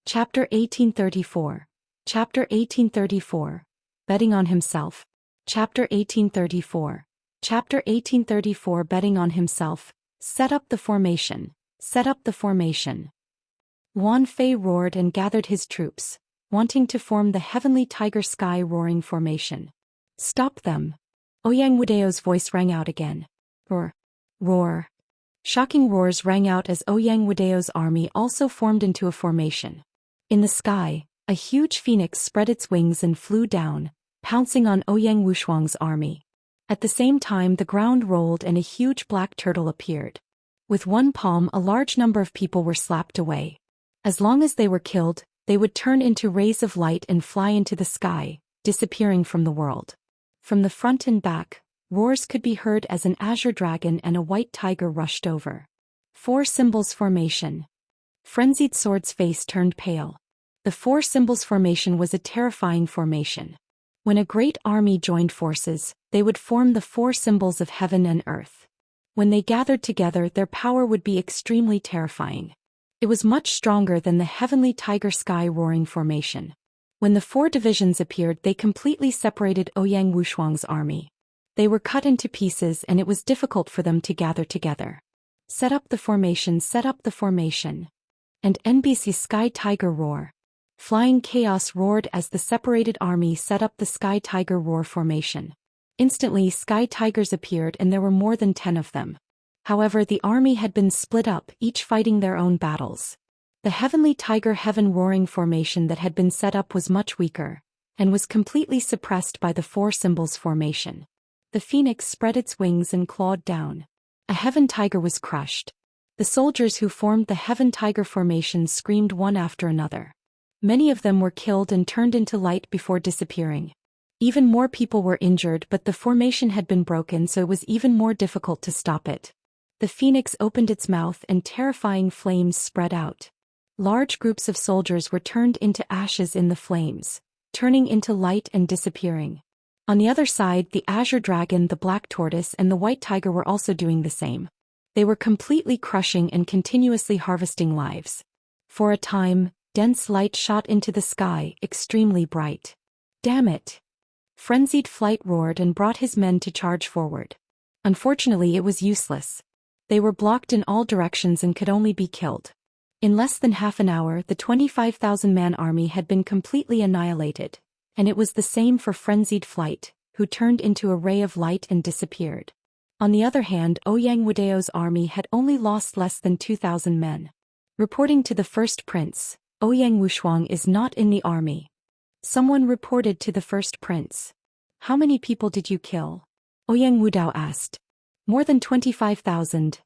Chapter 1834. Chapter 1834. Betting on himself. Chapter 1834. Chapter 1834. Betting on himself. Set up the formation. Set up the formation. Yuan Fei roared and gathered his troops, wanting to form the heavenly tiger sky roaring formation. Stop them. Ouyang Wudao's voice rang out again. Roar. Roar. Shocking roars rang out as Ouyang Wudao's army also formed into a formation. In the sky, a huge phoenix spread its wings and flew down, pouncing on Ouyang Wushuang's army. At the same time the ground rolled and a huge black turtle appeared. With one palm a large number of people were slapped away. As long as they were killed, they would turn into rays of light and fly into the sky, disappearing from the world. From the front and back, roars could be heard as an azure dragon and a white tiger rushed over. Four symbols formation. Frenzied Sword's face turned pale. The four symbols formation was a terrifying formation. When a great army joined forces, they would form the four symbols of heaven and earth. When they gathered together, their power would be extremely terrifying. It was much stronger than the heavenly tiger sky roaring formation. When the four divisions appeared, they completely separated Ouyang Wushuang's army. They were cut into pieces and it was difficult for them to gather together. Set up the formation, set up the formation. And NBC Sky Tiger roar. Flying chaos roared as the separated army set up the Sky Tiger roar formation. Instantly Sky Tigers appeared and there were more than 10 of them. However, the army had been split up, each fighting their own battles. The heavenly tiger heaven roaring formation that had been set up was much weaker, and was completely suppressed by the four symbols formation. The phoenix spread its wings and clawed down. A heaven tiger was crushed. The soldiers who formed the heaven tiger formation screamed one after another. Many of them were killed and turned into light before disappearing. Even more people were injured, but the formation had been broken, so it was even more difficult to stop it. The phoenix opened its mouth and terrifying flames spread out. Large groups of soldiers were turned into ashes in the flames, turning into light and disappearing. On the other side, the azure dragon, the black tortoise, and the white tiger were also doing the same. They were completely crushing and continuously harvesting lives. For a time, dense light shot into the sky, extremely bright. Damn it! Frenzied Flight roared and brought his men to charge forward. Unfortunately, it was useless. They were blocked in all directions and could only be killed. In less than half an hour, the 25,000-man army had been completely annihilated, and it was the same for Frenzied Flight, who turned into a ray of light and disappeared. On the other hand, Ouyang Wudao's army had only lost less than 2,000 men. Reporting to the first prince, Ouyang Wushuang is not in the army. Someone reported to the first prince. How many people did you kill? Ouyang Wudao asked. More than 25,000,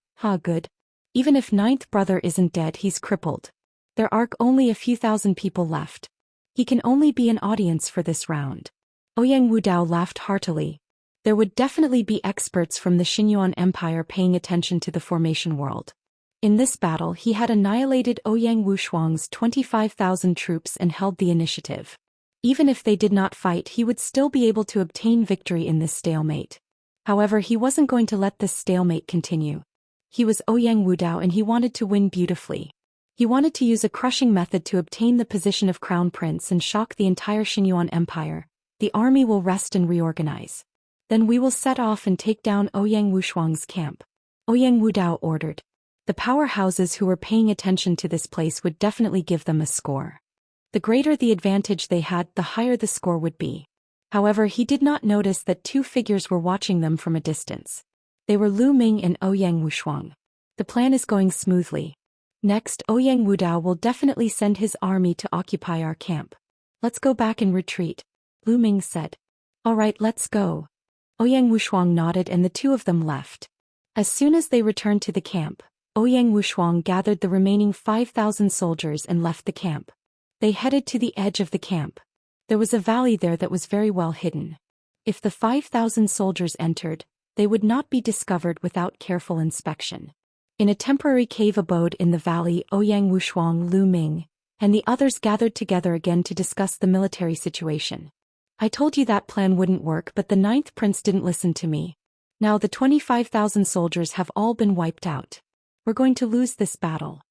good. Even if ninth brother isn't dead, he's crippled. There are only a few thousand people left. He can only be an audience for this round. Ouyang Wudao laughed heartily. There would definitely be experts from the Xinyuan Empire paying attention to the formation world. In this battle he had annihilated Ouyang Wushuang's 25,000 troops and held the initiative. Even if they did not fight, he would still be able to obtain victory in this stalemate. However, he wasn't going to let this stalemate continue. He was Ouyang Wudao and he wanted to win beautifully. He wanted to use a crushing method to obtain the position of crown prince and shock the entire Xinyuan Empire. The army will rest and reorganize. Then we will set off and take down Ouyang Wushuang's camp. Ouyang Wudao ordered. The powerhouses who were paying attention to this place would definitely give them a score. The greater the advantage they had, the higher the score would be. However, he did not notice that two figures were watching them from a distance. They were Lu Ming and Ouyang Wushuang. The plan is going smoothly. Next, Ouyang Wudao will definitely send his army to occupy our camp. Let's go back and retreat, Lu Ming said. All right, let's go. Ouyang Wushuang nodded and the two of them left. As soon as they returned to the camp, Ouyang Wushuang gathered the remaining 5,000 soldiers and left the camp. They headed to the edge of the camp. There was a valley there that was very well hidden. If the 5,000 soldiers entered, they would not be discovered without careful inspection. In a temporary cave abode in the valley, Ouyang Wushuang, Lu Ming, and the others gathered together again to discuss the military situation. I told you that plan wouldn't work, but the 9th prince didn't listen to me. Now the 25,000 soldiers have all been wiped out. We're going to lose this battle.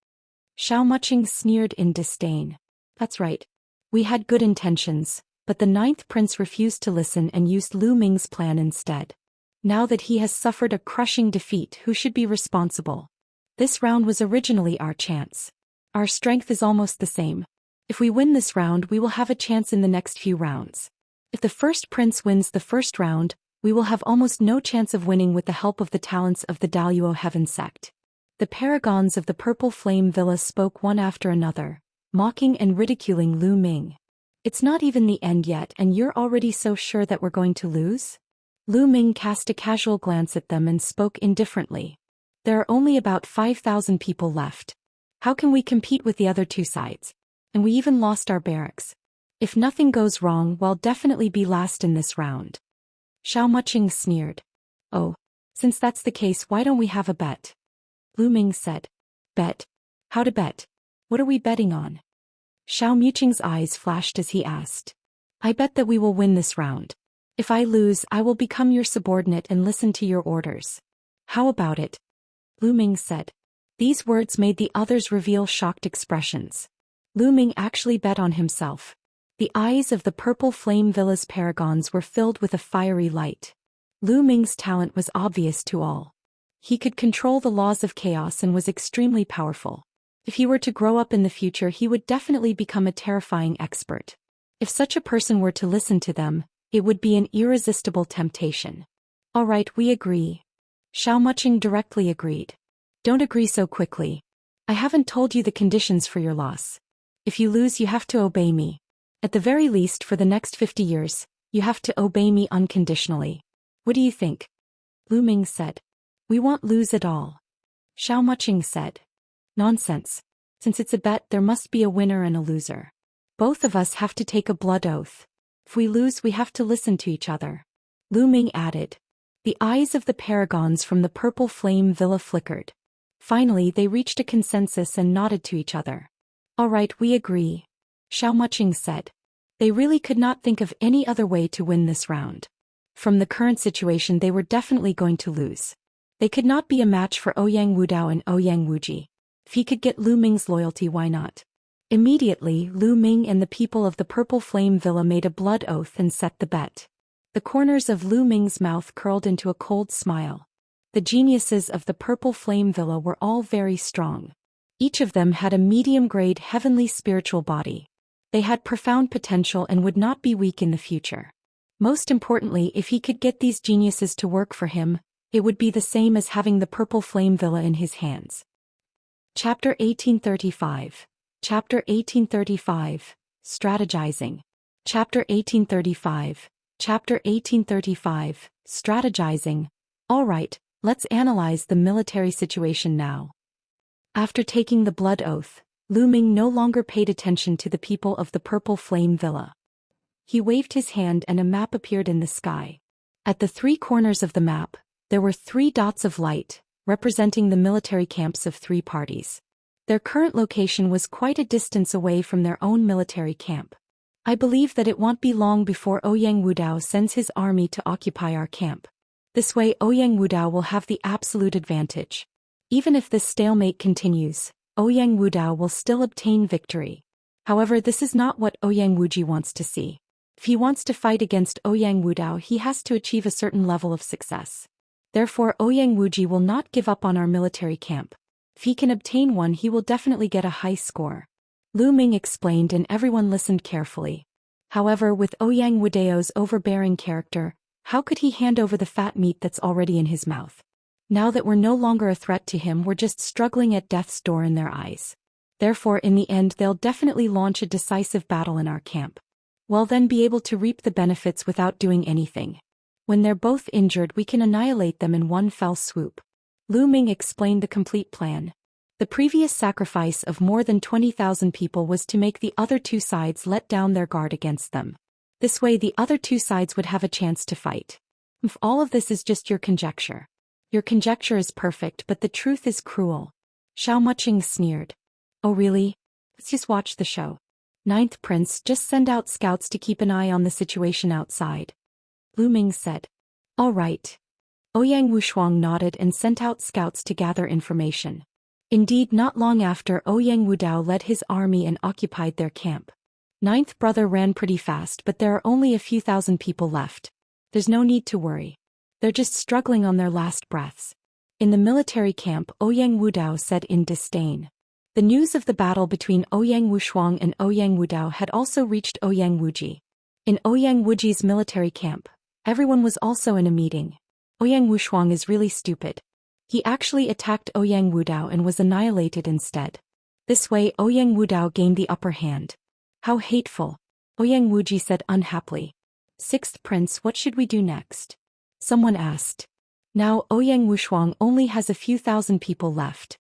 Xiao Muqing sneered in disdain. That's right. We had good intentions, but the ninth prince refused to listen and used Lu Ming's plan instead. Now that he has suffered a crushing defeat, who should be responsible? This round was originally our chance. Our strength is almost the same. If we win this round, we will have a chance in the next few rounds. If the first prince wins the first round, we will have almost no chance of winning with the help of the talents of the Daoist Heaven sect. The paragons of the Purple Flame Villa spoke one after another, mocking and ridiculing Lu Ming. It's not even the end yet and you're already so sure that we're going to lose? Lu Ming cast a casual glance at them and spoke indifferently. There are only about 5,000 people left. How can we compete with the other two sides? And we even lost our barracks. If nothing goes wrong, we'll definitely be last in this round. Xiao Muqing sneered. Oh, since that's the case, why don't we have a bet? Lu Ming said. Bet? How to bet? What are we betting on? Xiao Muqing's eyes flashed as he asked. I bet that we will win this round. If I lose, I will become your subordinate and listen to your orders. How about it? Lu Ming said. These words made the others reveal shocked expressions. Lu Ming actually bet on himself. The eyes of the Purple Flame Villa's paragons were filled with a fiery light. Lu Ming's talent was obvious to all. He could control the laws of chaos and was extremely powerful. If he were to grow up in the future, he would definitely become a terrifying expert. If such a person were to listen to them, it would be an irresistible temptation. All right, we agree. Xiao Muqing directly agreed. Don't agree so quickly. I haven't told you the conditions for your loss. If you lose, you have to obey me. At the very least, for the next 50 years, you have to obey me unconditionally. What do you think? Lu Ming said. We won't lose at all. Xiao Muqing said. Nonsense. Since it's a bet, there must be a winner and a loser. Both of us have to take a blood oath. If we lose, we have to listen to each other. Lu Ming added. The eyes of the paragons from the Purple Flame Villa flickered. Finally, they reached a consensus and nodded to each other. All right, we agree. Xiao Muqing said. They really could not think of any other way to win this round. From the current situation, they were definitely going to lose. They could not be a match for Ouyang Wudao and Ouyang Wuji. If he could get Lu Ming's loyalty, why not? Immediately, Lu Ming and the people of the Purple Flame Villa made a blood oath and set the bet. The corners of Lu Ming's mouth curled into a cold smile. The geniuses of the Purple Flame Villa were all very strong. Each of them had a medium-grade heavenly spiritual body. They had profound potential and would not be weak in the future. Most importantly, if he could get these geniuses to work for him, it would be the same as having the Purple Flame Villa in his hands. Chapter 1835. Chapter 1835. Strategizing. Chapter 1835. Chapter 1835. Strategizing. All right, let's analyze the military situation now. After taking the blood oath, Lu Ming no longer paid attention to the people of the Purple Flame Villa. He waved his hand and a map appeared in the sky. At the three corners of the map, there were 3 dots of light, representing the military camps of 3 parties. Their current location was quite a distance away from their own military camp. I believe that it won't be long before Ouyang Wudao sends his army to occupy our camp. This way Ouyang Wudao will have the absolute advantage. Even if this stalemate continues, Ouyang Wudao will still obtain victory. However, this is not what Ouyang Wuji wants to see. If he wants to fight against Ouyang Wudao, he has to achieve a certain level of success. Therefore, Ouyang Wuji will not give up on our military camp. If he can obtain one, he will definitely get a high score. Lu Ming explained and everyone listened carefully. However, with Ouyang Wudao's overbearing character, how could he hand over the fat meat that's already in his mouth? Now that we're no longer a threat to him, we're just struggling at death's door in their eyes. Therefore, in the end, they'll definitely launch a decisive battle in our camp. We'll then be able to reap the benefits without doing anything. When they're both injured, we can annihilate them in one fell swoop. Lu Ming explained the complete plan. The previous sacrifice of more than 20,000 people was to make the other two sides let down their guard against them. This way the other two sides would have a chance to fight. If all of this is just your conjecture. Your conjecture is perfect, but the truth is cruel. Xiao Muqing sneered. Oh really? Let's just watch the show. Ninth Prince, just send out scouts to keep an eye on the situation outside. Lu Ming said. All right. Ouyang Wushuang nodded and sent out scouts to gather information. Indeed, not long after, Ouyang Wudao led his army and occupied their camp. Ninth brother ran pretty fast, but there are only a few thousand people left. There's no need to worry. They're just struggling on their last breaths. In the military camp, Ouyang Wudao said in disdain. The news of the battle between Ouyang Wushuang and Ouyang Wudao had also reached Ouyang Wuji. In Ouyang Wuji's military camp, everyone was also in a meeting. Ouyang Wushuang is really stupid. He actually attacked Ouyang Wudao and was annihilated instead. This way Ouyang Wudao gained the upper hand. How hateful, Ouyang Wuji said unhappily. Sixth prince, what should we do next? Someone asked. Now Ouyang Wushuang only has a few thousand people left.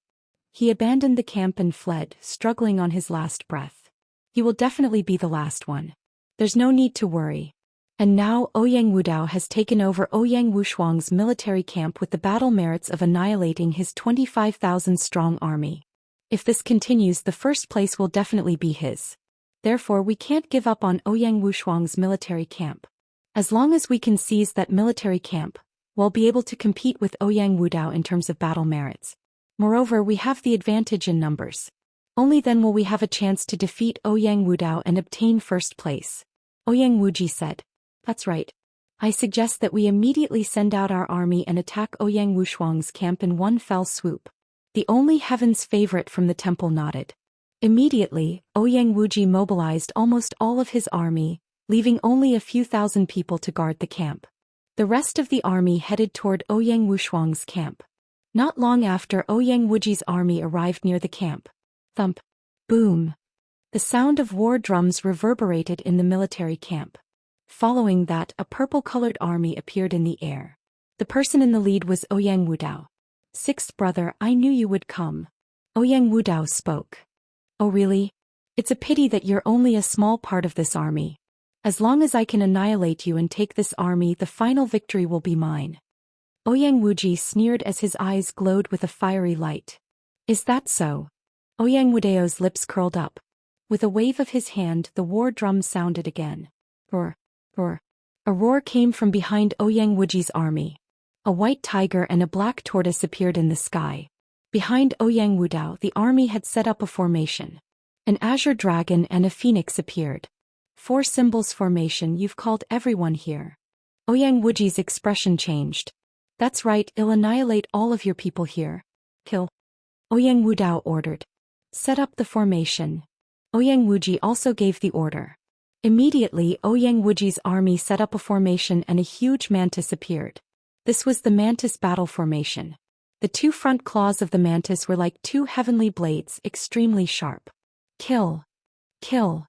He abandoned the camp and fled, struggling on his last breath. He will definitely be the last one. There's no need to worry. And now Ouyang Wudao has taken over Ouyang Wushuang's military camp with the battle merits of annihilating his 25,000-strong army. If this continues, the first place will definitely be his. Therefore we can't give up on Ouyang Wushuang's military camp. As long as we can seize that military camp, we'll be able to compete with Ouyang Wudao in terms of battle merits. Moreover, we have the advantage in numbers. Only then will we have a chance to defeat Ouyang Wudao and obtain first place. Ouyang Wuji said. That's right. I suggest that we immediately send out our army and attack Ouyang Wushuang's camp in one fell swoop. The only heaven's favorite from the temple nodded. Immediately, Ouyang Wuji mobilized almost all of his army, leaving only a few thousand people to guard the camp. The rest of the army headed toward Ouyang Wushuang's camp. Not long after, Ouyang Wuji's army arrived near the camp. Thump. Boom. The sound of war drums reverberated in the military camp. Following that, a purple-colored army appeared in the air. The person in the lead was Ouyang Wudao. Sixth brother, I knew you would come. Ouyang Wudao spoke. Oh really? It's a pity that you're only a small part of this army. As long as I can annihilate you and take this army, the final victory will be mine. Ouyang Wuji sneered as his eyes glowed with a fiery light. Is that so? Ouyang Wudao's lips curled up. With a wave of his hand, the war drum sounded again. Roar, roar. A roar came from behind Ouyang Wuji's army. A white tiger and a black tortoise appeared in the sky. Behind Ouyang Wudao, the army had set up a formation. An azure dragon and a phoenix appeared. 4 symbols formation, you've called everyone here. Ouyang Wuji's expression changed. That's right, I'll annihilate all of your people here. Kill. Ouyang Wudao ordered. Set up the formation. Ouyang Wuji also gave the order. Immediately, Ouyang Wuji's army set up a formation and a huge mantis appeared. This was the mantis battle formation. The 2 front claws of the mantis were like 2 heavenly blades, extremely sharp. Kill. Kill.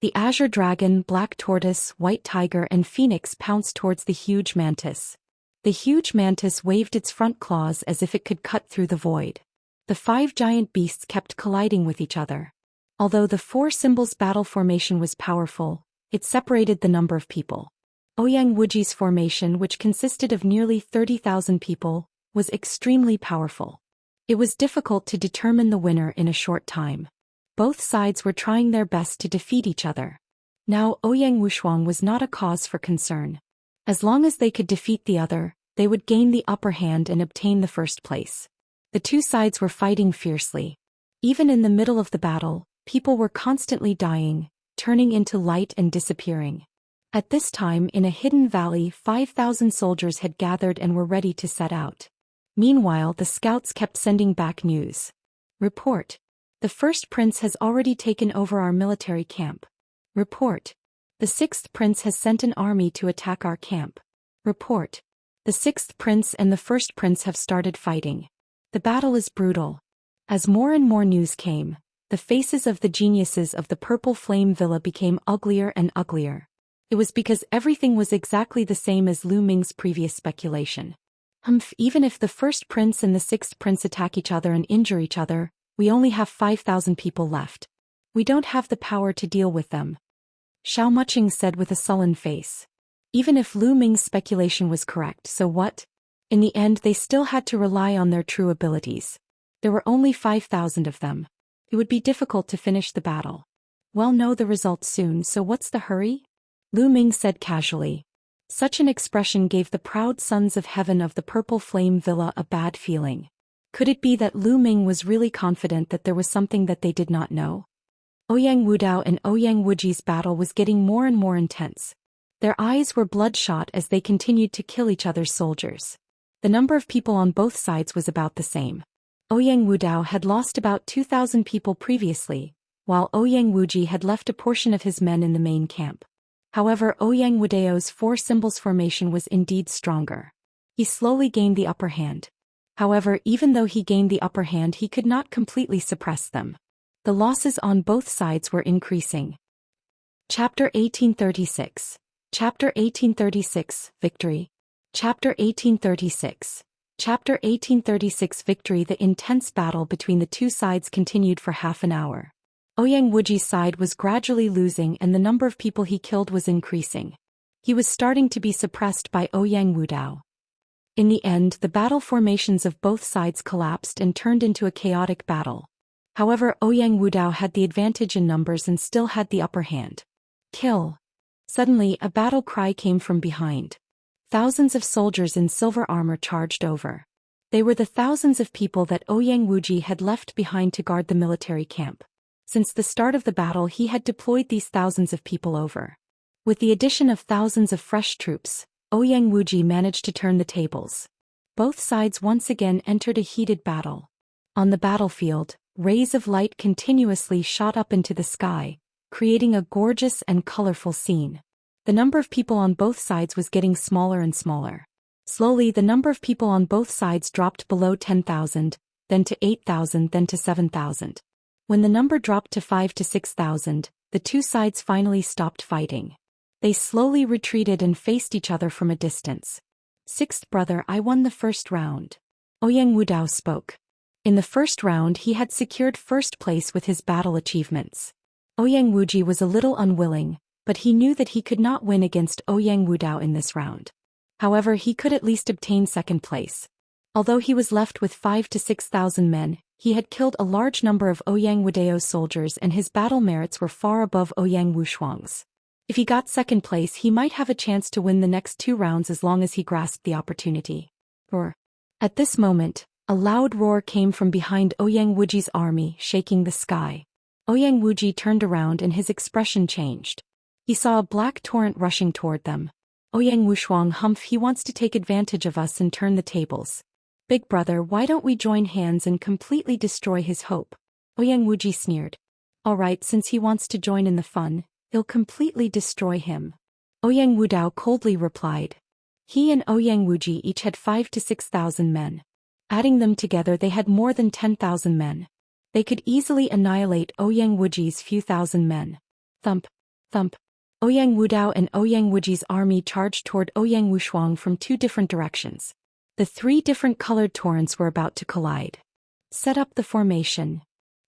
The azure dragon, black tortoise, white tiger and phoenix pounced towards the huge mantis. The huge mantis waved its front claws as if it could cut through the void. The 5 giant beasts kept colliding with each other. Although the 4 symbols battle formation was powerful, it separated the number of people. Ouyang Wuji's formation, which consisted of nearly 30,000 people, was extremely powerful. It was difficult to determine the winner in a short time. Both sides were trying their best to defeat each other. Now Ouyang Wushuang was not a cause for concern. As long as they could defeat the other, they would gain the upper hand and obtain the first place. The 2 sides were fighting fiercely. Even in the middle of the battle, people were constantly dying, turning into light and disappearing. At this time, in a hidden valley, 5,000 soldiers had gathered and were ready to set out. Meanwhile, the scouts kept sending back news. Report. The first prince has already taken over our military camp. Report. The 6th prince has sent an army to attack our camp. Report. The 6th prince and the 1st prince have started fighting. The battle is brutal. As more and more news came, the faces of the geniuses of the Purple Flame Villa became uglier and uglier. It was because everything was exactly the same as Lu Ming's previous speculation. Even if the 1st prince and the 6th prince attack each other and injure each other, we only have 5,000 people left. We don't have the power to deal with them. Xiao Muqing said with a sullen face. Even if Lu Ming's speculation was correct, so what? In the end, they still had to rely on their true abilities. There were only 5,000 of them. It would be difficult to finish the battle. We'll know the result soon, so what's the hurry? Lu Ming said casually. Such an expression gave the proud sons of heaven of the Purple Flame Villa a bad feeling. Could it be that Lu Ming was really confident that there was something that they did not know? Ouyang Wudao and Ouyang Wuji's battle was getting more and more intense. Their eyes were bloodshot as they continued to kill each other's soldiers. The number of people on both sides was about the same. Ouyang Wudao had lost about 2,000 people previously, while Ouyang Wuji had left a portion of his men in the main camp. However, Ouyang Wudao's four symbols formation was indeed stronger. He slowly gained the upper hand. However, even though he gained the upper hand, he could not completely suppress them. The losses on both sides were increasing. Chapter 1836. Chapter 1836, Victory. Chapter 1836. Chapter 1836 Victory. The intense battle between the two sides continued for half an hour. Ouyang Wuji's side was gradually losing and the number of people he killed was increasing. He was starting to be suppressed by Ouyang Wudao. In the end, the battle formations of both sides collapsed and turned into a chaotic battle. However, Ouyang Wudao had the advantage in numbers and still had the upper hand. Kill. Suddenly, a battle cry came from behind. Thousands of soldiers in silver armor charged over. They were the thousands of people that Ouyang Wuji had left behind to guard the military camp. Since the start of the battle, he had deployed these thousands of people over. With the addition of thousands of fresh troops, Ouyang Wuji managed to turn the tables. Both sides once again entered a heated battle. On the battlefield, rays of light continuously shot up into the sky, creating a gorgeous and colorful scene. The number of people on both sides was getting smaller and smaller. Slowly, the number of people on both sides dropped below 10,000, then to 8,000, then to 7,000. When the number dropped to 5 to 6,000, the two sides finally stopped fighting. They slowly retreated and faced each other from a distance. Sixth brother, I won the first round. Ouyang Wudao spoke. In the first round he had secured first place with his battle achievements. Ouyang Wuji was a little unwilling, but he knew that he could not win against Ouyang Wudao in this round. However, he could at least obtain second place. Although he was left with 5 to 6,000 men, he had killed a large number of Ouyang Wudao's soldiers and his battle merits were far above Ouyang Wushuang's. If he got second place, he might have a chance to win the next 2 rounds as long as he grasped the opportunity. Roar. At this moment, a loud roar came from behind Ouyang Wuji's army, shaking the sky. Ouyang Wuji turned around and his expression changed. He saw a black torrent rushing toward them. Ouyang Wushuang, humph, he wants to take advantage of us and turn the tables. Big brother, why don't we join hands and completely destroy his hope? Ouyang Wuji sneered. Alright, since he wants to join in the fun, he'll completely destroy him. Ouyang Wudao coldly replied. He and Ouyang Wuji each had 5 to 6,000 men. Adding them together they had more than 10,000 men. They could easily annihilate Ouyang Wuji's few thousand men. Thump. Thump. Ouyang Wudao and Ouyang Wuji's army charged toward Ouyang Wushuang from 2 different directions. The 3 different colored torrents were about to collide. Set up the formation.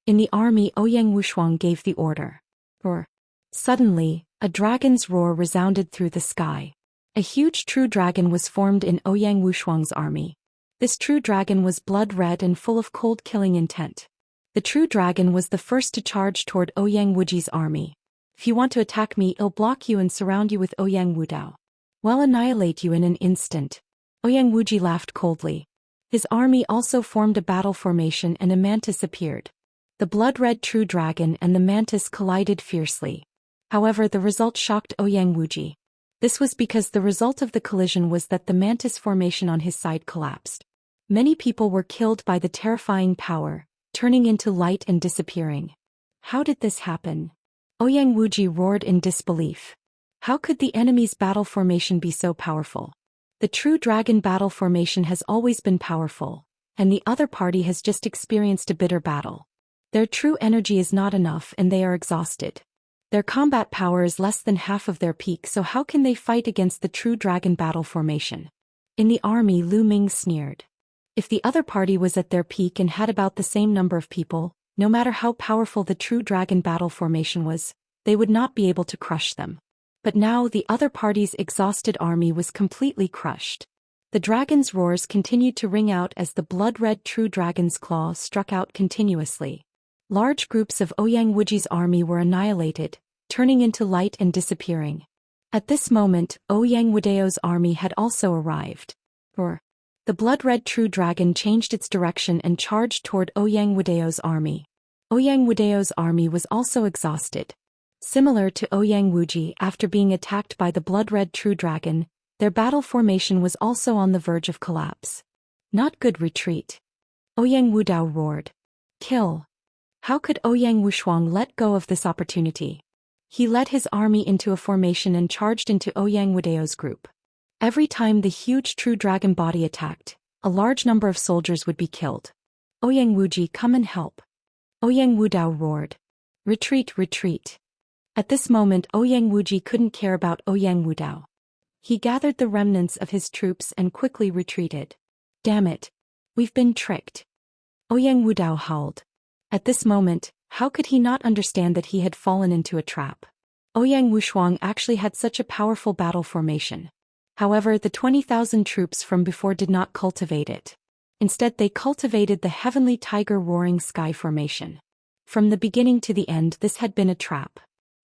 In the army, Ouyang Wushuang gave the order. Roar. Suddenly, a dragon's roar resounded through the sky. A huge true dragon was formed in Ouyang Wushuang's army. This true dragon was blood red and full of cold killing intent. The true dragon was the first to charge toward Ouyang Wuji's army. If you want to attack me, I'll block you and surround you with Ouyang Wudao. We'll annihilate you in an instant. Ouyang Wuji laughed coldly. His army also formed a battle formation and a mantis appeared. The blood-red true dragon and the mantis collided fiercely. However, the result shocked Ouyang Wuji. This was because the result of the collision was that the mantis formation on his side collapsed. Many people were killed by the terrifying power, turning into light and disappearing. How did this happen? Ouyang Wuji roared in disbelief. How could the enemy's battle formation be so powerful? The true dragon battle formation has always been powerful, and the other party has just experienced a bitter battle. Their true energy is not enough and they are exhausted. Their combat power is less than half of their peak, so how can they fight against the true dragon battle formation? In the army, Ming sneered. If the other party was at their peak and had about the same number of people, no matter how powerful the true dragon battle formation was, they would not be able to crush them. But now the other party's exhausted army was completely crushed. The dragon's roars continued to ring out as the blood-red true dragon's claw struck out continuously. Large groups of Ouyang Wuji's army were annihilated, turning into light and disappearing. At this moment, Ouyang Wudao's army had also arrived. Roar. The blood-red true dragon changed its direction and charged toward Ouyang Wudao's army. Ouyang Wudao's army was also exhausted. Similar to Ouyang Wuji after being attacked by the blood-red true dragon, their battle formation was also on the verge of collapse. Not good retreat. Ouyang Wudao roared. Kill. How could Ouyang Wushuang let go of this opportunity? He led his army into a formation and charged into Ouyang Wudao's group. Every time the huge true dragon body attacked, a large number of soldiers would be killed. Ouyang Wuji, come and help. Ouyang Wudao roared. Retreat, retreat. At this moment Ouyang Wuji couldn't care about Ouyang Wudao. He gathered the remnants of his troops and quickly retreated. Damn it. We've been tricked. Ouyang Wudao howled. At this moment, how could he not understand that he had fallen into a trap? Ouyang Wushuang actually had such a powerful battle formation. However, the 20,000 troops from before did not cultivate it. Instead they cultivated the heavenly tiger roaring sky formation. From the beginning to the end this had been a trap.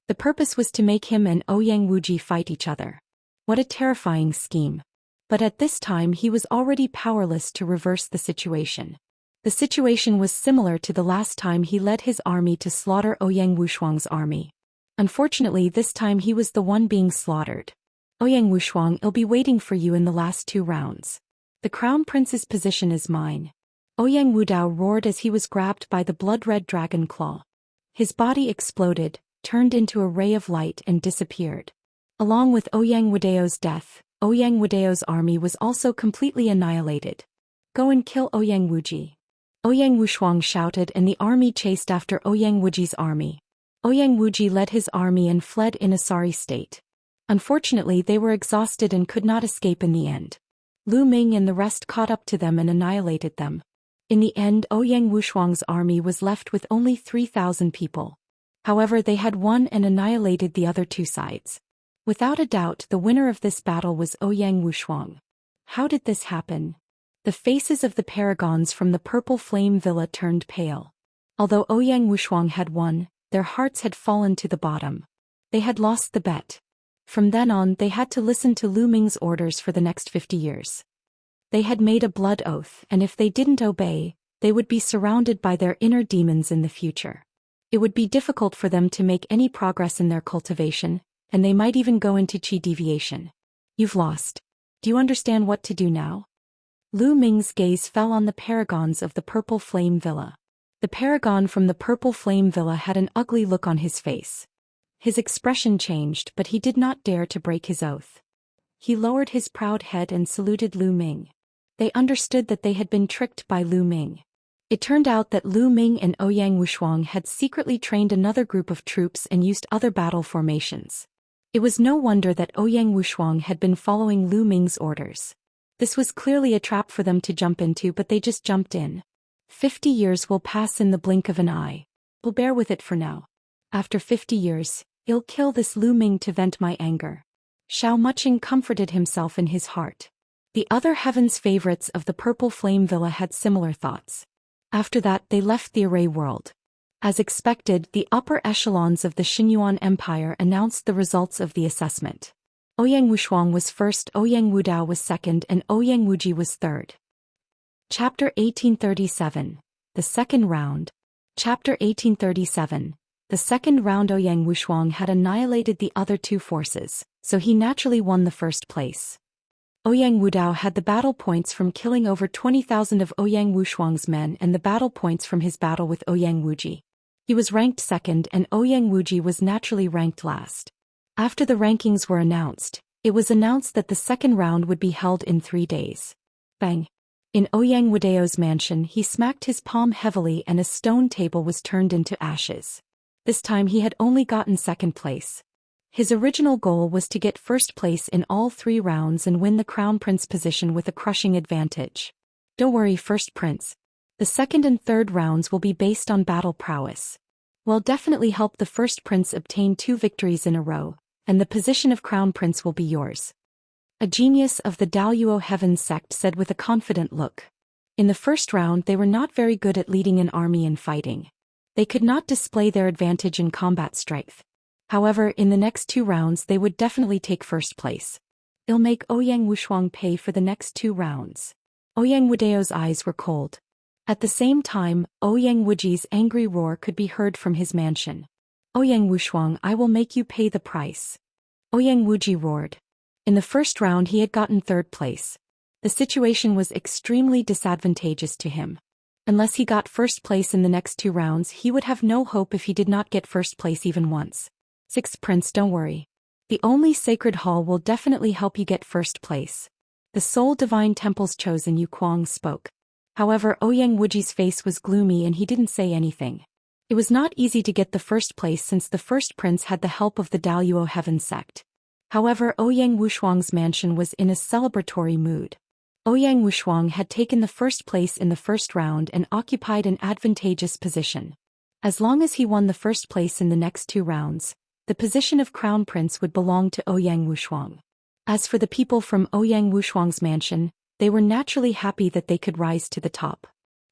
The purpose was to make him and Ouyang Wuji fight each other. What a terrifying scheme. But at this time he was already powerless to reverse the situation. The situation was similar to the last time he led his army to slaughter Ouyang Wushuang's army. Unfortunately this time he was the one being slaughtered. Ouyang Wushuang, I'll be waiting for you in the last 2 rounds. The crown prince's position is mine. Ouyang Wudao roared as he was grabbed by the blood-red dragon claw. His body exploded, turned into a ray of light and disappeared. Along with Ouyang Wudao's death, Ouyang Wudao's army was also completely annihilated. Go and kill Ouyang Wuji. Ouyang Wushuang shouted and the army chased after Ouyang Wuji's army. Ouyang Wuji led his army and fled in a sorry state. Unfortunately they were exhausted and could not escape in the end. Lu Ming and the rest caught up to them and annihilated them. In the end Ouyang Wushuang's army was left with only 3,000 people. However, they had won and annihilated the other 2 sides. Without a doubt the winner of this battle was Ouyang Wushuang. How did this happen? The faces of the paragons from the Purple Flame Villa turned pale. Although Ouyang Wushuang had won, their hearts had fallen to the bottom. They had lost the bet. From then on they had to listen to Lu Ming's orders for the next 50 years. They had made a blood oath, and if they didn't obey, they would be surrounded by their inner demons in the future. It would be difficult for them to make any progress in their cultivation, and they might even go into Qi deviation. You've lost. Do you understand what to do now? Lu Ming's gaze fell on the paragons of the Purple Flame Villa. The paragon from the Purple Flame Villa had an ugly look on his face. His expression changed, but he did not dare to break his oath. He lowered his proud head and saluted Lu Ming. They understood that they had been tricked by Lu Ming. It turned out that Lu Ming and Ouyang Wushuang had secretly trained another group of troops and used other battle formations. It was no wonder that Ouyang Wushuang had been following Lu Ming's orders. This was clearly a trap for them to jump into, but they just jumped in. 50 years will pass in the blink of an eye. We'll bear with it for now. After 50 years, I'll kill this Lu Ming to vent my anger. Xiao Muqing comforted himself in his heart. The other heaven's favorites of the Purple Flame Villa had similar thoughts. After that they left the array world. As expected, the upper echelons of the Xinyuan Empire announced the results of the assessment. Ouyang Wushuang was first, Ouyang Wudao was second, and Ouyang Wuji was third. Chapter 1837. The Second Round. Chapter 1837. The second round. Ouyang Wushuang had annihilated the other 2 forces, so he naturally won the first place. Ouyang Wudao had the battle points from killing over 20,000 of Ouyang Wushuang's men and the battle points from his battle with Ouyang Wuji. He was ranked second and Ouyang Wuji was naturally ranked last. After the rankings were announced, it was announced that the second round would be held in 3 days. Bang! In Ouyang Wudao's mansion he smacked his palm heavily and a stone table was turned into ashes. This time he had only gotten second place. His original goal was to get first place in all 3 rounds and win the crown prince position with a crushing advantage. Don't worry, first prince. The second and third rounds will be based on battle prowess. We'll definitely help the first prince obtain 2 victories in a row, and the position of crown prince will be yours. A genius of the Daoist Heaven sect said with a confident look. In the first round they were not very good at leading an army and fighting. They could not display their advantage in combat strength. However, in the next 2 rounds they would definitely take first place. It'll make Ouyang Wushuang pay for the next 2 rounds. Ouyang Wudao's eyes were cold. At the same time, Ouyang Wuji's angry roar could be heard from his mansion. Ouyang Wushuang, I will make you pay the price. Ouyang Wuji roared. In the first round he had gotten third place. The situation was extremely disadvantageous to him. Unless he got first place in the next 2 rounds, he would have no hope if he did not get first place even once. Sixth Prince, don't worry. The only sacred hall will definitely help you get first place. The sole divine temple's chosen Yu Kuang spoke. However, Ouyang Wuji's face was gloomy and he didn't say anything. It was not easy to get the first place since the first prince had the help of the Daoist heaven sect. However, Ouyang Wushuang's mansion was in a celebratory mood. Ouyang Wushuang had taken the first place in the first round and occupied an advantageous position. As long as he won the first place in the next 2 rounds, the position of crown prince would belong to Ouyang Wushuang. As for the people from Ouyang Wushuang's mansion, they were naturally happy that they could rise to the top.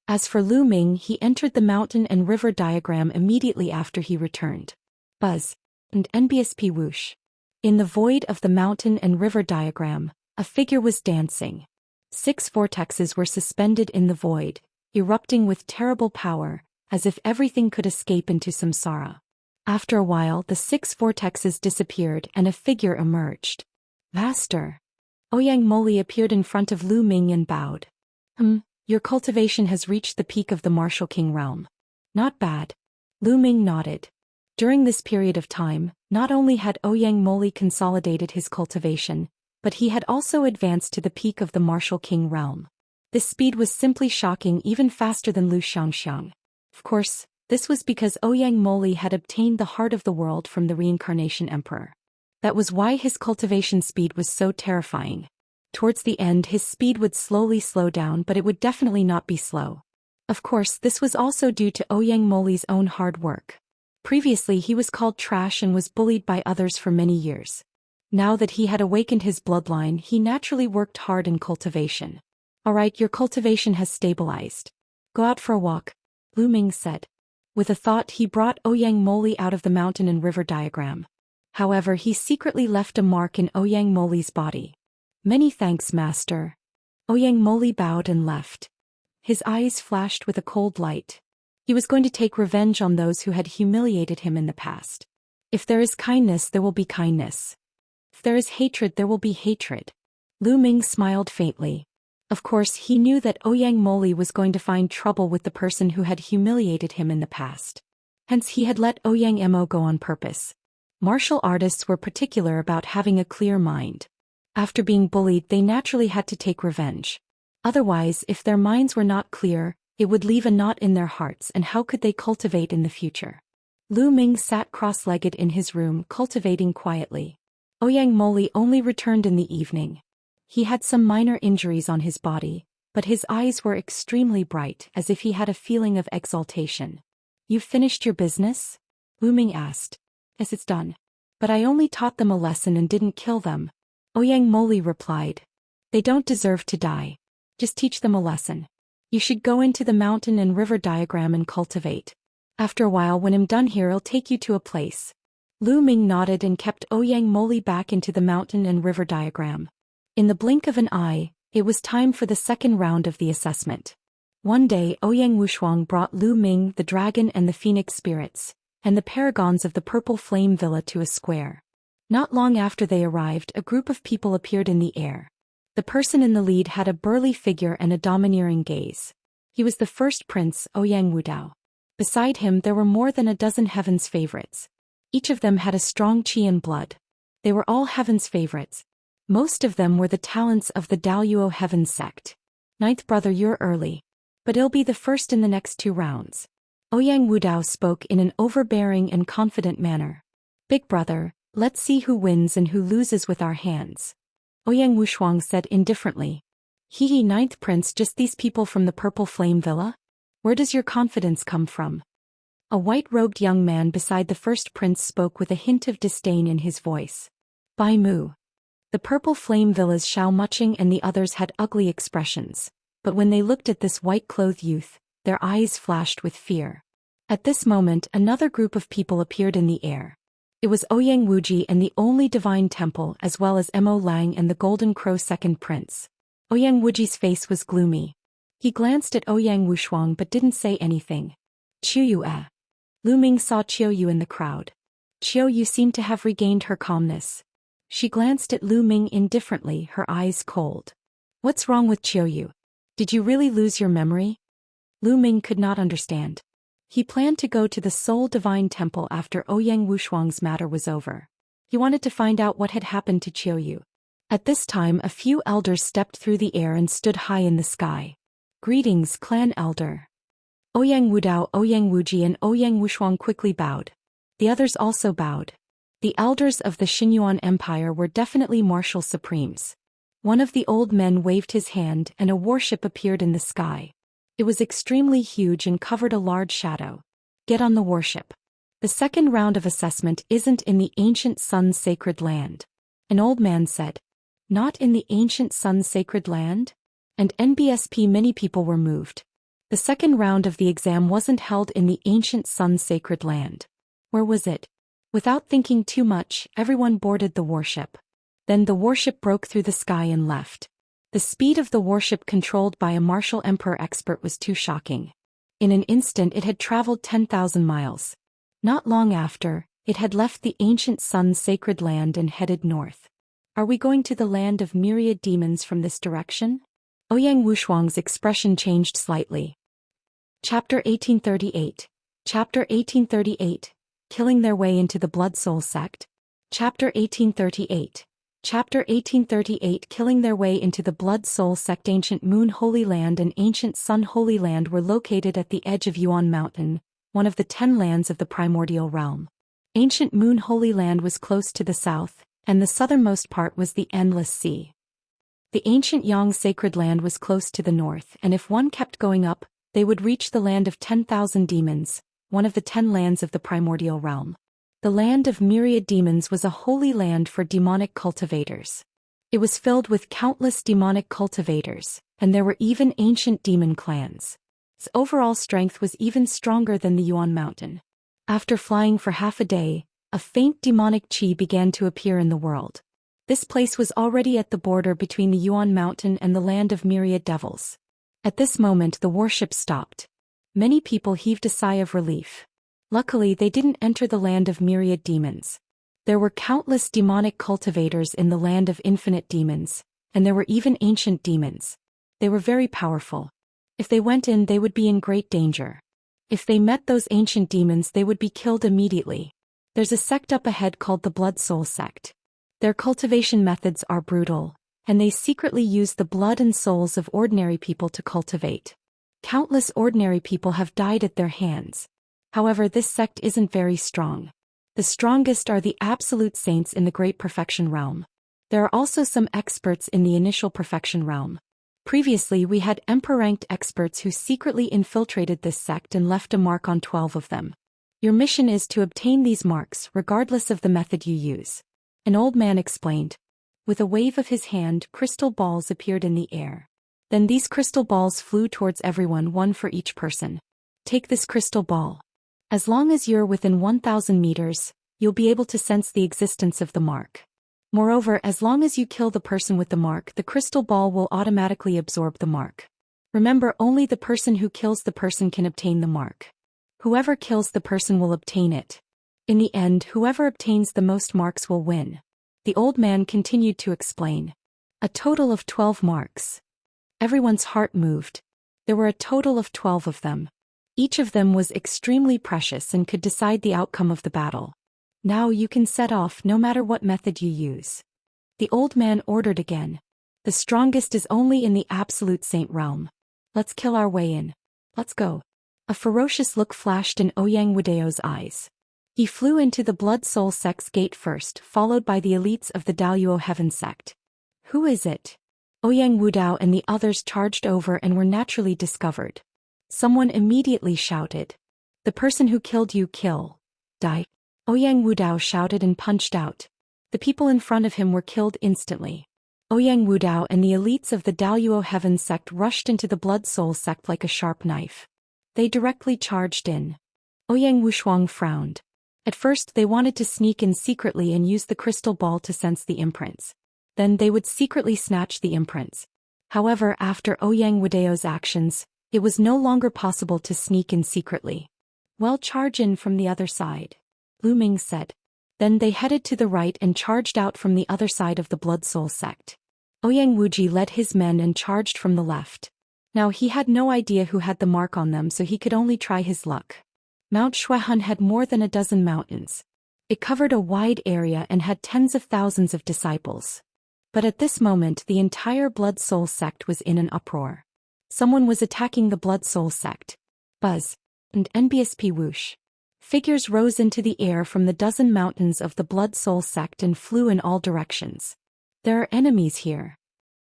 As for Lu Ming, he entered the mountain and river diagram immediately after he returned. Buzz. And NBSP whoosh. In the void of the mountain and river diagram, a figure was dancing. 6 vortexes were suspended in the void, erupting with terrible power, as if everything could escape into samsara. After a while, the 6 vortexes disappeared and a figure emerged. Master. Ouyang Moli appeared in front of Lu Ming and bowed. Your cultivation has reached the peak of the martial king realm. Not bad. Lu Ming nodded. During this period of time, not only had Ouyang Moli consolidated his cultivation, but he had also advanced to the peak of the martial king realm. This speed was simply shocking, even faster than Lu Xianxia. Of course, this was because Ouyang Moli had obtained the heart of the world from the reincarnation emperor. That was why his cultivation speed was so terrifying. Towards the end his speed would slowly slow down, but it would definitely not be slow. Of course, this was also due to Ouyang Moli's own hard work. Previously he was called trash and was bullied by others for many years. Now that he had awakened his bloodline, he naturally worked hard in cultivation. Alright, your cultivation has stabilized. Go out for a walk, Lu Ming said. With a thought he brought Ouyang Moli out of the mountain and river diagram. However, he secretly left a mark in Ouyang Moli's body. Many thanks, master. Ouyang Moli bowed and left. His eyes flashed with a cold light. He was going to take revenge on those who had humiliated him in the past. If there is kindness, there will be kindness. If there is hatred, there will be hatred. Lu Ming smiled faintly. Of course, he knew that Ouyang Moli was going to find trouble with the person who had humiliated him in the past. Hence he had let Ouyang Mo go on purpose. Martial artists were particular about having a clear mind. After being bullied, they naturally had to take revenge. Otherwise, if their minds were not clear, it would leave a knot in their hearts, and how could they cultivate in the future? Lu Ming sat cross-legged in his room, cultivating quietly. Ouyang Moli only returned in the evening. He had some minor injuries on his body, but his eyes were extremely bright, as if he had a feeling of exaltation. You finished your business? Lu Ming asked. Yes, it's done. But I only taught them a lesson and didn't kill them. Ouyang Moli replied. They don't deserve to die. Just teach them a lesson. You should go into the mountain and river diagram and cultivate. After a while, when I'm done here, I'll take you to a place. Lu Ming nodded and kept Ouyang Moli back into the mountain and river diagram. In the blink of an eye, it was time for the second round of the assessment. One day, Ouyang Wushuang brought Lu Ming, the dragon and the phoenix spirits, and the paragons of the purple flame villa to a square. Not long after they arrived, a group of people appeared in the air. The person in the lead had a burly figure and a domineering gaze. He was the first prince, Ouyang Wudao. Beside him there were more than a dozen heaven's favorites. Each of them had a strong qi and blood. They were all heaven's favorites. Most of them were the talents of the Daoist heaven sect. Ninth brother, you're early. But it'll be the first in the next 2 rounds. Ouyang Wudao spoke in an overbearing and confident manner. Big brother, let's see who wins and who loses with our hands. Ouyang Wushuang said indifferently. Hee, ninth prince, just these people from the purple flame villa? Where does your confidence come from? A white-robed young man beside the first prince spoke with a hint of disdain in his voice. Bai Mu. The purple flame villa's Xiao Muching and the others had ugly expressions, but when they looked at this white-clothed youth, their eyes flashed with fear. At this moment, another group of people appeared in the air. It was Ouyang Wuji and the only divine temple, as well as Mo Lang and the Golden Crow second prince. Ouyang Wuji's face was gloomy. He glanced at Ouyang Wushuang but didn't say anything. Qiu Yue. Lu Ming saw Qiu Yue in the crowd. Qiu Yue seemed to have regained her calmness. She glanced at Lu Ming indifferently, her eyes cold. What's wrong with Qiu Yue? Did you really lose your memory? Lu Ming could not understand. He planned to go to the Soul Divine Temple after Ouyang Wushuang's matter was over. He wanted to find out what had happened to Qiu Yue. At this time a few elders stepped through the air and stood high in the sky. Greetings, clan elder. Ouyang Wudao, Ouyang Wuji and Ouyang Wushuang quickly bowed. The others also bowed. The elders of the Xinyuan Empire were definitely martial supremes. One of the old men waved his hand and a warship appeared in the sky. It was extremely huge and covered a large shadow. Get on the warship. The second round of assessment isn't in the ancient sun's sacred land. An old man said. Not in the ancient sun's sacred land? And NBSP many people were moved. The second round of the exam wasn't held in the ancient sun's sacred land. Where was it? Without thinking too much, everyone boarded the warship. Then the warship broke through the sky and left. The speed of the warship controlled by a martial emperor expert was too shocking. In an instant it had traveled 10,000 miles. Not long after, it had left the ancient sun's sacred land and headed north. Are we going to the land of myriad demons from this direction? Ouyang Wushuang's expression changed slightly. Chapter 1838. Chapter 1838. Killing their way into the Blood Soul sect. Chapter 1838. Chapter 1838. Killing their way into the Blood Soul sect. Ancient Moon Holy Land and Ancient Sun Holy Land were located at the edge of Yuan Mountain, one of the 10 lands of the primordial realm. Ancient Moon Holy Land was close to the south, and the southernmost part was the Endless Sea. The ancient Yang Sacred Land was close to the north, and if one kept going up, they would reach the land of 10,000 demons, one of the 10 lands of the primordial realm. The land of myriad demons was a holy land for demonic cultivators. It was filled with countless demonic cultivators, and there were even ancient demon clans. Its overall strength was even stronger than the Yuan Mountain. After flying for half a day, a faint demonic qi began to appear in the world. This place was already at the border between the Yuan Mountain and the land of myriad devils. At this moment the warship stopped. Many people heaved a sigh of relief. Luckily they didn't enter the land of myriad demons. There were countless demonic cultivators in the land of infinite demons, and there were even ancient demons. They were very powerful. If they went in they would be in great danger. If they met those ancient demons they would be killed immediately. There's a sect up ahead called the Blood Soul sect. Their cultivation methods are brutal, and they secretly use the blood and souls of ordinary people to cultivate. Countless ordinary people have died at their hands. However, this sect isn't very strong. The strongest are the absolute saints in the Great Perfection realm. There are also some experts in the Initial Perfection realm. Previously we had Emperor-ranked experts who secretly infiltrated this sect and left a mark on 12 of them. Your mission is to obtain these marks regardless of the method you use. An old man explained. With a wave of his hand, crystal balls appeared in the air. Then these crystal balls flew towards everyone, one for each person. Take this crystal ball. As long as you're within 1,000 meters, you'll be able to sense the existence of the mark. Moreover, as long as you kill the person with the mark, the crystal ball will automatically absorb the mark. Remember, only the person who kills the person can obtain the mark. Whoever kills the person will obtain it. In the end, whoever obtains the most marks will win. The old man continued to explain. A total of 12 marks. Everyone's heart moved. There were a total of 12 of them. Each of them was extremely precious and could decide the outcome of the battle. Now you can set off no matter what method you use. The old man ordered again. The strongest is only in the absolute saint realm. Let's kill our way in. Let's go. A ferocious look flashed in Ouyang Wudao's eyes. He flew into the Blood Soul sect's gate first, followed by the elites of the Daoist Heaven sect. Who is it? Ouyang Wudao and the others charged over and were naturally discovered. Someone immediately shouted. The person who killed you, kill. Die. Ouyang Wudao shouted and punched out. The people in front of him were killed instantly. Ouyang Wudao and the elites of the Daoist Heaven sect rushed into the Blood Soul sect like a sharp knife. They directly charged in. Ouyang Wushuang frowned. At first they wanted to sneak in secretly and use the crystal ball to sense the imprints. Then they would secretly snatch the imprints. However, after Ouyang Wudeo's actions, it was no longer possible to sneak in secretly. "Well, charge in from the other side," Lu Ming said. Then they headed to the right and charged out from the other side of the Blood Soul sect. Ouyang Wuji led his men and charged from the left. Now he had no idea who had the mark on them, so he could only try his luck. Mount Shuihan had more than a dozen mountains. It covered a wide area and had tens of thousands of disciples. But at this moment the entire Blood Soul sect was in an uproar. Someone was attacking the Blood Soul sect. Buzz. And NBSP whoosh. Figures rose into the air from the dozen mountains of the Blood Soul sect and flew in all directions. "There are enemies here."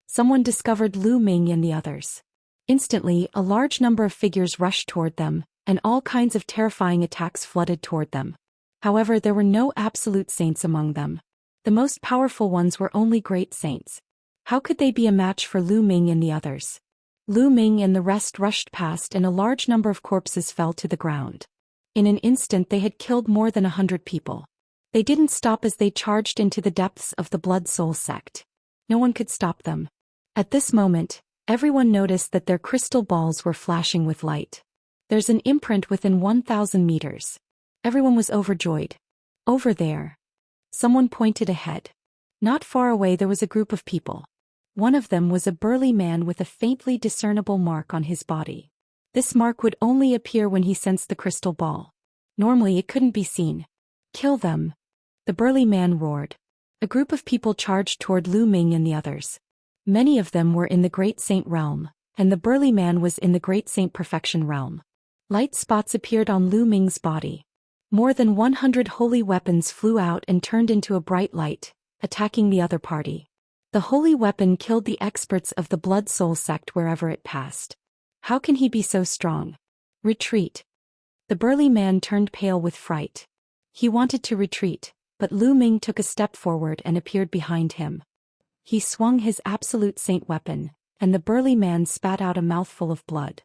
Someone discovered Lu Ming and the others. Instantly, a large number of figures rushed toward them, and all kinds of terrifying attacks flooded toward them. However, there were no absolute saints among them. The most powerful ones were only great saints. How could they be a match for Lu Ming and the others? Lu Ming and the rest rushed past and a large number of corpses fell to the ground. In an instant they had killed more than 100 people. They didn't stop as they charged into the depths of the Blood Soul sect. No one could stop them. At this moment, everyone noticed that their crystal balls were flashing with light. "There's an imprint within 1,000 meters. Everyone was overjoyed. "Over there." Someone pointed ahead. Not far away there was a group of people. One of them was a burly man with a faintly discernible mark on his body. This mark would only appear when he sensed the crystal ball. Normally it couldn't be seen. "Kill them," the burly man roared. A group of people charged toward Lu Ming and the others. Many of them were in the Great Saint realm, and the burly man was in the Great Saint Perfection realm. Light spots appeared on Lu Ming's body. More than 100 holy weapons flew out and turned into a bright light, attacking the other party. The holy weapon killed the experts of the Blood Soul sect wherever it passed. How can he be so strong? "Retreat." The burly man turned pale with fright. He wanted to retreat, but Lu Ming took a step forward and appeared behind him. He swung his absolute saint weapon, and the burly man spat out a mouthful of blood.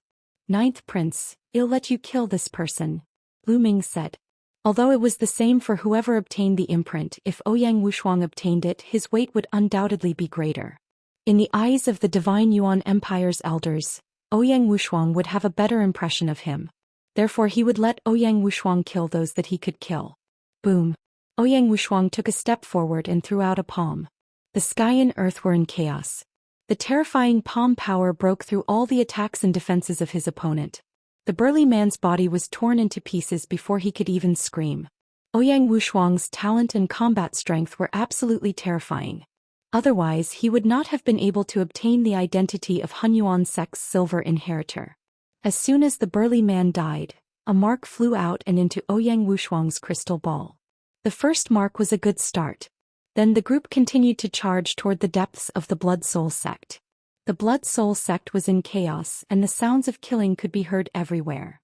"Ninth Prince, I'll let you kill this person," Lu Ming said. Although it was the same for whoever obtained the imprint, if Ouyang Wushuang obtained it, his weight would undoubtedly be greater. In the eyes of the divine Yuan Empire's elders, Ouyang Wushuang would have a better impression of him. Therefore he would let Ouyang Wushuang kill those that he could kill. Boom. Ouyang Wushuang took a step forward and threw out a palm. The sky and earth were in chaos. The terrifying palm power broke through all the attacks and defenses of his opponent. The burly man's body was torn into pieces before he could even scream. Ouyang Wushuang's talent and combat strength were absolutely terrifying. Otherwise, he would not have been able to obtain the identity of Hunyuan sect's silver inheritor. As soon as the burly man died, a mark flew out and into Ouyang Wushuang's crystal ball. The first mark was a good start. Then the group continued to charge toward the depths of the Blood Soul sect. The Blood Soul sect was in chaos and the sounds of killing could be heard everywhere.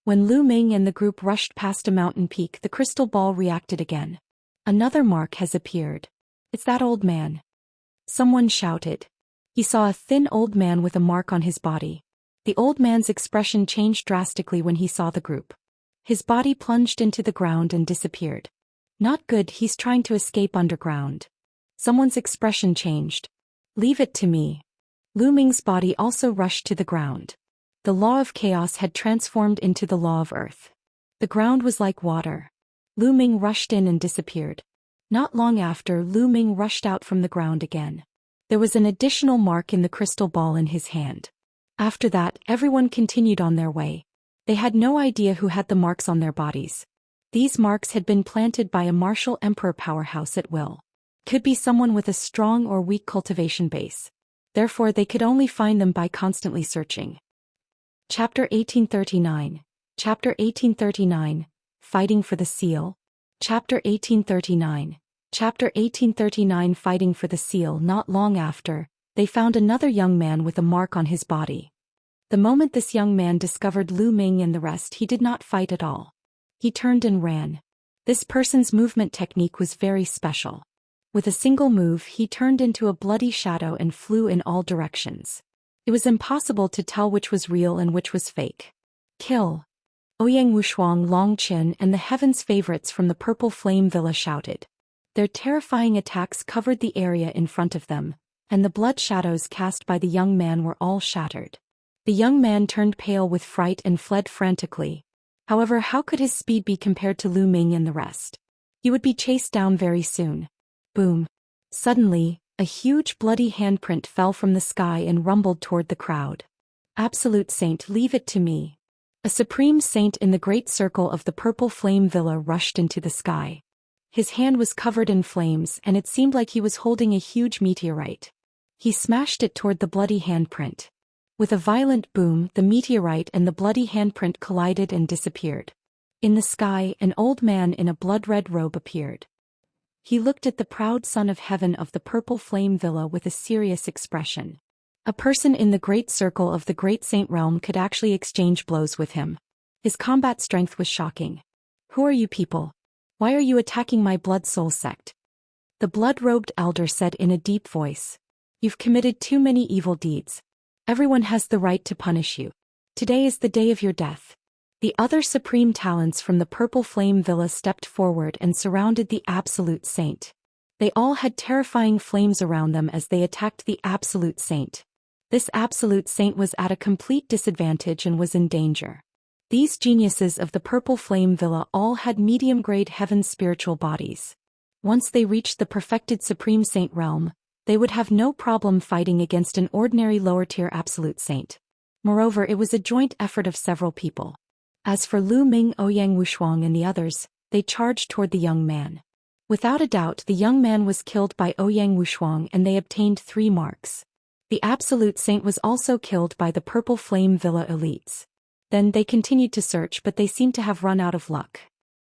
When Lu Ming and the group rushed past a mountain peak, the crystal ball reacted again. "Another mark has appeared. It's that old man." Someone shouted. He saw a thin old man with a mark on his body. The old man's expression changed drastically when he saw the group. His body plunged into the ground and disappeared. "Not good, he's trying to escape underground." Someone's expression changed. "Leave it to me." Lu Ming's body also rushed to the ground. The law of chaos had transformed into the law of earth. The ground was like water. Lu Ming rushed in and disappeared. Not long after, Lu Ming rushed out from the ground again. There was an additional mark in the crystal ball in his hand. After that, everyone continued on their way. They had no idea who had the marks on their bodies. These marks had been planted by a martial emperor powerhouse at will. Could be someone with a strong or weak cultivation base. Therefore they could only find them by constantly searching. Chapter 1839. Chapter 1839. Fighting for the seal. Chapter 1839. Chapter 1839. Fighting for the seal. Not long after, they found another young man with a mark on his body. The moment this young man discovered Lu Ming and the rest, he did not fight at all. He turned and ran. This person's movement technique was very special. With a single move, he turned into a bloody shadow and flew in all directions. It was impossible to tell which was real and which was fake. "Kill!" Ouyang Wushuang, Long Qin, and the Heaven's favorites from the Purple Flame Villa shouted. Their terrifying attacks covered the area in front of them, and the blood shadows cast by the young man were all shattered. The young man turned pale with fright and fled frantically. However, how could his speed be compared to Lu Ming and the rest? He would be chased down very soon. Boom. Suddenly, a huge bloody handprint fell from the sky and rumbled toward the crowd. Absolute Saint, leave it to me. A supreme saint in the great circle of the purple flame villa rushed into the sky. His hand was covered in flames and it seemed like he was holding a huge meteorite. He smashed it toward the bloody handprint. With a violent boom, the meteorite and the bloody handprint collided and disappeared. In the sky, an old man in a blood-red robe appeared. He looked at the proud son of heaven of the purple flame villa with a serious expression. A person in the great circle of the great saint realm could actually exchange blows with him. His combat strength was shocking. Who are you people? Why are you attacking my blood soul sect? The blood-robed elder said in a deep voice. You've committed too many evil deeds. Everyone has the right to punish you. Today is the day of your death. The other supreme talents from the purple flame villa stepped forward and surrounded the absolute saint. They all had terrifying flames around them as they attacked the absolute saint. This absolute saint was at a complete disadvantage and was in danger. These geniuses of the purple flame villa all had medium-grade heaven spiritual bodies. Once they reached the perfected supreme saint realm, they would have no problem fighting against an ordinary lower-tier absolute saint. Moreover, it was a joint effort of several people. As for Lu Ming, Ouyang Wushuang and the others, they charged toward the young man. Without a doubt, the young man was killed by Ouyang Wushuang and they obtained 3 marks. The absolute saint was also killed by the purple flame villa elites. Then they continued to search, but they seemed to have run out of luck.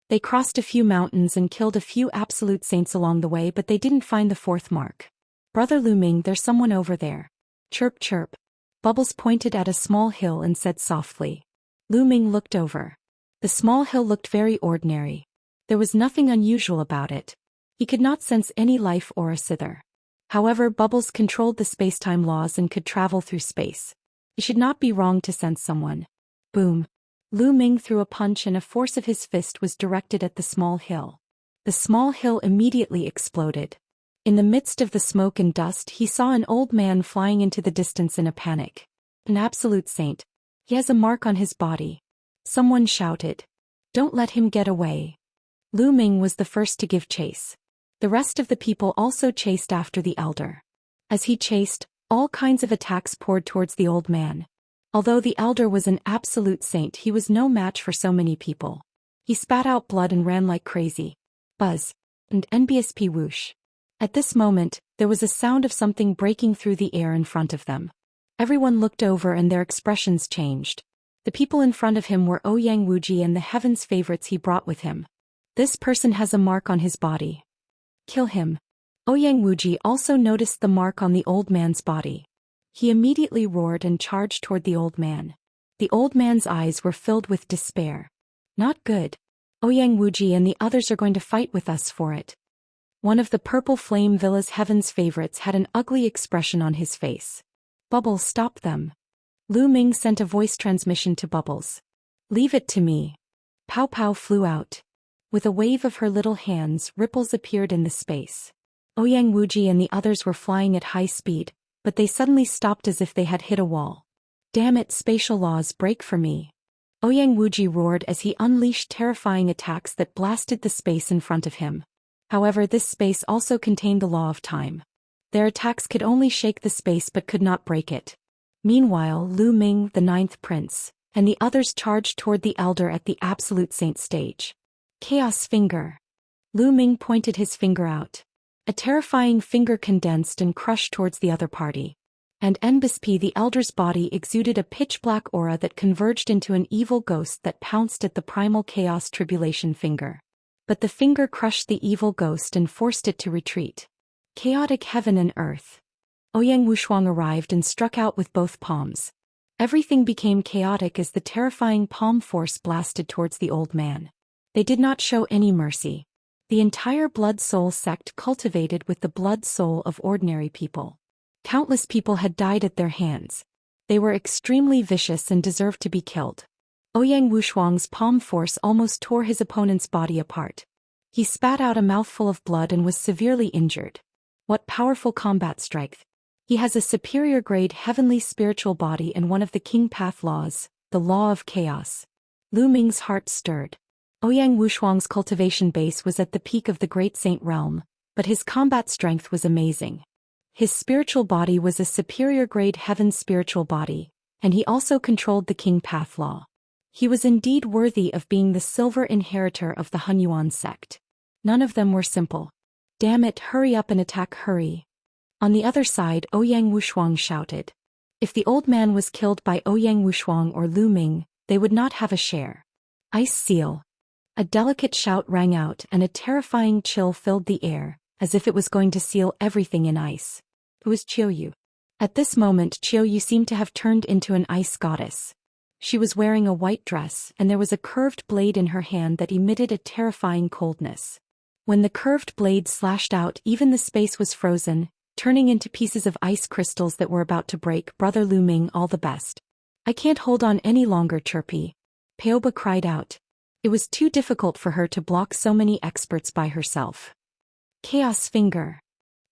They crossed a few mountains and killed a few absolute saints along the way, but they didn't find the 4th mark. Brother Lu Ming, there's someone over there. Chirp chirp. Bubbles pointed at a small hill and said softly. Lu Ming looked over. The small hill looked very ordinary. There was nothing unusual about it. He could not sense any life aura thither. However, Bubbles controlled the space-time laws and could travel through space. It should not be wrong to sense someone. Boom. Lu Ming threw a punch and a force of his fist was directed at the small hill. The small hill immediately exploded. In the midst of the smoke and dust, he saw an old man flying into the distance in a panic. An absolute saint. He has a mark on his body. Someone shouted. Don't let him get away. Lu Ming was the first to give chase. The rest of the people also chased after the elder. As he chased, all kinds of attacks poured towards the old man. Although the elder was an absolute saint, he was no match for so many people. He spat out blood and ran like crazy. Buzz. And NBSP whoosh. At this moment, there was a sound of something breaking through the air in front of them. Everyone looked over and their expressions changed. The people in front of him were Ouyang Wuji and the heaven's favorites he brought with him. This person has a mark on his body. Kill him. Ouyang Wuji also noticed the mark on the old man's body. He immediately roared and charged toward the old man. The old man's eyes were filled with despair. Not good. Ouyang Wuji and the others are going to fight with us for it. One of the purple flame villa's heaven's favorites had an ugly expression on his face. Bubbles, stop them. Lu Ming sent a voice transmission to Bubbles. Leave it to me. Pow Pow flew out. With a wave of her little hands, ripples appeared in the space. Ouyang Wuji and the others were flying at high speed, but they suddenly stopped as if they had hit a wall. Damn it, spatial laws break for me. Ouyang Wuji roared as he unleashed terrifying attacks that blasted the space in front of him. However, this space also contained the law of time. Their attacks could only shake the space but could not break it. Meanwhile, Lu Ming, the 9th prince, and the others charged toward the elder at the absolute saint stage. Chaos finger. Lu Ming pointed his finger out. A terrifying finger condensed and crushed towards the other party. And NBSP, the elder's body exuded a pitch-black aura that converged into an evil ghost that pounced at the primal chaos tribulation finger. But the finger crushed the evil ghost and forced it to retreat. Chaotic heaven and earth. Ouyang Wushuang arrived and struck out with both palms. Everything became chaotic as the terrifying palm force blasted towards the old man. They did not show any mercy. The entire blood soul sect cultivated with the blood soul of ordinary people. Countless people had died at their hands. They were extremely vicious and deserved to be killed. Ouyang Wushuang's palm force almost tore his opponent's body apart. He spat out a mouthful of blood and was severely injured. What powerful combat strength. He has a superior grade heavenly spiritual body and one of the king path laws, the law of chaos. Lu Ming's heart stirred. Ouyang Wushuang's cultivation base was at the peak of the great saint realm, but his combat strength was amazing. His spiritual body was a superior grade heaven spiritual body, and he also controlled the king path law. He was indeed worthy of being the silver inheritor of the Yuan sect. None of them were simple. Damn it, hurry up and attack, hurry. On the other side, Ouyang Wushuang shouted. If the old man was killed by Ouyang Wushuang or Lu Ming, they would not have a share. Ice seal. A delicate shout rang out and a terrifying chill filled the air, as if it was going to seal everything in ice. It was Qiu Yue. At this moment Qiu Yue seemed to have turned into an ice goddess. She was wearing a white dress and there was a curved blade in her hand that emitted a terrifying coldness. When the curved blade slashed out, even the space was frozen, turning into pieces of ice crystals that were about to break. Brother Lu Ming, all the best. I can't hold on any longer, Chirpy. Peoba cried out. It was too difficult for her to block so many experts by herself. Chaos finger.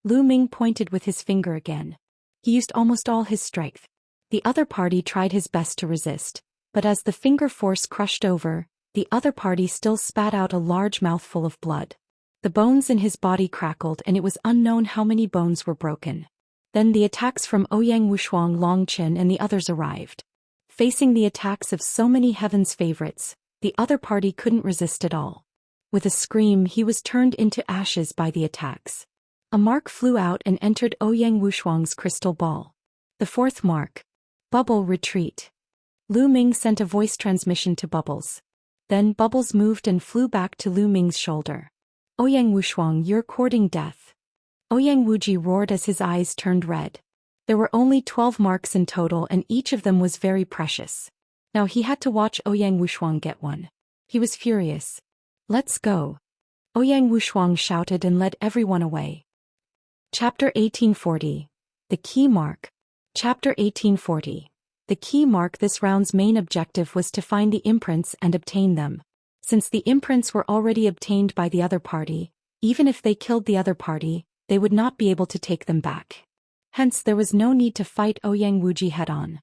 Lu Ming pointed with his finger again. He used almost all his strength. The other party tried his best to resist, but as the finger force crushed over, the other party still spat out a large mouthful of blood. The bones in his body crackled and it was unknown how many bones were broken. Then the attacks from Ouyang Wushuang, Longqin and the others arrived. Facing the attacks of so many heaven's favorites, the other party couldn't resist at all. With a scream, he was turned into ashes by the attacks. A mark flew out and entered Ouyang Wushuang's crystal ball. The fourth mark. Bubble, retreat. Lu Ming sent a voice transmission to Bubbles. Then Bubbles moved and flew back to Lu Ming's shoulder. Ouyang Wushuang, you're courting death. Ouyang Wuji roared as his eyes turned red. There were only 12 marks in total and each of them was very precious. Now he had to watch Ouyang Wushuang get one. He was furious. Let's go. Ouyang Wushuang shouted and led everyone away. Chapter 1840. The Key Mark. Chapter 1840. The Key Mark. This round's main objective was to find the imprints and obtain them. Since the imprints were already obtained by the other party, even if they killed the other party, they would not be able to take them back. Hence there was no need to fight Ouyang Wuji head-on.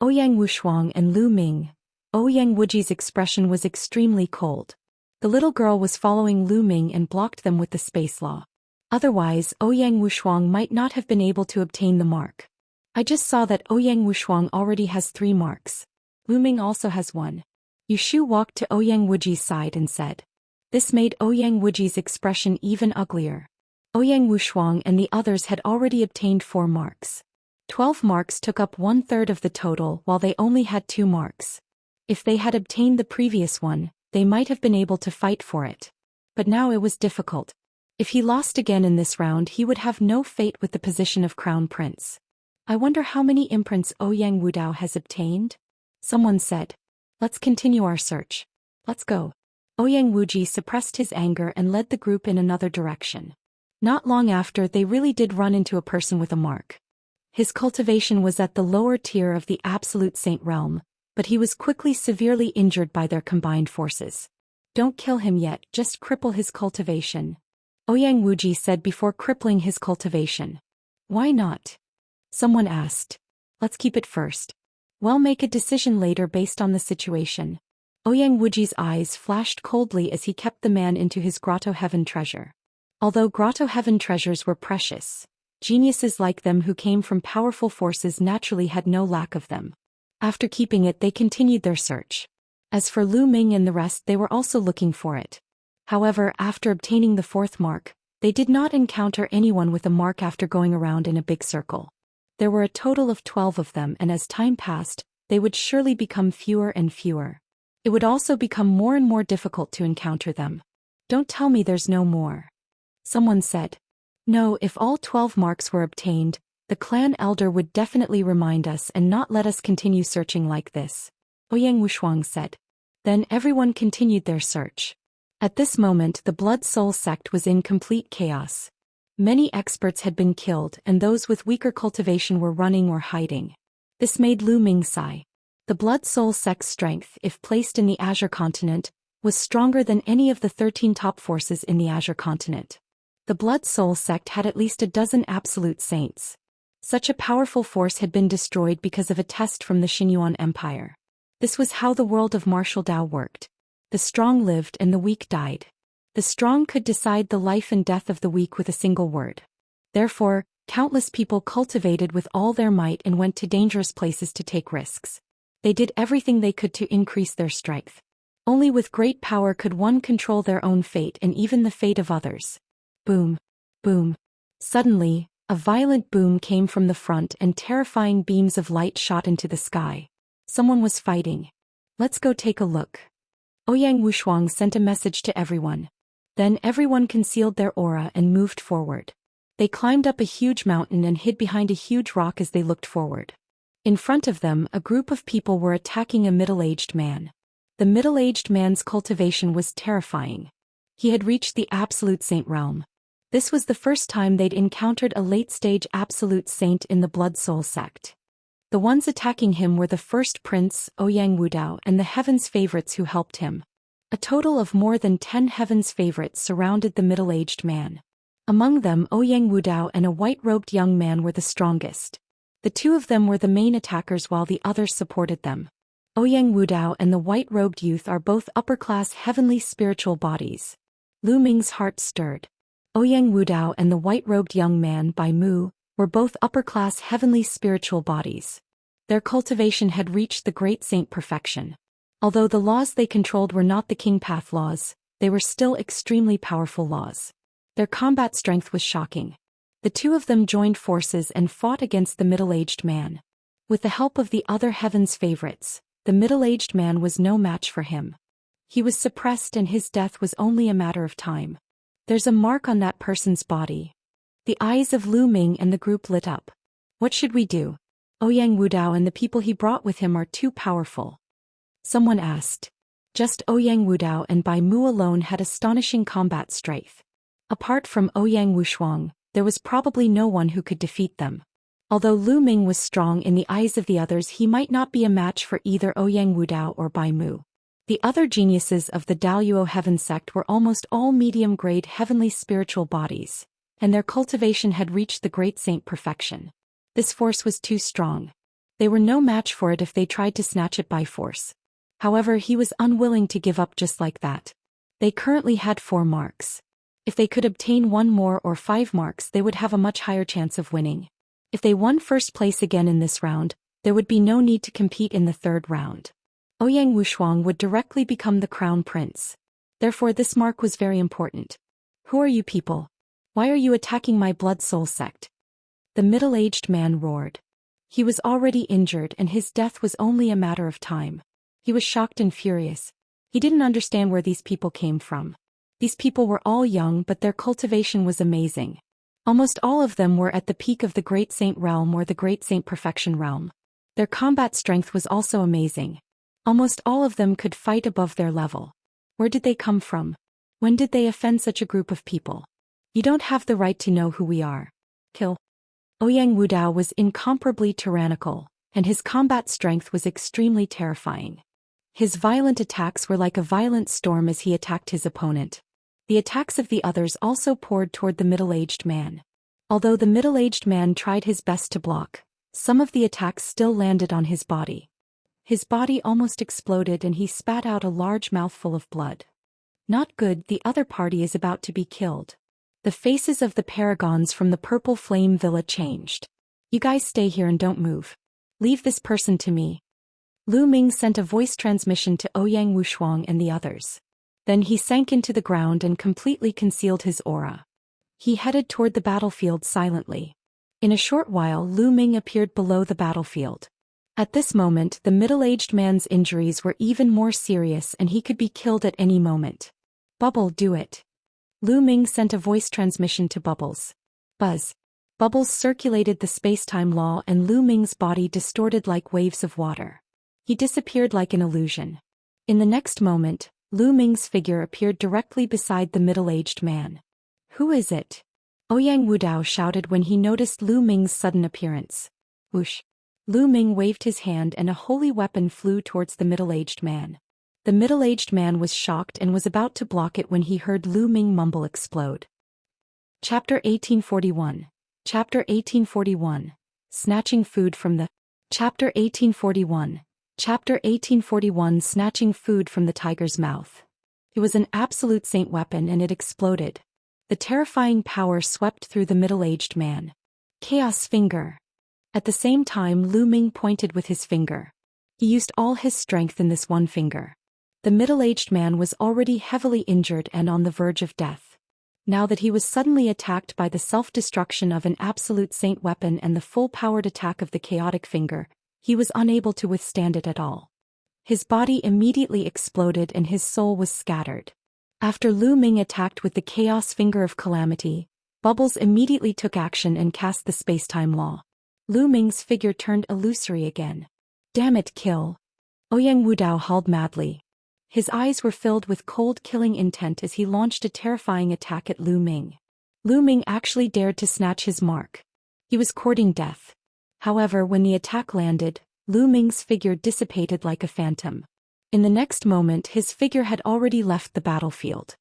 Ouyang Wushuang and Lu Ming. Ouyang Wuji's expression was extremely cold. The little girl was following Lu Ming and blocked them with the space law. Otherwise, Ouyang Wushuang might not have been able to obtain the mark. I just saw that Ouyang Wushuang already has 3 marks. Lu Ming also has 1. Yushu walked to Ouyang Wuji's side and said. This made Ouyang Wuji's expression even uglier. Ouyang Wushuang and the others had already obtained 4 marks. 12 marks took up 1/3 of the total while they only had 2 marks. If they had obtained the previous one, they might have been able to fight for it. But now it was difficult. If he lost again in this round he would have no fate with the position of Crown Prince. I wonder how many imprints Ouyang Wudao has obtained? Someone said. Let's continue our search. Let's go. Ouyang Wuji suppressed his anger and led the group in another direction. Not long after they really did run into a person with a mark. His cultivation was at the lower tier of the absolute saint realm, but he was quickly severely injured by their combined forces. Don't kill him yet, just cripple his cultivation. Ouyang Wuji said before crippling his cultivation. Why not? Someone asked. Let's keep it first. We'll make a decision later based on the situation. Ouyang Wuji's eyes flashed coldly as he kept the man into his Grotto Heaven treasure. Although Grotto Heaven treasures were precious, geniuses like them who came from powerful forces naturally had no lack of them. After keeping it they continued their search. As for Lu Ming and the rest they were also looking for it. However, after obtaining the 4th mark, they did not encounter anyone with a mark after going around in a big circle. There were a total of 12 of them and as time passed, they would surely become fewer and fewer. It would also become more and more difficult to encounter them. Don't tell me there's no more. Someone said. No, if all 12 marks were obtained, the clan elder would definitely remind us and not let us continue searching like this. Ouyang Wushuang said. Then everyone continued their search. At this moment the Blood Soul sect was in complete chaos. Many experts had been killed and those with weaker cultivation were running or hiding. This made Lu Ming sigh. The Blood Soul sect's strength, if placed in the Azure continent, was stronger than any of the 13 top forces in the Azure continent. The Blood Soul sect had at least a dozen absolute saints. Such a powerful force had been destroyed because of a test from the Xinyuan Empire. This was how the world of martial Dao worked. The strong lived and the weak died. The strong could decide the life and death of the weak with a single word. Therefore, countless people cultivated with all their might and went to dangerous places to take risks. They did everything they could to increase their strength. Only with great power could one control their own fate and even the fate of others. Boom. Boom. Suddenly, a violent boom came from the front and terrifying beams of light shot into the sky. Someone was fighting. Let's go take a look. Ouyang Wushuang sent a message to everyone. Then everyone concealed their aura and moved forward. They climbed up a huge mountain and hid behind a huge rock as they looked forward. In front of them, a group of people were attacking a middle-aged man. The middle-aged man's cultivation was terrifying. He had reached the absolute saint realm. This was the first time they'd encountered a late-stage absolute saint in the Blood Soul sect. The ones attacking him were the first prince, Ouyang Wudao, and the heaven's favorites who helped him. A total of more than 10 heaven's favorites surrounded the middle-aged man. Among them, Ouyang Wudao and a white-robed young man were the strongest. The two of them were the main attackers while the others supported them. Ouyang Wudao and the white-robed youth are both upper-class heavenly spiritual bodies. Lu Ming's heart stirred. Ouyang Wudao and the white-robed young man, Bai Mu, were both upper-class heavenly spiritual bodies. Their cultivation had reached the great saint perfection. Although the laws they controlled were not the King Path laws, they were still extremely powerful laws. Their combat strength was shocking. The two of them joined forces and fought against the middle-aged man. With the help of the other heaven's favorites, the middle-aged man was no match for him. He was suppressed and his death was only a matter of time. There's a mark on that person's body. The eyes of Lu Ming and the group lit up. What should we do? Ouyang Wudao and the people he brought with him are too powerful. Someone asked. Just Ouyang Wudao and Bai Mu alone had astonishing combat strength. Apart from Ouyang Wushuang, there was probably no one who could defeat them. Although Lu Ming was strong in the eyes of the others, he might not be a match for either Ouyang Wudao or Bai Mu. The other geniuses of the Daoist Heaven sect were almost all medium-grade heavenly spiritual bodies, and their cultivation had reached the great saint perfection. This force was too strong. They were no match for it if they tried to snatch it by force. However, he was unwilling to give up just like that. They currently had 4 marks. If they could obtain 1 more or 5 marks, they would have a much higher chance of winning. If they won first place again in this round, there would be no need to compete in the 3rd round. Ouyang Wushuang would directly become the crown prince. Therefore this mark was very important. Who are you people? Why are you attacking my Blood Soul sect? The middle-aged man roared. He was already injured and his death was only a matter of time. He was shocked and furious. He didn't understand where these people came from. These people were all young, but their cultivation was amazing. Almost all of them were at the peak of the Great Saint realm or the Great Saint Perfection realm. Their combat strength was also amazing. Almost all of them could fight above their level. Where did they come from? When did they offend such a group of people? You don't have the right to know who we are. Kill. Ouyang Wudao was incomparably tyrannical, and his combat strength was extremely terrifying. His violent attacks were like a violent storm as he attacked his opponent. The attacks of the others also poured toward the middle-aged man. Although the middle-aged man tried his best to block, some of the attacks still landed on his body. His body almost exploded and he spat out a large mouthful of blood. Not good, the other party is about to be killed. The faces of the paragons from the Purple Flame Villa changed. You guys stay here and don't move. Leave this person to me. Lu Ming sent a voice transmission to Ouyang Wushuang and the others. Then he sank into the ground and completely concealed his aura. He headed toward the battlefield silently. In a short while, Lu Ming appeared below the battlefield. At this moment, the middle-aged man's injuries were even more serious and he could be killed at any moment. Bubble, do it. Lu Ming sent a voice transmission to Bubbles. Buzz. Bubbles circulated the space-time law and Lu Ming's body distorted like waves of water. He disappeared like an illusion. In the next moment, Lu Ming's figure appeared directly beside the middle-aged man. Who is it? Ouyang Wudao shouted when he noticed Lu Ming's sudden appearance. Whoosh. Lu Ming waved his hand and a holy weapon flew towards the middle-aged man. The middle-aged man was shocked and was about to block it when he heard Lu Ming mumble explode. Chapter 1841. Chapter 1841. Snatching food from the... Chapter 1841. Chapter 1841 Snatching food from the tiger's mouth. It was an absolute saint weapon and it exploded. The terrifying power swept through the middle-aged man. Chaos finger. At the same time Lu Ming pointed with his finger. He used all his strength in this one finger. The middle-aged man was already heavily injured and on the verge of death. Now that he was suddenly attacked by the self-destruction of an absolute saint weapon and the full-powered attack of the chaotic finger, he was unable to withstand it at all. His body immediately exploded and his soul was scattered. After Lu Ming attacked with the chaos finger of calamity, Bubbles immediately took action and cast the space-time law. Lu Ming's figure turned illusory again. Damn it, kill! Ouyang Wudao howled madly. His eyes were filled with cold killing intent as he launched a terrifying attack at Lu Ming. Lu Ming actually dared to snatch his mark. He was courting death. However, when the attack landed, Lu Ming's figure dissipated like a phantom. In the next moment his figure had already left the battlefield.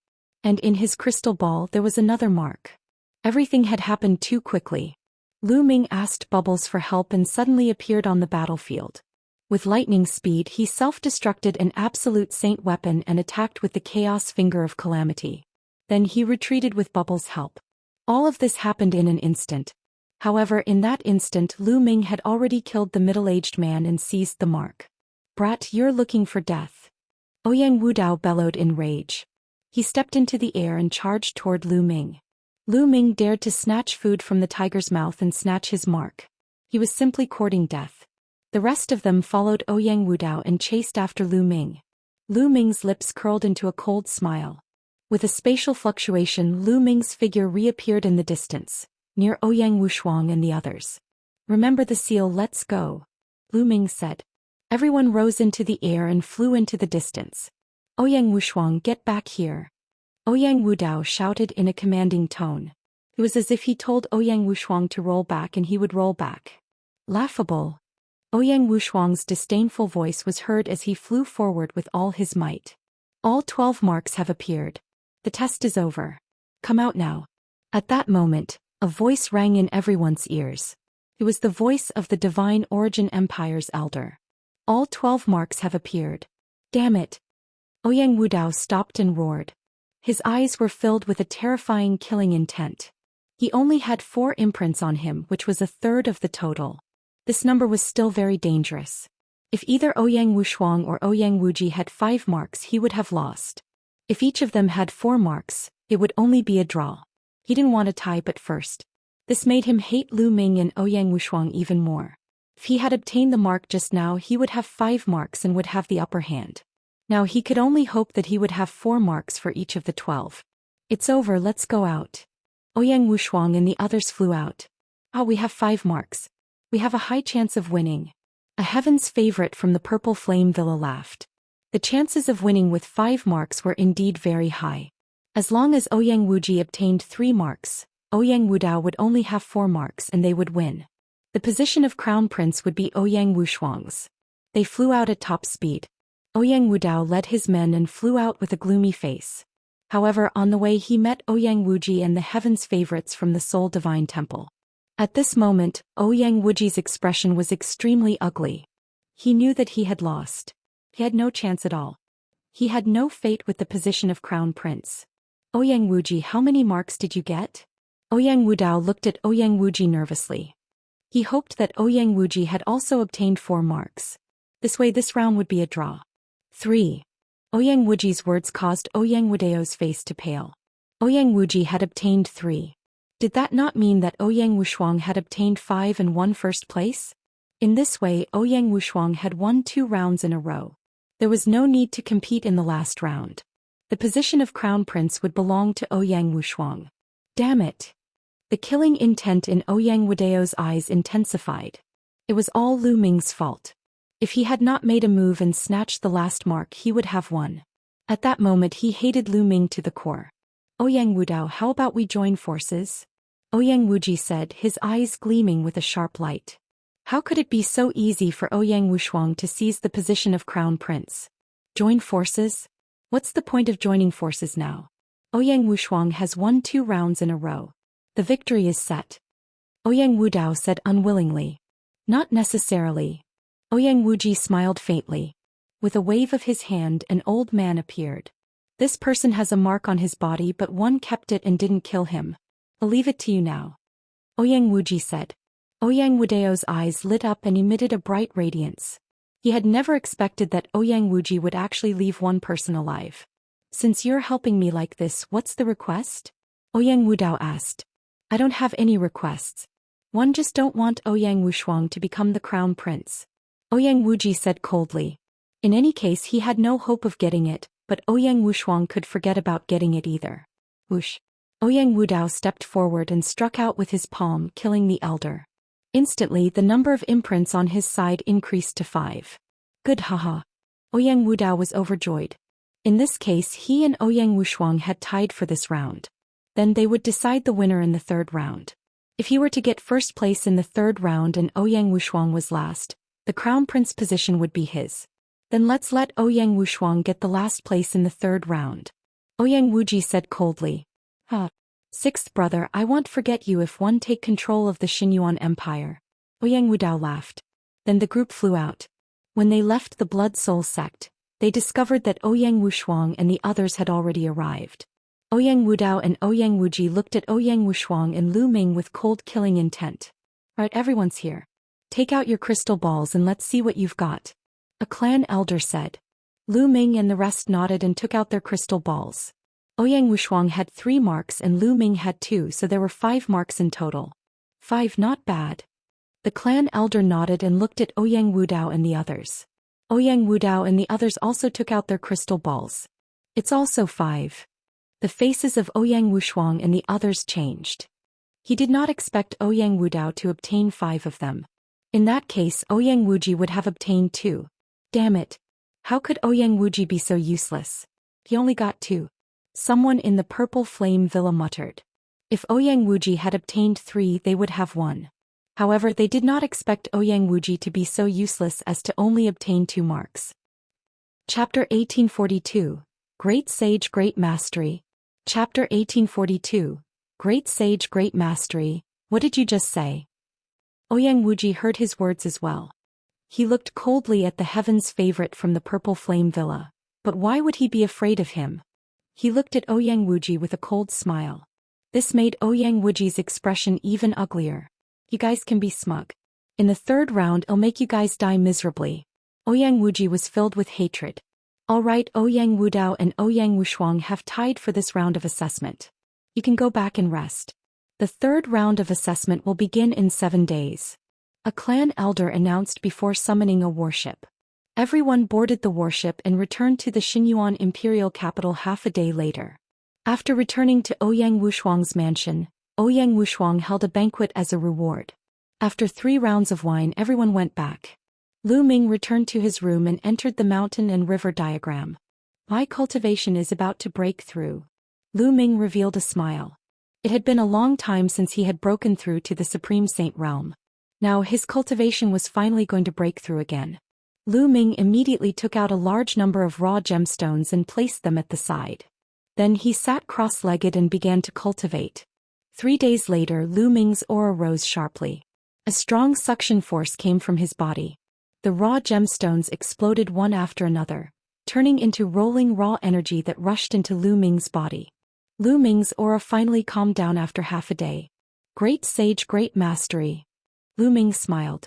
And in his crystal ball there was another mark. Everything had happened too quickly. Lu Ming asked Bubbles for help and suddenly appeared on the battlefield. With lightning speed he self-destructed an absolute saint weapon and attacked with the chaos finger of calamity. Then he retreated with Bubbles' help. All of this happened in an instant. However, in that instant Lu Ming had already killed the middle-aged man and seized the mark. Brat, you're looking for death. Ouyang Wudao bellowed in rage. He stepped into the air and charged toward Lu Ming. Lu Ming dared to snatch food from the tiger's mouth and snatch his mark. He was simply courting death. The rest of them followed Ouyang Wudao and chased after Lu Ming. Lu Ming's lips curled into a cold smile. With a spatial fluctuation Lu Ming's figure reappeared in the distance, near Ouyang Wushuang and the others. Remember the seal, let's go, Lu Ming said. Everyone rose into the air and flew into the distance. Ouyang Wushuang, get back here. Ouyang Wudao shouted in a commanding tone. It was as if he told Ouyang Wushuang to roll back and he would roll back. Laughable. Ouyang Wushuang's disdainful voice was heard as he flew forward with all his might. All 12 marks have appeared. The test is over. Come out now. At that moment, a voice rang in everyone's ears. It was the voice of the Divine Origin Empire's elder. All 12 marks have appeared. Damn it! Ouyang Wudao stopped and roared. His eyes were filled with a terrifying killing intent. He only had 4 imprints on him, which was a third of the total. This number was still very dangerous. If either Ouyang Wushuang or Ouyang Wuji had 5 marks he would have lost. If each of them had 4 marks, it would only be a draw. He didn't want a tie but first. This made him hate Lu Ming and Ouyang Wushuang even more. If he had obtained the mark just now he would have 5 marks and would have the upper hand. Now he could only hope that he would have 4 marks for each of the 12. It's over, let's go out. Ouyang Wushuang and the others flew out. Ah, we have 5 marks. We have a high chance of winning. A heaven's favorite from the Purple Flame Villa laughed. The chances of winning with 5 marks were indeed very high. As long as Ouyang Wuji obtained 3 marks, Ouyang Wudao would only have 4 marks and they would win. The position of Crown Prince would be Ouyang Wushuang's. They flew out at top speed. Ouyang Wudao led his men and flew out with a gloomy face. However, on the way he met Ouyang Wuji and the heaven's favorites from the Soul Divine Temple. At this moment, Ouyang Wuji's expression was extremely ugly. He knew that he had lost. He had no chance at all. He had no fate with the position of Crown Prince. Ouyang Wuji, how many marks did you get? Ouyang Wudao looked at Ouyang Wuji nervously. He hoped that Ouyang Wuji had also obtained 4 marks. This way this round would be a draw. 3. Ouyang Wuji's words caused Ouyang Wudao's face to pale. Ouyang Wuji had obtained 3. Did that not mean that Ouyang Wushuang had obtained 5 and won first place? In this way Ouyang Wushuang had won 2 rounds in a row. There was no need to compete in the last round. The position of Crown Prince would belong to Ouyang Wushuang. Damn it! The killing intent in Ouyang Wudao's eyes intensified. It was all Lu Ming's fault. If he had not made a move and snatched the last mark he would have won. At that moment he hated Lu Ming to the core. Ouyang Wudao, how about we join forces? Ouyang Wuji said, his eyes gleaming with a sharp light. How could it be so easy for Ouyang Wushuang to seize the position of Crown Prince? Join forces? What's the point of joining forces now? Ouyang Wushuang has won 2 rounds in a row. The victory is set. Ouyang Wudao said unwillingly. Not necessarily. Ouyang Wuji smiled faintly. With a wave of his hand, an old man appeared. This person has a mark on his body, but one kept it and didn't kill him. I'll leave it to you now. Ouyang Wuji said. Ouyang Wudao's eyes lit up and emitted a bright radiance. He had never expected that Ouyang Wuji would actually leave one person alive. Since you're helping me like this, what's the request? Ouyang Wudao asked. I don't have any requests. One just don't want Ouyang Wushuang to become the crown prince. Ouyang Wuji said coldly. In any case, he had no hope of getting it, but Ouyang Wushuang could forget about getting it either. Whoosh. Ouyang Wudao stepped forward and struck out with his palm, killing the elder. Instantly, the number of imprints on his side increased to 5. Good haha. Ouyang Wudao was overjoyed. In this case, he and Ouyang Wushuang had tied for this round. Then they would decide the winner in the third round. If he were to get first place in the third round and Ouyang Wushuang was last, the crown prince position would be his. Then let's let Ouyang Wushuang get the last place in the third round. Ouyang Wuji said coldly. Sixth brother, I won't forget you if one take control of the Xinyuan Empire. Ouyang Wudao laughed. Then the group flew out. When they left the Blood Soul sect, they discovered that Ouyang Wushuang and the others had already arrived. Ouyang Wudao and Ouyang Wuji looked at Ouyang Wushuang and Lu Ming with cold killing intent. Right, everyone's here. Take out your crystal balls and let's see what you've got. A clan elder said. Lu Ming and the rest nodded and took out their crystal balls. Ouyang Wushuang had 3 marks and Lu Ming had 2, so there were 5 marks in total. 5, not bad. The clan elder nodded and looked at Ouyang Wudao and the others. Ouyang Wudao and the others also took out their crystal balls. It's also 5. The faces of Ouyang Wushuang and the others changed. He did not expect Ouyang Wudao to obtain 5 of them. In that case, Ouyang Wuji would have obtained 2. Damn it. How could Ouyang Wuji be so useless? He only got 2. Someone in the Purple Flame Villa muttered. If Ouyang Wuji had obtained 3, they would have won. However, they did not expect Ouyang Wuji to be so useless as to only obtain 2 marks. Chapter 1842. Great Sage Great Mastery. Chapter 1842. Great Sage Great Mastery. What did you just say? Ouyang Wuji heard his words as well. He looked coldly at the Heaven's favorite from the Purple Flame Villa. But why would he be afraid of him? He looked at Ouyang Wuji with a cold smile. This made Ouyang Wuji's expression even uglier. You guys can be smug. In the third round, I'll make you guys die miserably. Ouyang Wuji was filled with hatred. Alright, Ouyang Wudao and Ouyang Wushuang have tied for this round of assessment. You can go back and rest. The third round of assessment will begin in 7 days. A clan elder announced before summoning a warship. Everyone boarded the warship and returned to the Xinyuan imperial capital half a day later. After returning to Ouyang Wushuang's mansion, Ouyang Wushuang held a banquet as a reward. After 3 rounds of wine, everyone went back. Lu Ming returned to his room and entered the mountain and river diagram. My cultivation is about to break through. Lu Ming revealed a smile. It had been a long time since he had broken through to the Supreme Saint realm. Now his cultivation was finally going to break through again. Lu Ming immediately took out a large number of raw gemstones and placed them at the side. Then he sat cross-legged and began to cultivate. 3 days later, Lu Ming's aura rose sharply. A strong suction force came from his body. The raw gemstones exploded one after another, turning into rolling raw energy that rushed into Lu Ming's body. Lu Ming's aura finally calmed down after half a day. Great Sage Great Mastery. Lu Ming smiled.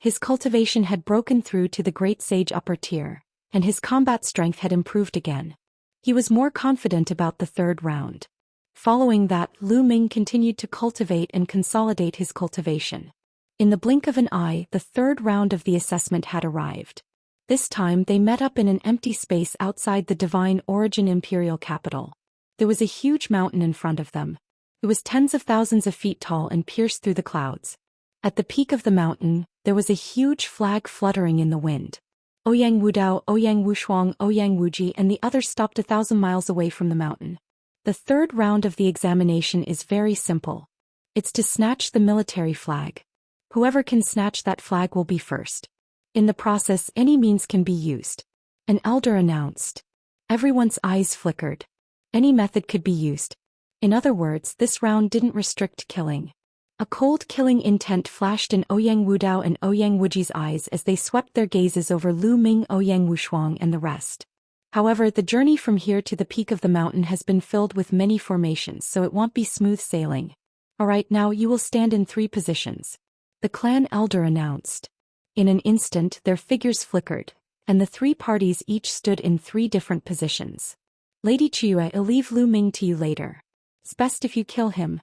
His cultivation had broken through to the Great Sage upper tier, and his combat strength had improved again. He was more confident about the third round. Following that, Lu Ming continued to cultivate and consolidate his cultivation. In the blink of an eye, the third round of the assessment had arrived. This time they met up in an empty space outside the Divine Origin Imperial capital. There was a huge mountain in front of them. It was tens of thousands of feet tall and pierced through the clouds. At the peak of the mountain, there was a huge flag fluttering in the wind. Ouyang Wudao, Ouyang Wushuang, Ouyang Wuji and the others stopped 1,000 miles away from the mountain. The third round of the examination is very simple. It's to snatch the military flag. Whoever can snatch that flag will be first. In the process, any means can be used. An elder announced. Everyone's eyes flickered. Any method could be used. In other words, this round didn't restrict killing. A cold killing intent flashed in Ouyang Wudao and Ouyang Wuji's eyes as they swept their gazes over Lu Ming, Ouyang Wushuang and the rest. However, the journey from here to the peak of the mountain has been filled with many formations, so it won't be smooth sailing. Alright, now you will stand in 3 positions. The clan elder announced. In an instant their figures flickered, and the 3 parties each stood in 3 different positions. Lady Qiu Yue, I'll leave Lu Ming to you later. It's best if you kill him.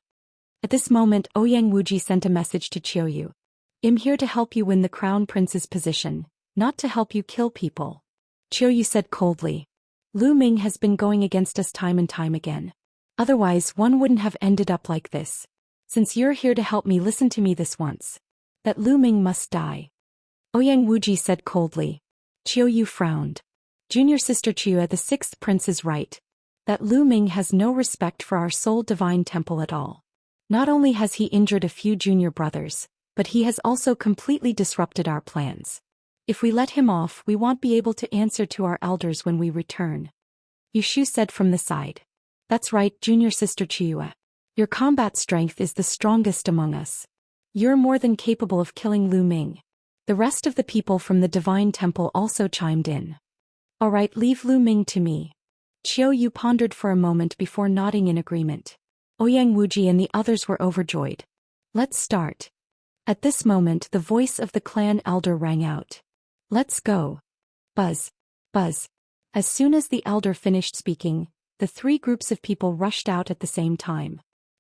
At this moment Ouyang Wuji sent a message to Qiu Yue. I'm here to help you win the crown prince's position, not to help you kill people. Qiu Yue said coldly. Lu Ming has been going against us time and time again. Otherwise one wouldn't have ended up like this. Since you're here to help me, listen to me this once. That Lu Ming must die. Ouyang Wuji said coldly. Qiu Yue frowned. Junior sister Qiu Yue, the 6th prince is right. That Lu Ming has no respect for our sole divine temple at all. Not only has he injured a few junior brothers, but he has also completely disrupted our plans. If we let him off, we won't be able to answer to our elders when we return. Yushu said from the side. That's right, junior sister Qiu Yue. Your combat strength is the strongest among us. You're more than capable of killing Lu Ming. The rest of the people from the divine temple also chimed in. Alright, leave Lu Ming to me. Qiu Yue pondered for a moment before nodding in agreement. Ouyang Wuji and the others were overjoyed. Let's start. At this moment the voice of the clan elder rang out. Let's go. Buzz. Buzz. As soon as the elder finished speaking, the 3 groups of people rushed out at the same time.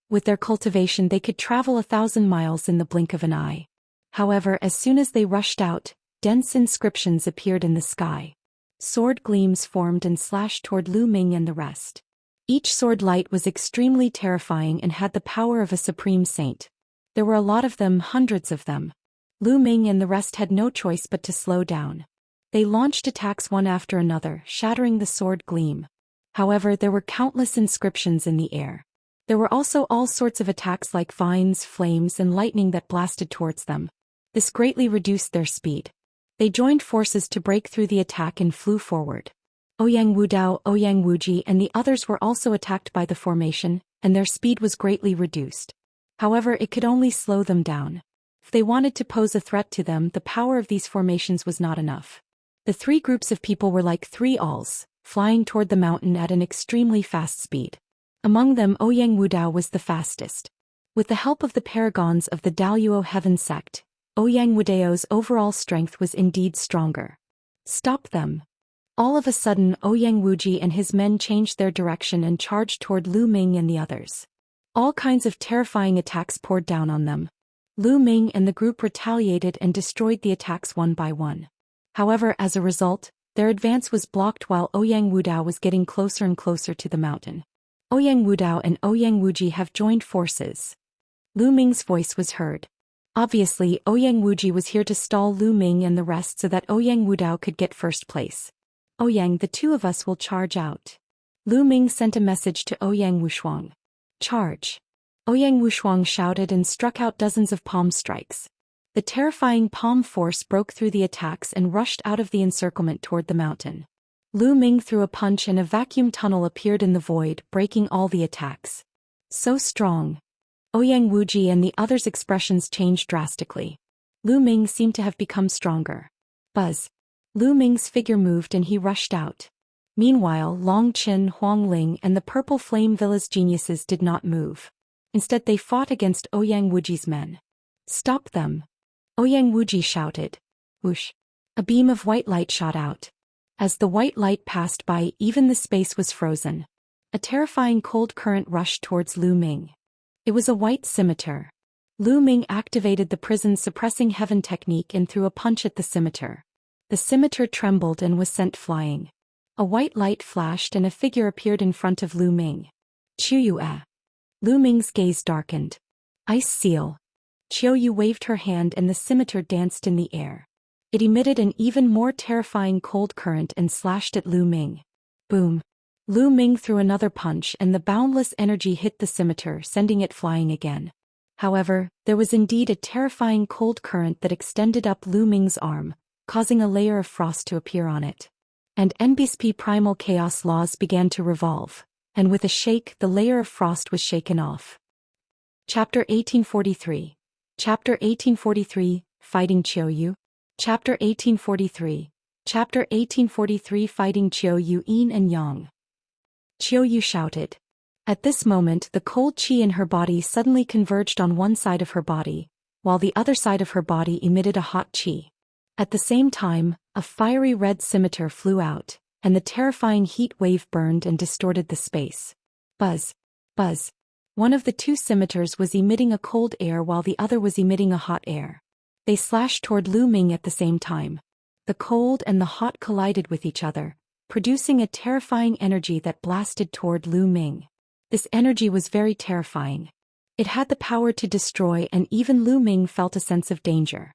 With their cultivation they could travel 1,000 miles in the blink of an eye. However, as soon as they rushed out, dense inscriptions appeared in the sky. Sword gleams formed and slashed toward Lu Ming and the rest. Each sword light was extremely terrifying and had the power of a supreme saint. There were a lot of them, hundreds of them. Lu Ming and the rest had no choice but to slow down. They launched attacks one after another, shattering the sword gleam. However, there were countless inscriptions in the air. There were also all sorts of attacks like vines, flames, and lightning that blasted towards them. This greatly reduced their speed. They joined forces to break through the attack and flew forward. Ouyang Wudao, Ouyang Wuji and the others were also attacked by the formation, and their speed was greatly reduced. However, it could only slow them down. If they wanted to pose a threat to them, the power of these formations was not enough. The 3 groups of people were like 3 owls, flying toward the mountain at an extremely fast speed. Among them Ouyang Wudao was the fastest. With the help of the paragons of the Daoist heaven sect, Ouyang Wudao's overall strength was indeed stronger. Stop them. All of a sudden Ouyang Wuji and his men changed their direction and charged toward Lu Ming and the others. All kinds of terrifying attacks poured down on them. Lu Ming and the group retaliated and destroyed the attacks one by one. However, as a result, their advance was blocked while Ouyang Wudao was getting closer and closer to the mountain. Ouyang Wudao and Ouyang Wuji have joined forces. Lu Ming's voice was heard. Obviously, Ouyang Wuji was here to stall Lu Ming and the rest so that Ouyang Wudao could get first place. Ouyang, the 2 of us will charge out. Lu Ming sent a message to Ouyang Wushuang. Charge. Ouyang Wushuang shouted and struck out dozens of palm strikes. The terrifying palm force broke through the attacks and rushed out of the encirclement toward the mountain. Lu Ming threw a punch and a vacuum tunnel appeared in the void, breaking all the attacks. So strong. Ouyang Wuji and the others' expressions changed drastically. Lu Ming seemed to have become stronger. Buzz. Lu Ming's figure moved and he rushed out. Meanwhile, Long Qin, Huang Ling and the Purple Flame Villa's geniuses did not move. Instead they fought against Ouyang Wuji's men. Stop them. Ouyang Wuji shouted. Whoosh. A beam of white light shot out. As the white light passed by, even the space was frozen. A terrifying cold current rushed towards Lu Ming. It was a white scimitar. Lu Ming activated the prison suppressing heaven technique and threw a punch at the scimitar. The scimitar trembled and was sent flying. A white light flashed and a figure appeared in front of Lu Ming. Qiu Yue. Lu Ming's gaze darkened. Ice seal. Qiu Yue waved her hand and the scimitar danced in the air. It emitted an even more terrifying cold current and slashed at Lu Ming. Boom. Lu Ming threw another punch and the boundless energy hit the scimitar, sending it flying again. However, there was indeed a terrifying cold current that extended up Lu Ming's arm, causing a layer of frost to appear on it. And NBSP primal chaos laws began to revolve, and with a shake the layer of frost was shaken off. Chapter 1843. Chapter 1843, Fighting Qiu Yue. Chapter 1843. Chapter 1843, Fighting Qiu Yue Yin and Yang. Qiu Yue shouted. At this moment the cold qi in her body suddenly converged on one side of her body, while the other side of her body emitted a hot qi. At the same time, a fiery red scimitar flew out, and the terrifying heat wave burned and distorted the space. Buzz. Buzz. One of the two scimitars was emitting a cold air while the other was emitting a hot air. They slashed toward Lu Ming at the same time. The cold and the hot collided with each other, producing a terrifying energy that blasted toward Lu Ming. This energy was very terrifying. It had the power to destroy, and even Lu Ming felt a sense of danger.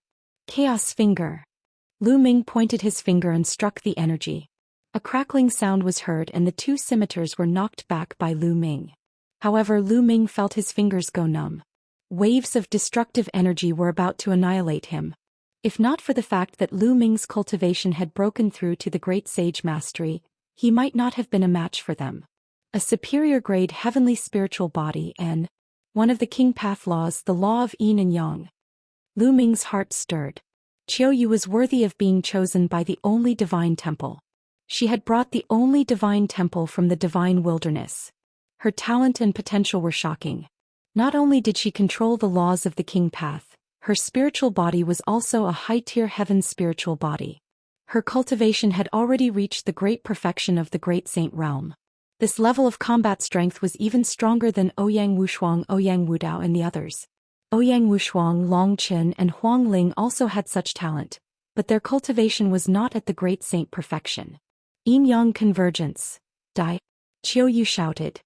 Chaos Finger. Lu Ming pointed his finger and struck the energy. A crackling sound was heard and the two scimitars were knocked back by Lu Ming. However, Lu Ming felt his fingers go numb. Waves of destructive energy were about to annihilate him. If not for the fact that Lu Ming's cultivation had broken through to the great sage mastery, he might not have been a match for them. A superior grade heavenly spiritual body and one of the king path laws, the law of yin and yang. Lu Ming's heart stirred. Qiu Yue was worthy of being chosen by the only divine temple. She had brought the only divine temple from the divine wilderness. Her talent and potential were shocking. Not only did she control the laws of the king path, her spiritual body was also a high-tier heaven spiritual body. Her cultivation had already reached the great perfection of the great saint realm. This level of combat strength was even stronger than Ouyang Wushuang, Ouyang Wudao and the others. Ouyang Wushuang, Long Qin and Huang Ling also had such talent, but their cultivation was not at the great saint perfection. Yin-yang convergence. Die. Qiu Yue shouted.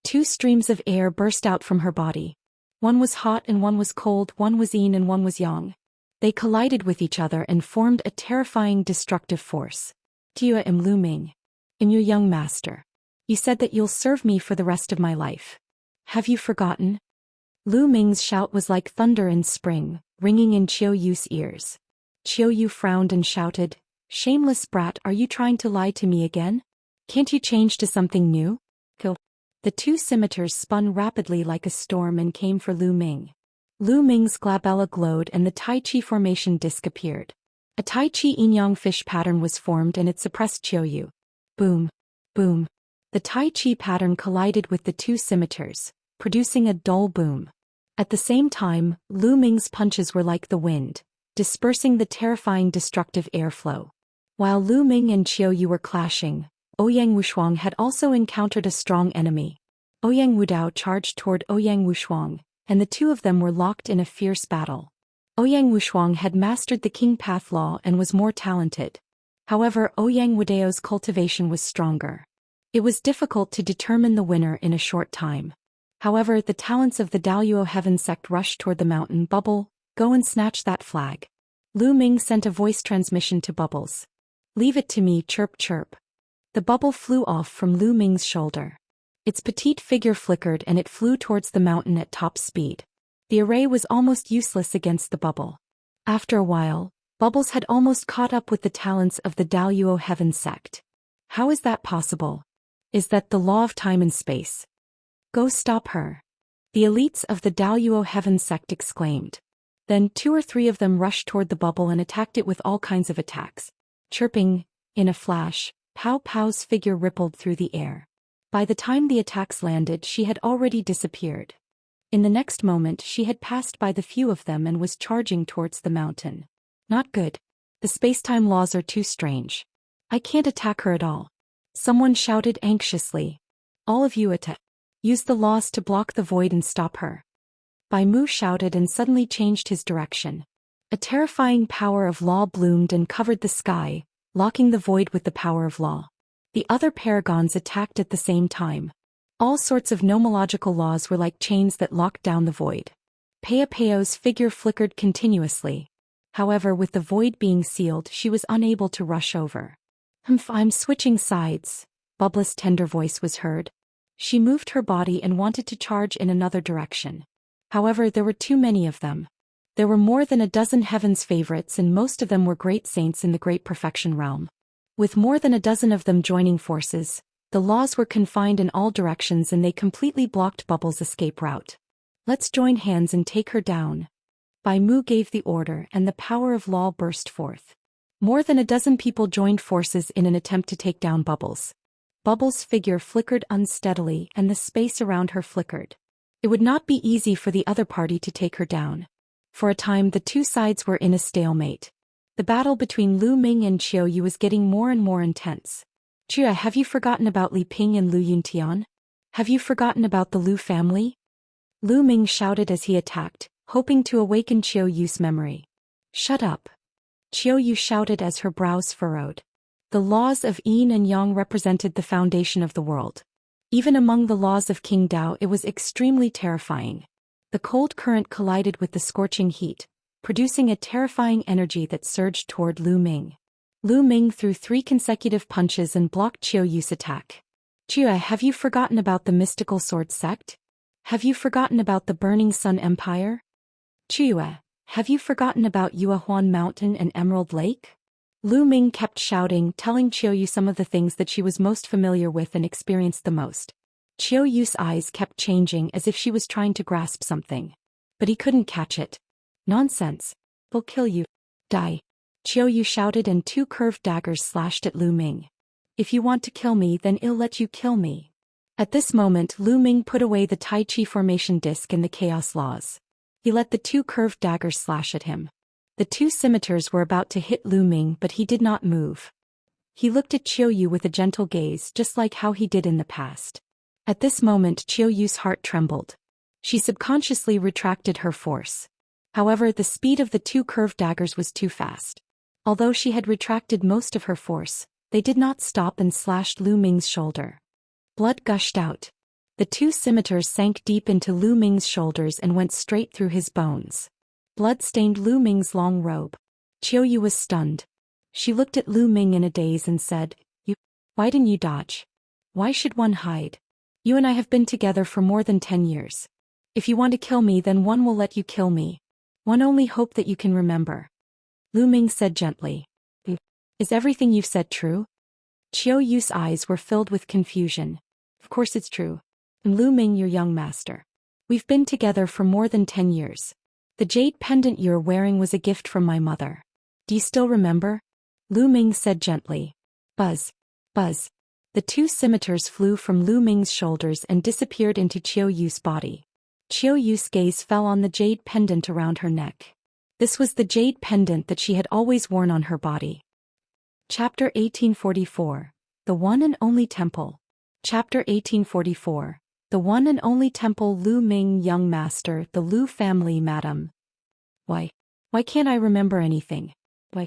Two streams of air burst out from her body. One was hot and one was cold, one was yin and one was yang. They collided with each other and formed a terrifying destructive force. Qiu Yue, Lu Ming. Your young master. You said that you'll serve me for the rest of my life. Have you forgotten? Lu Ming's shout was like thunder in spring, ringing in Qiu Yue's ears. Qiu Yue frowned and shouted, "Shameless brat, are you trying to lie to me again? Can't you change to something new?" Kill. The two scimitars spun rapidly like a storm and came for Lu Ming. Lu Ming's glabella glowed and the Tai Chi formation disc appeared. A Tai Chi yin-yang fish pattern was formed and it suppressed Qiu Yue. Boom. Boom. The Tai Chi pattern collided with the two scimitars, producing a dull boom. At the same time, Lu Ming's punches were like the wind, dispersing the terrifying destructive airflow. While Lu Ming and Qiu Yue were clashing, Ouyang Wushuang had also encountered a strong enemy. Ouyang Wudao charged toward Ouyang Wushuang, and the two of them were locked in a fierce battle. Ouyang Wushuang had mastered the king path law and was more talented. However, Ouyang Wudao's cultivation was stronger. It was difficult to determine the winner in a short time. However, the talents of the Daoist heaven sect rushed toward the mountain. Bubble, go and snatch that flag. Lu Ming sent a voice transmission to Bubbles. Leave it to me, chirp chirp. The bubble flew off from Lu Ming's shoulder. Its petite figure flickered and it flew towards the mountain at top speed. The array was almost useless against the bubble. After a while, Bubbles had almost caught up with the talents of the Daoist heaven sect. How is that possible? Is that the law of time and space? Go stop her. The elites of the Daoist heaven sect exclaimed. Then 2 or 3 of them rushed toward the bubble and attacked it with all kinds of attacks. Chirping, in a flash, Pao Pao's figure rippled through the air. By the time the attacks landed, she had already disappeared. In the next moment, she had passed by the few of them and was charging towards the mountain. Not good. The space-time laws are too strange. I can't attack her at all. Someone shouted anxiously. All of you attack. Use the laws to block the void and stop her. Bai Mu shouted and suddenly changed his direction. A terrifying power of law bloomed and covered the sky, locking the void with the power of law. The other paragons attacked at the same time. All sorts of nomological laws were like chains that locked down the void. Pea Peo's figure flickered continuously. However, with the void being sealed, she was unable to rush over. I'm switching sides, Bubble's tender voice was heard. She moved her body and wanted to charge in another direction. However, there were too many of them. There were more than a dozen heaven's favorites and most of them were great saints in the great perfection realm. With more than a dozen of them joining forces, the laws were confined in all directions and they completely blocked Bubble's escape route. Let's join hands and take her down. Bai Mu gave the order and the power of law burst forth. More than a dozen people joined forces in an attempt to take down Bubbles. Bubbles' figure flickered unsteadily and the space around her flickered. It would not be easy for the other party to take her down. For a time the two sides were in a stalemate. The battle between Lu Ming and Qiu Yue was getting more and more intense. Qiu Yue, have you forgotten about Li Ping and Lu Yuntian? Have you forgotten about the Lu family? Lu Ming shouted as he attacked, hoping to awaken Qiu Yue's memory. Shut up. Qiu Yue shouted as her brows furrowed. The laws of yin and yang represented the foundation of the world. Even among the laws of King Dao it was extremely terrifying. The cold current collided with the scorching heat, producing a terrifying energy that surged toward Lu Ming. Lu Ming threw 3 consecutive punches and blocked Qiu Yue's attack. Qiu Yue, have you forgotten about the mystical sword sect? Have you forgotten about the Burning Sun Empire? Qiu Yue, have you forgotten about Yuahuan Mountain and Emerald Lake? Lu Ming kept shouting, telling Qiu Yue some of the things that she was most familiar with and experienced the most. Qiu Yue's eyes kept changing as if she was trying to grasp something. But he couldn't catch it. Nonsense. We'll kill you. Die. Qiu Yue shouted and 2 curved daggers slashed at Lu Ming. If you want to kill me, then I'll let you kill me. At this moment Lu Ming put away the Tai Chi formation disc and the chaos laws. He let the 2 curved daggers slash at him. The 2 scimitars were about to hit Lu Ming, but he did not move. He looked at Qiu Yue with a gentle gaze, just like how he did in the past. At this moment Qiu Yue's heart trembled. She subconsciously retracted her force. However, the speed of the 2 curved daggers was too fast. Although she had retracted most of her force, they did not stop and slashed Lu Ming's shoulder. Blood gushed out. The 2 scimitars sank deep into Lu Ming's shoulders and went straight through his bones. Blood stained Lu Ming's long robe. Qiu Yue was stunned. She looked at Lu Ming in a daze and said, Why didn't you dodge? Why should one hide? You and I have been together for more than 10 years. If you want to kill me, then one will let you kill me. One only hope that you can remember. Lu Ming said gently. Is everything you've said true? Qiu Yue's eyes were filled with confusion. Of course it's true. I'm Lu Ming, your young master. We've been together for more than 10 years. The jade pendant you're wearing was a gift from my mother. Do you still remember? Lu Ming said gently. Buzz. Buzz. The 2 scimitars flew from Lu Ming's shoulders and disappeared into Qiu Yue's body. Qiu Yue's gaze fell on the jade pendant around her neck. This was the jade pendant that she had always worn on her body. Chapter 1844. The One and Only Temple. Chapter 1844. The One and Only Temple. Lu Ming, young master, the Lu family, madam. Why can't I remember anything? Why?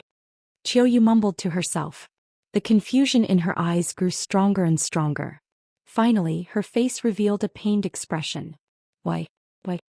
Qiu Yue mumbled to herself. The confusion in her eyes grew stronger and stronger. Finally, her face revealed a pained expression. Why? I'm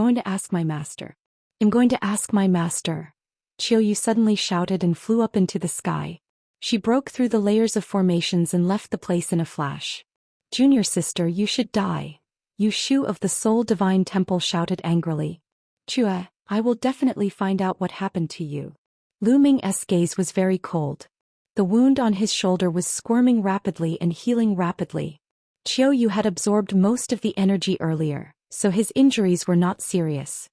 going to ask my master. I'm going to ask my master. Qiu Yue suddenly shouted and flew up into the sky. She broke through the layers of formations and left the place in a flash. Junior sister, you should die. Yu Shu of the Soul Divine Temple shouted angrily. Qiu Yue, I will definitely find out what happened to you. Lu Ming's gaze was very cold. The wound on his shoulder was squirming rapidly and healing rapidly. Qiu Yue had absorbed most of the energy earlier, so his injuries were not serious.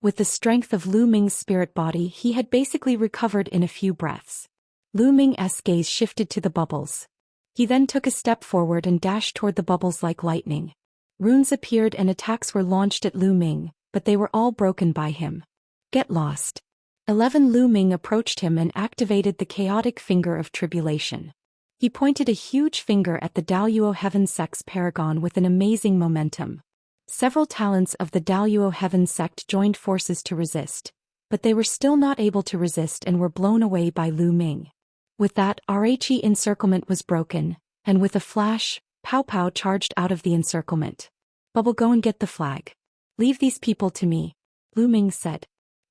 With the strength of Lu Ming's spirit body, he had basically recovered in a few breaths. Lu Ming's gaze shifted to the bubbles. He then took a step forward and dashed toward the bubbles like lightning. Runes appeared and attacks were launched at Lu Ming, but they were all broken by him. Get lost. 11. Lu Ming approached him and activated the chaotic finger of tribulation. He pointed a huge finger at the Daoist Heaven Sect's paragon with an amazing momentum. Several talents of the Daoist Heaven Sect joined forces to resist, but they were still not able to resist and were blown away by Lu Ming. With that, Rhe encirclement was broken, and with a flash, Pow Pow charged out of the encirclement. Bubble, go and get the flag. Leave these people to me, Lu Ming said.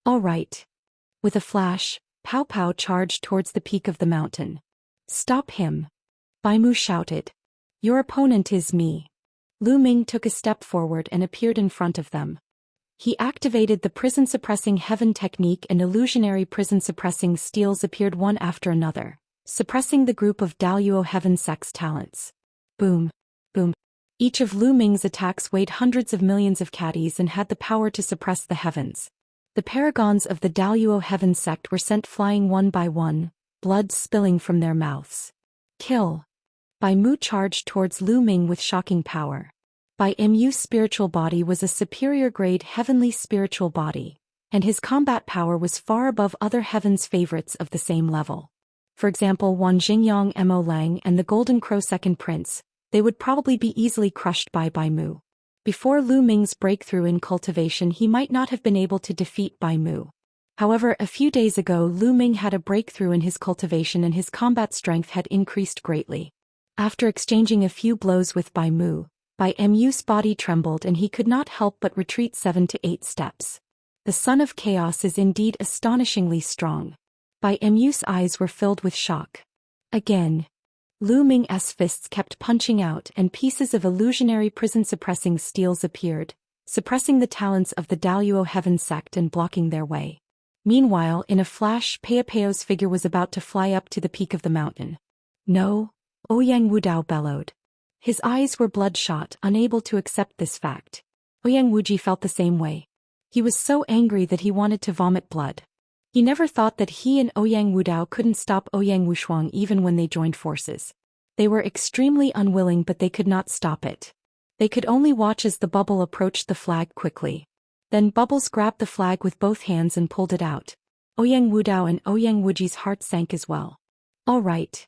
All right. With a flash, Pow Pow charged towards the peak of the mountain. Stop him. Bai Mu shouted. Your opponent is me. Lu Ming took a step forward and appeared in front of them. He activated the prison-suppressing heaven technique and illusionary prison-suppressing steels appeared one after another, suppressing the group of Daoist Heaven Sect's talents. Boom. Boom. Each of Lu Ming's attacks weighed hundreds of millions of caddies and had the power to suppress the heavens. The paragons of the Daoist heaven sect were sent flying one by one, blood spilling from their mouths. Kill. Bai Mu charged towards Lu Ming with shocking power. Bai Mu's spiritual body was a superior-grade heavenly spiritual body, and his combat power was far above other heaven's favorites of the same level. For example, Wan Jingyang Mo Lang and the Golden Crow Second Prince, they would probably be easily crushed by Bai Mu. Before Lu Ming's breakthrough in cultivation, he might not have been able to defeat Bai Mu. However, a few days ago Lu Ming had a breakthrough in his cultivation and his combat strength had increased greatly. After exchanging a few blows with Bai Mu's body trembled and he could not help but retreat 7 to 8 steps. The Son of Chaos is indeed astonishingly strong. Bai Mu's eyes were filled with shock. Again. Lu Ming's fists kept punching out and pieces of illusionary prison-suppressing steels appeared, suppressing the talents of the Daoist heaven sect and blocking their way. Meanwhile, in a flash, Peopeo's figure was about to fly up to the peak of the mountain. No, Ouyang Wudao bellowed. His eyes were bloodshot, unable to accept this fact. Ouyang Wuji felt the same way. He was so angry that he wanted to vomit blood. He never thought that he and Ouyang Wudao couldn't stop Ouyang Wushuang even when they joined forces. They were extremely unwilling, but they could not stop it. They could only watch as the bubble approached the flag quickly. Then Bubbles grabbed the flag with both hands and pulled it out. Ouyang Wudao and Ouyang Wuji's heart sank as well. All right.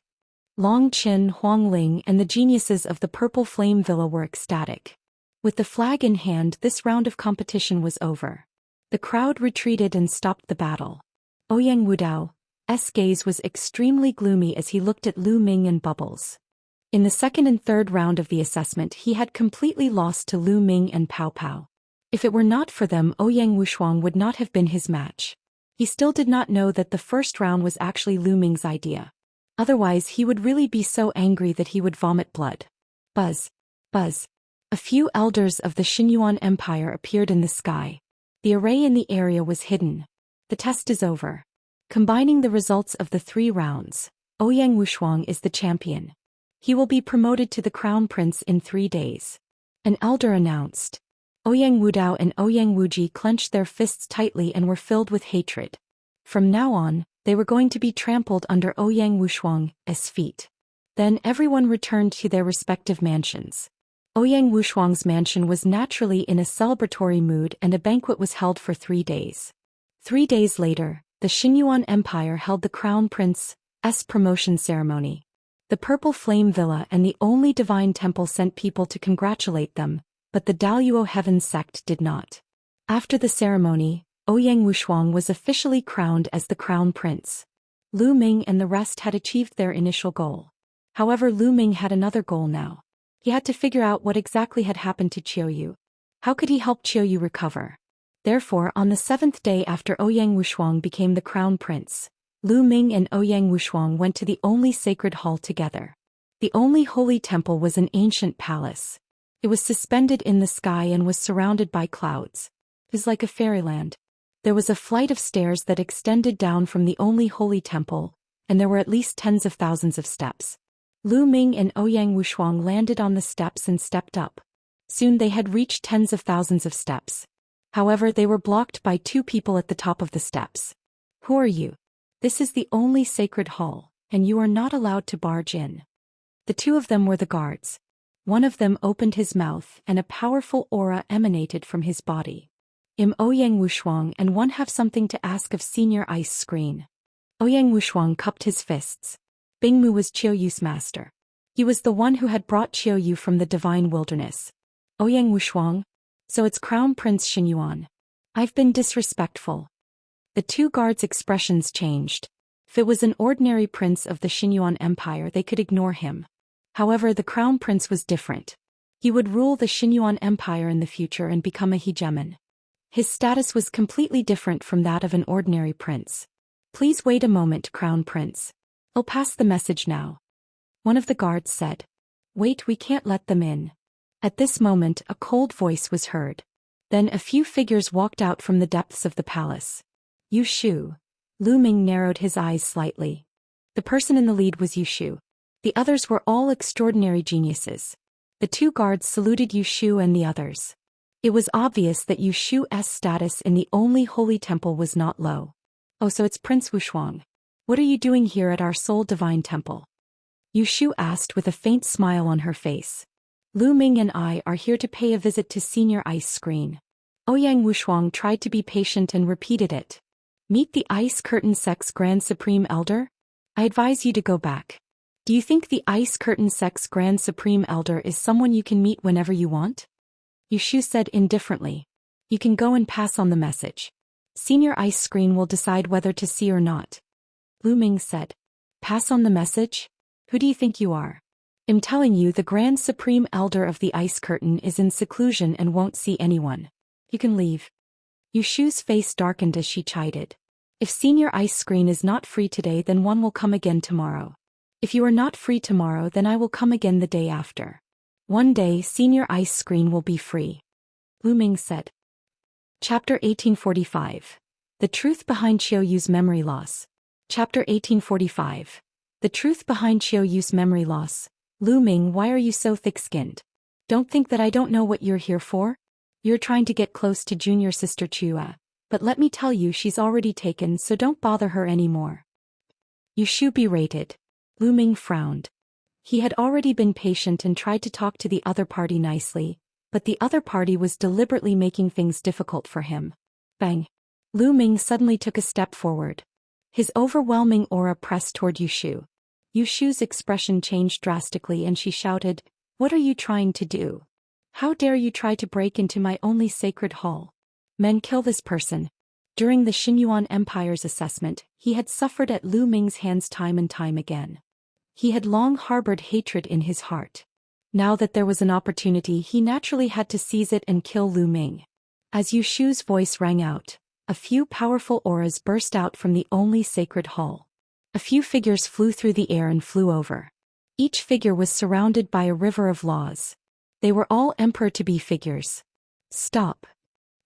Long Qin, Huang Ling, and the geniuses of the Purple Flame Villa were ecstatic. With the flag in hand, this round of competition was over. The crowd retreated and stopped the battle. Ouyang Wudao's gaze was extremely gloomy as he looked at Lu Ming and Bubbles. In the second and third round of the assessment, he had completely lost to Lu Ming and Pao Pao. If it were not for them, Ouyang Wushuang would not have been his match. He still did not know that the first round was actually Lu Ming's idea. Otherwise, he would really be so angry that he would vomit blood. Buzz. Buzz. A few elders of the Xinyuan Empire appeared in the sky. The array in the area was hidden. The test is over. Combining the results of the 3 rounds, Ouyang Wushuang is the champion. He will be promoted to the Crown Prince in 3 days. An elder announced. Ouyang Wudao and Ouyang Wuji clenched their fists tightly and were filled with hatred. From now on, they were going to be trampled under Ouyang Wushuang's feet. Then everyone returned to their respective mansions. Ouyang Wushuang's mansion was naturally in a celebratory mood and a banquet was held for 3 days. 3 days later, the Xinyuan Empire held the Crown Prince's promotion ceremony. The Purple Flame Villa and the only divine temple sent people to congratulate them, but the Daoist Heaven sect did not. After the ceremony, Ouyang Wushuang was officially crowned as the Crown Prince. Lu Ming and the rest had achieved their initial goal. However, Lu Ming had another goal now. He had to figure out what exactly had happened to Qiu Yue. How could he help Qiu Yue recover? Therefore, on the 7th day after Ouyang Wushuang became the Crown Prince, Lu Ming and Ouyang Wushuang went to the only sacred hall together. The only holy temple was an ancient palace. It was suspended in the sky and was surrounded by clouds. It was like a fairyland. There was a flight of stairs that extended down from the only holy temple, and there were at least tens of thousands of steps. Lu Ming and Ouyang Wushuang landed on the steps and stepped up. Soon they had reached tens of thousands of steps. However, they were blocked by 2 people at the top of the steps. Who are you? This is the only sacred hall, and you are not allowed to barge in. The 2 of them were the guards. One of them opened his mouth and a powerful aura emanated from his body. Ouyang Wushuang and one have something to ask of Senior Ice Screen. Ouyang Wushuang cupped his fists. Bingmu was Qiu Yue's master. He was the one who had brought Qiu Yue from the divine wilderness. Ouyang Wushuang? So it's Crown Prince Xinyuan. I've been disrespectful. The 2 guards' expressions changed. If it was an ordinary prince of the Xinyuan Empire, they could ignore him. However, the Crown Prince was different. He would rule the Xinyuan Empire in the future and become a hegemon. His status was completely different from that of an ordinary prince. Please wait a moment, Crown Prince. I'll pass the message now. One of the guards said. Wait, we can't let them in. At this moment, a cold voice was heard. Then a few figures walked out from the depths of the palace. Yu Shu. Lu Ming narrowed his eyes slightly. The person in the lead was Yu Shu. The others were all extraordinary geniuses. The two guards saluted Yushu and the others. It was obvious that Yushu's status in the only holy temple was not low. Oh, so it's Prince Wuxia. What are you doing here at our sole divine temple? Yushu asked with a faint smile on her face. Lu Ming and I are here to pay a visit to Senior Ice Screen. Ouyang Wuxia tried to be patient and repeated it. Meet the Ice Curtain Sect's Grand Supreme Elder? I advise you to go back. Do you think the Ice Curtain Sect's Grand Supreme Elder is someone you can meet whenever you want? Yushu said indifferently. You can go and pass on the message. Senior Ice Screen will decide whether to see or not. Lu Ming said. Pass on the message? Who do you think you are? I'm telling you, the Grand Supreme Elder of the Ice Curtain is in seclusion and won't see anyone. You can leave. Yushu's face darkened as she chided. If Senior Ice Screen is not free today, then one will come again tomorrow. If you are not free tomorrow, then I will come again the day after. One day Senior Ice Screen will be free. Lu Ming said. Chapter 1845. The Truth Behind Qiu Yue's Memory Loss. Chapter 1845. The Truth Behind Qiu Yue's Memory Loss. Lu Ming, why are you so thick-skinned? Don't think that I don't know what you're here for? You're trying to get close to junior sister Qiu Yue. But let me tell you, she's already taken, so don't bother her anymore. Yushu berated. Lu Ming frowned. He had already been patient and tried to talk to the other party nicely, but the other party was deliberately making things difficult for him. Bang! Lu Ming suddenly took a step forward. His overwhelming aura pressed toward Yushu. Yushu's expression changed drastically and she shouted, What are you trying to do? How dare you try to break into my only sacred hall? Men, kill this person. During the Xinyuan Empire's assessment, he had suffered at Lu Ming's hands time and time again. He had long harbored hatred in his heart. Now that there was an opportunity, he naturally had to seize it and kill Lu Ming. As Yushu's voice rang out, a few powerful auras burst out from the only sacred hall. A few figures flew through the air and flew over. Each figure was surrounded by a river of laws. They were all emperor-to-be figures. Stop.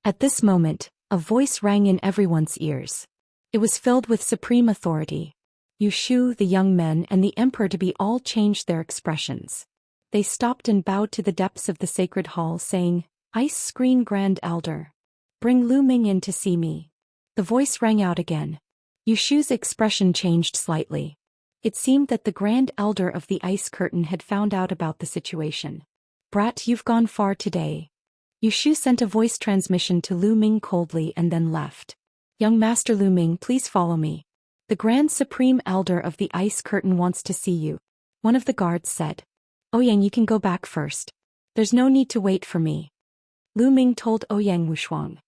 At this moment, a voice rang in everyone's ears. It was filled with supreme authority. Yushu, the young men, and the emperor-to-be all changed their expressions. They stopped and bowed to the depths of the sacred hall, saying, Ice Screen Grand Elder. Bring Lu Ming in to see me. The voice rang out again. Yushu's expression changed slightly. It seemed that the Grand Elder of the Ice Curtain had found out about the situation. Brat, you've gone far today. Yushu sent a voice transmission to Lu Ming coldly and then left. Young Master Lu Ming, please follow me. The Grand Supreme Elder of the Ice Curtain wants to see you. One of the guards said. Ouyang, you can go back first. There's no need to wait for me. Lu Ming told Ouyang Wuxia.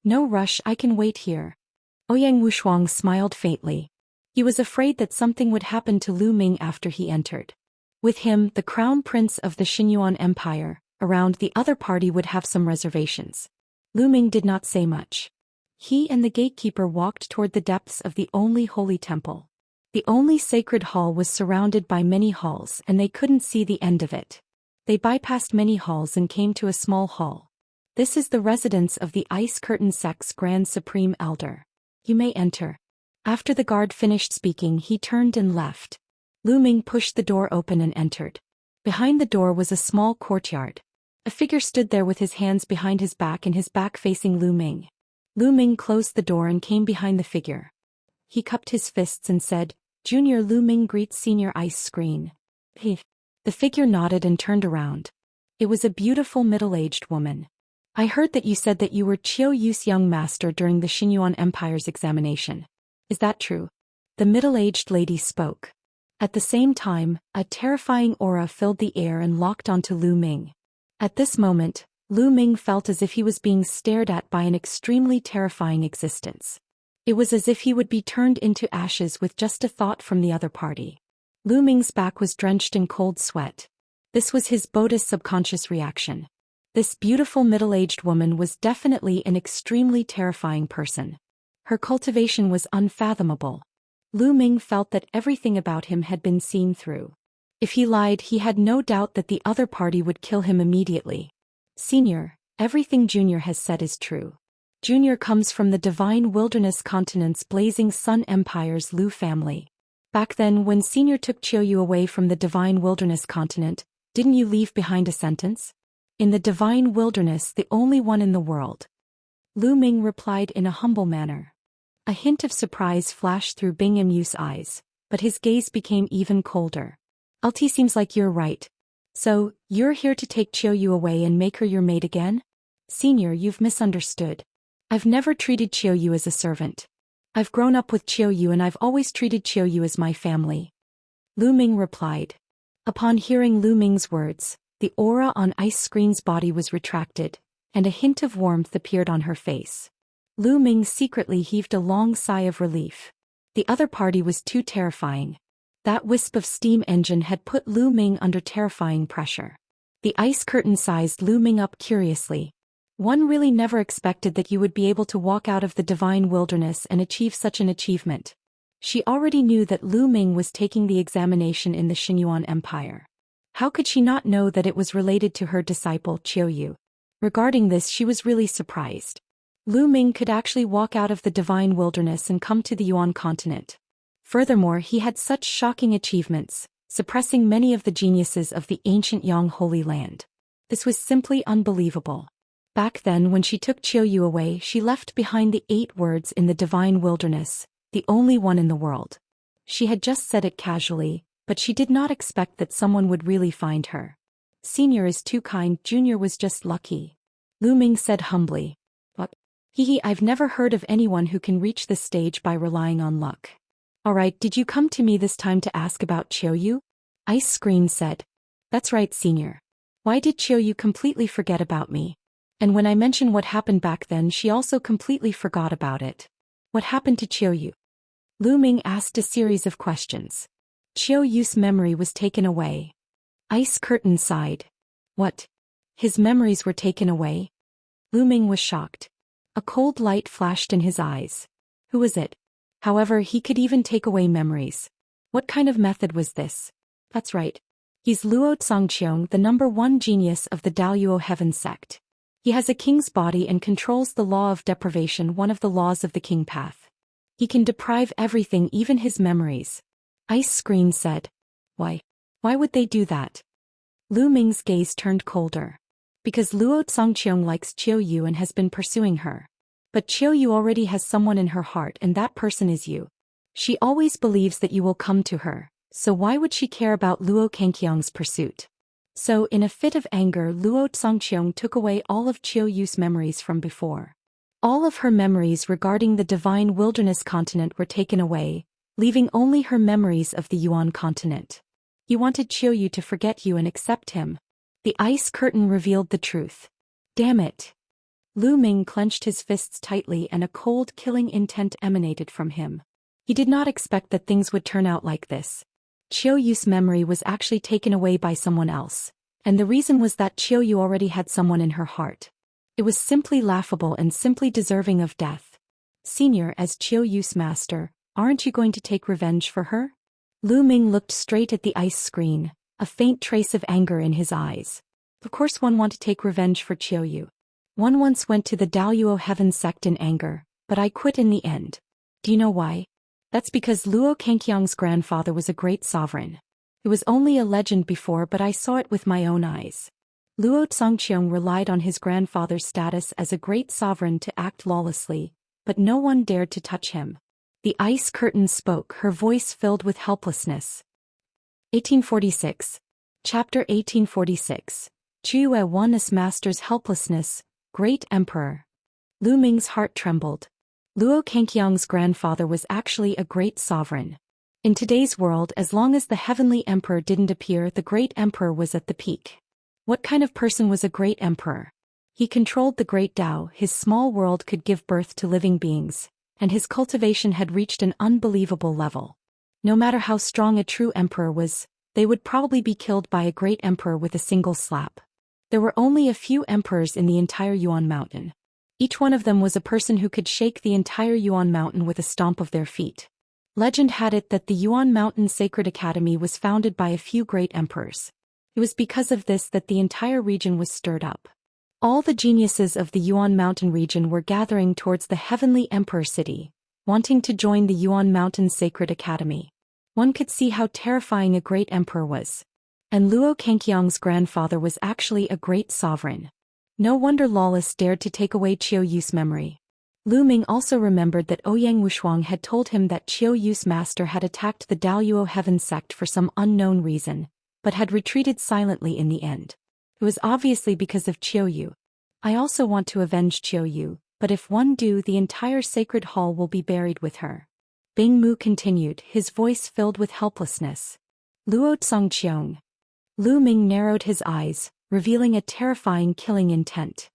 No rush, I can wait here. Ouyang Wuxia smiled faintly. He was afraid that something would happen to Lu Ming after he entered. With him, the crown prince of the Xinyuan Empire, around the other party would have some reservations. Lu Ming did not say much. He and the gatekeeper walked toward the depths of the only holy temple. The only sacred hall was surrounded by many halls and they couldn't see the end of it. They bypassed many halls and came to a small hall. This is the residence of the Ice Curtain Sect's Grand Supreme Elder. You may enter. After the guard finished speaking, he turned and left. Lu Ming pushed the door open and entered. Behind the door was a small courtyard. A figure stood there with his hands behind his back and his back facing Lu Ming. Lu Ming closed the door and came behind the figure. He cupped his fists and said, Junior Lu Ming greets Senior Ice Screen. The figure nodded and turned around. It was a beautiful middle-aged woman. I heard that you said that you were Qiu Yue's young master during the Xinyuan Empire's examination. Is that true? The middle-aged lady spoke. At the same time, a terrifying aura filled the air and locked onto Lu Ming. At this moment, Lu Ming felt as if he was being stared at by an extremely terrifying existence. It was as if he would be turned into ashes with just a thought from the other party. Lu Ming's back was drenched in cold sweat. This was his Buddhist subconscious reaction. This beautiful middle-aged woman was definitely an extremely terrifying person. Her cultivation was unfathomable. Lu Ming felt that everything about him had been seen through. If he lied, he had no doubt that the other party would kill him immediately. Senior, everything Junior has said is true. Junior comes from the divine wilderness continent's blazing sun empire's Lu family. Back then, when Senior took Qiu Yue away from the divine wilderness continent, Didn't you leave behind a sentence? In the divine wilderness, the only one in the world. Lu Ming replied in a humble manner. A hint of surprise flashed through Bing Yu's eyes, but his gaze became even colder. "LT, seems like you're right. So, you're here to take Qiu Yue away and make her your maid again? Senior, you've misunderstood. I've never treated Qiu Yue as a servant. I've grown up with Qiu Yue and I've always treated Qiu Yue as my family." Lu Ming replied. Upon hearing Lu Ming's words, the aura on Ice Screen's body was retracted, and a hint of warmth appeared on her face. Lu Ming secretly heaved a long sigh of relief. The other party was too terrifying. That wisp of steam engine had put Lu Ming under terrifying pressure. The ice curtain sized Lu Ming up curiously. One really never expected that you would be able to walk out of the divine wilderness and achieve such an achievement. She already knew that Lu Ming was taking the examination in the Xinyuan Empire. How could she not know that it was related to her disciple Qiu Yue? Regarding this, she was really surprised. Lu Ming could actually walk out of the divine wilderness and come to the Yuan continent. Furthermore, he had such shocking achievements, suppressing many of the geniuses of the ancient Yang Holy Land. This was simply unbelievable. Back then, when she took Qiu Yue away, she left behind the 8 words in the divine wilderness, the only one in the world. She had just said it casually, but she did not expect that someone would really find her. Senior is too kind, Junior was just lucky. Lu Ming said humbly. What? I've never heard of anyone who can reach this stage by relying on luck. Alright, did you come to me this time to ask about Qiu Yue? Ice Screen said. That's right, Senior. Why did Qiu Yue completely forget about me? And when I mentioned what happened back then, she also completely forgot about it. What happened to Qiu Yue? Lu Ming asked a series of questions. Qiu Yue's memory was taken away. Ice Curtain sighed. What? His memories were taken away? Lu Ming was shocked. A cold light flashed in his eyes. Who was it? However, he could even take away memories. What kind of method was this? That's right. He's Luo Zongqiong, the #1 genius of the Daoist Heaven sect. He has a king's body and controls the law of deprivation, one of the laws of the king path. He can deprive everything, even his memories. Ice Screen said. Why? Why would they do that? Lu Ming's gaze turned colder. Because Luo Zongqiong likes Qiu Yue and has been pursuing her. But Qiu Yue already has someone in her heart, and that person is you. She always believes that you will come to her, so why would she care about Luo Zongqiong's pursuit? So, in a fit of anger, Luo Zongqiong took away all of Qiu Yue's memories from before. All of her memories regarding the divine wilderness continent were taken away, leaving only her memories of the Yuan continent. He wanted Qiu Yue to forget you and accept him. The ice curtain revealed the truth. Damn it. Lu Ming clenched his fists tightly and a cold, killing intent emanated from him. He did not expect that things would turn out like this. Qiu Yue's memory was actually taken away by someone else, and the reason was that Qiu Yue already had someone in her heart. It was simply laughable and simply deserving of death. Senior, as Qiu Yue's master, aren't you going to take revenge for her? Lu Ming looked straight at the ice screen, a faint trace of anger in his eyes. Of course one want to take revenge for Qiu Yue. One once went to the Daoist Heaven sect in anger, but I quit in the end. Do you know why? That's because Luo Zongqiong's grandfather was a great sovereign. It was only a legend before, but I saw it with my own eyes. Luo Zongqiong relied on his grandfather's status as a great sovereign to act lawlessly, but no one dared to touch him. The ice curtain spoke, her voice filled with helplessness. 1846. Chapter 1846. Qiu Yue won as master's helplessness, great emperor. Lu Ming's heart trembled. Luo Zongqiong's grandfather was actually a great sovereign. In today's world, as long as the heavenly emperor didn't appear, the great emperor was at the peak. What kind of person was a great emperor? He controlled the great Tao, his small world could give birth to living beings, and his cultivation had reached an unbelievable level. No matter how strong a true emperor was, they would probably be killed by a great emperor with a single slap. There were only a few emperors in the entire Yuan mountain. Each one of them was a person who could shake the entire Yuan mountain with a stomp of their feet. Legend had it that the Yuan Mountain Sacred Academy was founded by a few great emperors. It was because of this that the entire region was stirred up. All the geniuses of the Yuan Mountain region were gathering towards the Heavenly Emperor City, wanting to join the Yuan Mountain Sacred Academy. One could see how terrifying a great emperor was. And Luo Kangqiang's grandfather was actually a great sovereign. No wonder Lawless dared to take away Qiu Yu's memory. Lu Ming also remembered that Ouyang Wushuang had told him that Qiu Yu's master had attacked the Daoist Heaven sect for some unknown reason, but had retreated silently in the end. It was obviously because of Qiu Yu. I also want to avenge Qiu Yu, but if one do, the entire sacred hall will be buried with her. Bing Mu continued, his voice filled with helplessness. Luo Tsongqiong. Lu Ming narrowed his eyes, revealing a terrifying killing intent.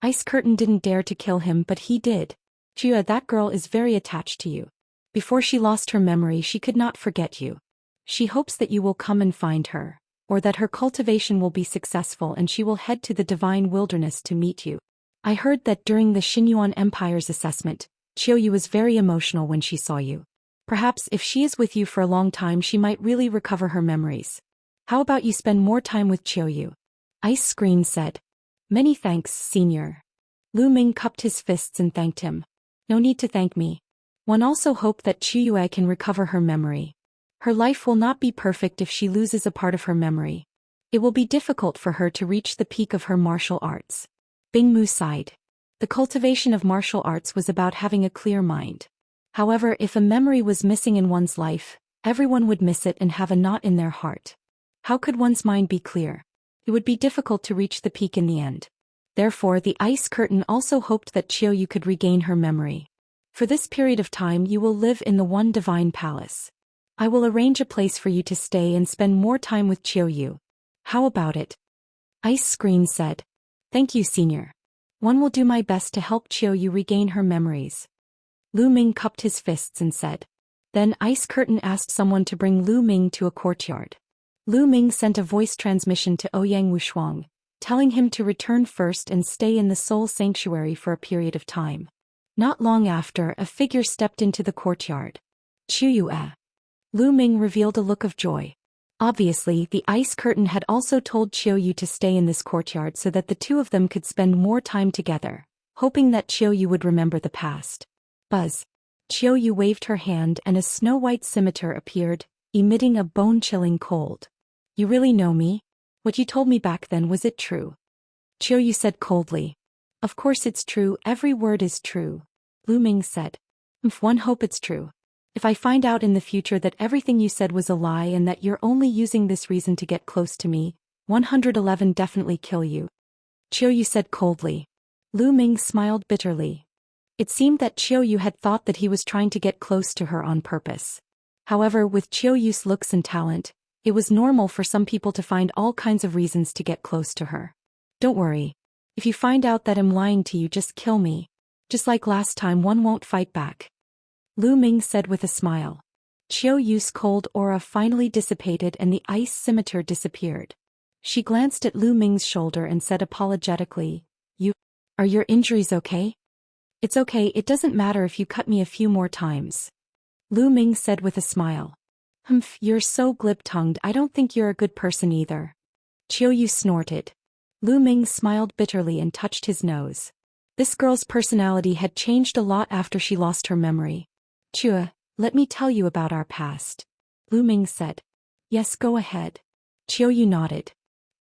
Ice Curtain didn't dare to kill him, but he did. Qiu Yue, that girl is very attached to you. Before she lost her memory, she could not forget you. She hopes that you will come and find her, or that her cultivation will be successful and she will head to the divine wilderness to meet you. I heard that during the Xinyuan Empire's assessment, Qiu Yue was very emotional when she saw you. Perhaps if she is with you for a long time, she might really recover her memories. How about you spend more time with Qiu Yue? Ice Screen said. Many thanks, Senior. Lu Ming cupped his fists and thanked him. No need to thank me. One also hoped that Qiu Yue can recover her memory. Her life will not be perfect if she loses a part of her memory. It will be difficult for her to reach the peak of her martial arts. Bing Mu sighed. The cultivation of martial arts was about having a clear mind. However, if a memory was missing in one's life, everyone would miss it and have a knot in their heart. How could one's mind be clear? It would be difficult to reach the peak in the end. Therefore, the Ice Curtain also hoped that Qiu Yu could regain her memory. For this period of time you will live in the One Divine Palace. I will arrange a place for you to stay and spend more time with Qiu Yu. How about it? Ice Screen said. Thank you, Senior. One will do my best to help Qiu Yu regain her memories. Lu Ming cupped his fists and said. Then Ice Curtain asked someone to bring Lu Ming to a courtyard. Lu Ming sent a voice transmission to Ouyang Wushuang, telling him to return first and stay in the Soul Sanctuary for a period of time. Not long after, a figure stepped into the courtyard. Qiu Yue. Lu Ming revealed a look of joy. Obviously, the Ice Curtain had also told Qiu Yu to stay in this courtyard so that the two of them could spend more time together, hoping that Qiu Yu would remember the past. Buzz. Qiu Yu waved her hand and a snow-white scimitar appeared, emitting a bone-chilling cold. You really know me? What you told me back then, was it true? Qiu Yu said coldly. Of course it's true, every word is true. Lu Ming said. One hope it's true. If I find out in the future that everything you said was a lie and that you're only using this reason to get close to me, 111 definitely kill you. Qiu Yu said coldly. Lu Ming smiled bitterly. It seemed that Qiu Yu had thought that he was trying to get close to her on purpose. However, with Qiu Yu's looks and talent, it was normal for some people to find all kinds of reasons to get close to her. Don't worry. If you find out that I'm lying to you, just kill me. Just like last time, one won't fight back. Lu Ming said with a smile. Qiu Yu's cold aura finally dissipated and the ice scimitar disappeared. She glanced at Lu Ming's shoulder and said apologetically, Are your injuries okay? It's okay, it doesn't matter if you cut me a few more times. Lu Ming said with a smile. You're so glib-tongued, I don't think you're a good person either. Qiu Yu snorted. Lu Ming smiled bitterly and touched his nose. This girl's personality had changed a lot after she lost her memory. Qiu, let me tell you about our past. Lu Ming said. Yes, go ahead. Qiu Yu nodded.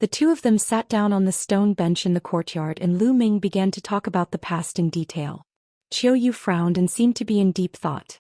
The two of them sat down on the stone bench in the courtyard and Lu Ming began to talk about the past in detail. Qiu Yu frowned and seemed to be in deep thought.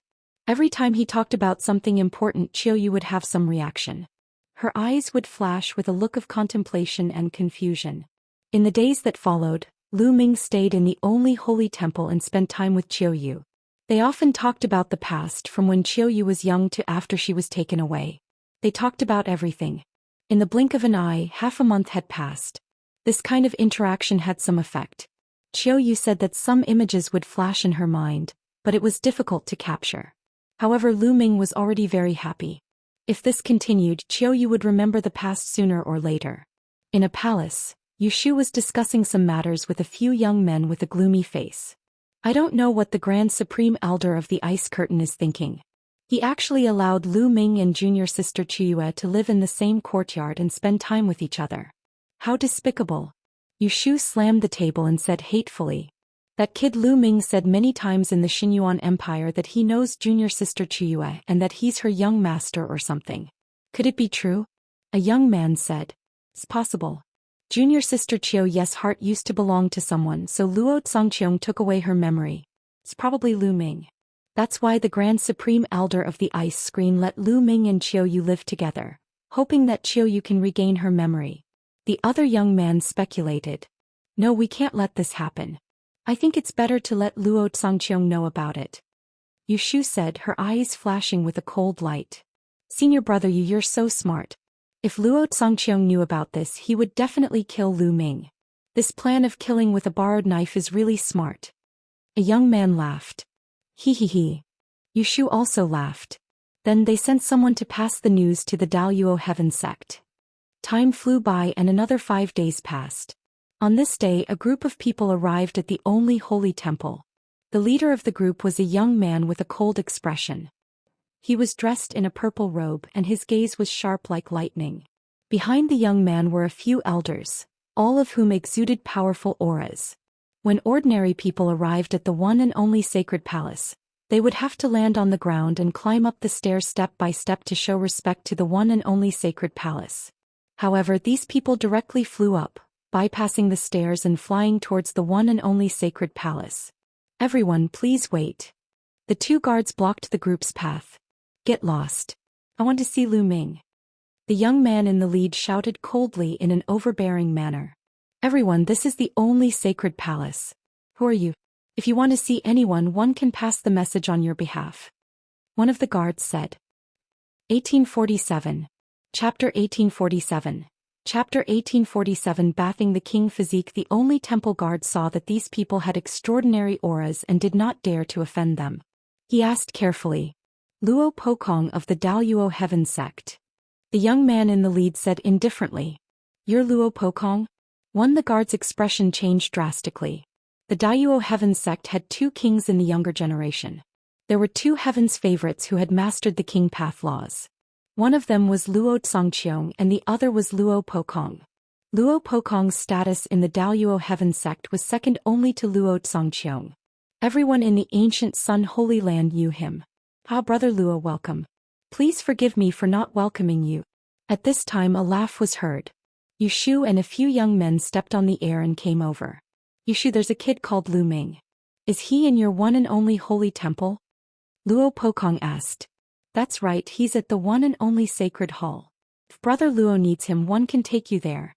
Every time he talked about something important, Qiu Yu would have some reaction. Her eyes would flash with a look of contemplation and confusion. In the days that followed, Lu Ming stayed in the only holy temple and spent time with Qiu Yu. They often talked about the past from when Qiu Yu was young to after she was taken away. They talked about everything. In the blink of an eye, half a month had passed. This kind of interaction had some effect. Qiu Yu said that some images would flash in her mind, but it was difficult to capture. However, Lu Ming was already very happy. If this continued, Qiu Yu would remember the past sooner or later. In a palace, Yu Shu was discussing some matters with a few young men with a gloomy face. I don't know what the Grand Supreme Elder of the Ice Curtain is thinking. He actually allowed Lu Ming and junior sister Qiu Yue to live in the same courtyard and spend time with each other. How despicable. Yu Shu slammed the table and said hatefully. That kid Lu Ming said many times in the Xinyuan Empire that he knows junior sister Qiu Yue and that he's her young master or something. Could it be true? A young man said. It's possible. Junior sister Qiu Yue's heart used to belong to someone, so Luo Zongqiong took away her memory. It's probably Lu Ming. That's why the Grand Supreme Elder of the Ice Screen let Lu Ming and Qiu Yue live together, hoping that Qiu Yue can regain her memory. The other young man speculated. No, we can't let this happen. I think it's better to let Luo Zongqiong know about it. Yu Shu said, her eyes flashing with a cold light. Senior brother Yu, you're so smart. If Luo Zongqiong knew about this, he would definitely kill Lu Ming. This plan of killing with a borrowed knife is really smart. A young man laughed. He. Yu Shu also laughed. Then they sent someone to pass the news to the Daoist Heaven sect. Time flew by and another 5 days passed. On this day, a group of people arrived at the only holy temple. The leader of the group was a young man with a cold expression. He was dressed in a purple robe and his gaze was sharp like lightning. Behind the young man were a few elders, all of whom exuded powerful auras. When ordinary people arrived at the one and only sacred palace, they would have to land on the ground and climb up the stairs step by step to show respect to the one and only sacred palace. However, these people directly flew up, bypassing the stairs and flying towards the one and only sacred palace. Everyone, please wait. The 2 guards blocked the group's path. Get lost. I want to see Lu Ming. The young man in the lead shouted coldly in an overbearing manner. Everyone, this is the only sacred palace. Who are you? If you want to see anyone, one can pass the message on your behalf. One of the guards said. 1847. Chapter 1847. Chapter 1847. Bathing the king physique. The only temple guard saw that these people had extraordinary auras and did not dare to offend them. He asked carefully. Luo Pokong of the Daoist Heaven sect. The young man in the lead said indifferently. You're Luo Pokong? The guard's expression changed drastically. The Daoist Heaven sect had 2 kings in the younger generation. There were 2 heaven's favorites who had mastered the king path laws. One of them was Luo Zongqiong and the other was Luo Pokong. Luo Pokong's status in the Daoist Heaven sect was second only to Luo Zongqiong. Everyone in the ancient Sun Holy Land knew him. Ah, Brother Luo, welcome. Please forgive me for not welcoming you. At this time a laugh was heard. Yu Shu and a few young men stepped on the air and came over. Yu Shu, there's a kid called Lu Ming. Is he in your one and only holy temple? Luo Pokong asked. That's right, he's at the one and only sacred hall. If Brother Luo needs him, one can take you there.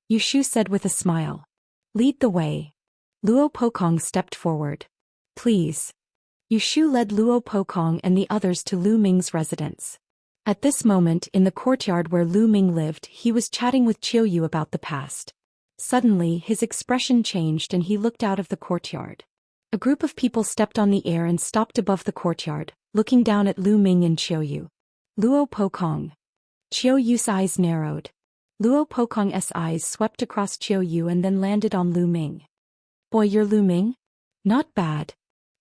Yu Shu said with a smile. Lead the way. Luo Pokong stepped forward. Please. Yu Shu led Luo Pokong and the others to Lu Ming's residence. At this moment, in the courtyard where Lu Ming lived, he was chatting with Qiu Yue about the past. Suddenly, his expression changed and he looked out of the courtyard. A group of people stepped on the air and stopped above the courtyard, looking down at Lu Ming and Qiu Yue. Luo Pokong. Qiu Yue's eyes narrowed. Luo Pokong's eyes swept across Qiu Yue and then landed on Lu Ming. Boy, you're Lu Ming? Not bad.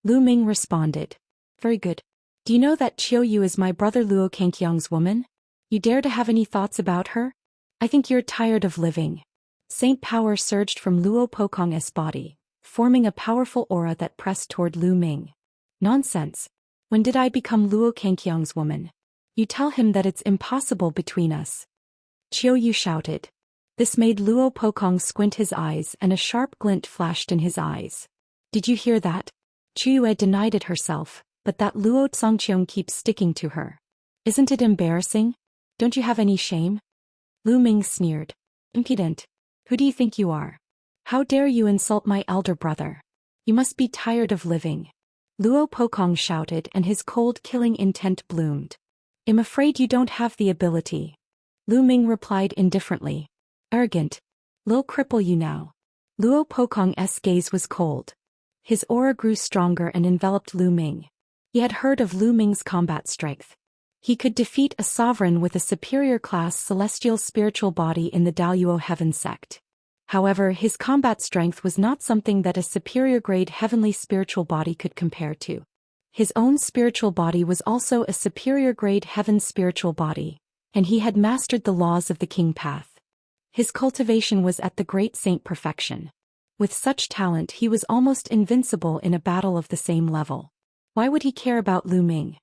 Lu Ming responded. Very good. Do you know that Qiu Yue is my brother Luo Kangqiang's woman? You dare to have any thoughts about her? I think you're tired of living. Saint power surged from Luo Pokong's body, forming a powerful aura that pressed toward Lu Ming. Nonsense. When did I become Luo Kangqiang's woman? You tell him that it's impossible between us. Qiu Yue shouted. This made Luo Pokong squint his eyes and a sharp glint flashed in his eyes. Did you hear that? Qiu Yue denied it herself, but that Luo Zongqiong keeps sticking to her. Isn't it embarrassing? Don't you have any shame? Lu Ming sneered. Impudent. Who do you think you are? How dare you insult my elder brother? You must be tired of living. Luo Pokong shouted and his cold killing intent bloomed. I'm afraid you don't have the ability. Lu Ming replied indifferently. Arrogant. Lil cripple you now. Luo Pokong's gaze was cold. His aura grew stronger and enveloped Lu Ming. He had heard of Lu Ming's combat strength. He could defeat a sovereign with a superior class celestial spiritual body in the Daoist Heaven sect. However, his combat strength was not something that a superior grade heavenly spiritual body could compare to. His own spiritual body was also a superior grade heaven spiritual body, and he had mastered the laws of the king path. His cultivation was at the great saint perfection. With such talent, he was almost invincible in a battle of the same level. Why would he care about Lu Ming?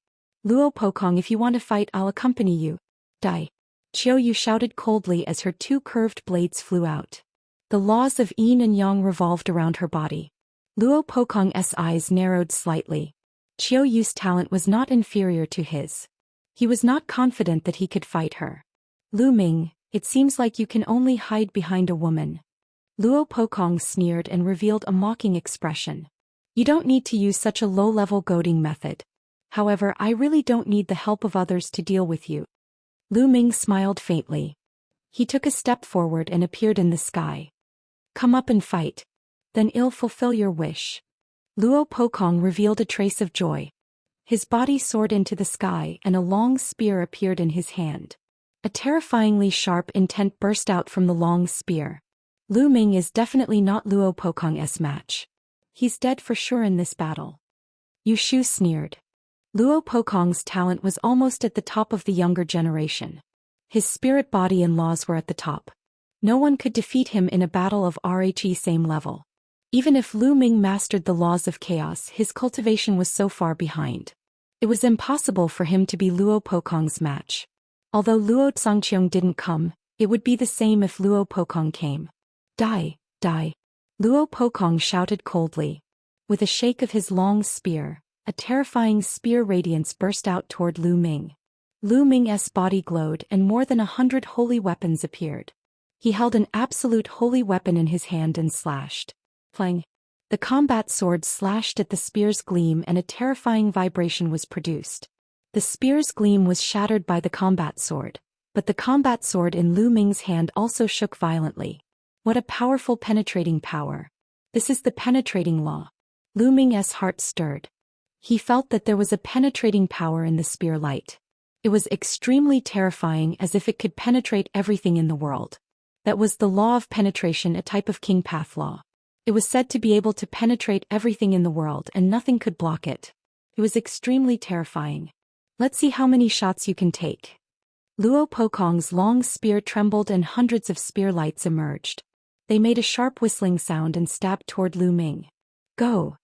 Luo Pokong, if you want to fight, I'll accompany you. Die. Qiu Yue shouted coldly as her two curved blades flew out. The laws of yin and yang revolved around her body. Luo Pokong's eyes narrowed slightly. Qiu Yue's talent was not inferior to his. He was not confident that he could fight her. Lu Ming, it seems like you can only hide behind a woman. Luo Pokong sneered and revealed a mocking expression. You don't need to use such a low-level goading method. However, I really don't need the help of others to deal with you. Lu Ming smiled faintly. He took a step forward and appeared in the sky. Come up and fight. Then I'll fulfill your wish. Luo Pokong revealed a trace of joy. His body soared into the sky and a long spear appeared in his hand. A terrifyingly sharp intent burst out from the long spear. Lu Ming is definitely not Luo Pokong's match. He's dead for sure in this battle. Yu Shu sneered. Luo Pokong's talent was almost at the top of the younger generation. His spirit body and laws were at the top. No one could defeat him in a battle of RHE same level. Even if Lu Ming mastered the laws of chaos, his cultivation was so far behind. It was impossible for him to be Luo Pokong's match. Although Luo Zhangqiang didn't come, it would be the same if Luo Pokong came. Die, die. Luo Pokong shouted coldly. With a shake of his long spear, a terrifying spear radiance burst out toward Lu Ming. Lu Ming's body glowed and more than 100 holy weapons appeared. He held an absolute holy weapon in his hand and slashed. Clang. The combat sword slashed at the spear's gleam and a terrifying vibration was produced. The spear's gleam was shattered by the combat sword, but the combat sword in Lu Ming's hand also shook violently. What a powerful penetrating power. This is the penetrating law. Lu Ming's heart stirred. He felt that there was a penetrating power in the spear light. It was extremely terrifying, as if it could penetrate everything in the world. That was the law of penetration, a type of king path law. It was said to be able to penetrate everything in the world and nothing could block it. It was extremely terrifying. Let's see how many shots you can take. Luo Pokong's long spear trembled and hundreds of spear lights emerged. They made a sharp whistling sound and stabbed toward Lu Ming. Go!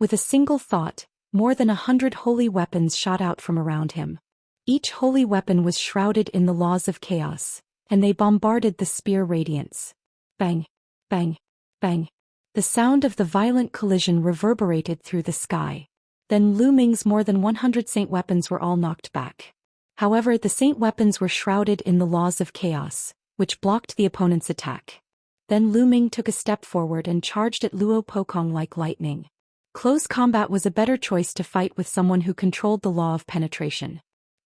With a single thought, more than 100 holy weapons shot out from around him. Each holy weapon was shrouded in the laws of chaos, and they bombarded the spear radiance. Bang! Bang! Bang! The sound of the violent collision reverberated through the sky. Then Lu Ming's more than 100 saint weapons were all knocked back. However, the saint weapons were shrouded in the laws of chaos, which blocked the opponent's attack. Then Lu Ming took a step forward and charged at Luo Pokong like lightning. Close combat was a better choice to fight with someone who controlled the law of penetration.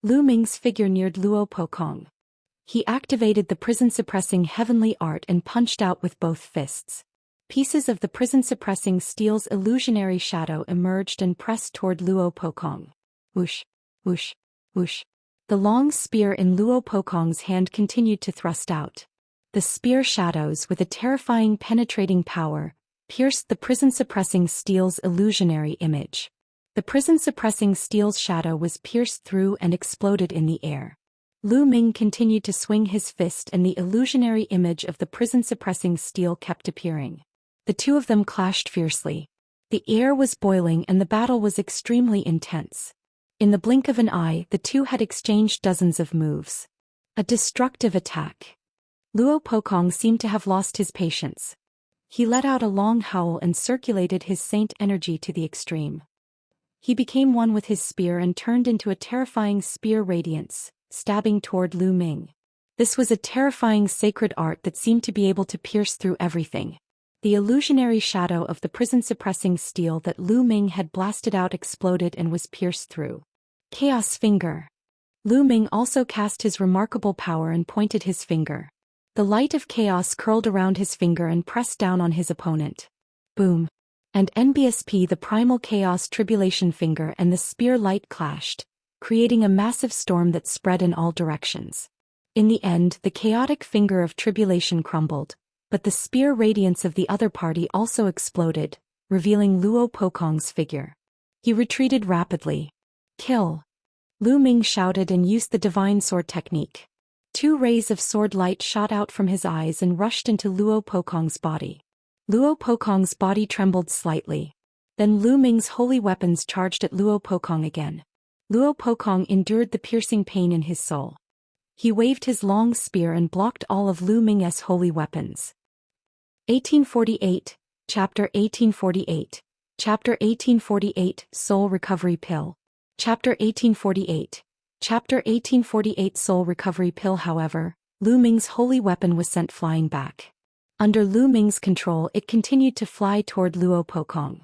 Lu Ming's figure neared Luo Pokong. He activated the prison-suppressing heavenly art and punched out with both fists. Pieces of the prison-suppressing steel's illusionary shadow emerged and pressed toward Luo Pokong. Whoosh, whoosh, whoosh. The long spear in Luo Pokong's hand continued to thrust out. The spear shadows, with a terrifying penetrating power, pierced the prison-suppressing steel's illusionary image. The prison-suppressing steel's shadow was pierced through and exploded in the air. Lu Ming continued to swing his fist and the illusionary image of the prison-suppressing steel kept appearing. The two of them clashed fiercely. The air was boiling and the battle was extremely intense. In the blink of an eye, the two had exchanged dozens of moves. A destructive attack. Luo Pokong seemed to have lost his patience. He let out a long howl and circulated his saint energy to the extreme. He became one with his spear and turned into a terrifying spear radiance, stabbing toward Lu Ming. This was a terrifying sacred art that seemed to be able to pierce through everything. The illusionary shadow of the prison-suppressing steel that Lu Ming had blasted out exploded and was pierced through. Chaos Finger. Lu Ming also cast his remarkable power and pointed his finger. The light of chaos curled around his finger and pressed down on his opponent. Boom. And NBSP, the primal chaos tribulation finger, and the spear light clashed, creating a massive storm that spread in all directions. In the end, the chaotic finger of tribulation crumbled, but the spear radiance of the other party also exploded, revealing Luo Pokong's figure. He retreated rapidly. Kill! Lu Ming shouted and used the divine sword technique. 2 rays of sword light shot out from his eyes and rushed into Luo Pokong's body. Luo Pokong's body trembled slightly. Then Lu Ming's holy weapons charged at Luo Pokong again. Luo Pokong endured the piercing pain in his soul. He waved his long spear and blocked all of Lu Ming's holy weapons. 1848, Chapter 1848. Chapter 1848, Soul Recovery Pill. Chapter 1848. Chapter 1848 Soul Recovery Pill. However, Lu Ming's holy weapon was sent flying back. Under Lu Ming's control, it continued to fly toward Luo Pokong.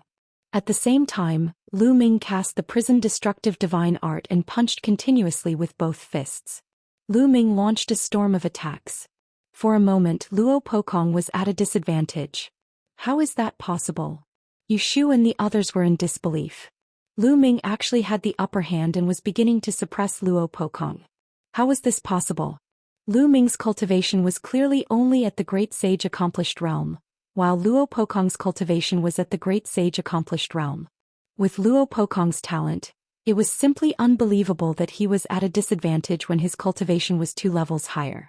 At the same time, Lu Ming cast the prison destructive divine art and punched continuously with both fists. Lu Ming launched a storm of attacks. For a moment, Luo Pokong was at a disadvantage. How is that possible? Yu Shu and the others were in disbelief. Lu Ming actually had the upper hand and was beginning to suppress Luo Pokong. How was this possible? Lu Ming's cultivation was clearly only at the Great Sage Accomplished Realm, while Luo Pokong's cultivation was at the Great Sage Accomplished Realm. With Luo Pokong's talent, it was simply unbelievable that he was at a disadvantage when his cultivation was 2 levels higher.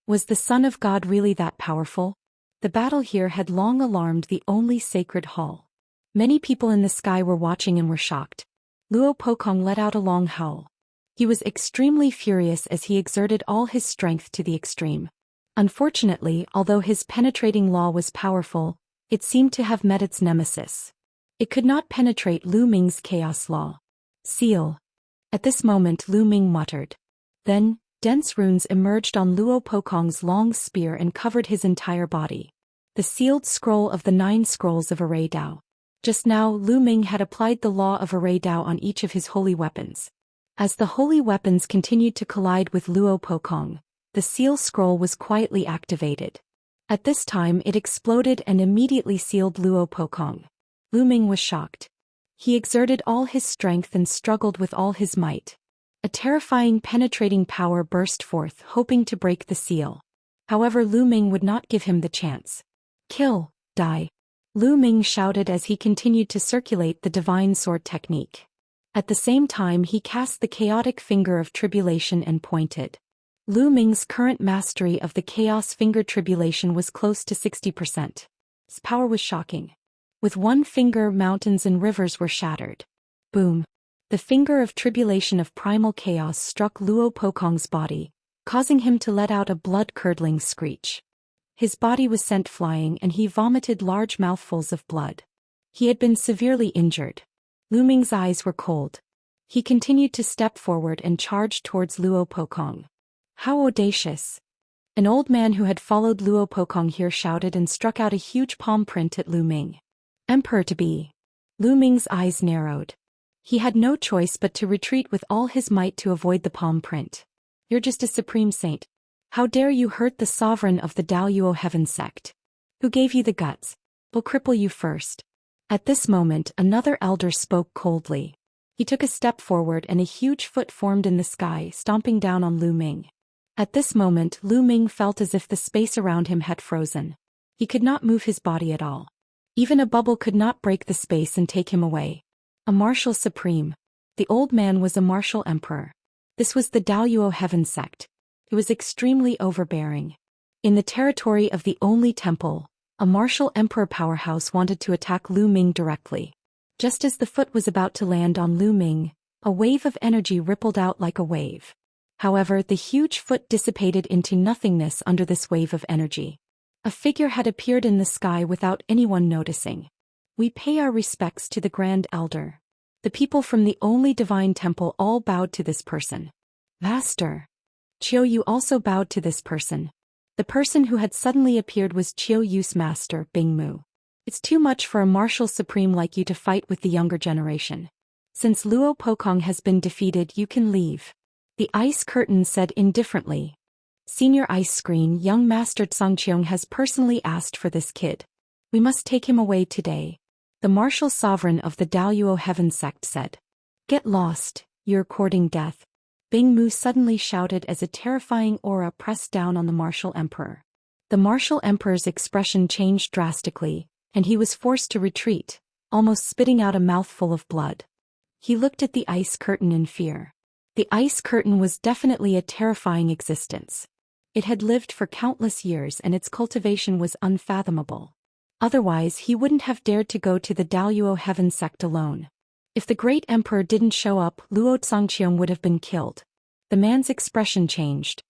Was the Son of God really that powerful? The battle here had long alarmed the only sacred hall. Many people in the sky were watching and were shocked. Luo Pokong let out a long howl. He was extremely furious as he exerted all his strength to the extreme. Unfortunately, although his penetrating law was powerful, it seemed to have met its nemesis. It could not penetrate Lu Ming's chaos law. Seal. At this moment Lu Ming muttered. Then, dense runes emerged on Luo Pokong's long spear and covered his entire body. The sealed scroll of the 9 scrolls of Array Dao. Just now Lu Ming had applied the law of Array Dao on each of his holy weapons. As the holy weapons continued to collide with Luo Pokong, the seal scroll was quietly activated. At this time it exploded and immediately sealed Luo Pokong. Lu Ming was shocked. He exerted all his strength and struggled with all his might. A terrifying penetrating power burst forth, hoping to break the seal. However, Lu Ming would not give him the chance. Kill, die. Lu Ming shouted as he continued to circulate the divine sword technique. At the same time he cast the chaotic finger of tribulation and pointed. Lu Ming's current mastery of the chaos finger tribulation was close to 60%. His power was shocking. With one finger mountains and rivers were shattered. Boom. The finger of tribulation of primal chaos struck Luo Pokong's body, causing him to let out a blood-curdling screech. His body was sent flying and he vomited large mouthfuls of blood. He had been severely injured. Lu Ming's eyes were cold. He continued to step forward and charged towards Luo Pokong. How audacious! An old man who had followed Luo Pokong here shouted and struck out a huge palm print at Lu Ming. Emperor to be. Lu Ming's eyes narrowed. He had no choice but to retreat with all his might to avoid the palm print. You're just a supreme saint. How dare you hurt the sovereign of the Daoist Heaven sect? Who gave you the guts? We'll cripple you first. At this moment another elder spoke coldly. He took a step forward and a huge foot formed in the sky, stomping down on Lu Ming. At this moment Lu Ming felt as if the space around him had frozen. He could not move his body at all. Even a bubble could not break the space and take him away. A martial supreme. The old man was a martial emperor. This was the Daoist Heaven sect. It was extremely overbearing. In the territory of the only temple, a martial emperor powerhouse wanted to attack Lu Ming directly. Just as the foot was about to land on Lu Ming, a wave of energy rippled out like a wave. However, the huge foot dissipated into nothingness under this wave of energy. A figure had appeared in the sky without anyone noticing. We pay our respects to the Grand Elder. The people from the only divine temple all bowed to this person. Master. Qiu Yue also bowed to this person. The person who had suddenly appeared was Qiu Yue's master, Bing Mu. It's too much for a martial supreme like you to fight with the younger generation. Since Luo Pokong has been defeated, you can leave. The ice curtain said indifferently. Senior Ice Screen young Master Xianxia has personally asked for this kid. We must take him away today. The martial sovereign of the Daoist Heaven sect said. Get lost, you're courting death. Bing Mu suddenly shouted as a terrifying aura pressed down on the martial emperor. The martial emperor's expression changed drastically, and he was forced to retreat, almost spitting out a mouthful of blood. He looked at the ice curtain in fear. The ice curtain was definitely a terrifying existence. It had lived for countless years and its cultivation was unfathomable. Otherwise he wouldn't have dared to go to the Daoist Heaven sect alone. If the great emperor didn't show up, Luo Xianxia would have been killed. The man's expression changed.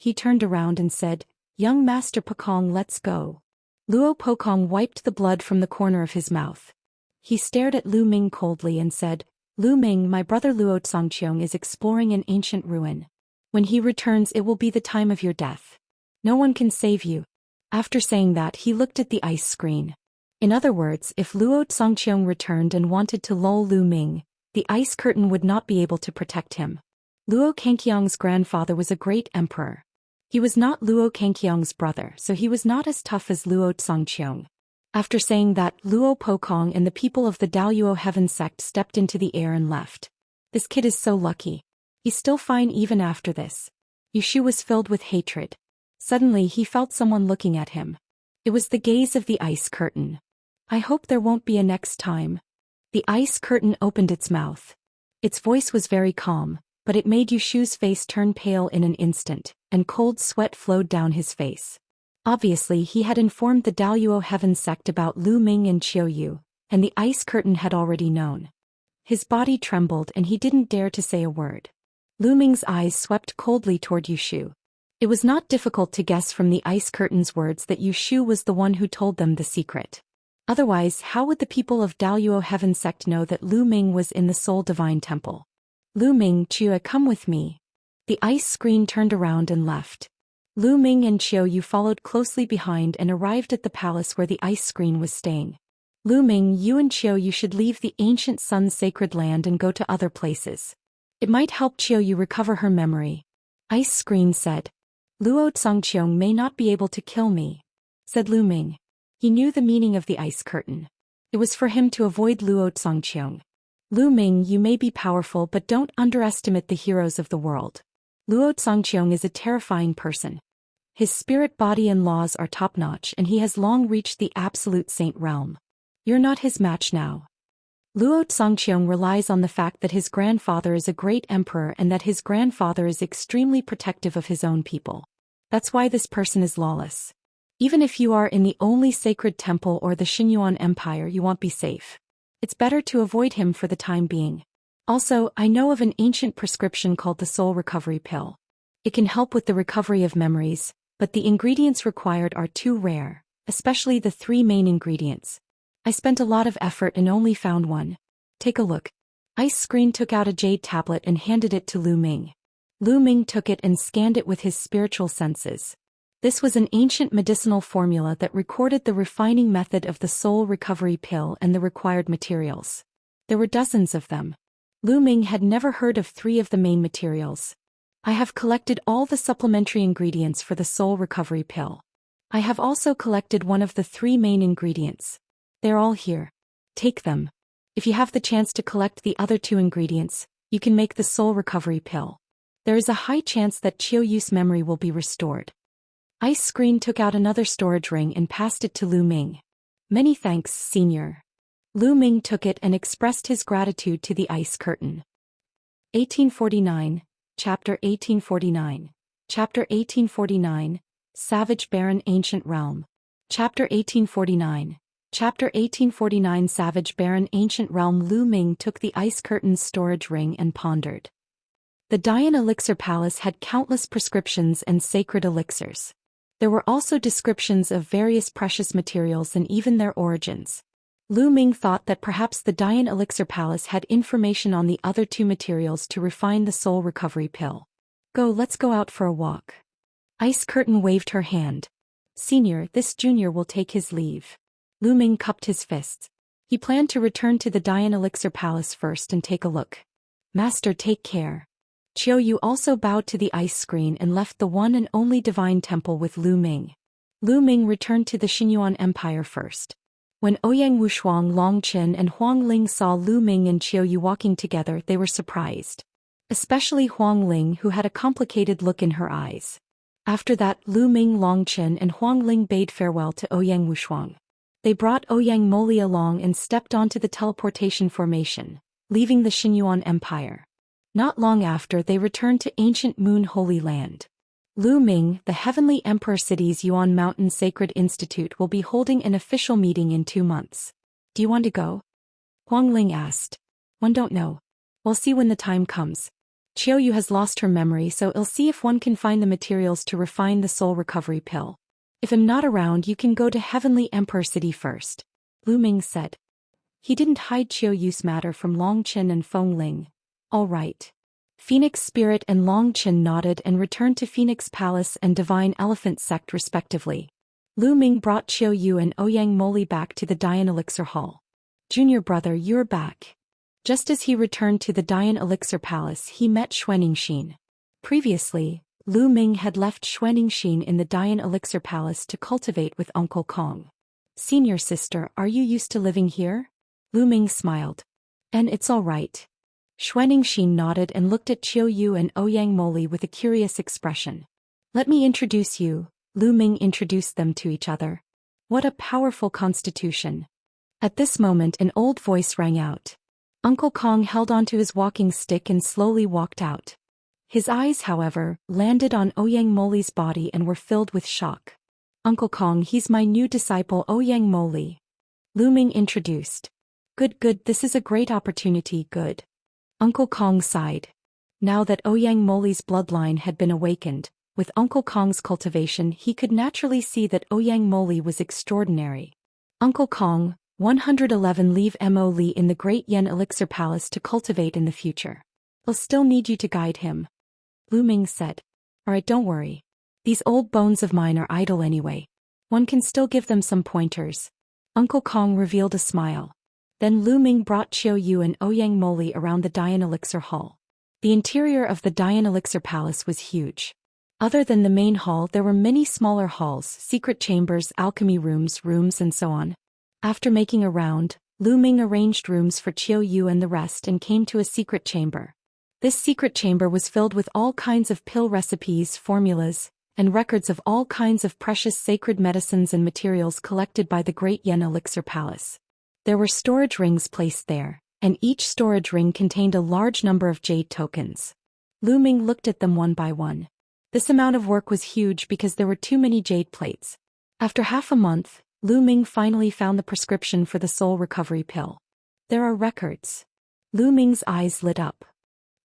He turned around and said, "Young Master Pekong, let's go." Luo Pekong wiped the blood from the corner of his mouth. He stared at Lu Ming coldly and said, "Lu Ming, my brother Luo Zhongqiong is exploring an ancient ruin. When he returns it will be the time of your death. No one can save you." After saying that, he looked at the ice screen. In other words, if Luo Zhongqiong returned and wanted to lull Lu Ming, the ice curtain would not be able to protect him. Luo Kangqiong's grandfather was a great emperor. He was not Luo Kangqiong's brother, so he was not as tough as Luo Zhongqiong. After saying that, Luo Pekong and the people of the Daoist Heaven sect stepped into the air and left. This kid is so lucky. He's still fine even after this. Yushu was filled with hatred. Suddenly he felt someone looking at him. It was the gaze of the ice curtain. "I hope there won't be a next time." The ice curtain opened its mouth. Its voice was very calm, but it made Yushu's face turn pale in an instant, and cold sweat flowed down his face. Obviously he had informed the Daoist Heaven sect about Lu Ming and Qiu Yue, and the ice curtain had already known. His body trembled and he didn't dare to say a word. Lu Ming's eyes swept coldly toward Yushu. It was not difficult to guess from the ice curtain's words that Yushu was the one who told them the secret. Otherwise, how would the people of Daoist Heaven sect know that Lu Ming was in the Soul Divine Temple? "Lu Ming, Qiu Yue, come with me." The ice screen turned around and left. Lu Ming and Qiu Yue followed closely behind and arrived at the palace where the ice screen was staying. "Lu Ming, you and Qiu Yue should leave the ancient sun's sacred land and go to other places. It might help Qiu Yue recover her memory." Ice screen said. "Luo Zhongqiong may not be able to kill me," said Lu Ming. He knew the meaning of the ice curtain. It was for him to avoid Luo Zhongqiong. "Lu Ming, you may be powerful, but don't underestimate the heroes of the world. Luo Zhongqiong is a terrifying person. His spirit, body and laws are top-notch, and he has long reached the absolute saint realm. You're not his match now." Luo Zhongqiong relies on the fact that his grandfather is a great emperor and that his grandfather is extremely protective of his own people. That's why this person is lawless. Even if you are in the only sacred temple or the Xinyuan Empire, you won't be safe. It's better to avoid him for the time being. Also, I know of an ancient prescription called the Soul Recovery Pill. It can help with the recovery of memories, but the ingredients required are too rare, especially the 3 main ingredients. I spent a lot of effort and only found one. Take a look. Ice Screen took out a jade tablet and handed it to Lu Ming. Lu Ming took it and scanned it with his spiritual senses. This was an ancient medicinal formula that recorded the refining method of the soul recovery pill and the required materials. There were dozens of them. Lu Ming had never heard of 3 of the main materials. "I have collected all the supplementary ingredients for the soul recovery pill. I have also collected one of the 3 main ingredients. They're all here. Take them. If you have the chance to collect the other 2 ingredients, you can make the soul recovery pill. There is a high chance that Qiu Yue's memory will be restored." Ice Screen took out another storage ring and passed it to Lu Ming. "Many thanks, Senior." Lu Ming took it and expressed his gratitude to the ice curtain. 1849, Chapter 1849. Chapter 1849, Savage Barren Ancient Realm. Chapter 1849. Chapter 1849 Savage Barren Ancient Realm. Lu Ming took the ice curtain's storage ring and pondered. The Dayan Elixir Palace had countless prescriptions and sacred elixirs. There were also descriptions of various precious materials and even their origins. Lu Ming thought that perhaps the Dayan Elixir Palace had information on the other 2 materials to refine the soul recovery pill. Let's go out for a walk." Ice Curtain waved her hand. "Senior, this junior will take his leave." Lu Ming cupped his fists. He planned to return to the Dayan Elixir Palace first and take a look. "Master, take care." Qiu Yue also bowed to the ice screen and left the one and only divine temple with Lu Ming. Lu Ming returned to the Xinyuan Empire first. When Ouyang Wushuang, Long Qin and Huang Ling saw Lu Ming and Qiu Yue walking together, they were surprised. Especially Huang Ling, who had a complicated look in her eyes. After that, Lu Ming, Long Qin and Huang Ling bade farewell to Ouyang Wushuang. They brought Ouyang Moli along and stepped onto the teleportation formation, leaving the Xinyuan Empire. Not long after, they returned to ancient Moon Holy Land. Lu Ming, the Heavenly Emperor City's Yuan Mountain Sacred Institute will be holding an official meeting in 2 months. "Do you want to go?" Huang Ling asked. "One don't know. We'll see when the time comes." Qiu Yue has lost her memory, so I'll see if one can find the materials to refine the soul recovery pill. If I'm not around, you can go to Heavenly Emperor City first, Lu Ming said. He didn't hide Qiu Yue's matter from Long Qin and Feng Ling. All right. Phoenix Spirit and Long Qin nodded and returned to Phoenix Palace and Divine Elephant Sect respectively. Lu Ming brought Qiu Yue and Ouyang Moli back to the Dian Elixir Hall. Junior brother, you're back. Just as he returned to the Dian Elixir Palace, he met Xianxia. Previously, Lu Ming had left Xianxia in the Dian Elixir Palace to cultivate with Uncle Kong. Senior sister, are you used to living here? Lu Ming smiled. And it's all right. Xianxia nodded and looked at Qiu Yue and Ouyang Moli with a curious expression. Let me introduce you. Lu Ming introduced them to each other. What a powerful constitution. At this moment an old voice rang out. Uncle Kong held onto his walking stick and slowly walked out. His eyes, however, landed on Ouyang Moli's body and were filled with shock. Uncle Kong, he's my new disciple Ouyang Moli. Lu Ming introduced. Good, this is a great opportunity, good. Uncle Kong sighed. Now that Ouyang Moli's bloodline had been awakened, with Uncle Kong's cultivation he could naturally see that Ouyang Moli was extraordinary. Uncle Kong, 111 leave Mo Li in the Great Yen Elixir Palace to cultivate in the future. I'll still need you to guide him. Lu Ming said. Alright, don't worry. These old bones of mine are idle anyway. One can still give them some pointers. Uncle Kong revealed a smile. Then Lu Ming brought Qiu Yue and Ouyang Moli around the Dian Elixir Hall. The interior of the Dian Elixir Palace was huge. Other than the main hall there were many smaller halls, secret chambers, alchemy rooms and so on. After making a round, Lu Ming arranged rooms for Qiu Yue and the rest and came to a secret chamber. This secret chamber was filled with all kinds of pill recipes, formulas, and records of all kinds of precious sacred medicines and materials collected by the Great Yen Elixir Palace. There were storage rings placed there, and each storage ring contained a large number of jade tokens. Lu Ming looked at them one by one. This amount of work was huge because there were too many jade plates. After half a month, Lu Ming finally found the prescription for the soul recovery pill. There are records. Lu Ming's eyes lit up.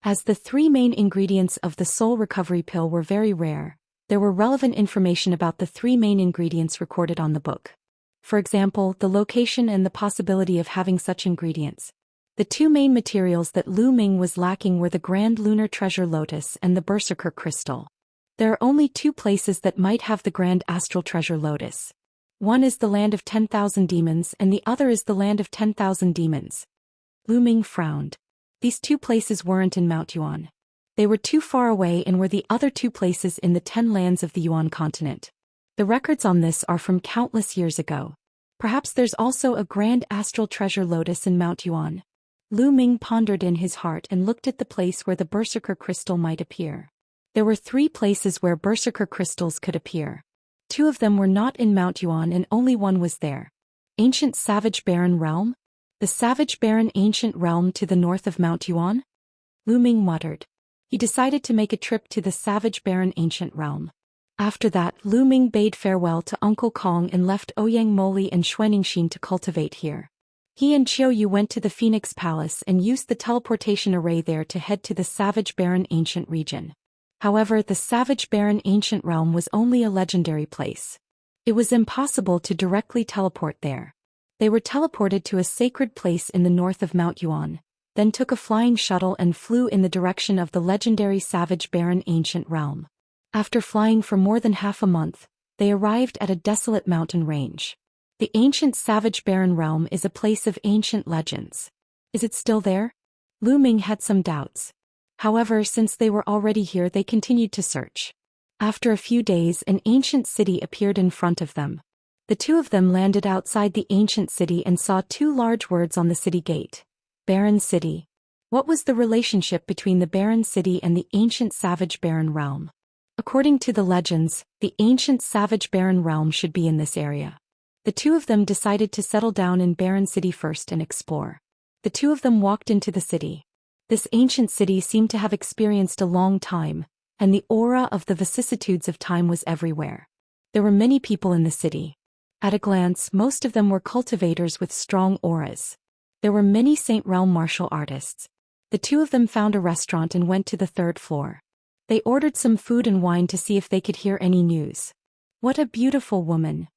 As the three main ingredients of the soul recovery pill were very rare, there were relevant information about the three main ingredients recorded on the book. For example, the location and the possibility of having such ingredients. The two main materials that Lu Ming was lacking were the Grand Lunar Treasure Lotus and the Berserker Crystal. There are only two places that might have the Grand Astral Treasure Lotus. One is the Land of 10,000 Demons and the other is the Land of 10,000 Demons. Lu Ming frowned. These two places weren't in Mount Yuan. They were too far away and were the other two places in the 10 lands of the Yuan continent. The records on this are from countless years ago. Perhaps there's also a Grand Astral Treasure Lotus in Mount Yuan. Lu Ming pondered in his heart and looked at the place where the Berserker Crystal might appear. There were three places where Berserker Crystals could appear. Two of them were not in Mount Yuan and only one was there. Ancient Savage Barren Realm? The Savage Barren Ancient Realm to the north of Mount Yuan? Lu Ming muttered. He decided to make a trip to the Savage Barren Ancient Realm. After that, Lu Ming bade farewell to Uncle Kong and left Ouyang Moli and Xianxia to cultivate here. He and Qiu Yue went to the Phoenix Palace and used the teleportation array there to head to the Savage Barren Ancient region. However, the Savage Barren Ancient Realm was only a legendary place. It was impossible to directly teleport there. They were teleported to a sacred place in the north of Mount Yuan, then took a flying shuttle and flew in the direction of the legendary Savage Barren Ancient Realm. After flying for more than half a month, they arrived at a desolate mountain range. The ancient Savage Barren Realm is a place of ancient legends. Is it still there? Lu Ming had some doubts. However, since they were already here, they continued to search. After a few days, an ancient city appeared in front of them. The two of them landed outside the ancient city and saw two large words on the city gate. Barren City. What was the relationship between the Barren City and the ancient Savage Barren Realm? According to the legends, the ancient Savage Barren Realm should be in this area. The two of them decided to settle down in Barren City first and explore. The two of them walked into the city. This ancient city seemed to have experienced a long time, and the aura of the vicissitudes of time was everywhere. There were many people in the city. At a glance, most of them were cultivators with strong auras. There were many Saint Realm martial artists. The two of them found a restaurant and went to the third floor. They ordered some food and wine to see if they could hear any news. What a beautiful woman.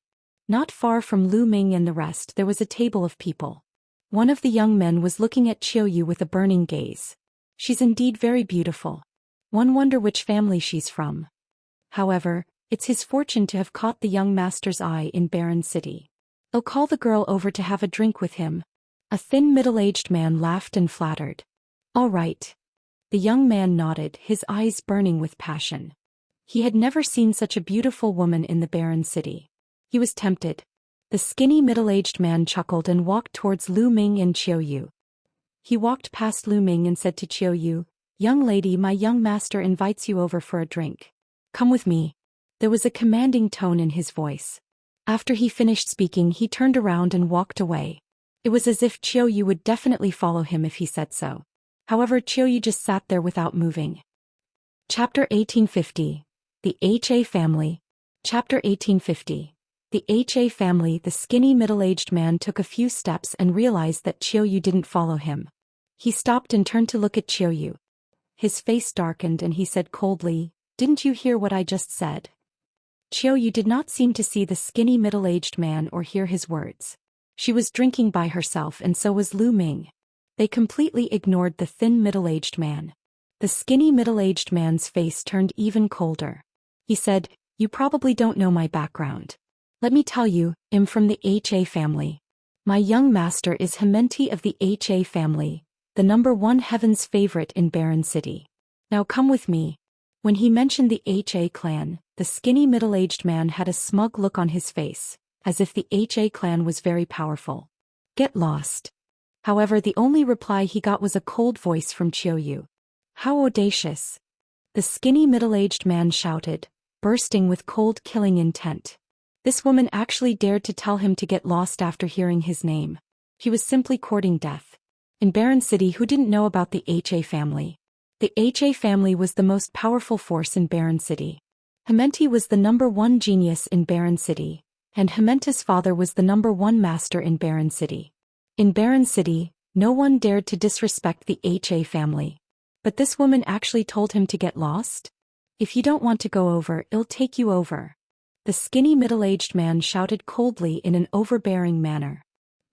Not far from Lu Ming and the rest there was a table of people. One of the young men was looking at Qiu Yue with a burning gaze. She's indeed very beautiful. One wonder which family she's from. However, it's his fortune to have caught the young master's eye in Barren City. I'll call the girl over to have a drink with him. A thin middle-aged man laughed and flattered. All right. The young man nodded, his eyes burning with passion. He had never seen such a beautiful woman in the Barren City. He was tempted. The skinny middle-aged man chuckled and walked towards Lu Ming and Qiu Yue. He walked past Lu Ming and said to Qiu Yue, "Young lady, my young master invites you over for a drink. Come with me." There was a commanding tone in his voice. After he finished speaking, he turned around and walked away. It was as if Qiu Yue would definitely follow him if he said so. However, Qiu Yue just sat there without moving. Chapter 1850. The HA Family. Chapter 1850. The HA Family. The skinny middle-aged man took a few steps and realized that Qiu Yue didn't follow him. He stopped and turned to look at Qiu Yue. His face darkened and he said coldly, "Didn't you hear what I just said?" Qiu Yue did not seem to see the skinny middle-aged man or hear his words. She was drinking by herself and so was Lu Ming. They completely ignored the thin middle-aged man. The skinny middle-aged man's face turned even colder. He said, "You probably don't know my background. Let me tell you, I'm from the HA family. My young master is Hementi of the HA family, the #1 heaven's favorite in Barren City. Now come with me." When he mentioned the HA clan, the skinny middle-aged man had a smug look on his face, as if the HA clan was very powerful. "Get lost." However, the only reply he got was a cold voice from Qiu Yue. "How audacious!" The skinny middle-aged man shouted, bursting with cold killing intent. This woman actually dared to tell him to get lost after hearing his name. He was simply courting death. In Barren City, who didn't know about the HA family? The HA family was the most powerful force in Barren City. Hementi was the #1 genius in Barren City, and Hementi's father was the #1 master in Barren City. In Barren City, no one dared to disrespect the HA family. But this woman actually told him to get lost? "If you don't want to go over, I'll take you over." The skinny middle-aged man shouted coldly in an overbearing manner.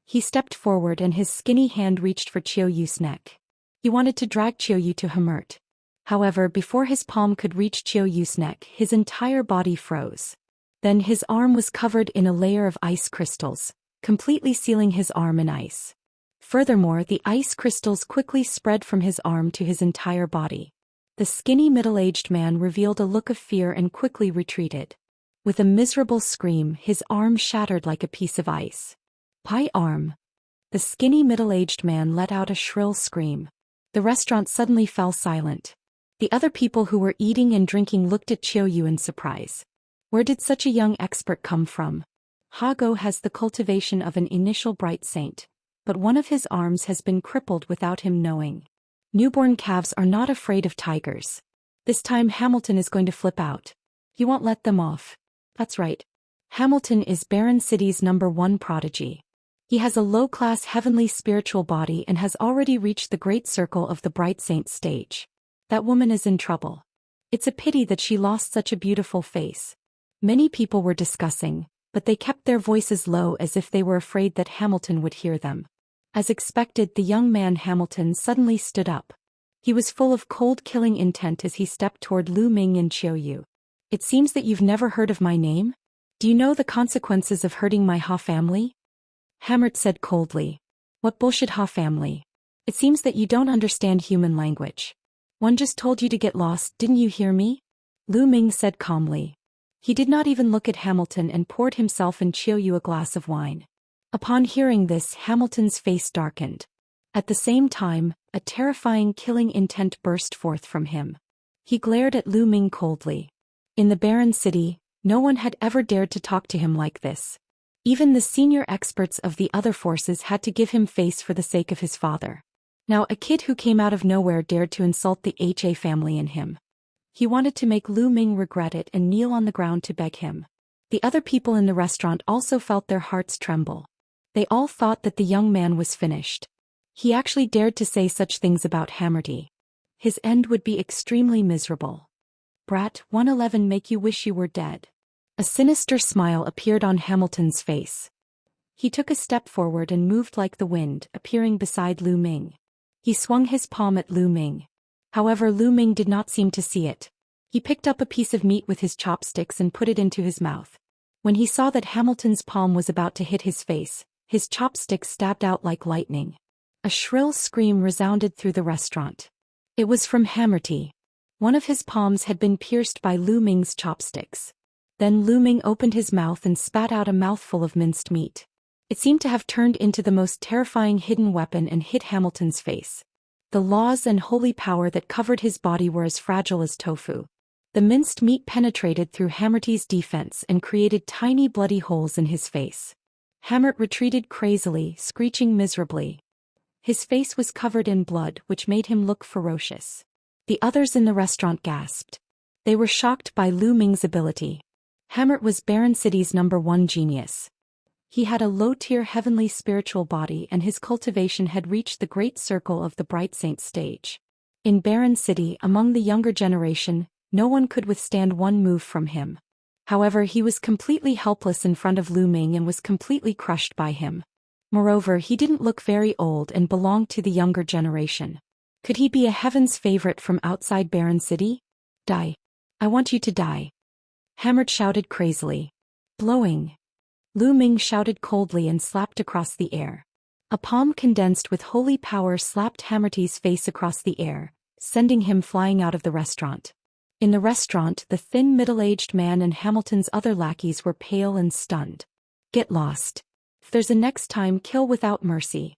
He stepped forward and his skinny hand reached for Qiu Yue's neck. He wanted to drag Qiu Yue to Hemert. However, before his palm could reach Qiu Yue's neck, his entire body froze. Then his arm was covered in a layer of ice crystals, completely sealing his arm in ice. Furthermore, the ice crystals quickly spread from his arm to his entire body. The skinny middle-aged man revealed a look of fear and quickly retreated. With a miserable scream, his arm shattered like a piece of ice. "My arm!" The skinny middle-aged man let out a shrill scream. The restaurant suddenly fell silent. The other people who were eating and drinking looked at Qiu Yue in surprise. Where did such a young expert come from? Hago has the cultivation of an initial bright saint, but one of his arms has been crippled without him knowing. Newborn calves are not afraid of tigers. This time Hamilton is going to flip out. He won't let them off. That's right. Hamilton is Barren City's #1 prodigy. He has a low-class heavenly spiritual body and has already reached the great circle of the bright saint stage. That woman is in trouble. It's a pity that she lost such a beautiful face. Many people were discussing, but they kept their voices low as if they were afraid that Hamilton would hear them. As expected, the young man Hamilton suddenly stood up. He was full of cold killing intent as he stepped toward Lu Ming and Qiu Yue. "It seems that you've never heard of my name? Do you know the consequences of hurting my Ha family?" Hamert said coldly. "What bullshit Ha family? It seems that you don't understand human language. One just told you to get lost, didn't you hear me?" Lu Ming said calmly. He did not even look at Hamilton and poured himself and Qiu Yue a glass of wine. Upon hearing this, Hamilton's face darkened. At the same time, a terrifying killing intent burst forth from him. He glared at Lu Ming coldly. In the Barren City, no one had ever dared to talk to him like this. Even the senior experts of the other forces had to give him face for the sake of his father. Now a kid who came out of nowhere dared to insult the HA family in him. He wanted to make Lu Ming regret it and kneel on the ground to beg him. The other people in the restaurant also felt their hearts tremble. They all thought that the young man was finished. He actually dared to say such things about Hammerty. His end would be extremely miserable. Brat, 111 make you wish you were dead. A sinister smile appeared on Hamilton's face. He took a step forward and moved like the wind, appearing beside Lu Ming. He swung his palm at Lu Ming. However, Lu Ming did not seem to see it. He picked up a piece of meat with his chopsticks and put it into his mouth. When he saw that Hamilton's palm was about to hit his face, his chopsticks stabbed out like lightning. A shrill scream resounded through the restaurant. It was from Hammerty. One of his palms had been pierced by Lu Ming's chopsticks. Then Lu Ming opened his mouth and spat out a mouthful of minced meat. It seemed to have turned into the most terrifying hidden weapon and hit Hamilton's face. The laws and holy power that covered his body were as fragile as tofu. The minced meat penetrated through Hammerty's defense and created tiny bloody holes in his face. Hammert retreated crazily, screeching miserably. His face was covered in blood, which made him look ferocious. The others in the restaurant gasped. They were shocked by Lu Ming's ability. Hammert was Barren City's #1 genius. He had a low-tier heavenly spiritual body and his cultivation had reached the great circle of the Bright Saint stage. In Barren City, among the younger generation, no one could withstand one move from him. However, he was completely helpless in front of Lu Ming and was completely crushed by him. Moreover, he didn't look very old and belonged to the younger generation. Could he be a heaven's favorite from outside Barren City? Die. I want you to die. Hammert shouted crazily. Blowing. Lu Ming shouted coldly and slapped across the air. A palm condensed with holy power slapped Hammerty's face across the air, sending him flying out of the restaurant. In the restaurant, the thin middle-aged man and Hamilton's other lackeys were pale and stunned. Get lost. If there's a next time, kill without mercy.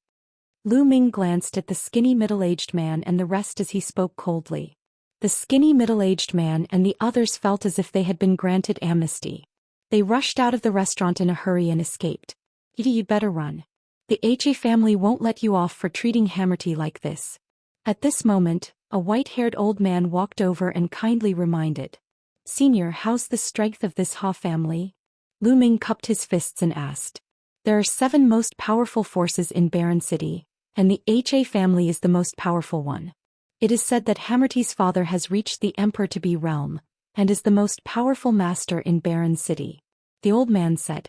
Lu Ming glanced at the skinny middle-aged man and the rest as he spoke coldly. The skinny middle-aged man and the others felt as if they had been granted amnesty. They rushed out of the restaurant in a hurry and escaped. You'd better run. The HA family won't let you off for treating Hammerty like this. At this moment, a white-haired old man walked over and kindly reminded. Senior, how's the strength of this Ha family? Lu Ming cupped his fists and asked. There are 7 most powerful forces in Barren City, and the HA family is the most powerful one. It is said that Hammerty's father has reached the Emperor-to-be realm, and is the most powerful master in Barren City. The old man said.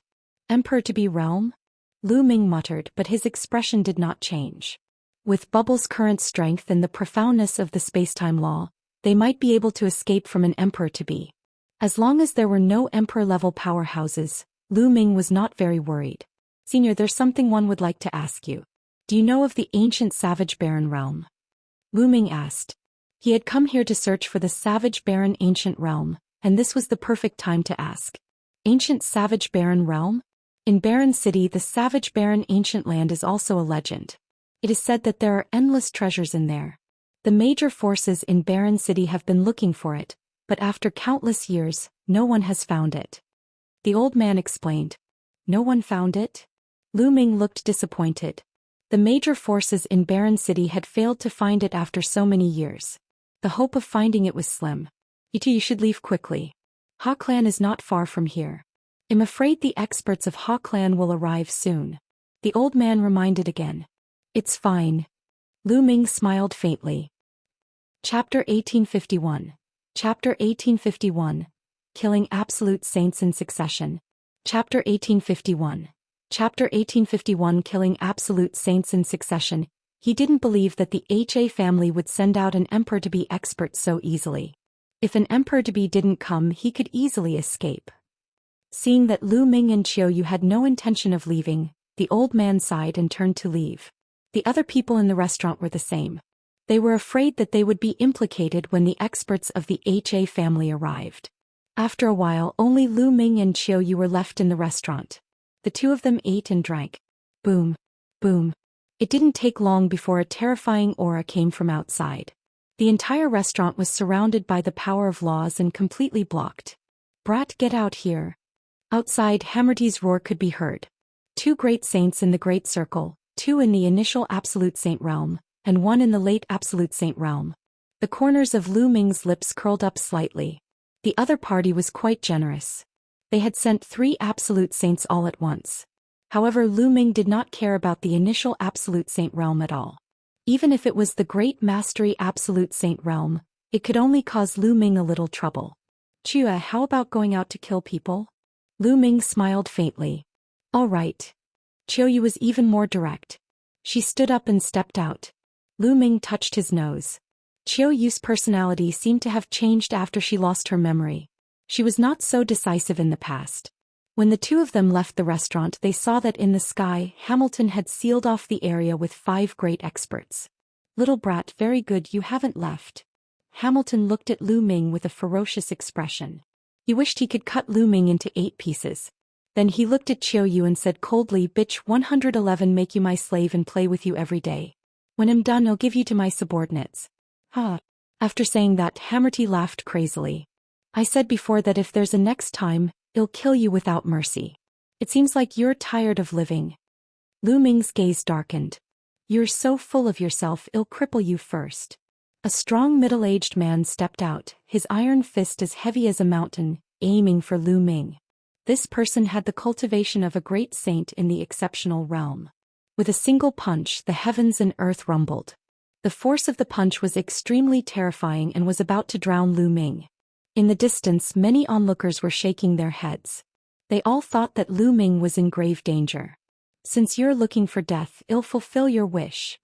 Emperor-to-be realm? Lu Ming muttered, but his expression did not change. With Bubble's current strength and the profoundness of the spacetime law, they might be able to escape from an Emperor-to-be. As long as there were no Emperor-level powerhouses, Lu Ming was not very worried. Senior, there's something one would like to ask you. Do you know of the ancient savage barren realm? Lu Ming asked. He had come here to search for the savage barren ancient realm, and this was the perfect time to ask. Ancient savage barren realm? In Barren City, the savage barren ancient land is also a legend. It is said that there are endless treasures in there. The major forces in Barren City have been looking for it, but after countless years, no one has found it. The old man explained. No one found it? Lu Ming looked disappointed. The major forces in Barren City had failed to find it after so many years. The hope of finding it was slim. You should leave quickly. Ha Clan is not far from here. I'm afraid the experts of Ha Clan will arrive soon. The old man reminded again. It's fine. Lu Ming smiled faintly. Chapter 1851. Chapter 1851. Killing absolute saints in succession. Chapter 1851. Chapter 1851. Killing absolute saints in succession. He didn't believe that the HA family would send out an Emperor-to-be expert so easily. If an Emperor-to-be didn't come, he could easily escape. Seeing that Lu Ming and Qiu Yue had no intention of leaving, the old man sighed and turned to leave. The other people in the restaurant were the same. They were afraid that they would be implicated when the experts of the HA family arrived. After a while, only Lu Ming and Qiu Yue were left in the restaurant. The two of them ate and drank. Boom. Boom. It didn't take long before a terrifying aura came from outside. The entire restaurant was surrounded by the power of laws and completely blocked. Brat, get out here. Outside, Hammerty's roar could be heard. 2 great saints in the Great Circle, 2 in the initial Absolute Saint realm, and 1 in the late Absolute Saint realm. The corners of Lu Ming's lips curled up slightly. The other party was quite generous. They had sent 3 Absolute Saints all at once. However, Lu Ming did not care about the initial Absolute Saint realm at all. Even if it was the Great Mastery Absolute Saint realm, it could only cause Lu Ming a little trouble. Qiu Yue, how about going out to kill people? Lu Ming smiled faintly. All right. Qiu Yue was even more direct. She stood up and stepped out. Lu Ming touched his nose. Qiu Yue's personality seemed to have changed after she lost her memory. She was not so decisive in the past. When the two of them left the restaurant, they saw that in the sky, Hamilton had sealed off the area with 5 great experts. Little brat, very good, you haven't left. Hamilton looked at Lu Ming with a ferocious expression. He wished he could cut Lu Ming into 8 pieces. Then he looked at Qiu Yue and said coldly, bitch, 111 make you my slave and play with you every day. When I'm done, I'll give you to my subordinates. Ha. After saying that, Hammerty laughed crazily. I said before that if there's a next time, I'll kill you without mercy. It seems like you're tired of living. Lu Ming's gaze darkened. You're so full of yourself, I'll cripple you first. A strong middle-aged man stepped out, his iron fist as heavy as a mountain, aiming for Lu Ming. This person had the cultivation of a great saint in the exceptional realm. With a single punch, the heavens and earth rumbled. The force of the punch was extremely terrifying and was about to drown Lu Ming. In the distance, many onlookers were shaking their heads. They all thought that Lu Ming was in grave danger. Since you're looking for death, I'll fulfill your wish.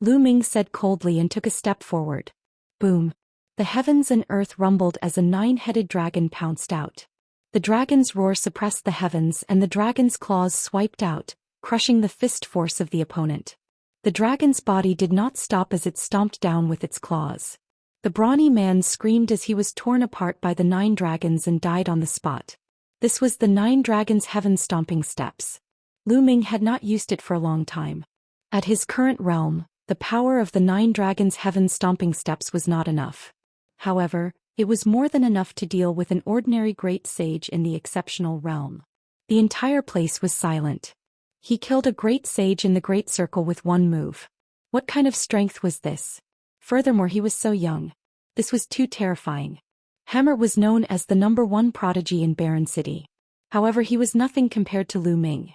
Lu Ming said coldly and took a step forward. Boom. The heavens and earth rumbled as a 9-headed dragon pounced out. The dragon's roar suppressed the heavens and the dragon's claws swiped out, crushing the fist force of the opponent. The dragon's body did not stop as it stomped down with its claws. The brawny man screamed as he was torn apart by the 9 dragons and died on the spot. This was the 9 dragons' heaven-stomping steps. Lu Ming had not used it for a long time. At his current realm, the power of the 9 dragons' heaven-stomping steps was not enough. However, it was more than enough to deal with an ordinary great sage in the exceptional realm. The entire place was silent. He killed a great sage in the great circle with 1 move. What kind of strength was this? Furthermore, he was so young. This was too terrifying. Hammer was known as the #1 prodigy in Barren City. However, he was nothing compared to Lu Ming.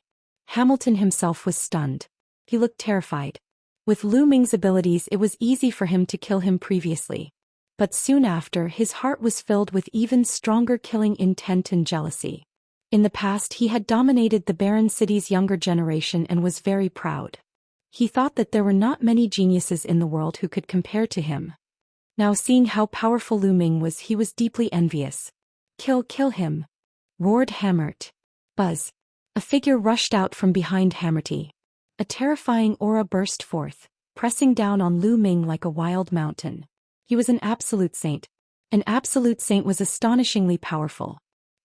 Hamilton himself was stunned. He looked terrified. With Lu Ming's abilities, it was easy for him to kill him previously. But soon after, his heart was filled with even stronger killing intent and jealousy. In the past, he had dominated the Barren City's younger generation and was very proud. He thought that there were not many geniuses in the world who could compare to him. Now seeing how powerful Lu Ming was, he was deeply envious. Kill him! Roared Hammert. Buzz. A figure rushed out from behind Hammerty. A terrifying aura burst forth, pressing down on Lu Ming like a wild mountain. He was an absolute saint. An absolute saint was astonishingly powerful.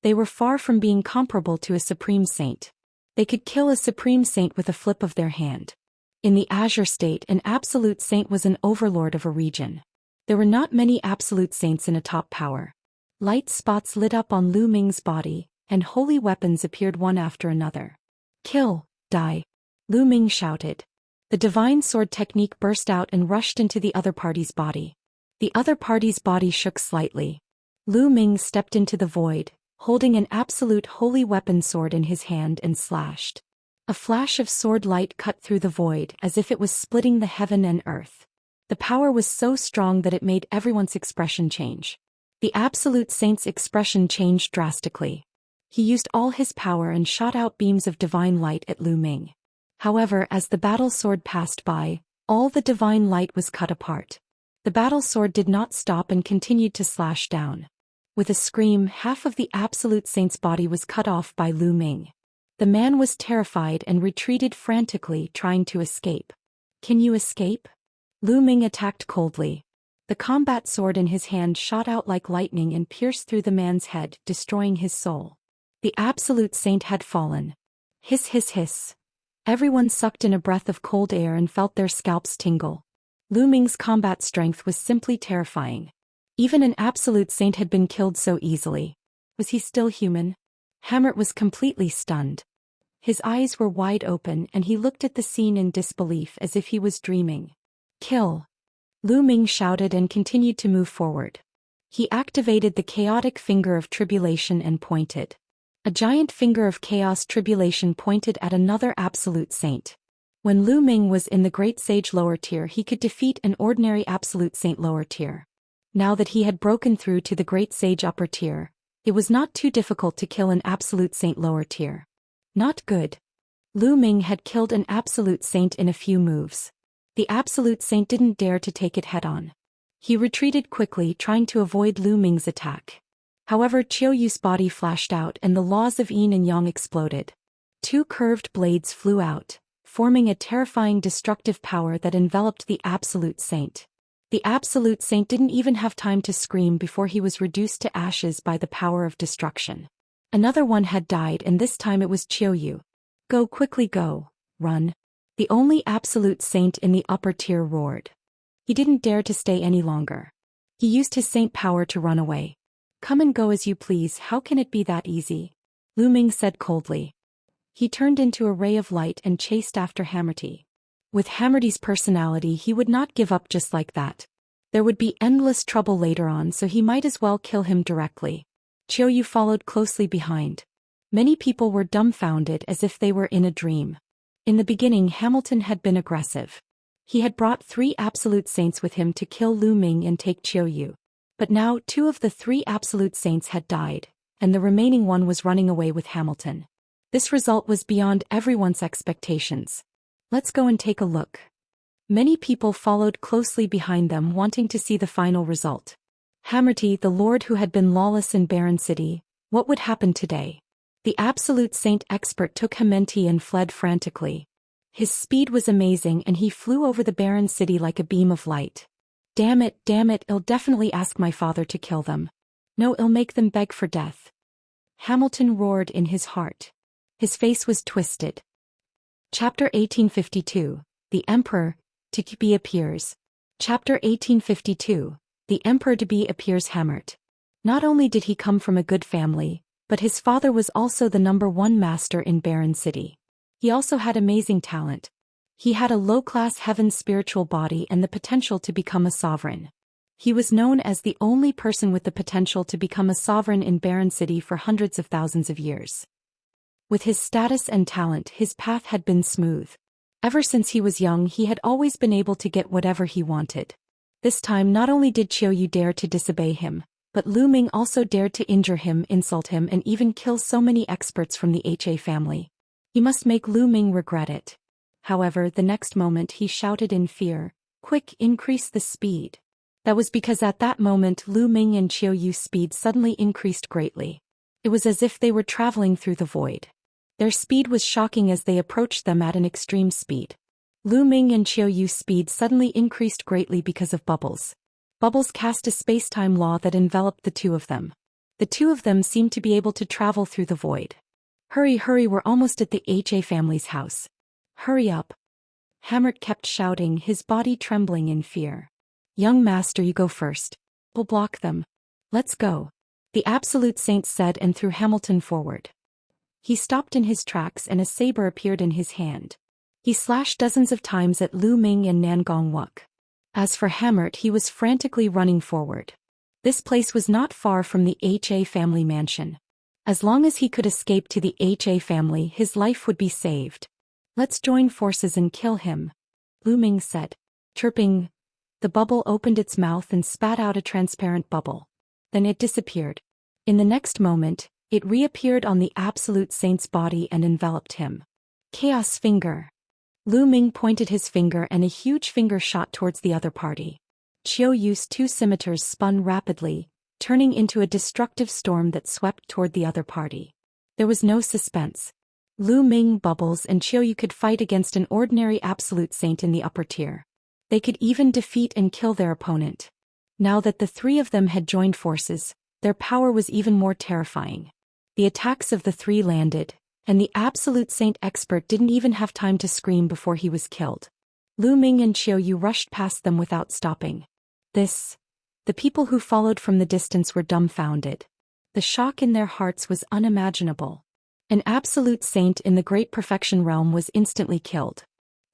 They were far from being comparable to a supreme saint. They could kill a supreme saint with a flip of their hand. In the Azure State, an absolute saint was an overlord of a region. There were not many absolute saints in a top power. Light spots lit up on Lu Ming's body, and holy weapons appeared one after another. Kill, die. Lu Ming shouted. The divine sword technique burst out and rushed into the other party's body. The other party's body shook slightly. Lu Ming stepped into the void, holding an absolute holy weapon sword in his hand and slashed. A flash of sword light cut through the void as if it was splitting the heaven and earth. The power was so strong that it made everyone's expression change. The absolute saint's expression changed drastically. He used all his power and shot out beams of divine light at Lu Ming. However, as the battle sword passed by, all the divine light was cut apart. The battle sword did not stop and continued to slash down. With a scream, half of the absolute saint's body was cut off by Lu Ming. The man was terrified and retreated frantically, trying to escape. Can you escape? Lu Ming attacked coldly. The combat sword in his hand shot out like lightning and pierced through the man's head, destroying his soul. The absolute saint had fallen. Hiss hiss hiss. Everyone sucked in a breath of cold air and felt their scalps tingle. Lu Ming's combat strength was simply terrifying. Even an absolute saint had been killed so easily. Was he still human? Hammert was completely stunned. His eyes were wide open and he looked at the scene in disbelief as if he was dreaming. Kill! Lu Ming shouted and continued to move forward. He activated the chaotic finger of tribulation and pointed. A giant finger of chaos tribulation pointed at another absolute saint. When Lu Ming was in the Great Sage lower tier, he could defeat an ordinary absolute saint lower tier. Now that he had broken through to the Great Sage upper tier, it was not too difficult to kill an absolute saint lower tier. Not good. Lu Ming had killed an absolute saint in a few moves. The absolute saint didn't dare to take it head-on. He retreated quickly, trying to avoid Lu Ming's attack. However, Qiu Yue's body flashed out and the laws of yin and yang exploded. Two curved blades flew out, forming a terrifying destructive power that enveloped the absolute saint. The absolute saint didn't even have time to scream before he was reduced to ashes by the power of destruction. Another one had died, and this time it was Qiu Yue. Go quickly, go, run. The only absolute saint in the upper tier roared. He didn't dare to stay any longer. He used his saint power to run away. Come and go as you please, how can it be that easy? Lu Ming said coldly. He turned into a ray of light and chased after Hammerty. With Hammerty's personality, he would not give up just like that. There would be endless trouble later on, so he might as well kill him directly. Qiu Yue followed closely behind. Many people were dumbfounded as if they were in a dream. In the beginning, Hamilton had been aggressive. He had brought 3 absolute saints with him to kill Lu Ming and take Qiu Yue. But now 2 of the 3 absolute saints had died, and the remaining one was running away with Hamilton. This result was beyond everyone's expectations. Let's go and take a look. Many people followed closely behind them, wanting to see the final result. Hammerty, the lord who had been lawless in Barren City, what would happen today? The absolute saint expert took Hammerty and fled frantically. His speed was amazing and he flew over the Barren City like a beam of light. Damn it, I'll definitely ask my father to kill them. No, I'll make them beg for death. Hamilton roared in his heart. His face was twisted. Chapter 1852, The Emperor, to be appears. Chapter 1852, The Emperor to be appears hammered. Not only did he come from a good family, but his father was also the #1 master in Barren City. He also had amazing talent. He had a low-class heaven spiritual body and the potential to become a sovereign. He was known as the only person with the potential to become a sovereign in Barren City for hundreds of thousands of years. With his status and talent, his path had been smooth. Ever since he was young, he had always been able to get whatever he wanted. This time, not only did Qiu Yue dare to disobey him, but Lu Ming also dared to injure him, insult him, and even kill so many experts from the HA family. He must make Lu Ming regret it. However, the next moment he shouted in fear, "Quick, increase the speed." That was because at that moment Lu Ming and Qiu Yue's speed suddenly increased greatly. It was as if they were traveling through the void. Their speed was shocking as they approached them at an extreme speed. Lu Ming and Qiu Yue's speed suddenly increased greatly because of bubbles. Bubbles cast a space-time law that enveloped the two of them. The two of them seemed to be able to travel through the void. Hurry, we're almost at the HA family's house. Hurry up. Hammert kept shouting, his body trembling in fear. Young master, you go first. We'll block them. Let's go. The absolute saint said and threw Hamilton forward. He stopped in his tracks and a saber appeared in his hand. He slashed dozens of times at Lu Ming and Nangong Wuk. As for Hammert, he was frantically running forward. This place was not far from the HA family mansion. As long as he could escape to the HA family, his life would be saved. Let's join forces and kill him, Lu Ming said. Chirping, the bubble opened its mouth and spat out a transparent bubble. Then it disappeared. In the next moment, it reappeared on the absolute saint's body and enveloped him. Chaos finger. Lu Ming pointed his finger and a huge finger shot towards the other party. Qiu Yue's 2 scimitars spun rapidly, turning into a destructive storm that swept toward the other party. There was no suspense. Lu Ming, Bubbles, and Qiu Yue could fight against an ordinary absolute saint in the upper tier. They could even defeat and kill their opponent. Now that the 3 of them had joined forces, their power was even more terrifying. The attacks of the 3 landed, and the absolute saint expert didn't even have time to scream before he was killed. Lu Ming and Qiu Yue rushed past them without stopping. The people who followed from the distance were dumbfounded. The shock in their hearts was unimaginable. An absolute saint in the Great Perfection realm was instantly killed.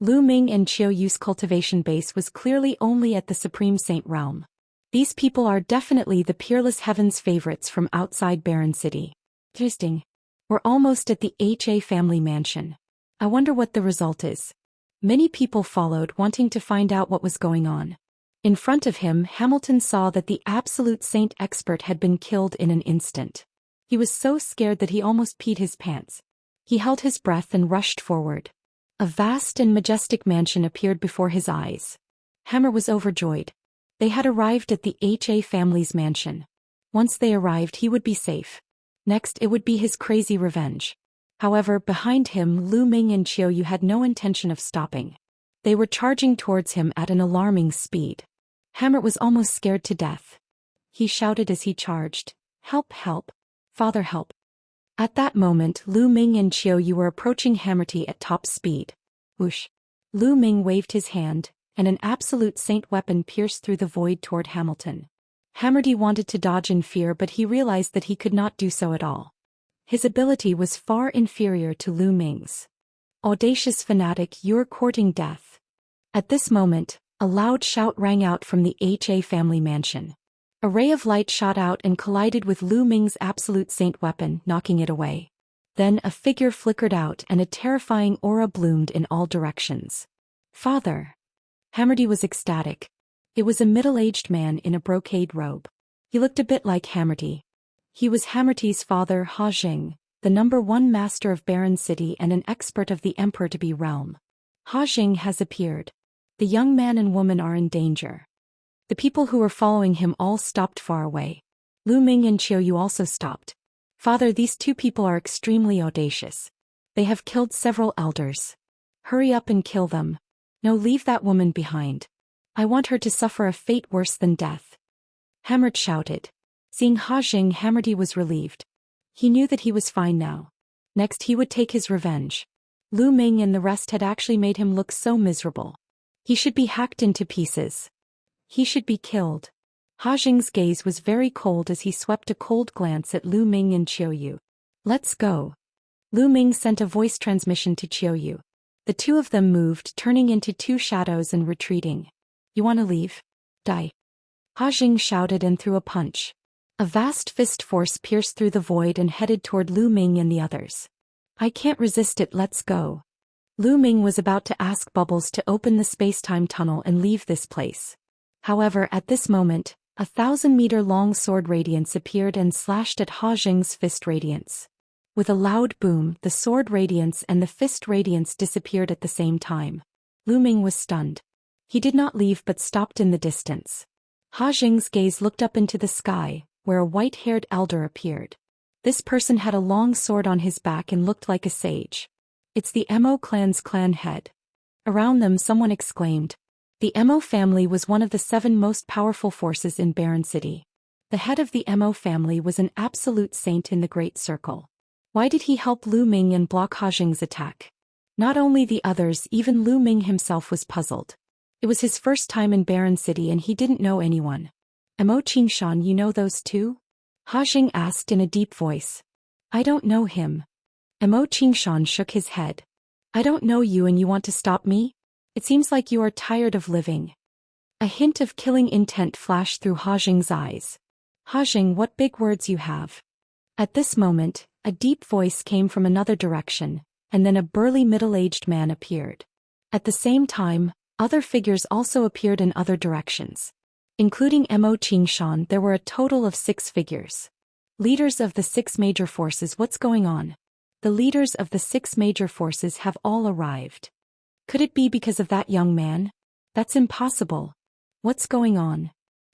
Lu Ming and Qiu Yue's cultivation base was clearly only at the Supreme Saint realm. These people are definitely the peerless heaven's favorites from outside Barren City. Interesting. We're almost at the HA family mansion. I wonder what the result is. Many people followed, wanting to find out what was going on. In front of him, Hamilton saw that the absolute saint expert had been killed in an instant. He was so scared that he almost peed his pants. He held his breath and rushed forward. A vast and majestic mansion appeared before his eyes. Hammer was overjoyed. They had arrived at the HA family's mansion. Once they arrived, he would be safe. Next, it would be his crazy revenge. However, behind him, Lu Ming and Qiu Yue had no intention of stopping. They were charging towards him at an alarming speed. Hammer was almost scared to death. He shouted as he charged, "Help, help! Father, help!" At that moment, Lu Ming and Qiu Yue were approaching Hammerty at top speed. Whoosh! Lu Ming waved his hand, and an absolute saint weapon pierced through the void toward Hamilton. Hammerty wanted to dodge in fear, but he realized that he could not do so at all. His ability was far inferior to Lu Ming's. Audacious fanatic, you're courting death. At this moment, a loud shout rang out from the HA family mansion. A ray of light shot out and collided with Lu Ming's absolute saint weapon, knocking it away. Then a figure flickered out and a terrifying aura bloomed in all directions. Father! Hammerty was ecstatic. It was a middle-aged man in a brocade robe. He looked a bit like Hammerty. He was Hammerty's father, Ha Jing, the #1 master of Barren City and an expert of the Emperor-to-be realm. Ha Jing has appeared. The young man and woman are in danger. The people who were following him all stopped far away. Lu Ming and Qiu Yue also stopped. Father, these two people are extremely audacious. They have killed several elders. Hurry up and kill them. No, leave that woman behind. I want her to suffer a fate worse than death. Hammert shouted. Seeing Ha Jing, Hammerty was relieved. He knew that he was fine now. Next he would take his revenge. Lu Ming and the rest had actually made him look so miserable. He should be hacked into pieces. He should be killed. Ha Jing's gaze was very cold as he swept a cold glance at Lu Ming and Qiu Yue. Let's go. Lu Ming sent a voice transmission to Qiu Yue. The two of them moved, turning into two shadows and retreating. You want to leave? Die. Ha Jing shouted and threw a punch. A vast fist force pierced through the void and headed toward Lu Ming and the others. I can't resist it, let's go. Lu Ming was about to ask Bubbles to open the space-time tunnel and leave this place. However, at this moment, a 1,000-meter-long sword radiance appeared and slashed at Ha Jing's fist radiance. With a loud boom, the sword radiance and the fist radiance disappeared at the same time. Lu Ming was stunned. He did not leave but stopped in the distance. Ha Jing's gaze looked up into the sky, where a white-haired elder appeared. This person had a long sword on his back and looked like a sage. It's the Mo clan's clan head. Around them someone exclaimed. The Mo family was one of the 7 most powerful forces in Barren City. The head of the Mo family was an absolute saint in the Great Circle. Why did he help Lu Ming and block Ha Jing's attack? Not only the others, even Lu Ming himself was puzzled. It was his first time in Barren City and he didn't know anyone. Mo Qingshan, you know those two? Ha Jing asked in a deep voice. I don't know him. Mo Qingshan shook his head. I don't know you and you want to stop me? It seems like you are tired of living. A hint of killing intent flashed through Ha Jing's eyes. Ha Jing, what big words you have. At this moment, a deep voice came from another direction, and then a burly middle-aged man appeared. At the same time, other figures also appeared in other directions. Including Mo Qingshan, there were a total of 6 figures. Leaders of the 6 major forces, what's going on? The leaders of the 6 major forces have all arrived. Could it be because of that young man? That's impossible. What's going on?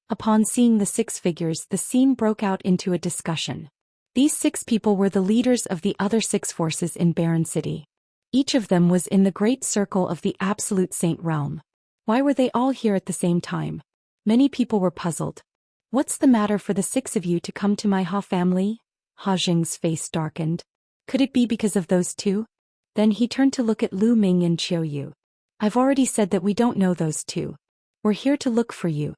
Upon seeing the 6 figures, the scene broke out into a discussion. These 6 people were the leaders of the other 6 forces in Barren City. Each of them was in the great circle of the Absolute Saint realm. Why were they all here at the same time? Many people were puzzled. What's the matter for the 6 of you to come to my Ha family? Ha Jing's face darkened. Could it be because of those 2? Then he turned to look at Lu Ming and Qiu Yue. I've already said that we don't know those 2. We're here to look for you.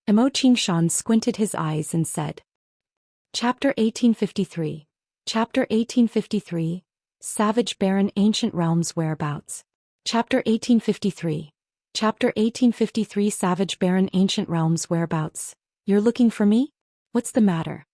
Mo Qingshan squinted his eyes and said. Chapter 1853. Chapter 1853. Savage Barren Ancient Realms Whereabouts. Chapter 1853. Chapter 1853 Savage Barren Ancient Realms Whereabouts. You're looking for me? What's the matter?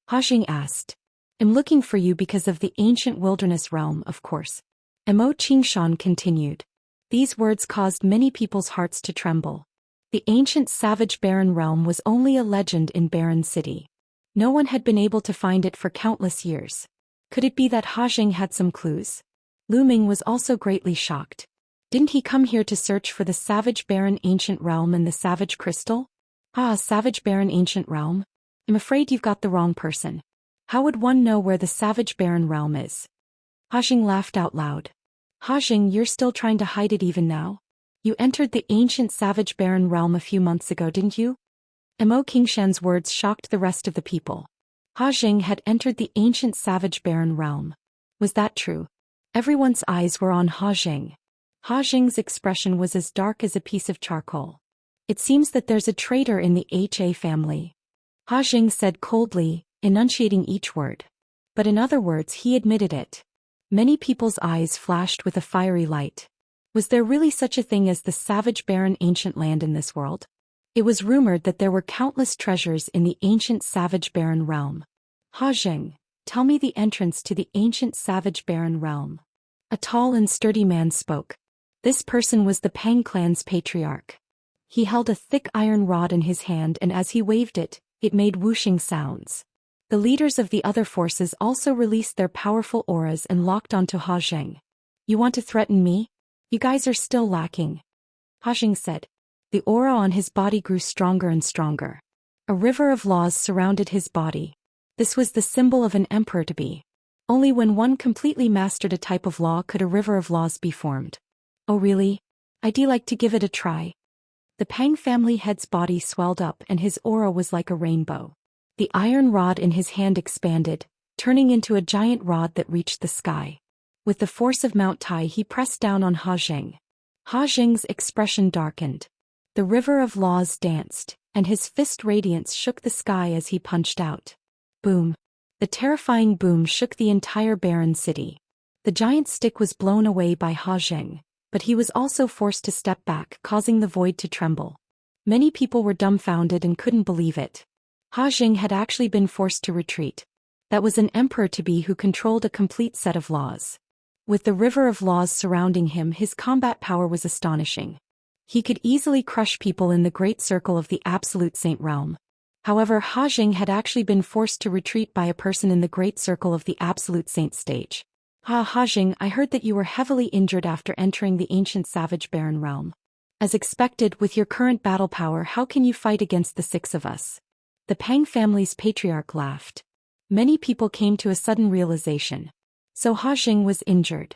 Ha Jing asked. I'm looking for you because of the ancient wilderness realm, of course. Mo Qingshan continued. These words caused many people's hearts to tremble. The ancient savage barren realm was only a legend in Barren City. No one had been able to find it for countless years. Could it be that Hajing had some clues? Lu Ming was also greatly shocked. Didn't he come here to search for the savage barren ancient realm and the savage crystal? Ah, savage barren ancient realm? I'm afraid you've got the wrong person. How would one know where the savage barren realm is? Hajing laughed out loud. Hajing, you're still trying to hide it even now? You entered the ancient savage barren realm a few months ago, didn't you? Mo Qingshan's words shocked the rest of the people. Hajing had entered the ancient savage barren realm. Was that true? Everyone's eyes were on Hajing. Hajing's expression was as dark as a piece of charcoal. It seems that there's a traitor in the HA family. Hajing said coldly, enunciating each word. But in other words, he admitted it. Many people's eyes flashed with a fiery light. Was there really such a thing as the savage barren ancient land in this world? It was rumored that there were countless treasures in the ancient savage barren realm. Hajing, tell me the entrance to the ancient savage barren realm. A tall and sturdy man spoke. This person was the Pang clan's patriarch. He held a thick iron rod in his hand, and as he waved it, it made whooshing sounds. The leaders of the other forces also released their powerful auras and locked onto Hajing. You want to threaten me? You guys are still lacking. Hajing said. The aura on his body grew stronger and stronger. A river of laws surrounded his body. This was the symbol of an emperor-to-be. Only when one completely mastered a type of law could a river of laws be formed. Oh really? I'd like to give it a try. The Pang family head's body swelled up and his aura was like a rainbow. The iron rod in his hand expanded, turning into a giant rod that reached the sky. With the force of Mount Tai, he pressed down on Hajing. Hajing's expression darkened. The river of laws danced, and his fist radiance shook the sky as he punched out. Boom. The terrifying boom shook the entire barren city. The giant stick was blown away by Hajing, but he was also forced to step back, causing the void to tremble. Many people were dumbfounded and couldn't believe it. Hajing had actually been forced to retreat. That was an emperor-to-be who controlled a complete set of laws. With the river of laws surrounding him, his combat power was astonishing. He could easily crush people in the great circle of the absolute saint realm. However, Hajing had actually been forced to retreat by a person in the great circle of the absolute saint stage. Hajing, I heard that you were heavily injured after entering the ancient savage barren realm. As expected, with your current battle power, how can you fight against the six of us? The Pang family's patriarch laughed. Many people came to a sudden realization. So Hajing was injured.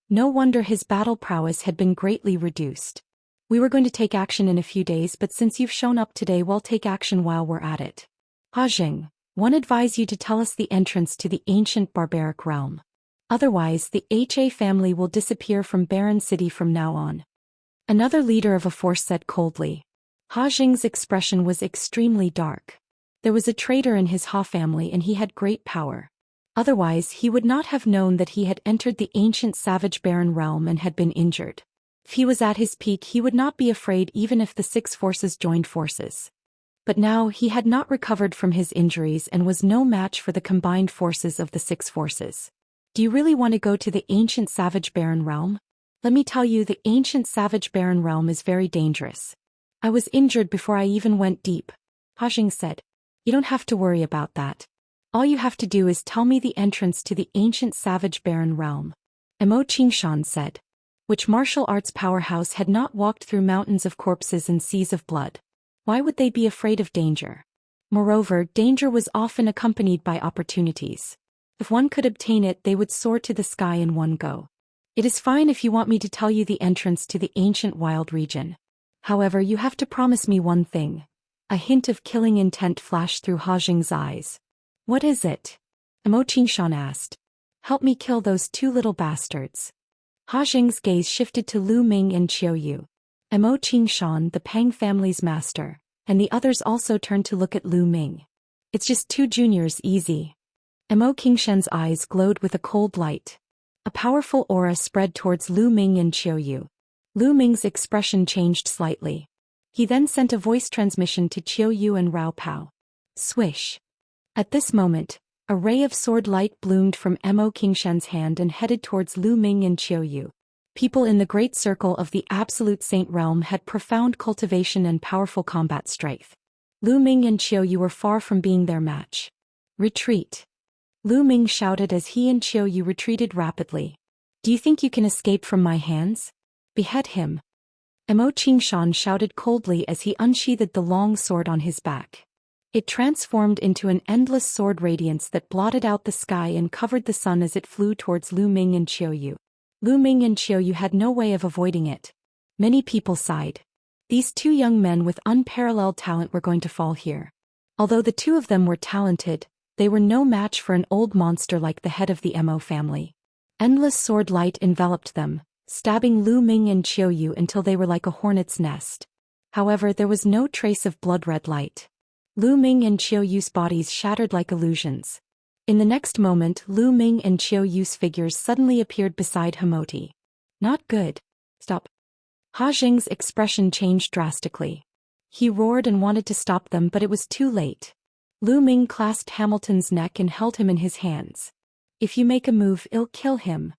No wonder his battle prowess had been greatly reduced. We were going to take action in a few days, but since you've shown up today, we'll take action while we're at it. Hajing, one advise you to tell us the entrance to the ancient barbaric realm. Otherwise, the HA family will disappear from Barren City from now on. Another leader of a force said coldly. Hajing's expression was extremely dark. There was a traitor in his Ha family and he had great power. Otherwise, he would not have known that he had entered the ancient savage barren realm and had been injured. If he was at his peak, he would not be afraid even if the six forces joined forces. But now he had not recovered from his injuries and was no match for the combined forces of the six forces. Do you really want to go to the ancient savage barren realm? Let me tell you, the ancient savage barren realm is very dangerous. I was injured before I even went deep. Hajing said. You don't have to worry about that. All you have to do is tell me the entrance to the ancient savage barren realm. Mo Qingshan said. Which martial arts powerhouse had not walked through mountains of corpses and seas of blood? Why would they be afraid of danger? Moreover, danger was often accompanied by opportunities. If one could obtain it, they would soar to the sky in one go. It is fine if you want me to tell you the entrance to the ancient wild region. However, you have to promise me one thing. A hint of killing intent flashed through Hajing's eyes. What is it? Mo Qingshan asked. Help me kill those two little bastards. Hajing's gaze shifted to Lu Ming and Qiu Yue. Mo Qingshan, the Pang family's master, and the others also turned to look at Lu Ming. It's just two juniors, easy. Mo Qingshan's eyes glowed with a cold light. A powerful aura spread towards Lu Ming and Qiu Yue. Lu Ming's expression changed slightly. He then sent a voice transmission to Qiu Yue and Rao Pao. Swish. At this moment, A ray of sword light bloomed from Mo Qingshan's hand and headed towards Lu Ming and Qiu Yue. People in the great circle of the absolute saint realm had profound cultivation and powerful combat strength. Lu Ming and Qiu Yue were far from being their match. Retreat! Lu Ming shouted as he and Qiu Yue retreated rapidly. Do you think you can escape from my hands? Behead him! Mo Qingshan shouted coldly as he unsheathed the long sword on his back. It transformed into an endless sword radiance that blotted out the sky and covered the sun as it flew towards Lu Ming and Qiu Yue. Lu Ming and Qiu Yue had no way of avoiding it. Many people sighed. These two young men with unparalleled talent were going to fall here. Although the two of them were talented, they were no match for an old monster like the head of the Mo family. Endless sword light enveloped them, stabbing Lu Ming and Qiu Yue until they were like a hornet's nest. However, there was no trace of blood-red light. Lu Ming and Qiu Yue's bodies shattered like illusions. In the next moment, Lu Ming and Qiu Yue's figures suddenly appeared beside Hemoti. Not good. Stop. Ha Jing's expression changed drastically. He roared and wanted to stop them, but it was too late. Lu Ming clasped Hamilton's neck and held him in his hands. If you make a move, I'll kill him.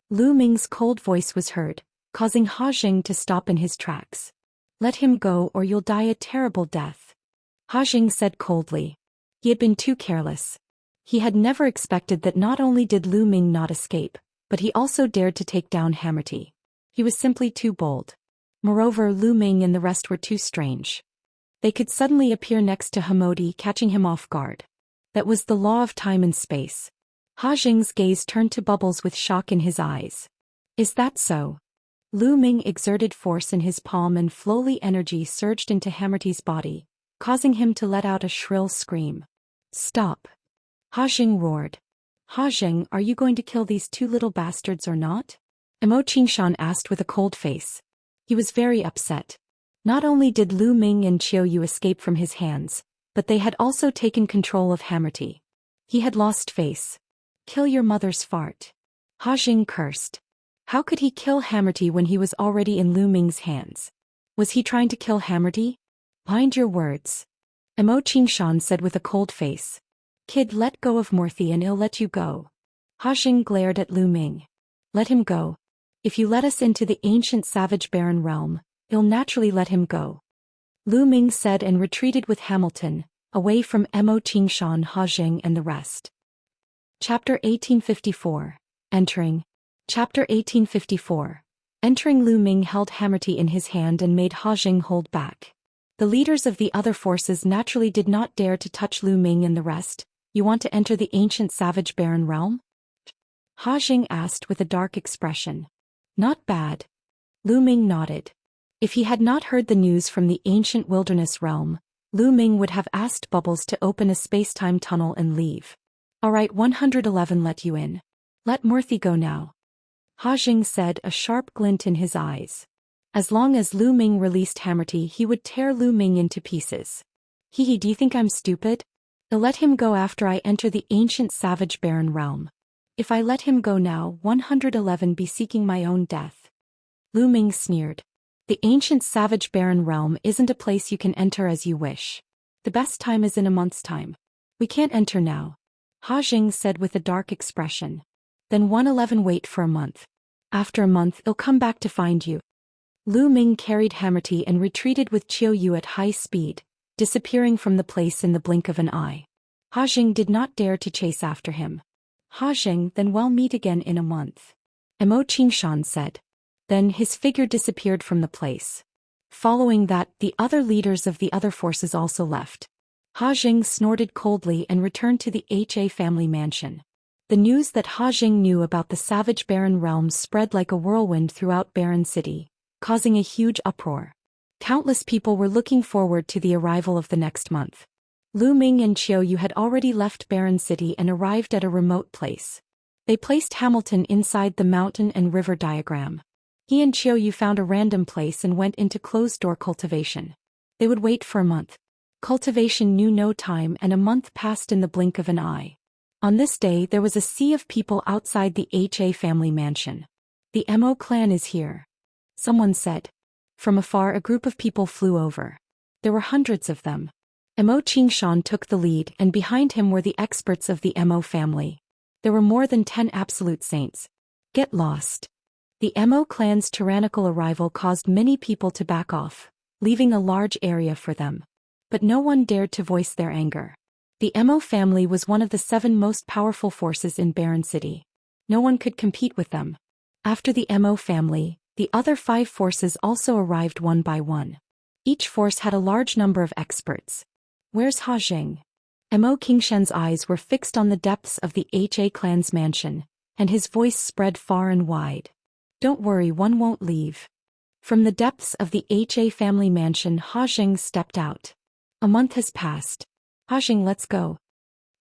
Lu Ming's cold voice was heard, causing Ha Jing to stop in his tracks. Let him go or you'll die a terrible death. Ha Jing said coldly. He had been too careless. He had never expected that not only did Lu Ming not escape, but he also dared to take down Hemoti. He was simply too bold. Moreover, Lu Ming and the rest were too strange. They could suddenly appear next to Hemoti, catching him off guard. That was the law of time and space. Ha Jing's gaze turned to bubbles with shock in his eyes. Is that so? Lu Ming exerted force in his palm and flowly energy surged into Hemoti's body, causing him to let out a shrill scream. Stop! Ha Jing roared. Ha Jing, are you going to kill these two little bastards or not? Mo Qingshan asked with a cold face. He was very upset. Not only did Lu Ming and Qiu Yue escape from his hands, but they had also taken control of Hemoti. He had lost face. Kill your mother's fart. Ha Jing cursed. How could he kill Hemoti when he was already in Lu Ming's hands? Was he trying to kill Hemoti? Mind your words. Mo Qingshan said with a cold face. Kid, let go of Morthy and I'll let you go. Ha Jing glared at Lu Ming. Let him go. If you let us into the ancient savage barren realm, I'll naturally let him go. Lu Ming said and retreated with Hamilton, away from Mo Qingshan, Ha Jing and the rest. Chapter 1854. Entering. Chapter 1854. Entering, Lu Ming held Hemoti in his hand and made Ha Jing hold back. The leaders of the other forces naturally did not dare to touch Lu Ming and the rest. You want to enter the ancient savage barren realm? Ha Jing asked with a dark expression. Not bad. Lu Ming nodded. If he had not heard the news from the ancient wilderness realm, Lu Ming would have asked Bubbles to open a space-time tunnel and leave. Alright, 111, let you in. Let Morthy go now. Ha Jing said, a sharp glint in his eyes. As long as Lu Ming released Hemoti, he would tear Lu Ming into pieces. Hee, do you think I'm stupid? I'll let him go after I enter the ancient savage barren realm. If I let him go now, 111 be seeking my own death. Lu Ming sneered. The ancient savage barren realm isn't a place you can enter as you wish. The best time is in a month's time. We can't enter now. Ha Jing said with a dark expression. Then 111 wait for a month. After a month, I'll come back to find you. Lu Ming carried Hemoti and retreated with Qiu Yue at high speed, disappearing from the place in the blink of an eye. Ha Jing did not dare to chase after him. Ha Jing, then we'll meet again in a month. Mo Qingshan said. Then his figure disappeared from the place. Following that, the other leaders of the other forces also left. Ha Jing snorted coldly and returned to the Ha family mansion. The news that Ha Jing knew about the savage barren realms spread like a whirlwind throughout Barren City, causing a huge uproar. Countless people were looking forward to the arrival of the next month. Lu Ming and Qiu Yue had already left Barren City and arrived at a remote place. They placed Hamilton inside the mountain and river diagram. He and Qiu Yue found a random place and went into closed-door cultivation. They would wait for a month. Cultivation knew no time, and a month passed in the blink of an eye. On this day there was a sea of people outside the Ha family mansion. The Mo clan is here. Someone said. From afar a group of people flew over. There were hundreds of them. Mo Qingshan took the lead, and behind him were the experts of the Mo family. There were more than 10 absolute saints. Get lost. The Mo clan's tyrannical arrival caused many people to back off, leaving a large area for them. But no one dared to voice their anger. The Mo family was one of the 7 most powerful forces in Barren City. No one could compete with them. After the Mo family, the other 5 forces also arrived one by one. Each force had a large number of experts. Where's Ha Jing? Mo Qingshan's eyes were fixed on the depths of the Ha clan's mansion, and his voice spread far and wide. Don't worry, one won't leave. From the depths of the Ha family mansion, Ha Jing stepped out. A month has passed. Ha Jing, let's go.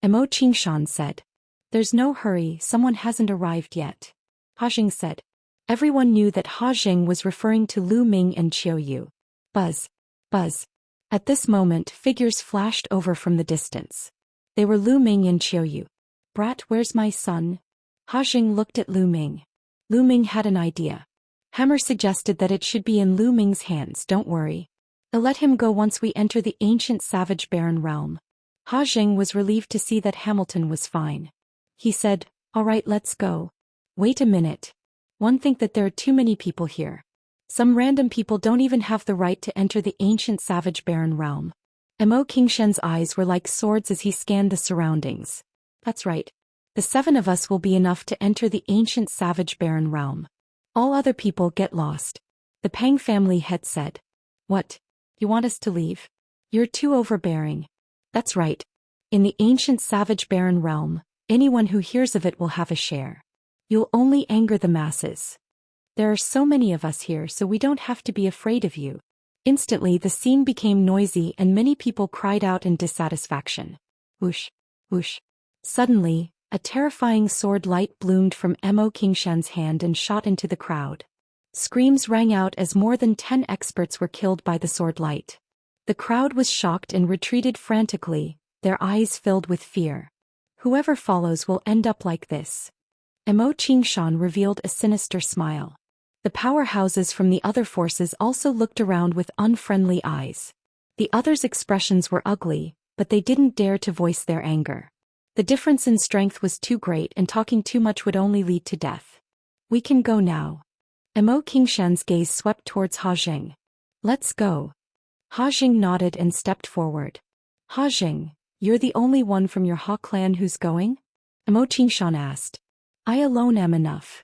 Mo Qingshan said. There's no hurry, someone hasn't arrived yet. Ha Jing said. Everyone knew that Ha Jing was referring to Lu Ming and Qiu Yue. Buzz. Buzz. At this moment, figures flashed over from the distance. They were Lu Ming and Qiu Yue. Brat, where's my son? Ha Jing looked at Lu Ming. Lu Ming had an idea. Hammer suggested that it should be in Lu Ming's hands, don't worry. I'll let him go once we enter the ancient savage barren realm. Ha Jing was relieved to see that Hamilton was fine. He said, all right, let's go. Wait a minute. One think that there are too many people here. Some random people don't even have the right to enter the ancient savage barren realm. Mo Qingshan's eyes were like swords as he scanned the surroundings. That's right. The 7 of us will be enough to enter the ancient savage barren realm. All other people get lost. The Pang family head said. What? You want us to leave? You're too overbearing. That's right. In the ancient savage barren realm, anyone who hears of it will have a share. You'll only anger the masses. There are so many of us here, so we don't have to be afraid of you. Instantly the scene became noisy and many people cried out in dissatisfaction. Whoosh, whoosh. Suddenly, a terrifying sword light bloomed from Mo Qingshan's hand and shot into the crowd. Screams rang out as more than 10 experts were killed by the sword light. The crowd was shocked and retreated frantically, their eyes filled with fear. Whoever follows will end up like this. Mo Qingshan revealed a sinister smile. The powerhouses from the other forces also looked around with unfriendly eyes. The others' expressions were ugly, but they didn't dare to voice their anger. The difference in strength was too great and talking too much would only lead to death. We can go now. Mo Qingshan's gaze swept towards Ha Jing. Let's go. Ha Jing nodded and stepped forward. Ha Jing, you're the only one from your Ha clan who's going? Mo Qingshan asked. I alone am enough.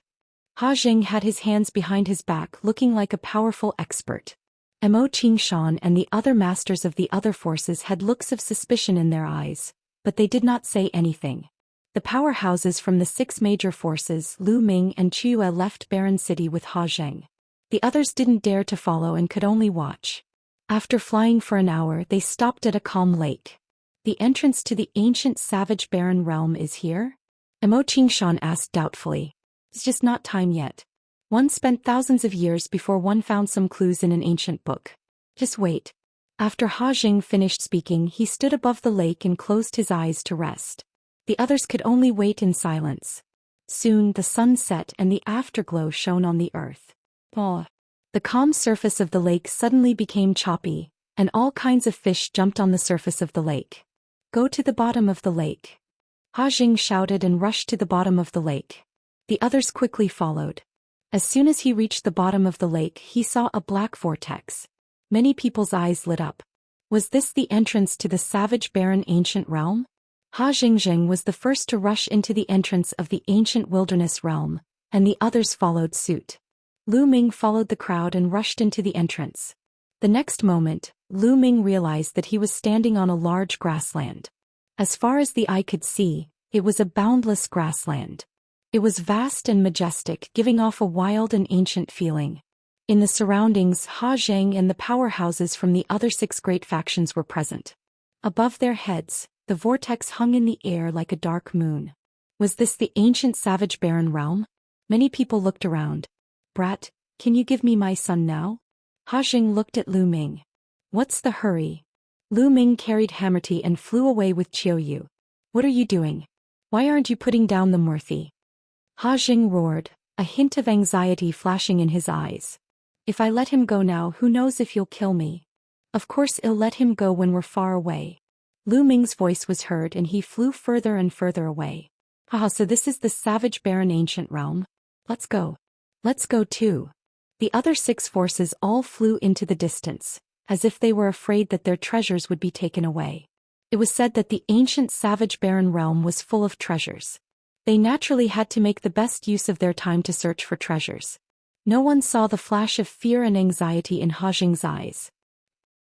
Ha Jing had his hands behind his back looking like a powerful expert. Mo Qingshan and the other masters of the other forces had looks of suspicion in their eyes, but they did not say anything. The powerhouses from the 6 major forces, Lu Ming and Qiu Yue, left Barren City with Ha Jing. The others didn't dare to follow and could only watch. After flying for an hour, they stopped at a calm lake. The entrance to the ancient savage barren realm is here? Mo Qingshan asked doubtfully. It's just not time yet. One spent thousands of years before one found some clues in an ancient book. Just wait. After Ha Jing finished speaking, he stood above the lake and closed his eyes to rest. The others could only wait in silence. Soon the sun set and the afterglow shone on the earth. Oh. The calm surface of the lake suddenly became choppy, and all kinds of fish jumped on the surface of the lake. Go to the bottom of the lake. Ha Jing shouted and rushed to the bottom of the lake. The others quickly followed. As soon as he reached the bottom of the lake, he saw a black vortex. Many people's eyes lit up. Was this the entrance to the savage barren ancient realm? Ha Jing was the first to rush into the entrance of the ancient wilderness realm, and the others followed suit. Lu Ming followed the crowd and rushed into the entrance. The next moment, Lu Ming realized that he was standing on a large grassland. As far as the eye could see, it was a boundless grassland. It was vast and majestic, giving off a wild and ancient feeling. In the surroundings, Ha Jing and the powerhouses from the other 6 great factions were present. Above their heads, the vortex hung in the air like a dark moon. Was this the ancient savage barren realm? Many people looked around. Brat, can you give me my son now? Ha Jing looked at Lu Ming. What's the hurry? Lu Ming carried Hammerty and flew away with Qiu Yue. What are you doing? Why aren't you putting down the Murthy? Ha Jing roared, a hint of anxiety flashing in his eyes. If I let him go now, who knows if you'll kill me? Of course I'll let him go when we're far away. Lu Ming's voice was heard and he flew further and further away. Haha, so this is the savage barren ancient realm? Let's go. Let's go too. The other 6 forces all flew into the distance, as if they were afraid that their treasures would be taken away. It was said that the ancient savage barren realm was full of treasures. They naturally had to make the best use of their time to search for treasures. No one saw the flash of fear and anxiety in He Jing's eyes.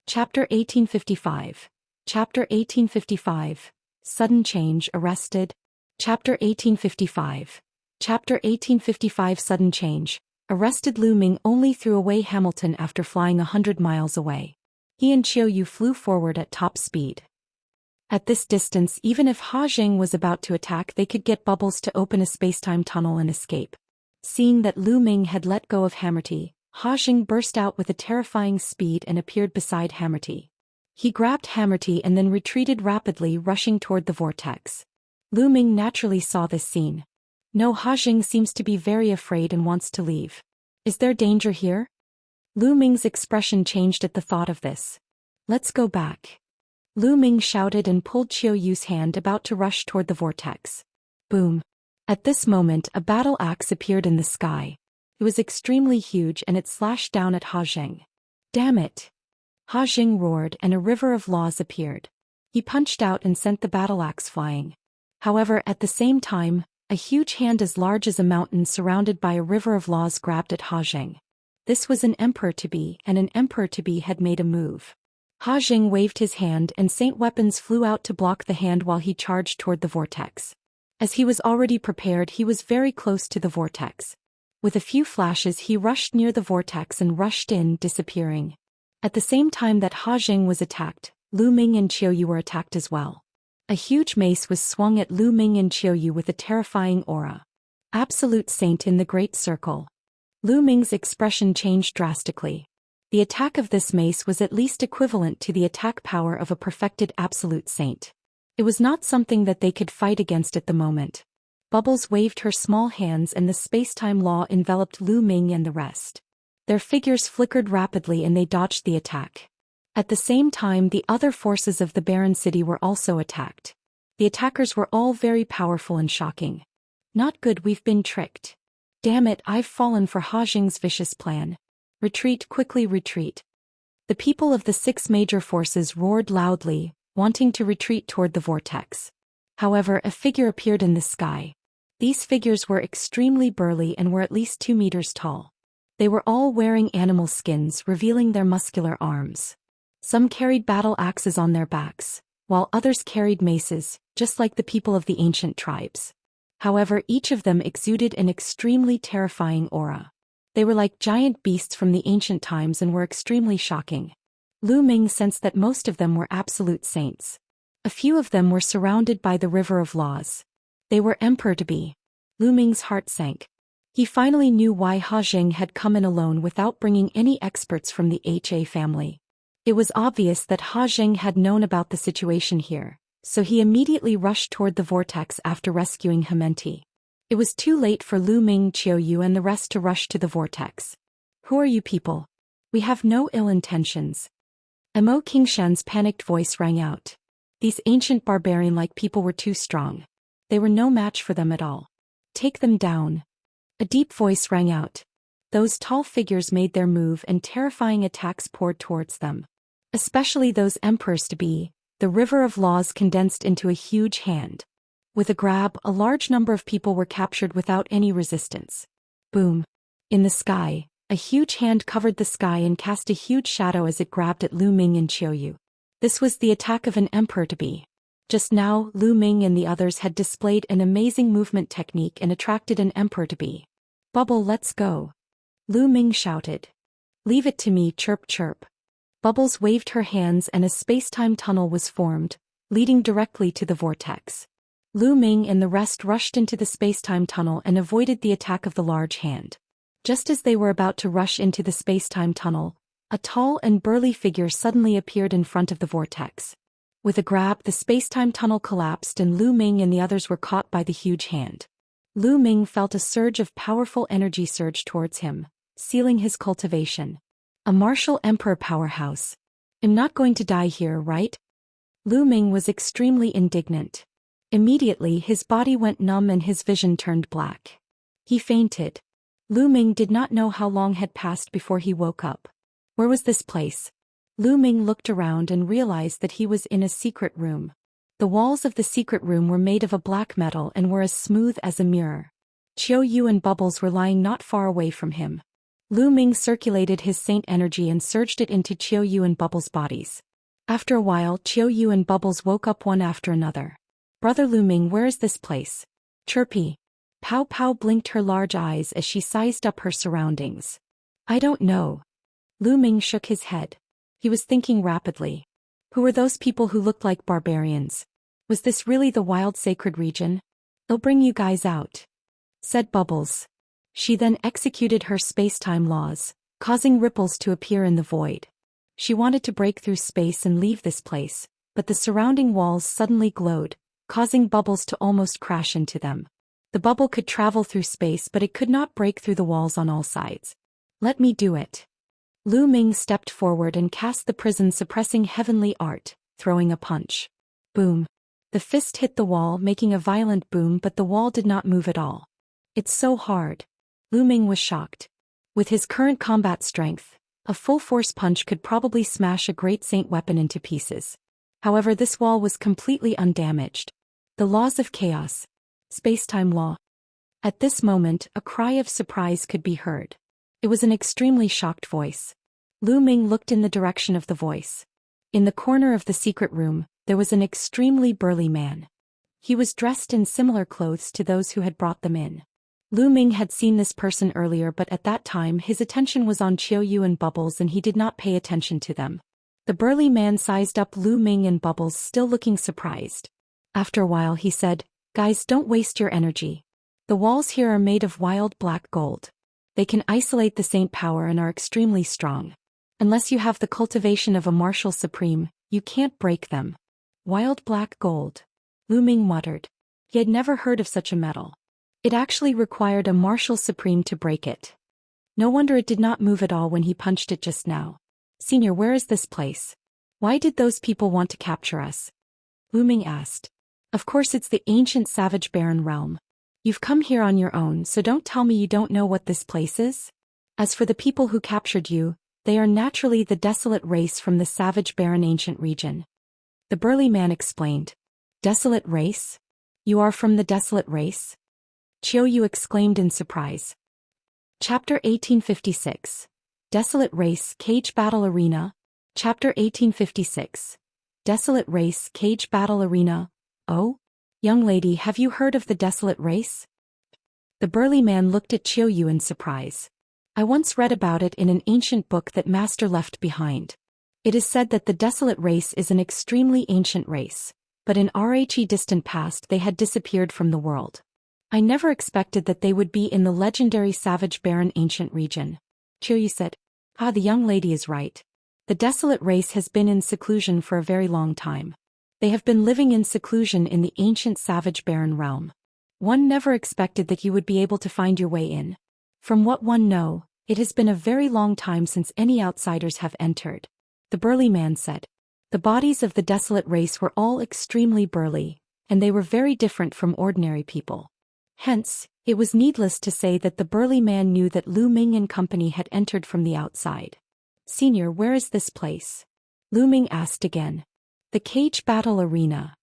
Chapter 1855. Chapter 1855. Sudden change arrested. Chapter 1855. Chapter 1855. Sudden change. Arrested. Lu Ming only threw away Hamilton after flying 100 miles away. He and Qiu Yue flew forward at top speed. At this distance, even if He Jing was about to attack, they could get Bubbles to open a spacetime tunnel and escape. Seeing that Lu Ming had let go of Hammerty, He Jing burst out with a terrifying speed and appeared beside Hammerty. He grabbed Hammerty and then retreated rapidly, rushing toward the vortex. Lu Ming naturally saw this scene. No, He Jing seems to be very afraid and wants to leave. Is there danger here? Lu Ming's expression changed at the thought of this. Let's go back. Lu Ming shouted and pulled Qiu Yue's hand, about to rush toward the vortex. Boom. At this moment, a battle axe appeared in the sky. It was extremely huge and it slashed down at He Jing. Damn it! He Jing roared and a river of laws appeared. He punched out and sent the battle axe flying. However, at the same time, a huge hand as large as a mountain surrounded by a river of laws grabbed at He Jing. This was an emperor-to-be, and an emperor-to-be had made a move. He Jing waved his hand and saint weapons flew out to block the hand while he charged toward the vortex. As he was already prepared, he was very close to the vortex. With a few flashes he rushed near the vortex and rushed in, disappearing. At the same time that He Jing was attacked, Lu Ming and Qiu Yue were attacked as well. A huge mace was swung at Lu Ming and Qiu Yue with a terrifying aura. Absolute Saint in the Great Circle. Lu Ming's expression changed drastically. The attack of this mace was at least equivalent to the attack power of a perfected Absolute Saint. It was not something that they could fight against at the moment. Bubbles waved her small hands and the spacetime law enveloped Lu Ming and the rest. Their figures flickered rapidly and they dodged the attack. At the same time, the other forces of the barren city were also attacked. The attackers were all very powerful and shocking. Not good, we've been tricked. Damn it, I've fallen for He Jing's vicious plan. Retreat, quickly retreat. The people of the 6 major forces roared loudly, wanting to retreat toward the vortex. However, a figure appeared in the sky. These figures were extremely burly and were at least 2 meters tall. They were all wearing animal skins, revealing their muscular arms. Some carried battle axes on their backs, while others carried maces, just like the people of the ancient tribes. However, each of them exuded an extremely terrifying aura. They were like giant beasts from the ancient times and were extremely shocking. Lu Ming sensed that most of them were absolute saints. A few of them were surrounded by the river of laws. They were emperor-to-be. Lu Ming's heart sank. He finally knew why He Jing had come in alone without bringing any experts from the HA family. It was obvious that He Jing had known about the situation here, so he immediately rushed toward the vortex after rescuing Hamenti. It was too late for Lu Ming, Qiu Yue and the rest to rush to the vortex. Who are you people? We have no ill intentions. Mo Qingshan's panicked voice rang out. These ancient barbarian-like people were too strong. They were no match for them at all. Take them down. A deep voice rang out. Those tall figures made their move and terrifying attacks poured towards them. Especially those emperors-to-be, the river of laws condensed into a huge hand. With a grab, a large number of people were captured without any resistance. Boom. In the sky, a huge hand covered the sky and cast a huge shadow as it grabbed at Lu Ming and Qiu Yue. This was the attack of an emperor-to-be. Just now, Lu Ming and the others had displayed an amazing movement technique and attracted an emperor-to-be. Bubble, let's go. Lu Ming shouted. Leave it to me, chirp chirp. Bubbles waved her hands and a spacetime tunnel was formed, leading directly to the vortex. Lu Ming and the rest rushed into the spacetime tunnel and avoided the attack of the large hand. Just as they were about to rush into the spacetime tunnel, a tall and burly figure suddenly appeared in front of the vortex. With a grab, the spacetime tunnel collapsed and Lu Ming and the others were caught by the huge hand. Lu Ming felt a surge of powerful energy surge towards him, sealing his cultivation. A martial emperor powerhouse. I'm not going to die here, right? Lu Ming was extremely indignant. Immediately his body went numb and his vision turned black. He fainted. Lu Ming did not know how long had passed before he woke up. Where was this place? Lu Ming looked around and realized that he was in a secret room. The walls of the secret room were made of a black metal and were as smooth as a mirror. Qiu Yue and Bubbles were lying not far away from him. Lu Ming circulated his saint energy and surged it into Qiu Yue and Bubbles' bodies. After a while, Qiu Yue and Bubbles woke up one after another. Brother Lu Ming, where is this place? Chirpy. Pow Pow blinked her large eyes as she sized up her surroundings. I don't know. Lu Ming shook his head. He was thinking rapidly. Who were those people who looked like barbarians? Was this really the wild sacred region? They'll bring you guys out, said Bubbles. She then executed her space-time laws, causing ripples to appear in the void. She wanted to break through space and leave this place, but the surrounding walls suddenly glowed, causing Bubbles to almost crash into them. The bubble could travel through space, but it could not break through the walls on all sides. Let me do it. Lu Ming stepped forward and cast the prison-suppressing heavenly art, throwing a punch. Boom. The fist hit the wall, making a violent boom, but the wall did not move at all. It's so hard. Lu Ming was shocked. With his current combat strength, a full-force punch could probably smash a great saint weapon into pieces. However, this wall was completely undamaged. The laws of chaos. Space-time law. At this moment, a cry of surprise could be heard. It was an extremely shocked voice. Lu Ming looked in the direction of the voice. In the corner of the secret room, there was an extremely burly man. He was dressed in similar clothes to those who had brought them in. Lu Ming had seen this person earlier, but at that time his attention was on Qiu Yue and Bubbles and he did not pay attention to them. The burly man sized up Lu Ming and Bubbles, still looking surprised. After a while he said, Guys, don't waste your energy. The walls here are made of wild black gold. They can isolate the saint power and are extremely strong. Unless you have the cultivation of a martial supreme, you can't break them. Wild black gold. Lu Ming muttered. He had never heard of such a metal. It actually required a martial supreme to break it. No wonder it did not move at all when he punched it just now. Senior, where is this place? Why did those people want to capture us? Lu Ming asked. Of course, it's the ancient savage barren realm. You've come here on your own, so don't tell me you don't know what this place is. As for the people who captured you, they are naturally the Desolate race from the savage barren ancient region. The burly man explained. Desolate race? You are from the Desolate race? Qiu Yue exclaimed in surprise. Chapter 1856. Desolate Race Cage Battle Arena. Chapter 1856. Desolate Race Cage Battle Arena. Oh? Young lady, have you heard of the Desolate race? The burly man looked at Qiu Yue in surprise. I once read about it in an ancient book that Master left behind. It is said that the Desolate race is an extremely ancient race, but in RHE distant past they had disappeared from the world. I never expected that they would be in the legendary savage barren ancient region. Qiu Yue said. Ah, the young lady is right. The Desolate race has been in seclusion for a very long time. They have been living in seclusion in the ancient savage barren realm. One never expected that you would be able to find your way in. From what one knows, it has been a very long time since any outsiders have entered. The burly man said. The bodies of the Desolate race were all extremely burly, and they were very different from ordinary people. Hence, it was needless to say that the burly man knew that Lu Ming and company had entered from the outside. Senior, where is this place? Lu Ming asked again. The Cage Battle Arena.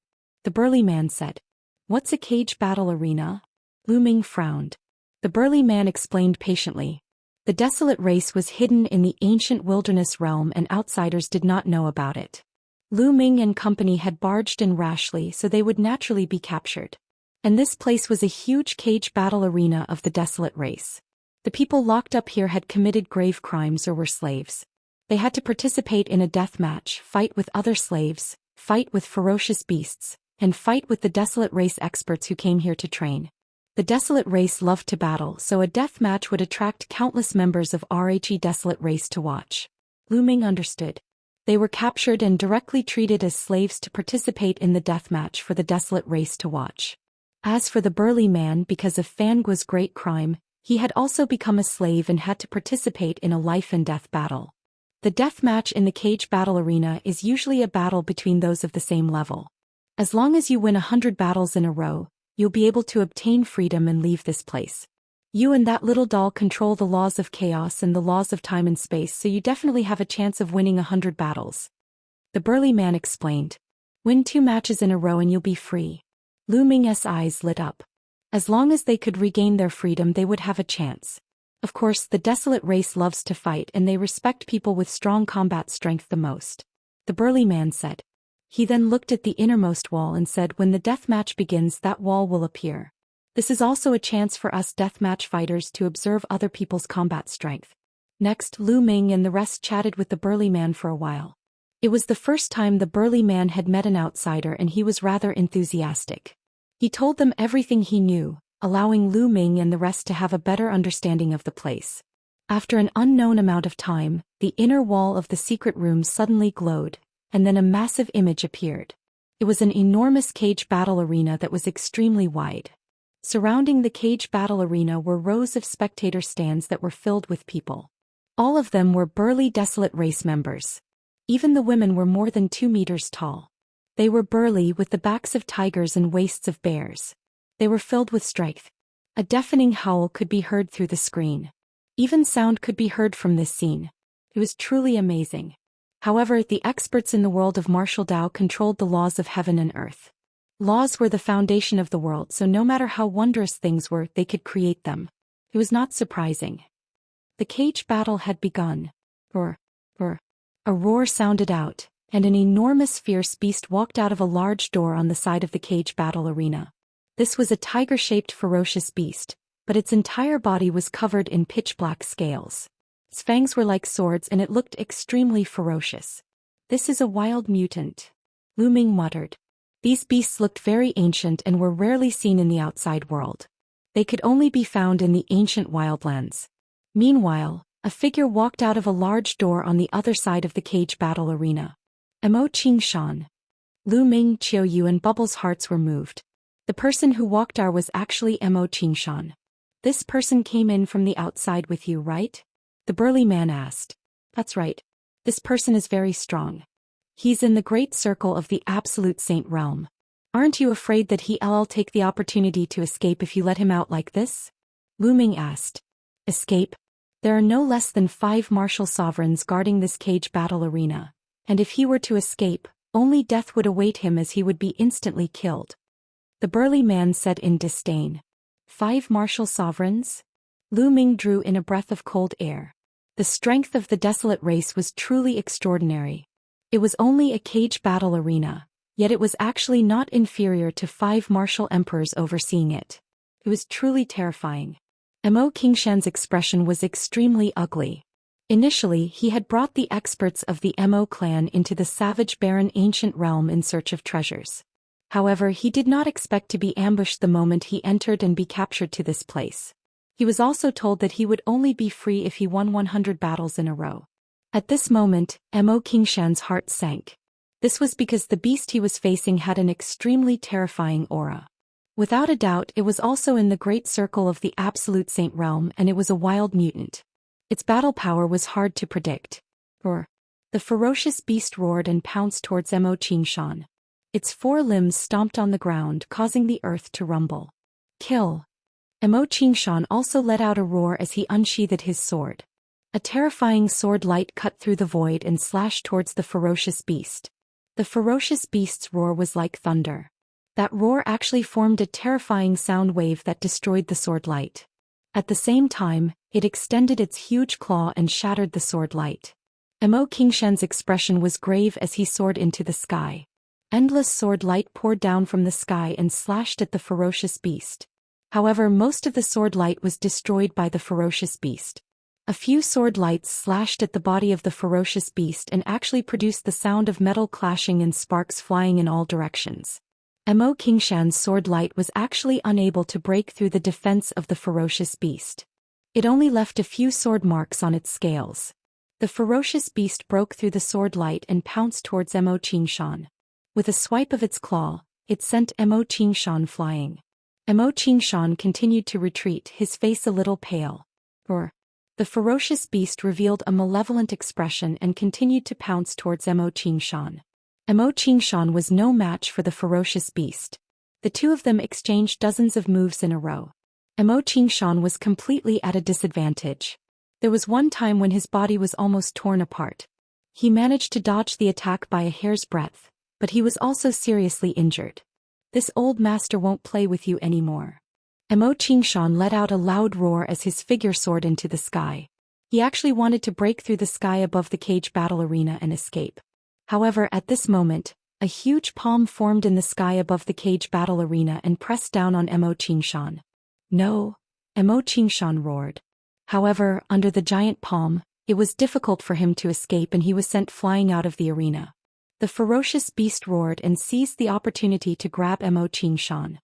The burly man said. What's a cage battle arena? Lu Ming frowned. The burly man explained patiently. The Desolate race was hidden in the ancient wilderness realm and outsiders did not know about it. Lu Ming and company had barged in rashly, so they would naturally be captured. And this place was a huge cage battle arena of the Desolate race. The people locked up here had committed grave crimes or were slaves. They had to participate in a death match, fight with other slaves, fight with ferocious beasts, and fight with the Desolate race experts who came here to train. The Desolate race loved to battle, so a death match would attract countless members of RHE Desolate race to watch. Lu Ming understood. They were captured and directly treated as slaves to participate in the death match for the Desolate race to watch. As for the burly man, because of Fangua's great crime, he had also become a slave and had to participate in a life and death battle. The death match in the cage battle arena is usually a battle between those of the same level. As long as you win 100 battles in a row, you'll be able to obtain freedom and leave this place. You and that little doll control the laws of chaos and the laws of time and space, so you definitely have a chance of winning 100 battles. The burly man explained. Win 2 matches in a row and you'll be free. Lu Ming's eyes lit up. As long as they could regain their freedom, they would have a chance. Of course, the Desolate race loves to fight and they respect people with strong combat strength the most. The burly man said. He then looked at the innermost wall and said, when the death match begins, that wall will appear. This is also a chance for us deathmatch fighters to observe other people's combat strength. Next, Lu Ming and the rest chatted with the burly man for a while. It was the first time the burly man had met an outsider and he was rather enthusiastic. He told them everything he knew, allowing Lu Ming and the rest to have a better understanding of the place. After an unknown amount of time, the inner wall of the secret room suddenly glowed, and then a massive image appeared. It was an enormous cage battle arena that was extremely wide. Surrounding the cage battle arena were rows of spectator stands that were filled with people. All of them were burly Desolate race members. Even the women were more than 2 meters tall. They were burly with the backs of tigers and waists of bears. They were filled with strength. A deafening howl could be heard through the screen. Even sound could be heard from this scene. It was truly amazing. However, the experts in the world of martial Dao controlled the laws of heaven and earth. Laws were the foundation of the world, so no matter how wondrous things were, they could create them. It was not surprising. The cage battle had begun. Roar. A roar sounded out, and an enormous fierce beast walked out of a large door on the side of the cage battle arena. This was a tiger-shaped ferocious beast, but its entire body was covered in pitch-black scales. Its fangs were like swords and it looked extremely ferocious. This is a wild mutant. Lu Ming muttered. These beasts looked very ancient and were rarely seen in the outside world. They could only be found in the ancient wildlands. Meanwhile, a figure walked out of a large door on the other side of the cage battle arena. Qiu. Lu Ming, Qiu Yue and Bubble's hearts were moved. The person who walked out was actually Qiu. This person came in from the outside with you, right? The burly man asked. That's right. This person is very strong. He's in the great circle of the absolute saint realm. Aren't you afraid that he'll take the opportunity to escape if you let him out like this? Lu Ming asked. Escape? There are no less than 5 martial sovereigns guarding this cage battle arena, and if he were to escape, only death would await him as he would be instantly killed. The burly man said in disdain. 5 martial sovereigns? Lu Ming drew in a breath of cold air. The strength of the Desolate race was truly extraordinary. It was only a cage battle arena, yet it was actually not inferior to 5 martial emperors overseeing it. It was truly terrifying. Qingshan's expression was extremely ugly. Initially, he had brought the experts of the Mo clan into the savage barren ancient realm in search of treasures. However, he did not expect to be ambushed the moment he entered and be captured to this place. He was also told that he would only be free if he won 100 battles in a row. At this moment, Qingshan's heart sank. This was because the beast he was facing had an extremely terrifying aura. Without a doubt, it was also in the great circle of the absolute saint realm and it was a wild mutant. Its battle power was hard to predict. Roar. The ferocious beast roared and pounced towards Qingshan. Its 4 limbs stomped on the ground, causing the earth to rumble. Kill. Qingshan also let out a roar as he unsheathed his sword. A terrifying sword light cut through the void and slashed towards the ferocious beast. The ferocious beast's roar was like thunder. That roar actually formed a terrifying sound wave that destroyed the sword light. At the same time, it extended its huge claw and shattered the sword light. Qingshan's expression was grave as he soared into the sky. Endless sword light poured down from the sky and slashed at the ferocious beast. However, most of the sword light was destroyed by the ferocious beast. A few sword lights slashed at the body of the ferocious beast and actually produced the sound of metal clashing and sparks flying in all directions. Qingshan's sword light was actually unable to break through the defense of the ferocious beast. It only left a few sword marks on its scales. The ferocious beast broke through the sword light and pounced towards Qingshan. With a swipe of its claw, it sent Qingshan flying. Qingshan continued to retreat, his face a little pale. Roar. The ferocious beast revealed a malevolent expression and continued to pounce towards Mo Qingshan. Mo Qingshan was no match for the ferocious beast. The two of them exchanged dozens of moves in a row. Mo Qingshan was completely at a disadvantage. There was one time when his body was almost torn apart. He managed to dodge the attack by a hair's breadth, but he was also seriously injured. This old master won't play with you anymore. Mo Qingshan let out a loud roar as his figure soared into the sky. He actually wanted to break through the sky above the cage battle arena and escape. However, at this moment, a huge palm formed in the sky above the cage battle arena and pressed down on Mo Qingshan. No! Mo Qingshan roared. However, under the giant palm, it was difficult for him to escape and he was sent flying out of the arena. The ferocious beast roared and seized the opportunity to grab Mo Qingshan.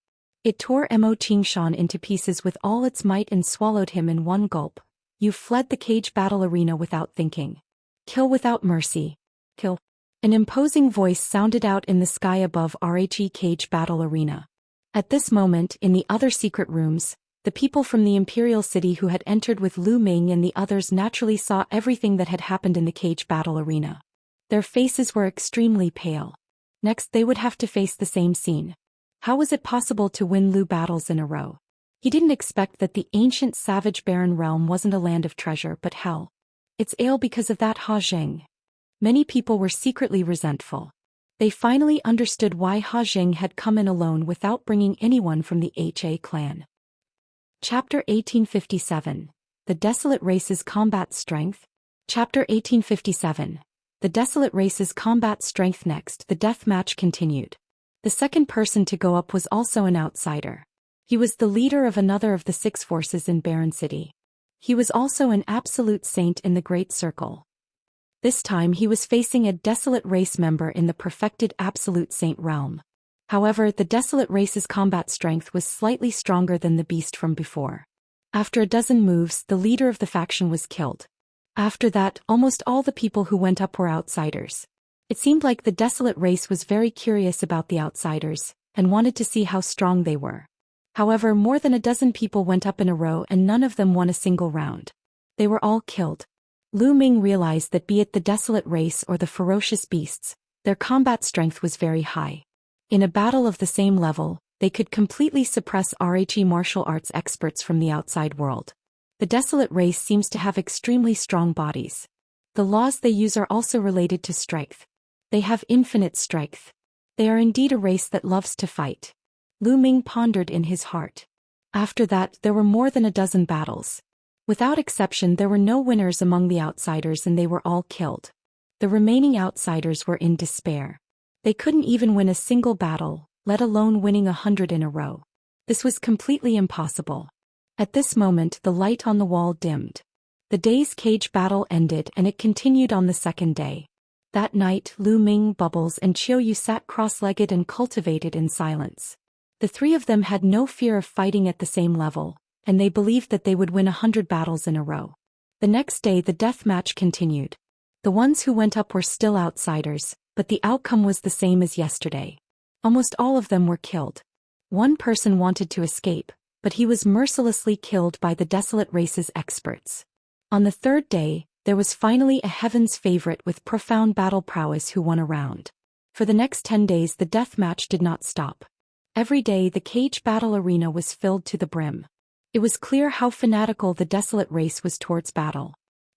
It tore Mo Qingshan into pieces with all its might and swallowed him in one gulp. You fled the cage battle arena without thinking. Kill without mercy. Kill. An imposing voice sounded out in the sky above RHE cage battle arena. At this moment, in the other secret rooms, the people from the Imperial City who had entered with Lu Ming and the others naturally saw everything that had happened in the cage battle arena. Their faces were extremely pale. Next they would have to face the same scene. How was it possible to win Lu battles in a row? He didn't expect that the ancient savage barren realm wasn't a land of treasure but hell. It's ale because of that Ha Zheng. Many people were secretly resentful. They finally understood why Ha Zheng had come in alone without bringing anyone from the HA clan. Chapter 1857. The Desolate Race's Combat Strength. Chapter 1857. The Desolate Race's Combat Strength. Next, the death match continued. The second person to go up was also an outsider. He was the leader of another of the 6 forces in Barren City. He was also an absolute saint in the Great Circle. This time he was facing a Desolate Race member in the perfected Absolute Saint realm. However, the Desolate Race's combat strength was slightly stronger than the beast from before. After a dozen moves, the leader of the faction was killed. After that, almost all the people who went up were outsiders. It seemed like the Desolate Race was very curious about the outsiders, and wanted to see how strong they were. However, more than a dozen people went up in a row and none of them won a single round. They were all killed. Lu Ming realized that be it the Desolate Race or the ferocious beasts, their combat strength was very high. In a battle of the same level, they could completely suppress RHE martial arts experts from the outside world. The Desolate Race seems to have extremely strong bodies. The laws they use are also related to strength. They have infinite strength. They are indeed a race that loves to fight. Lu Ming pondered in his heart. After that, there were more than a dozen battles. Without exception, there were no winners among the outsiders and they were all killed. The remaining outsiders were in despair. They couldn't even win a single battle, let alone winning 100 in a row. This was completely impossible. At this moment, the light on the wall dimmed. The day's cage battle ended and it continued on the second day. That night, Lu Ming, Bubbles and Qiu Yue sat cross-legged and cultivated in silence. The 3 of them had no fear of fighting at the same level, and they believed that they would win 100 battles in a row. The next day the death match continued. The ones who went up were still outsiders, but the outcome was the same as yesterday. Almost all of them were killed. One person wanted to escape, but he was mercilessly killed by the Desolate Race's experts. On the third day, there was finally a heaven's favorite with profound battle prowess who won a round. For the next 10 days the death match did not stop. Every day the cage battle arena was filled to the brim. It was clear how fanatical the Desolate Race was towards battle.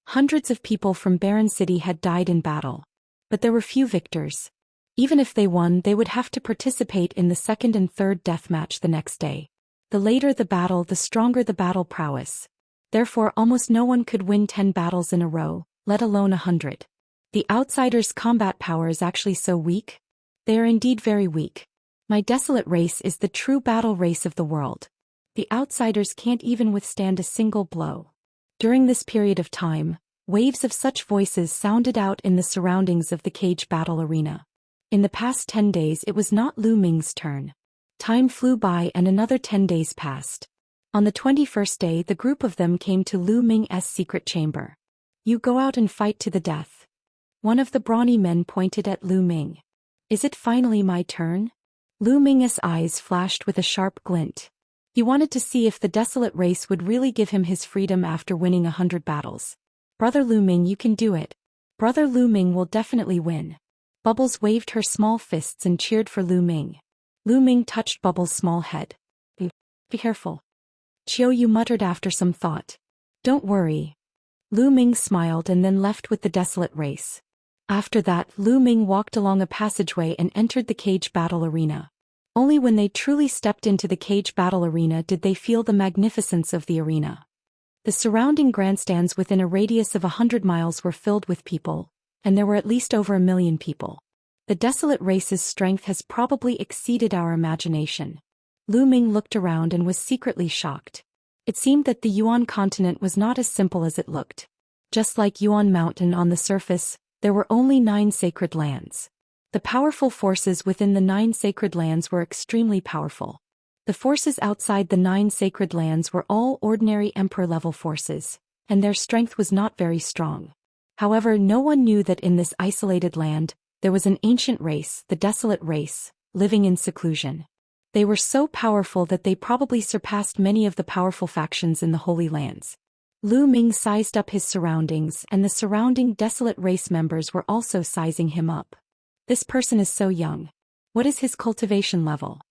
Hundreds of people from Barren City had died in battle. But there were few victors. Even if they won, they would have to participate in the second and third death match the next day. The later the battle, the stronger the battle prowess. Therefore, almost no one could win 10 battles in a row, let alone 100. The outsiders' combat power is actually so weak. They are indeed very weak. My Desolate Race is the true battle race of the world. The outsiders can't even withstand a single blow. During this period of time, waves of such voices sounded out in the surroundings of the cage battle arena. In the past 10 days it was not Lu Ming's turn. Time flew by and another 10 days passed. On the 21st day the group of them came to Lu Ming's secret chamber. You go out and fight to the death. One of the brawny men pointed at Lu Ming. Is it finally my turn? Lu Ming's eyes flashed with a sharp glint. He wanted to see if the Desolate race would really give him his freedom after winning 100 battles. Brother Lu Ming, you can do it. Brother Lu Ming will definitely win. Bubbles waved her small fists and cheered for Lu Ming. Lu Ming touched Bubbles' small head. Be careful. Qiu Yue muttered after some thought. Don't worry. Lu Ming smiled and then left with the Desolate race. After that, Lu Ming walked along a passageway and entered the cage battle arena. Only when they truly stepped into the cage battle arena did they feel the magnificence of the arena. The surrounding grandstands within a radius of 100 miles were filled with people, and there were at least over 1 million people. The Desolate race's strength has probably exceeded our imagination. Lu Ming looked around and was secretly shocked. It seemed that the Yuan continent was not as simple as it looked. Just like Yuan Mountain on the surface, there were only 9 sacred lands. The powerful forces within the 9 sacred lands were extremely powerful. The forces outside the 9 sacred lands were all ordinary emperor-level forces, and their strength was not very strong. However, no one knew that in this isolated land, there was an ancient race, the Desolate race, living in seclusion. They were so powerful that they probably surpassed many of the powerful factions in the Holy Lands. Lu Ming sized up his surroundings, and the surrounding Desolate race members were also sizing him up. This person is so young. What is his cultivation level?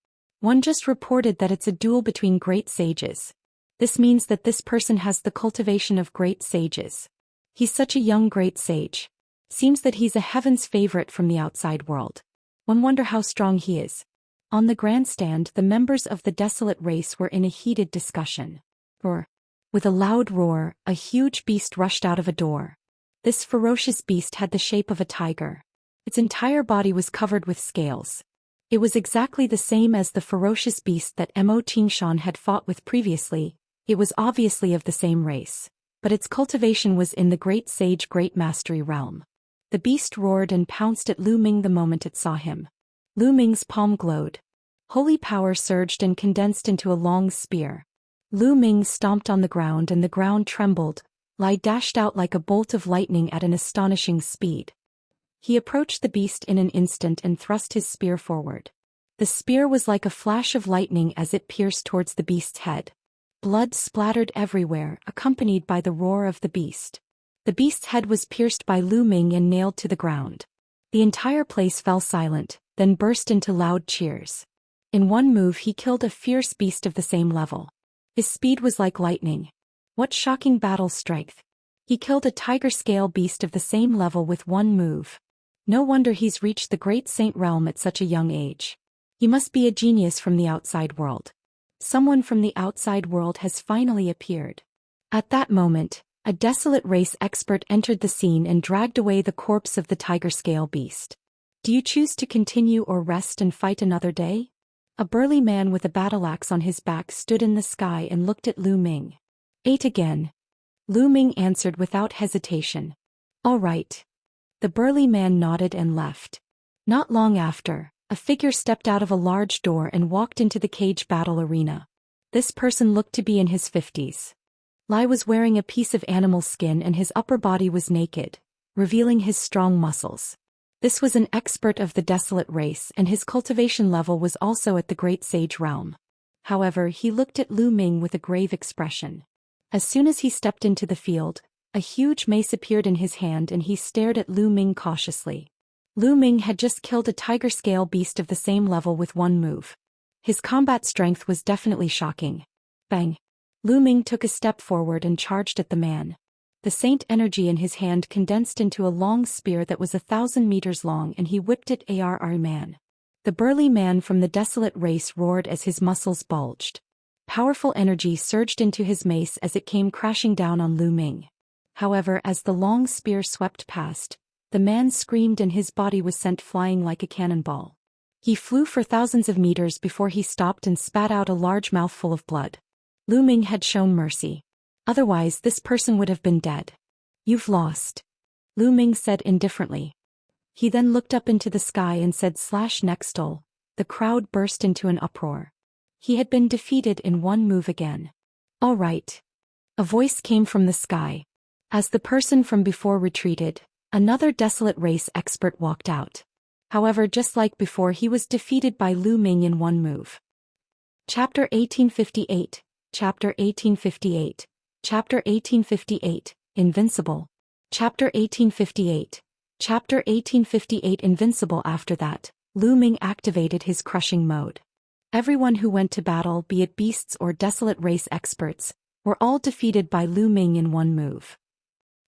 One just reported that it's a duel between great sages. This means that this person has the cultivation of great sages. He's such a young great sage. Seems that he's a heaven's favorite from the outside world. One wonder how strong he is. On the grandstand, the members of the Desolate race were in a heated discussion. Roar. With a loud roar, a huge beast rushed out of a door. This ferocious beast had the shape of a tiger. Its entire body was covered with scales. It was exactly the same as the ferocious beast that Mo Qingshan had fought with previously. It was obviously of the same race, but its cultivation was in the Great Sage Great Mastery realm. The beast roared and pounced at Lu Ming the moment it saw him. Lu Ming's palm glowed. Holy power surged and condensed into a long spear. Lu Ming stomped on the ground and the ground trembled. Lai dashed out like a bolt of lightning at an astonishing speed. He approached the beast in an instant and thrust his spear forward. The spear was like a flash of lightning as it pierced towards the beast's head. Blood splattered everywhere, accompanied by the roar of the beast. The beast's head was pierced by Lu Ming and nailed to the ground. The entire place fell silent, then burst into loud cheers. In one move he killed a fierce beast of the same level. His speed was like lightning. What shocking battle strength! He killed a tiger scale beast of the same level with one move. No wonder he's reached the Great Saint realm at such a young age. He must be a genius from the outside world. Someone from the outside world has finally appeared. At that moment, a Desolate race expert entered the scene and dragged away the corpse of the tiger scale beast. Do you choose to continue or rest and fight another day? A burly man with a battle axe on his back stood in the sky and looked at Lu Ming. 8 again. Lu Ming answered without hesitation. All right. The burly man nodded and left. Not long after, a figure stepped out of a large door and walked into the cage battle arena. This person looked to be in his 50s. Lai was wearing a piece of animal skin and his upper body was naked, revealing his strong muscles. This was an expert of the Desolate race and his cultivation level was also at the Great Sage realm. However, he looked at Lu Ming with a grave expression. As soon as he stepped into the field, a huge mace appeared in his hand and he stared at Lu Ming cautiously. Lu Ming had just killed a tiger scale beast of the same level with one move. His combat strength was definitely shocking. Bang! Lu Ming took a step forward and charged at the man. The saint energy in his hand condensed into a long spear that was 1,000 meters long and he whipped it at the man. The burly man from the Desolate race roared as his muscles bulged. Powerful energy surged into his mace as it came crashing down on Lu Ming. However, as the long spear swept past, the man screamed and his body was sent flying like a cannonball. He flew for thousands of meters before he stopped and spat out a large mouthful of blood. Lu Ming had shown mercy. Otherwise, this person would have been dead. You've lost. Lu Ming said indifferently. He then looked up into the sky and said /Nextol. The crowd burst into an uproar. He had been defeated in one move again. All right. A voice came from the sky. As the person from before retreated, another Desolate race expert walked out. However, just like before, he was defeated by Lu Ming in one move. Chapter 1858, Chapter 1858, Chapter 1858, Invincible. Chapter 1858, Chapter 1858 Invincible. After that, Lu Ming activated his crushing mode. Everyone who went to battle, be it beasts or desolate race experts, were all defeated by Lu Ming in one move.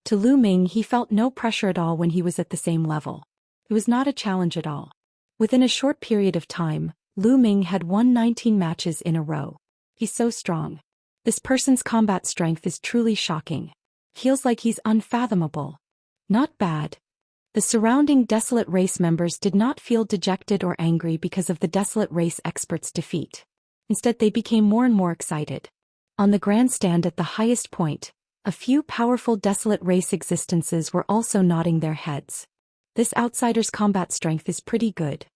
To Lu Ming, he felt no pressure at all when he was at the same level. It was not a challenge at all. Within a short period of time, Lu Ming had won 19 matches in a row. He's so strong. This person's combat strength is truly shocking. Feels like he's unfathomable. Not bad. The surrounding Desolate race members did not feel dejected or angry because of the Desolate race expert's defeat. Instead, they became more and more excited. On the grandstand at the highest point, a few powerful Desolate race existences were also nodding their heads. This outsider's combat strength is pretty good.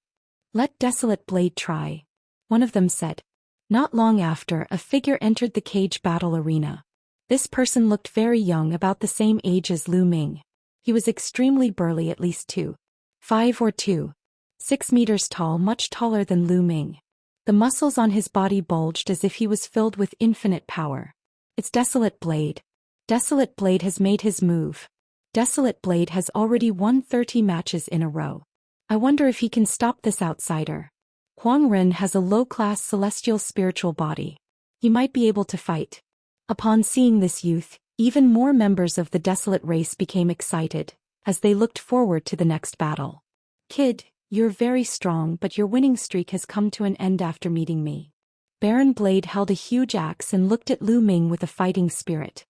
Let Desolate Blade try. One of them said. Not long after, a figure entered the cage battle arena. This person looked very young, about the same age as Lu Ming. He was extremely burly, at least 2'5" or 2'6" meters tall, much taller than Lu Ming. The muscles on his body bulged as if he was filled with infinite power. It's Desolate Blade. Desolate Blade has made his move. Desolate Blade has already won 30 matches in a row. I wonder if he can stop this outsider. Huang Ren has a low-class celestial spiritual body. He might be able to fight. Upon seeing this youth, even more members of the Desolate race became excited, as they looked forward to the next battle. Kid, you're very strong, but your winning streak has come to an end after meeting me. Barren Blade held a huge axe and looked at Lu Ming with a fighting spirit.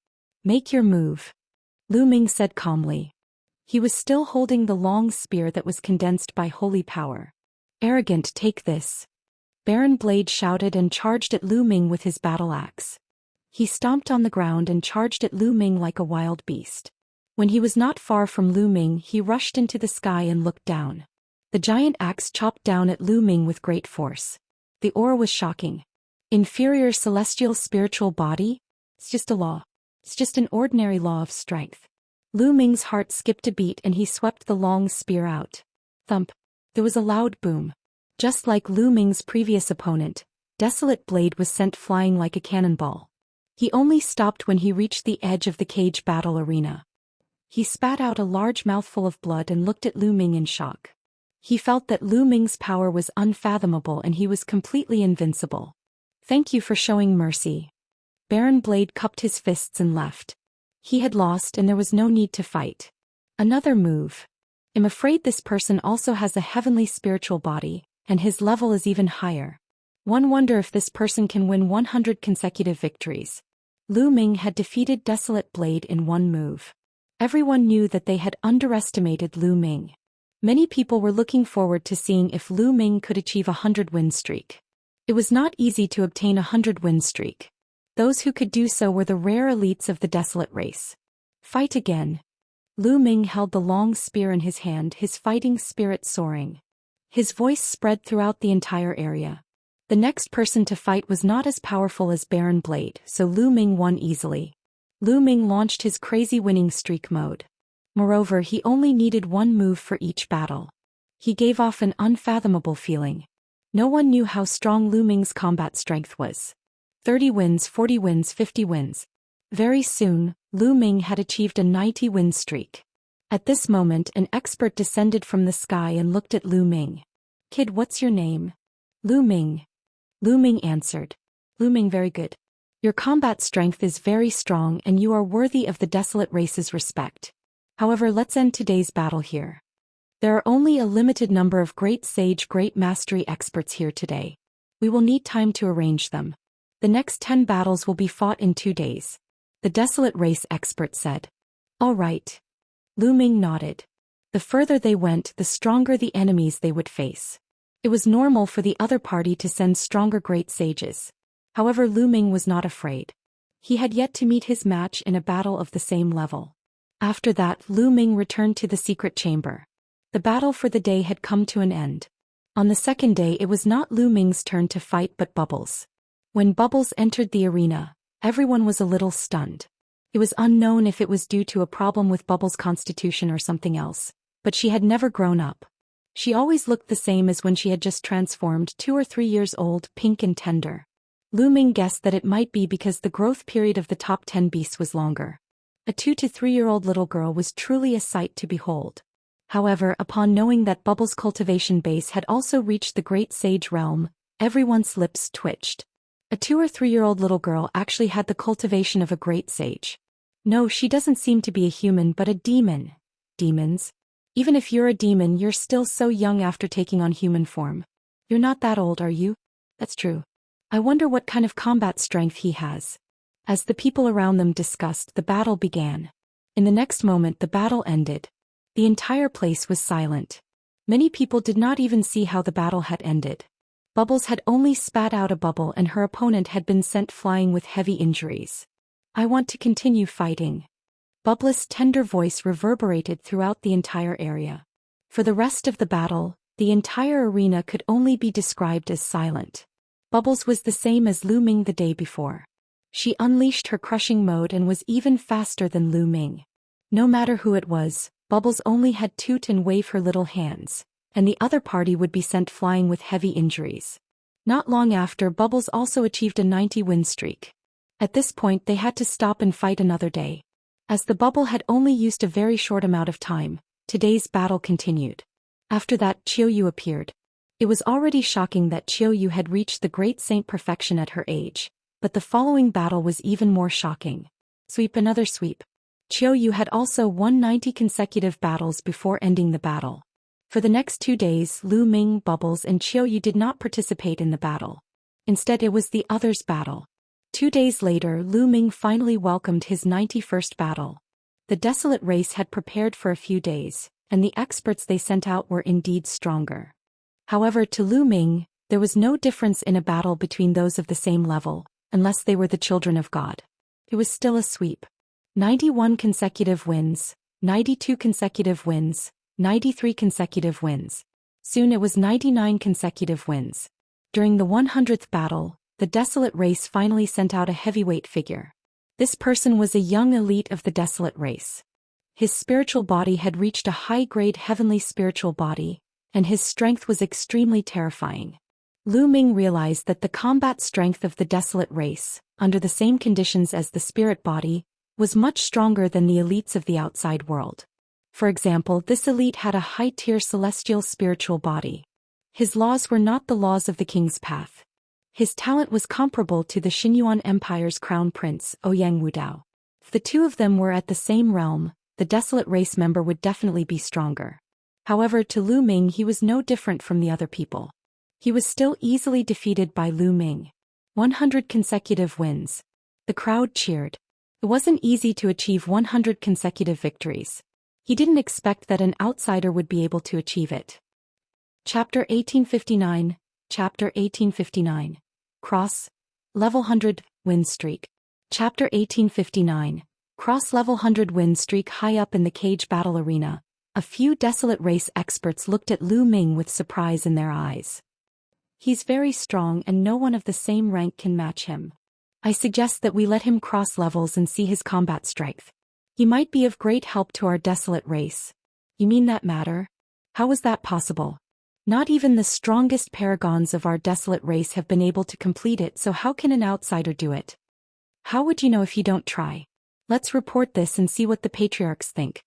Make your move. Lu Ming said calmly. He was still holding the long spear that was condensed by holy power. Arrogant, take this. Barren Blade shouted and charged at Lu Ming with his battle axe. He stomped on the ground and charged at Lu Ming like a wild beast. When he was not far from Lu Ming, he rushed into the sky and looked down. The giant axe chopped down at Lu Ming with great force. The aura was shocking. Inferior celestial spiritual body? It's just a law. It's just an ordinary law of strength. Lu Ming's heart skipped a beat and he swept the long spear out. Thump. There was a loud boom. Just like Lu Ming's previous opponent, Desolate Blade was sent flying like a cannonball. He only stopped when he reached the edge of the cage battle arena. He spat out a large mouthful of blood and looked at Lu Ming in shock. He felt that Lu Ming's power was unfathomable and he was completely invincible. Thank you for showing mercy. Barren Blade cupped his fists and left. He had lost and there was no need to fight. Another move. I'm afraid this person also has a heavenly spiritual body, and his level is even higher. One wonder if this person can win 100 consecutive victories. Lu Ming had defeated Desolate Blade in one move. Everyone knew that they had underestimated Lu Ming. Many people were looking forward to seeing if Lu Ming could achieve a 100-win streak. It was not easy to obtain a 100-win streak. Those who could do so were the rare elites of the Desolate race. Fight again. Lu Ming held the long spear in his hand, his fighting spirit soaring. His voice spread throughout the entire area. The next person to fight was not as powerful as Barren Blade, so Lu Ming won easily. Lu Ming launched his crazy winning streak mode. Moreover, he only needed one move for each battle. He gave off an unfathomable feeling. No one knew how strong Lu Ming's combat strength was. 30 wins, 40 wins, 50 wins. Very soon, Lu Ming had achieved a 90-win streak. At this moment, an expert descended from the sky and looked at Lu Ming. Kid, what's your name? Lu Ming. Lu Ming answered. Lu Ming, very good. Your combat strength is very strong and you are worthy of the Desolate race's respect. However, let's end today's battle here. There are only a limited number of great sage, great mastery experts here today. We will need time to arrange them. The next 10 battles will be fought in 2 days. The Desolate race expert said. All right. Lu Ming nodded. The further they went, the stronger the enemies they would face. It was normal for the other party to send stronger great sages. However, Lu Ming was not afraid. He had yet to meet his match in a battle of the same level. After that, Lu Ming returned to the secret chamber. The battle for the day had come to an end. On the second day, it was not Lu Ming's turn to fight but Bubbles. When Bubbles entered the arena, everyone was a little stunned. It was unknown if it was due to a problem with Bubbles' constitution or something else, but she had never grown up. She always looked the same as when she had just transformed, 2 or 3 years old, pink and tender. Lu Ming guessed that it might be because the growth period of the top 10 beasts was longer. A 2 to 3-year-old little girl was truly a sight to behold. However, upon knowing that Bubble's cultivation base had also reached the Great Sage realm, everyone's lips twitched. A 2 or 3-year-old little girl actually had the cultivation of a great sage. No, she doesn't seem to be a human but a demon. Demons? Even if you're a demon, you're still so young after taking on human form. You're not that old, are you? That's true. I wonder what kind of combat strength he has. As the people around them discussed, the battle began. In the next moment, the battle ended. The entire place was silent. Many people did not even see how the battle had ended. Bubbles had only spat out a bubble and her opponent had been sent flying with heavy injuries. I want to continue fighting. Bubbles' tender voice reverberated throughout the entire area. For the rest of the battle, the entire arena could only be described as silent. Bubbles was the same as Lu Ming the day before. She unleashed her crushing mode and was even faster than Lu Ming. No matter who it was, Bubbles only had toot and wave her little hands, and the other party would be sent flying with heavy injuries. Not long after, Bubbles also achieved a 90-win streak. At this point, they had to stop and fight another day. As the bubble had only used a very short amount of time, today's battle continued. After that, Qiu Yue appeared. It was already shocking that Qiu Yue had reached the great saint perfection at her age, but the following battle was even more shocking. Sweep, another sweep. Qiu Yue had also won 90 consecutive battles before ending the battle. For the next 2 days, Lu Ming, Bubbles and Qiu Yue did not participate in the battle. Instead, it was the others' battle. 2 days later, Lu Ming finally welcomed his 91st battle. The Desolate race had prepared for a few days, and the experts they sent out were indeed stronger. However, to Lu Ming, there was no difference in a battle between those of the same level, unless they were the children of God. It was still a sweep. 91 consecutive wins, 92 consecutive wins, 93 consecutive wins. Soon it was 99 consecutive wins. During the 100th battle, the Desolate race finally sent out a heavyweight figure. This person was a young elite of the Desolate race. His spiritual body had reached a high-grade heavenly spiritual body, and his strength was extremely terrifying. Lu Ming realized that the combat strength of the Desolate race, under the same conditions as the spirit body, was much stronger than the elites of the outside world. For example, this elite had a high-tier celestial spiritual body. His laws were not the laws of the king's path. His talent was comparable to the Xinyuan Empire's crown prince, Ouyang Wudao. If the two of them were at the same realm, the Desolate race member would definitely be stronger. However, to Lu Ming he was no different from the other people. He was still easily defeated by Lu Ming. 100 consecutive wins. The crowd cheered. It wasn't easy to achieve 100 consecutive victories. He didn't expect that an outsider would be able to achieve it. Chapter 1859. Chapter 1859. Cross. Level 100, win streak. Chapter 1859. Cross level 100 win streak. High up in the cage battle arena, a few Desolate race experts looked at Lu Ming with surprise in their eyes. He's very strong and no one of the same rank can match him. I suggest that we let him cross levels and see his combat strength. He might be of great help to our Desolate race. You mean that matter? How was that possible? Not even the strongest paragons of our Desolate race have been able to complete it, so how can an outsider do it? How would you know if you don't try? Let's report this and see what the patriarchs think.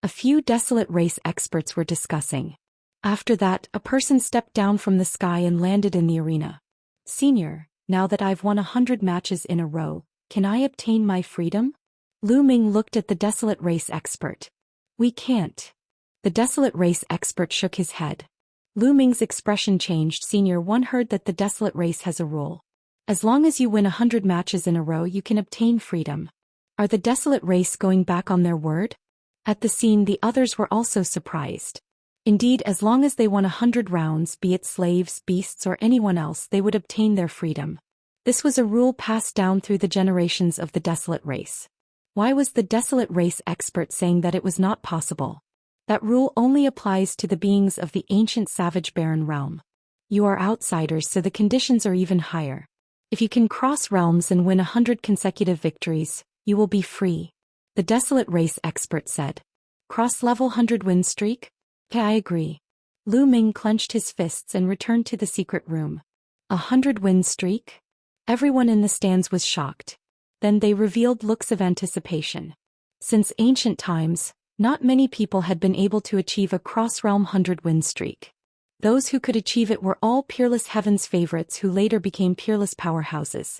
A few Desolate race experts were discussing. After that, a person stepped down from the sky and landed in the arena. Senior, now that I've won 100 matches in a row, can I obtain my freedom? Lu Ming looked at the Desolate race expert. We can't. The Desolate race expert shook his head. Lu Ming's expression changed. Senior One heard that the Desolate race has a rule. As long as you win 100 matches in a row you can obtain freedom. Are the Desolate race going back on their word? At the scene the others were also surprised. Indeed, as long as they won 100 rounds, be it slaves, beasts or anyone else, they would obtain their freedom. This was a rule passed down through the generations of the Desolate race. Why was the Desolate race expert saying that it was not possible? That rule only applies to the beings of the ancient savage barren realm. You are outsiders, so the conditions are even higher. If you can cross realms and win 100 consecutive victories, you will be free. The Desolate race expert said. Cross level 100 win streak? Okay, I agree. Lu Ming clenched his fists and returned to the secret room. 100 win streak? Everyone in the stands was shocked. Then they revealed looks of anticipation. Since ancient times, not many people had been able to achieve a cross-realm 100-win streak. Those who could achieve it were all Peerless Heaven's favorites who later became peerless powerhouses.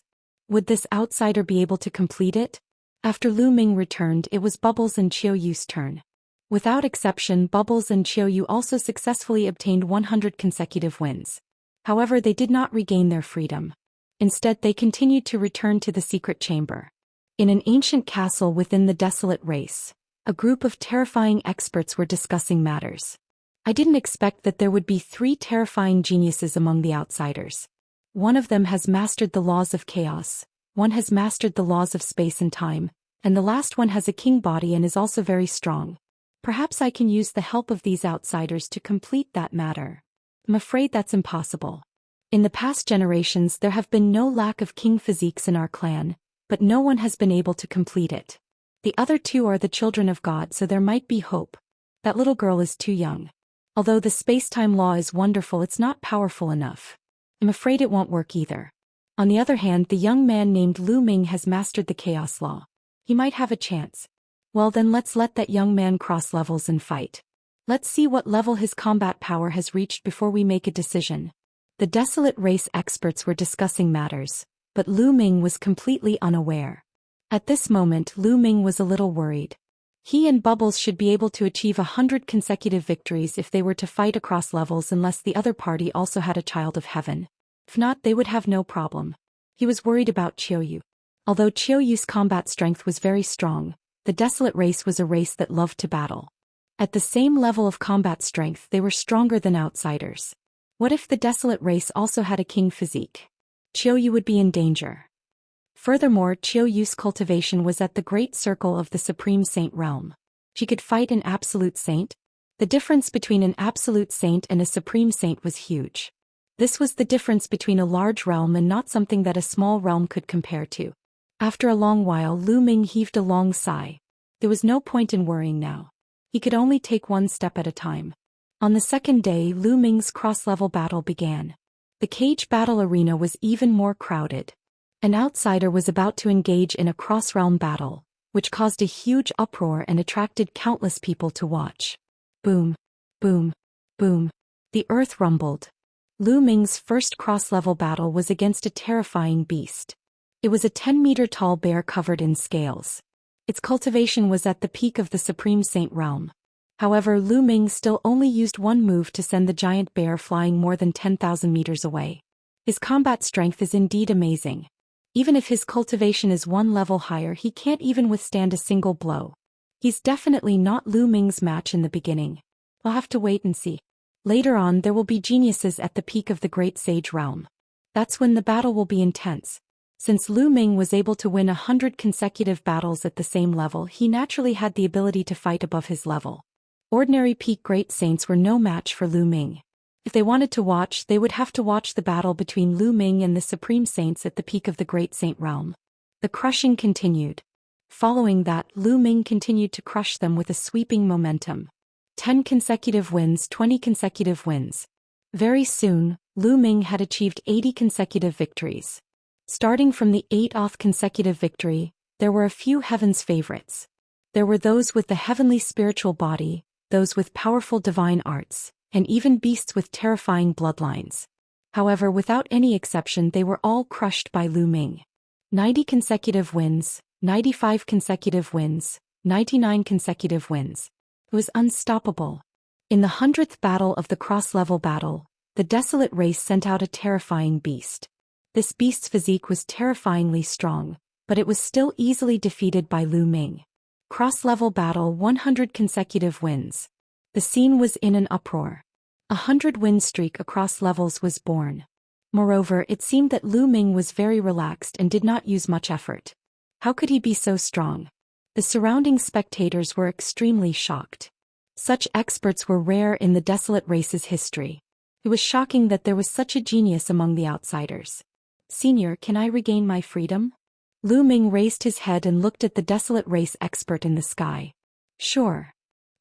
Would this outsider be able to complete it? After Lu Ming returned, it was Bubbles and Qiu Yue's turn. Without exception, Bubbles and Qiu Yue also successfully obtained 100 consecutive wins. However, they did not regain their freedom. Instead, they continued to return to the secret chamber. In an ancient castle within the Desolate race, a group of terrifying experts were discussing matters. I didn't expect that there would be 3 terrifying geniuses among the outsiders. One of them has mastered the laws of chaos, one has mastered the laws of space and time, and the last one has a king body and is also very strong. Perhaps I can use the help of these outsiders to complete that matter. I'm afraid that's impossible. In the past generations there have been no lack of king physiques in our clan, but no one has been able to complete it. The other 2 are the children of God, so there might be hope. That little girl is too young. Although the space-time law is wonderful, it's not powerful enough. I'm afraid it won't work either. On the other hand, the young man named Lu Ming has mastered the chaos law. He might have a chance. Well then, let's let that young man cross levels and fight. Let's see what level his combat power has reached before we make a decision. The Desolate race experts were discussing matters, but Lu Ming was completely unaware. At this moment, Lu Ming was a little worried. He and Bubbles should be able to achieve 100 consecutive victories if they were to fight across levels, unless the other party also had a child of heaven. If not, they would have no problem. He was worried about Qiu Yue. Although Qiu Yue's combat strength was very strong, the Desolate race was a race that loved to battle. At the same level of combat strength, they were stronger than outsiders. What if the Desolate race also had a king physique? Qiu Yue would be in danger. Furthermore, Qiu Yue's cultivation was at the great circle of the Supreme Saint realm. She could fight an absolute saint? The difference between an absolute saint and a supreme saint was huge. This was the difference between a large realm and not something that a small realm could compare to. After a long while, Lu Ming heaved a long sigh. There was no point in worrying now. He could only take one step at a time. On the second day, Lu Ming's cross-level battle began. The cage battle arena was even more crowded. An outsider was about to engage in a cross-realm battle, which caused a huge uproar and attracted countless people to watch. Boom, boom, boom. The earth rumbled. Lu Ming's first cross-level battle was against a terrifying beast. It was a 10-meter-tall bear covered in scales. Its cultivation was at the peak of the Supreme Saint realm. However, Lu Ming still only used one move to send the giant bear flying more than 10,000 meters away. His combat strength is indeed amazing. Even if his cultivation is one level higher, he can't even withstand a single blow. He's definitely not Lu Ming's match in the beginning. We'll have to wait and see. Later on, there will be geniuses at the peak of the Great Sage realm. That's when the battle will be intense. Since Lu Ming was able to win 100 consecutive battles at the same level, he naturally had the ability to fight above his level. Ordinary peak Great Saints were no match for Lu Ming. If they wanted to watch, they would have to watch the battle between Lu Ming and the Supreme Saints at the peak of the Great Saint realm. The crushing continued. Following that, Lu Ming continued to crush them with a sweeping momentum. 10 consecutive wins, 20 consecutive wins. Very soon, Lu Ming had achieved 80 consecutive victories. Starting from the 8th consecutive victory, there were a few heaven's favorites. There were those with the heavenly spiritual body, those with powerful divine arts, and even beasts with terrifying bloodlines. However, without any exception, they were all crushed by Lu Ming. 90 consecutive wins, 95 consecutive wins, 99 consecutive wins. It was unstoppable. In the 100th battle of the cross-level battle, the Desolate race sent out a terrifying beast. This beast's physique was terrifyingly strong, but it was still easily defeated by Lu Ming. Cross-level battle, 100 consecutive wins. The scene was in an uproar. A 100-win streak across levels was born. Moreover, it seemed that Lu Ming was very relaxed and did not use much effort. How could he be so strong? The surrounding spectators were extremely shocked. Such experts were rare in the Desolate race's history. It was shocking that there was such a genius among the outsiders. "Senior, can I regain my freedom?" Lu Ming raised his head and looked at the Desolate race expert in the sky. "Sure."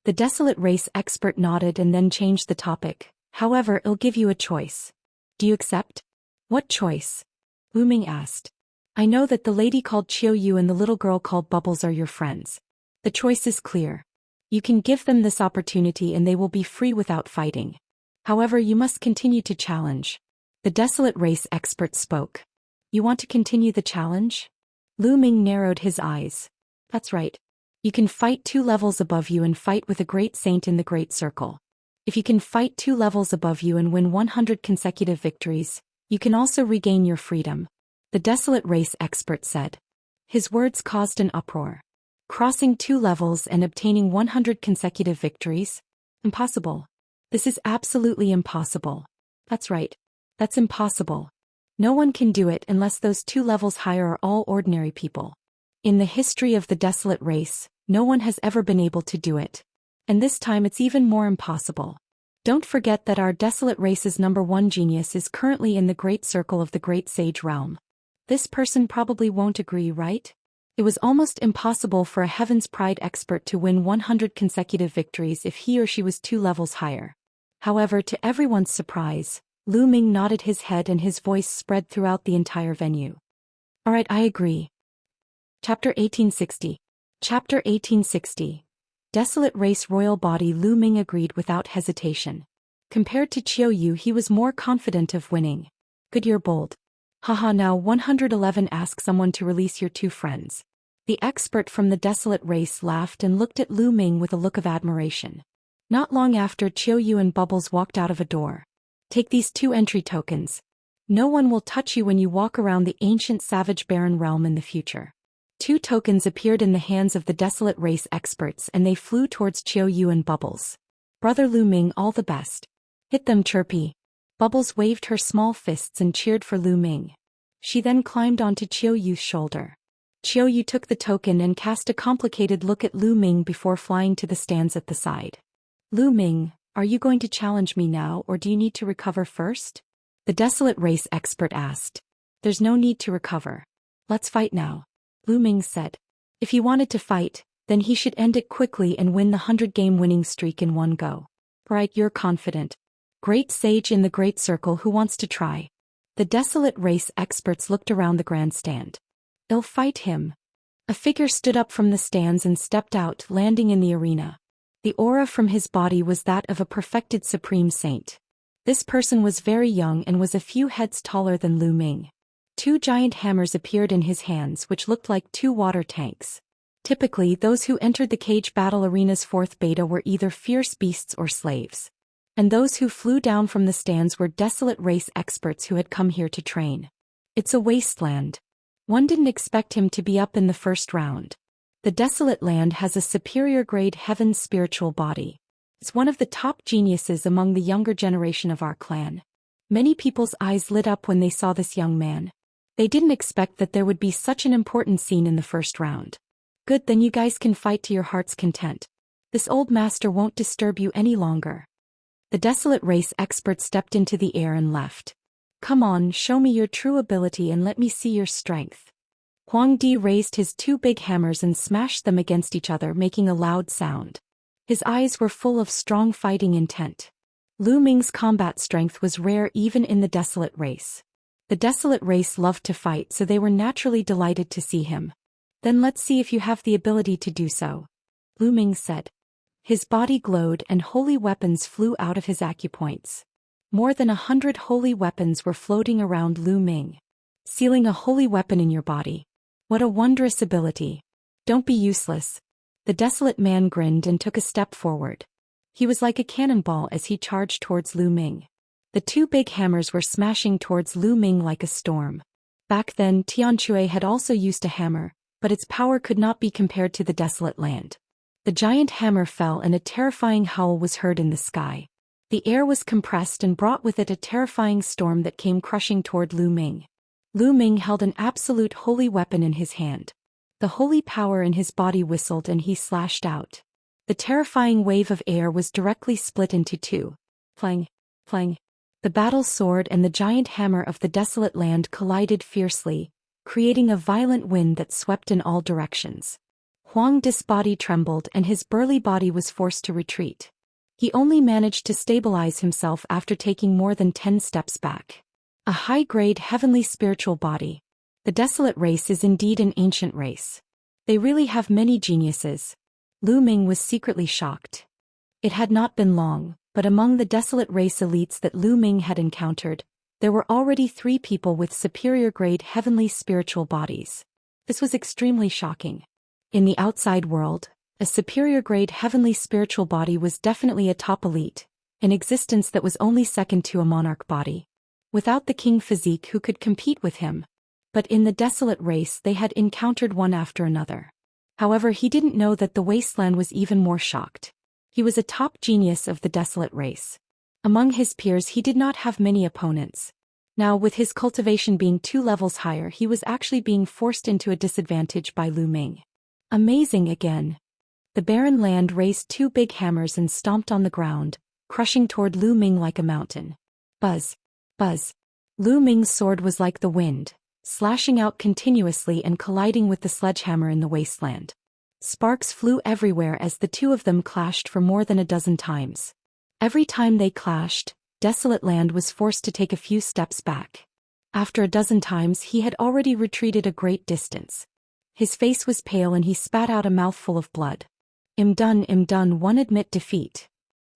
The Desolate race expert nodded and then changed the topic. "However, I'll give you a choice. Do you accept?" "What choice?" Lu Ming asked. I know that the lady called Qiu Yue and the little girl called Bubbles are your friends. The choice is clear. You can give them this opportunity and they will be free without fighting. However, you must continue to challenge. The Desolate race expert spoke. You want to continue the challenge? Lu Ming narrowed his eyes. That's right. You can fight 2 levels above you and fight with a great saint in the Great Circle. If you can fight 2 levels above you and win 100 consecutive victories, you can also regain your freedom. The Desolate race expert said. His words caused an uproar. Crossing 2 levels and obtaining 100 consecutive victories? Impossible. This is absolutely impossible. That's right. That's impossible. No one can do it unless those 2 levels higher are all ordinary people. In the history of the Desolate race, no one has ever been able to do it. And this time it's even more impossible. Don't forget that our Desolate race's #1 genius is currently in the Great Circle of the Great Sage realm. This person probably won't agree, right? It was almost impossible for a Heaven's Pride expert to win 100 consecutive victories if he or she was 2 levels higher. However, to everyone's surprise, Lu Ming nodded his head and his voice spread throughout the entire venue. Alright, I agree. Chapter 1860. Chapter 1860. Desolate race royal body. Lu Ming agreed without hesitation. Compared to Qiu Yue, he was more confident of winning. Good, you're bold. Haha, now 111 ask someone to release your 2 friends. The expert from the Desolate race laughed and looked at Lu Ming with a look of admiration. Not long after, Qiu Yue and Bubbles walked out of a door. Take these 2 entry tokens. No one will touch you when you walk around the ancient savage barren realm in the future. 2 tokens appeared in the hands of the Desolate race experts and they flew towards Qiu Yue and Bubbles. Brother Lu Ming, all the best. Hit them, Chirpy. Bubbles waved her small fists and cheered for Lu Ming. She then climbed onto Qiu Yue's shoulder. Qiu Yue took the token and cast a complicated look at Lu Ming before flying to the stands at the side. Lu Ming, are you going to challenge me now or do you need to recover first? The Desolate race expert asked. There's no need to recover. Let's fight now. Lu Ming said. If he wanted to fight, then he should end it quickly and win the 100-game winning streak in one go. Right, you're confident. Great sage in the Great Circle, who wants to try? The Desolate race experts looked around the grandstand. They'll fight him. A figure stood up from the stands and stepped out, landing in the arena. The aura from his body was that of a perfected supreme saint. This person was very young and was a few heads taller than Lu Ming. 2 giant hammers appeared in his hands which looked like 2 water tanks. Typically, those who entered the cage battle arena's 4th beta were either fierce beasts or slaves. And those who flew down from the stands were Desolate race experts who had come here to train. It's a wasteland. One didn't expect him to be up in the first round. The Desolate land has a superior grade heaven's spiritual body. It's one of the top geniuses among the younger generation of our clan. Many people's eyes lit up when they saw this young man. They didn't expect that there would be such an important scene in the first round. Good, then you guys can fight to your heart's content. This old master won't disturb you any longer. The Desolate race expert stepped into the air and left. Come on, show me your true ability and let me see your strength. Huang Di raised his 2 big hammers and smashed them against each other, making a loud sound. His eyes were full of strong fighting intent. Lu Ming's combat strength was rare even in the Desolate race. The Desolate race loved to fight, so they were naturally delighted to see him. Then let's see if you have the ability to do so. Lu Ming said. His body glowed and holy weapons flew out of his acupoints. More than 100 holy weapons were floating around Lu Ming. Sealing a holy weapon in your body. What a wondrous ability. Don't be useless. The Desolate man grinned and took a step forward. He was like a cannonball as he charged towards Lu Ming. The 2 big hammers were smashing towards Lu Ming like a storm. Back then, Tianque had also used a hammer, but its power could not be compared to the Desolate land. The giant hammer fell and a terrifying howl was heard in the sky. The air was compressed and brought with it a terrifying storm that came crushing toward Lu Ming. Lu Ming held an absolute holy weapon in his hand. The holy power in his body whistled and he slashed out. The terrifying wave of air was directly split into 2. Clang, clang. The battle sword and the giant hammer of the Desolate land collided fiercely, creating a violent wind that swept in all directions. Huang Di's body trembled and his burly body was forced to retreat. He only managed to stabilize himself after taking more than 10 steps back. A high-grade heavenly spiritual body. The Desolate race is indeed an ancient race. They really have many geniuses. Lu Ming was secretly shocked. It had not been long, but among the Desolate race elites that Lu Ming had encountered, there were already 3 people with superior-grade heavenly spiritual bodies. This was extremely shocking. In the outside world, a superior-grade heavenly spiritual body was definitely a top elite, an existence that was only second to a monarch body. Without the king physique who could compete with him. But in the Desolate race they had encountered one after another. However, he didn't know that the Wasteland was even more shocked. He was a top genius of the Desolate race. Among his peers he did not have many opponents. Now with his cultivation being 2 levels higher, he was actually being forced into a disadvantage by Lu Ming. Amazing again. The barren land raised 2 big hammers and stomped on the ground, crushing toward Lu Ming like a mountain. Buzz. Buzz. Lu Ming's sword was like the wind, slashing out continuously and colliding with the sledgehammer in the wasteland. Sparks flew everywhere as the 2 of them clashed for more than a dozen times. Every time they clashed, Desolate land was forced to take a few steps back. After a dozen times he had already retreated a great distance. His face was pale and he spat out a mouthful of blood. I'm done, one admit defeat.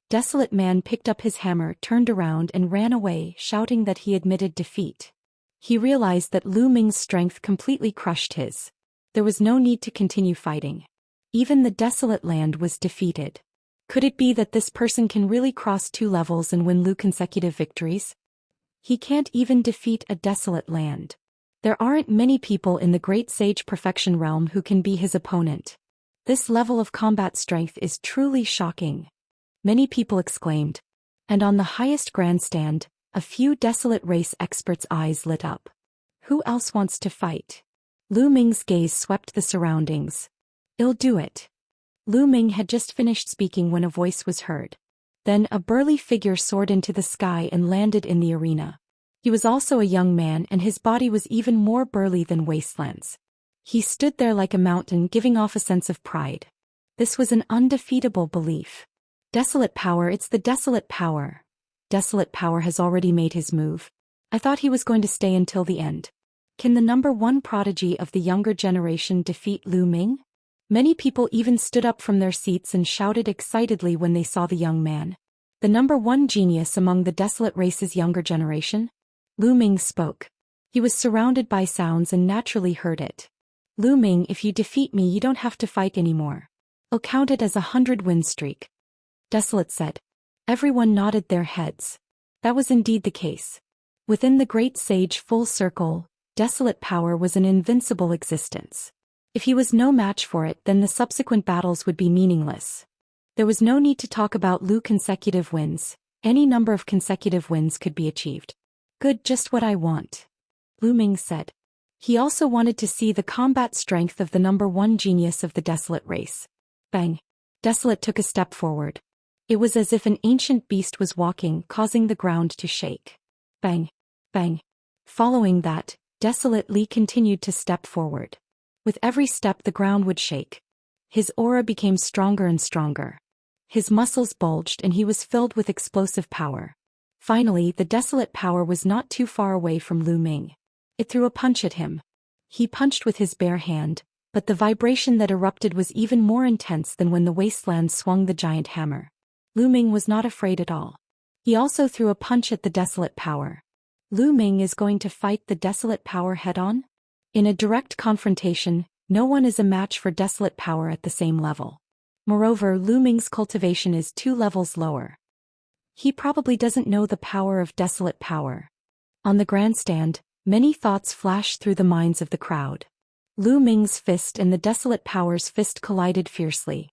Desolate man picked up his hammer, turned around and ran away, shouting that he admitted defeat. He realized that Lu Ming's strength completely crushed his. There was no need to continue fighting. Even the Desolate land was defeated. Could it be that this person can really cross 2 levels and win Lu consecutive victories? He can't even defeat a Desolate land. There aren't many people in the Great Sage Perfection realm who can be his opponent. This level of combat strength is truly shocking. Many people exclaimed. And on the highest grandstand, a few Desolate race experts' eyes lit up. Who else wants to fight? Lu Ming's gaze swept the surroundings. I'll do it. Lu Ming had just finished speaking when a voice was heard. Then a burly figure soared into the sky and landed in the arena. He was also a young man and his body was even more burly than Wasteland's. He stood there like a mountain, giving off a sense of pride. This was an undefeatable belief. Desolate power, it's the Desolate power. Desolate power has already made his move. I thought he was going to stay until the end. Can the number 1 prodigy of the younger generation defeat Lu Ming? Many people even stood up from their seats and shouted excitedly when they saw the young man. The number 1 genius among the Desolate race's younger generation? Lu Ming spoke. He was surrounded by sounds and naturally heard it. Lu Ming, if you defeat me you don't have to fight anymore. I'll count it as a 100-win streak. Desolate said. Everyone nodded their heads. That was indeed the case. Within the Great Sage full circle, Desolate power was an invincible existence. If he was no match for it, then the subsequent battles would be meaningless. There was no need to talk about Lu consecutive wins. Any number of consecutive wins could be achieved. Good, just what I want. Lu Ming said. He also wanted to see the combat strength of the number 1 genius of the Desolate race. Bang. Desolate took a step forward. It was as if an ancient beast was walking, causing the ground to shake. Bang. Bang. Following that, Desolate Li continued to step forward. With every step the ground would shake. His aura became stronger and stronger. His muscles bulged and he was filled with explosive power. Finally, the Desolate power was not too far away from Lu Ming. It threw a punch at him. He punched with his bare hand, but the vibration that erupted was even more intense than when the Wasteland swung the giant hammer. Lu Ming was not afraid at all. He also threw a punch at the Desolate power. Lu Ming is going to fight the Desolate power head-on? In a direct confrontation, no one is a match for Desolate power at the same level. Moreover, Lu Ming's cultivation is 2 levels lower. He probably doesn't know the power of Desolate power. On the grandstand, many thoughts flashed through the minds of the crowd. Lu Ming's fist and the Desolate power's fist collided fiercely.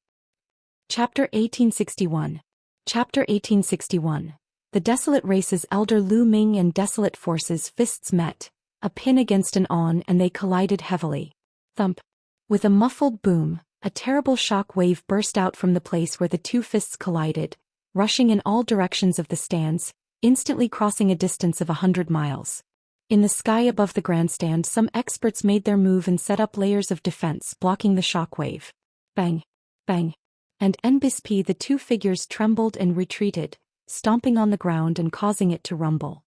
Chapter 1861. Chapter 1861. The Desolate race's elder Lu Ming and Desolate forces' fists met, a pin against an on, and they collided heavily. Thump. With a muffled boom, a terrible shock wave burst out from the place where the 2 fists collided, rushing in all directions of the stands, instantly crossing a distance of 100 miles. In the sky above the grandstand, some experts made their move and set up layers of defense blocking the shock wave. Bang. Bang. And NBSP, the 2 figures trembled and retreated, stomping on the ground and causing it to rumble.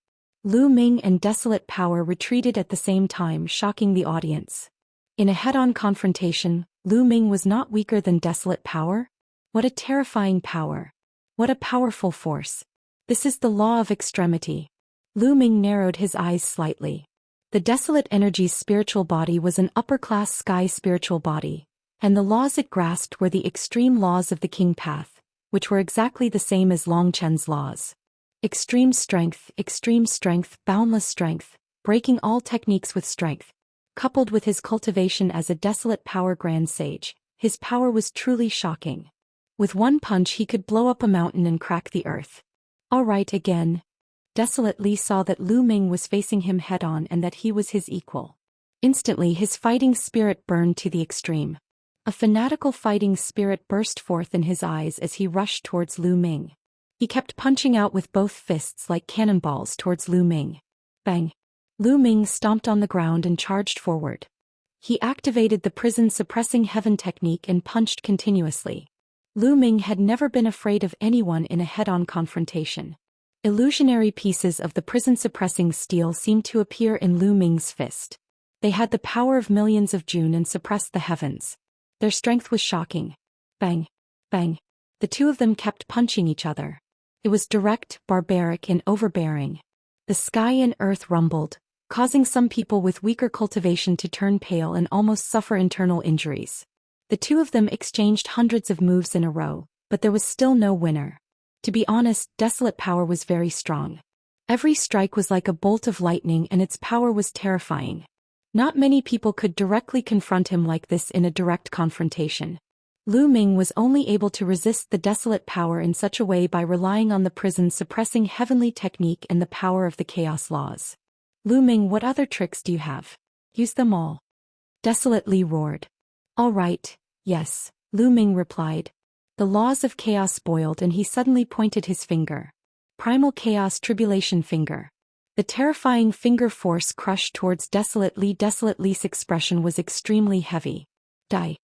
Lu Ming and Desolate Power retreated at the same time, shocking the audience. In a head-on confrontation, Lu Ming was not weaker than Desolate Power? What a terrifying power. What a powerful force. This is the law of extremity. Lu Ming narrowed his eyes slightly. The Desolate Energy's spiritual body was an upper-class sky spiritual body, and the laws it grasped were the extreme laws of the King Path, which were exactly the same as Long Chen's laws. Extreme strength, boundless strength, breaking all techniques with strength. Coupled with his cultivation as a Desolate Power Grand Sage, his power was truly shocking. With one punch he could blow up a mountain and crack the earth. All right again. Desolate Li saw that Lu Ming was facing him head-on and that he was his equal. Instantly his fighting spirit burned to the extreme. A fanatical fighting spirit burst forth in his eyes as he rushed towards Lu Ming. He kept punching out with both fists like cannonballs towards Lu Ming. Bang! Lu Ming stomped on the ground and charged forward. He activated the prison-suppressing heaven technique and punched continuously. Lu Ming had never been afraid of anyone in a head-on confrontation. Illusionary pieces of the prison-suppressing steel seemed to appear in Lu Ming's fist. They had the power of millions of June and suppressed the heavens. Their strength was shocking. Bang! Bang! The two of them kept punching each other. It was direct, barbaric and overbearing. The sky and earth rumbled, causing some people with weaker cultivation to turn pale and almost suffer internal injuries. The two of them exchanged hundreds of moves in a row, but there was still no winner. To be honest, Desolate Power was very strong. Every strike was like a bolt of lightning and its power was terrifying. Not many people could directly confront him like this in a direct confrontation. Lu Ming was only able to resist the Desolate Power in such a way by relying on the prison-suppressing heavenly technique and the power of the chaos laws. Lu Ming, what other tricks do you have? Use them all. Desolate Li roared. All right, yes, Lu Ming replied. The laws of chaos boiled and he suddenly pointed his finger. Primal Chaos Tribulation Finger. The terrifying finger force crushed towards Desolate Li. Desolate Li's expression was extremely heavy. Die!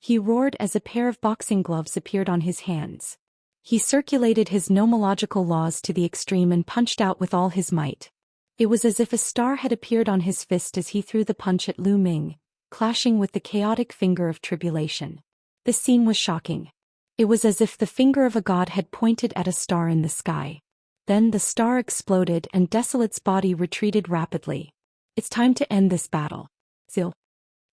He roared as a pair of boxing gloves appeared on his hands. He circulated his nomological laws to the extreme and punched out with all his might. It was as if a star had appeared on his fist as he threw the punch at Lu Ming, clashing with the chaotic finger of tribulation. This scene was shocking. It was as if the finger of a god had pointed at a star in the sky. Then the star exploded and Desolate's body retreated rapidly. It's time to end this battle. Zil.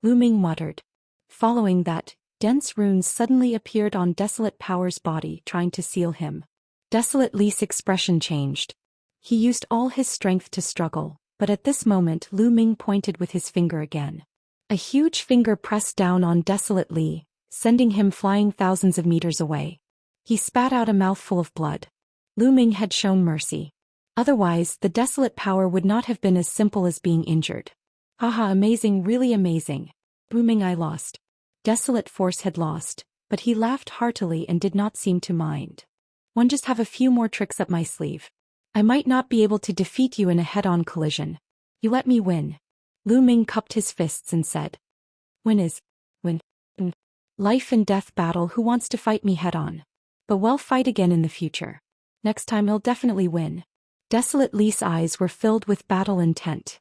Lu Ming muttered. Following that, dense runes suddenly appeared on Desolate Power's body, trying to seal him. Desolate Li's expression changed. He used all his strength to struggle, but at this moment Lu Ming pointed with his finger again. A huge finger pressed down on Desolate Li, sending him flying thousands of meters away. He spat out a mouthful of blood. Lu Ming had shown mercy. Otherwise, the Desolate Power would not have been as simple as being injured. Haha, amazing, really amazing. Lu Ming, I lost. Desolate Force had lost, but he laughed heartily and did not seem to mind. One just have a few more tricks up my sleeve. I might not be able to defeat you in a head-on collision. You let me win. Lu Ming cupped his fists and said. Win is win. Life and death battle, who wants to fight me head-on? But we'll fight again in the future. Next time he'll definitely win. Desolate Li's eyes were filled with battle intent.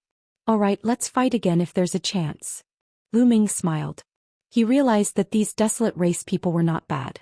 Alright, let's fight again if there's a chance. Lu Ming smiled. He realized that these Desolate race people were not bad.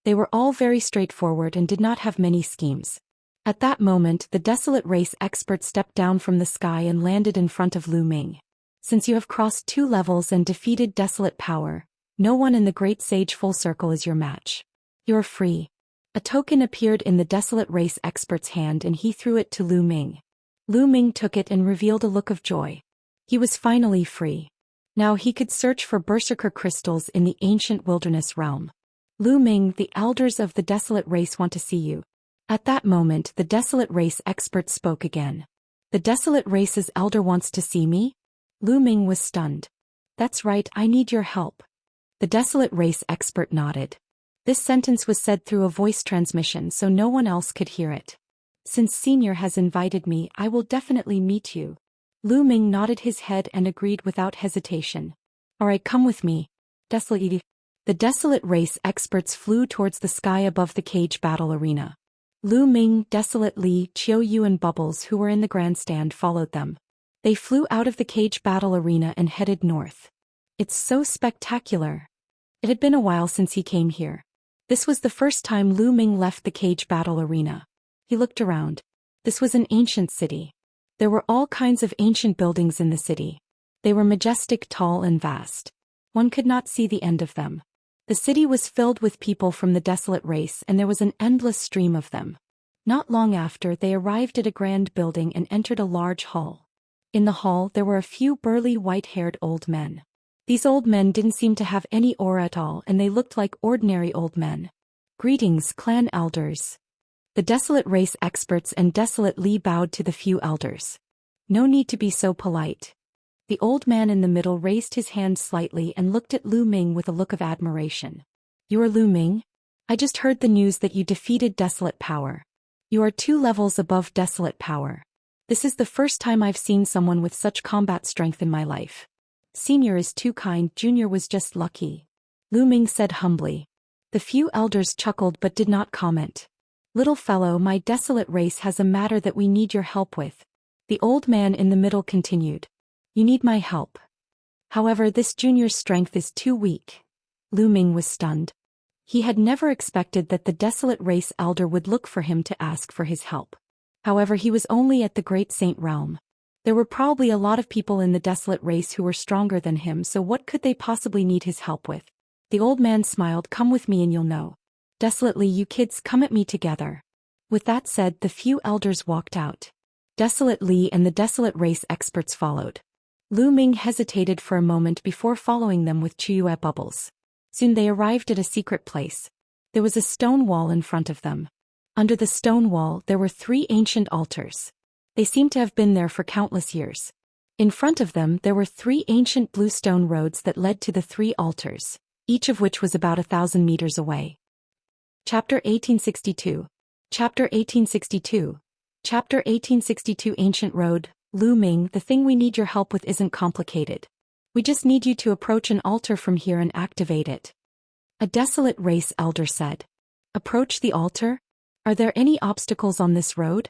They were all very straightforward and did not have many schemes. At that moment, the Desolate race expert stepped down from the sky and landed in front of Lu Ming. Since you have crossed 2 levels and defeated Desolate Power, no one in the Great Sage Full Circle is your match. You're free. A token appeared in the Desolate race expert's hand and he threw it to Lu Ming. Lu Ming took it and revealed a look of joy. He was finally free. Now he could search for berserker crystals in the ancient wilderness realm. Lu Ming, the elders of the Desolate race want to see you. At that moment, the Desolate race expert spoke again. The Desolate race's elder wants to see me? Lu Ming was stunned. That's right, I need your help. The Desolate race expert nodded. This sentence was said through a voice transmission so no one else could hear it. Since Senior has invited me, I will definitely meet you. Lu Ming nodded his head and agreed without hesitation. Alright, come with me. Desolate. The Desolate race experts flew towards the sky above the cage battle arena. Lu Ming, Desolate Li, Qiu Yue and Bubbles, who were in the grandstand, followed them. They flew out of the cage battle arena and headed north. It's so spectacular. It had been a while since he came here. This was the first time Lu Ming left the cage battle arena. He looked around. This was an ancient city. There were all kinds of ancient buildings in the city. They were majestic, tall and vast. One could not see the end of them. The city was filled with people from the Desolate race, and there was an endless stream of them. Not long after, they arrived at a grand building and entered a large hall. In the hall there were a few burly white-haired old men. These old men didn't seem to have any aura at all, and they looked like ordinary old men. Greetings, clan elders. The Desolate race experts and Desolate Li bowed to the few elders. No need to be so polite. The old man in the middle raised his hand slightly and looked at Lu Ming with a look of admiration. You are Lu Ming? I just heard the news that you defeated Desolate power. You are 2 levels above Desolate power. This is the first time I've seen someone with such combat strength in my life. Senior is too kind, Junior was just lucky. Lu Ming said humbly. The few elders chuckled but did not comment. Little fellow, my Desolate race has a matter that we need your help with. The old man in the middle continued. You need my help. However, this junior's strength is too weak. Lu Ming was stunned. He had never expected that the Desolate race elder would look for him to ask for his help. However, he was only at the Great Saint realm. There were probably a lot of people in the Desolate race who were stronger than him, so what could they possibly need his help with? The old man smiled. Come with me and you'll know. Desolately, you kids, come at me together. With that said, the few elders walked out. Desolate Li and the Desolate race experts followed. Lu Ming hesitated for a moment before following them with Qiu Yue Bubbles. Soon they arrived at a secret place. There was a stone wall in front of them. Under the stone wall there were 3 ancient altars. They seemed to have been there for countless years. In front of them there were 3 ancient blue stone roads that led to the 3 altars, each of which was about 1,000 meters away. Chapter 1862. Chapter 1862. Chapter 1862 Ancient Road. Lu Ming, the thing we need your help with isn't complicated. We just need you to approach an altar from here and activate it. A Desolate race elder said. Approach the altar? Are there any obstacles on this road?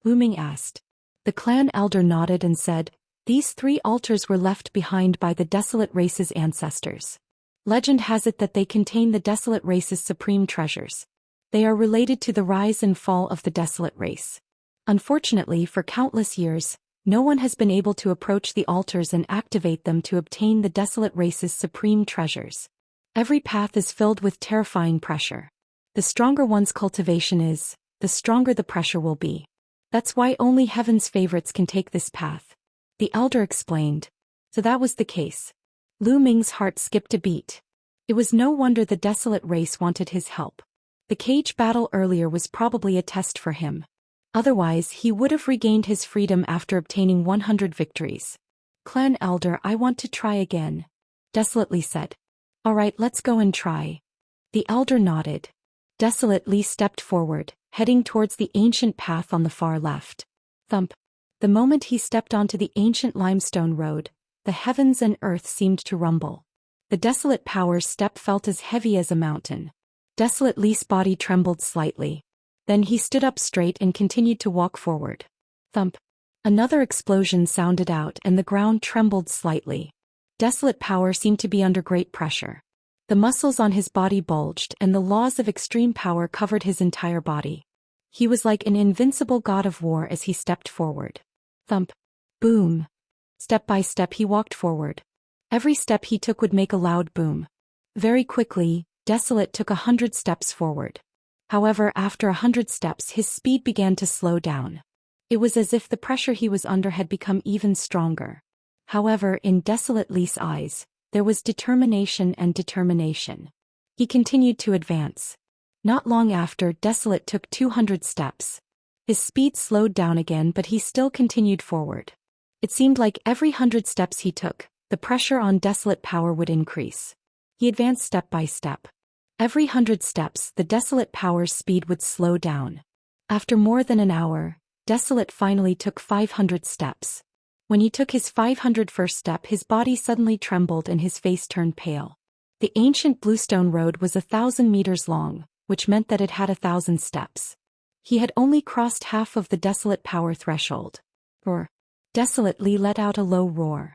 Lu Ming asked. The clan elder nodded and said, these 3 altars were left behind by the Desolate race's ancestors. Legend has it that they contain the Desolate race's supreme treasures. They are related to the rise and fall of the Desolate race. Unfortunately, for countless years, no one has been able to approach the altars and activate them to obtain the Desolate race's supreme treasures. Every path is filled with terrifying pressure. The stronger one's cultivation is, the stronger the pressure will be. That's why only heaven's favorites can take this path. The elder explained. So that was the case. Lu Ming's heart skipped a beat. It was no wonder the Desolate race wanted his help. The cage battle earlier was probably a test for him. Otherwise, he would have regained his freedom after obtaining 100 victories. Clan elder, I want to try again. Desolately said. Alright, let's go and try. The elder nodded. Desolately stepped forward, heading towards the ancient path on the far left. Thump. The moment he stepped onto the ancient limestone road, the heavens and earth seemed to rumble. The Desolate power's step felt as heavy as a mountain. Desolately's body trembled slightly. Then he stood up straight and continued to walk forward. Thump. Another explosion sounded out and the ground trembled slightly. Desolate power seemed to be under great pressure. The muscles on his body bulged and the laws of extreme power covered his entire body. He was like an invincible god of war as he stepped forward. Thump. Boom. Step by step he walked forward. Every step he took would make a loud boom. Very quickly, Desolate took 100 steps forward. However, after 100 steps his speed began to slow down. It was as if the pressure he was under had become even stronger. However, in Desolately's eyes, there was determination and determination. He continued to advance. Not long after, Desolate took 200 steps. His speed slowed down again, but he still continued forward. It seemed like every 100 steps he took, the pressure on Desolate power would increase. He advanced step by step. Every 100 steps, the Desolate power's speed would slow down. After more than an hour, Desolate finally took 500 steps. When he took his 501st step, his body suddenly trembled and his face turned pale. The ancient bluestone road was 1,000 meters long, which meant that it had 1,000 steps. He had only crossed half of the Desolate power threshold. Roar. Desolate Li let out a low roar.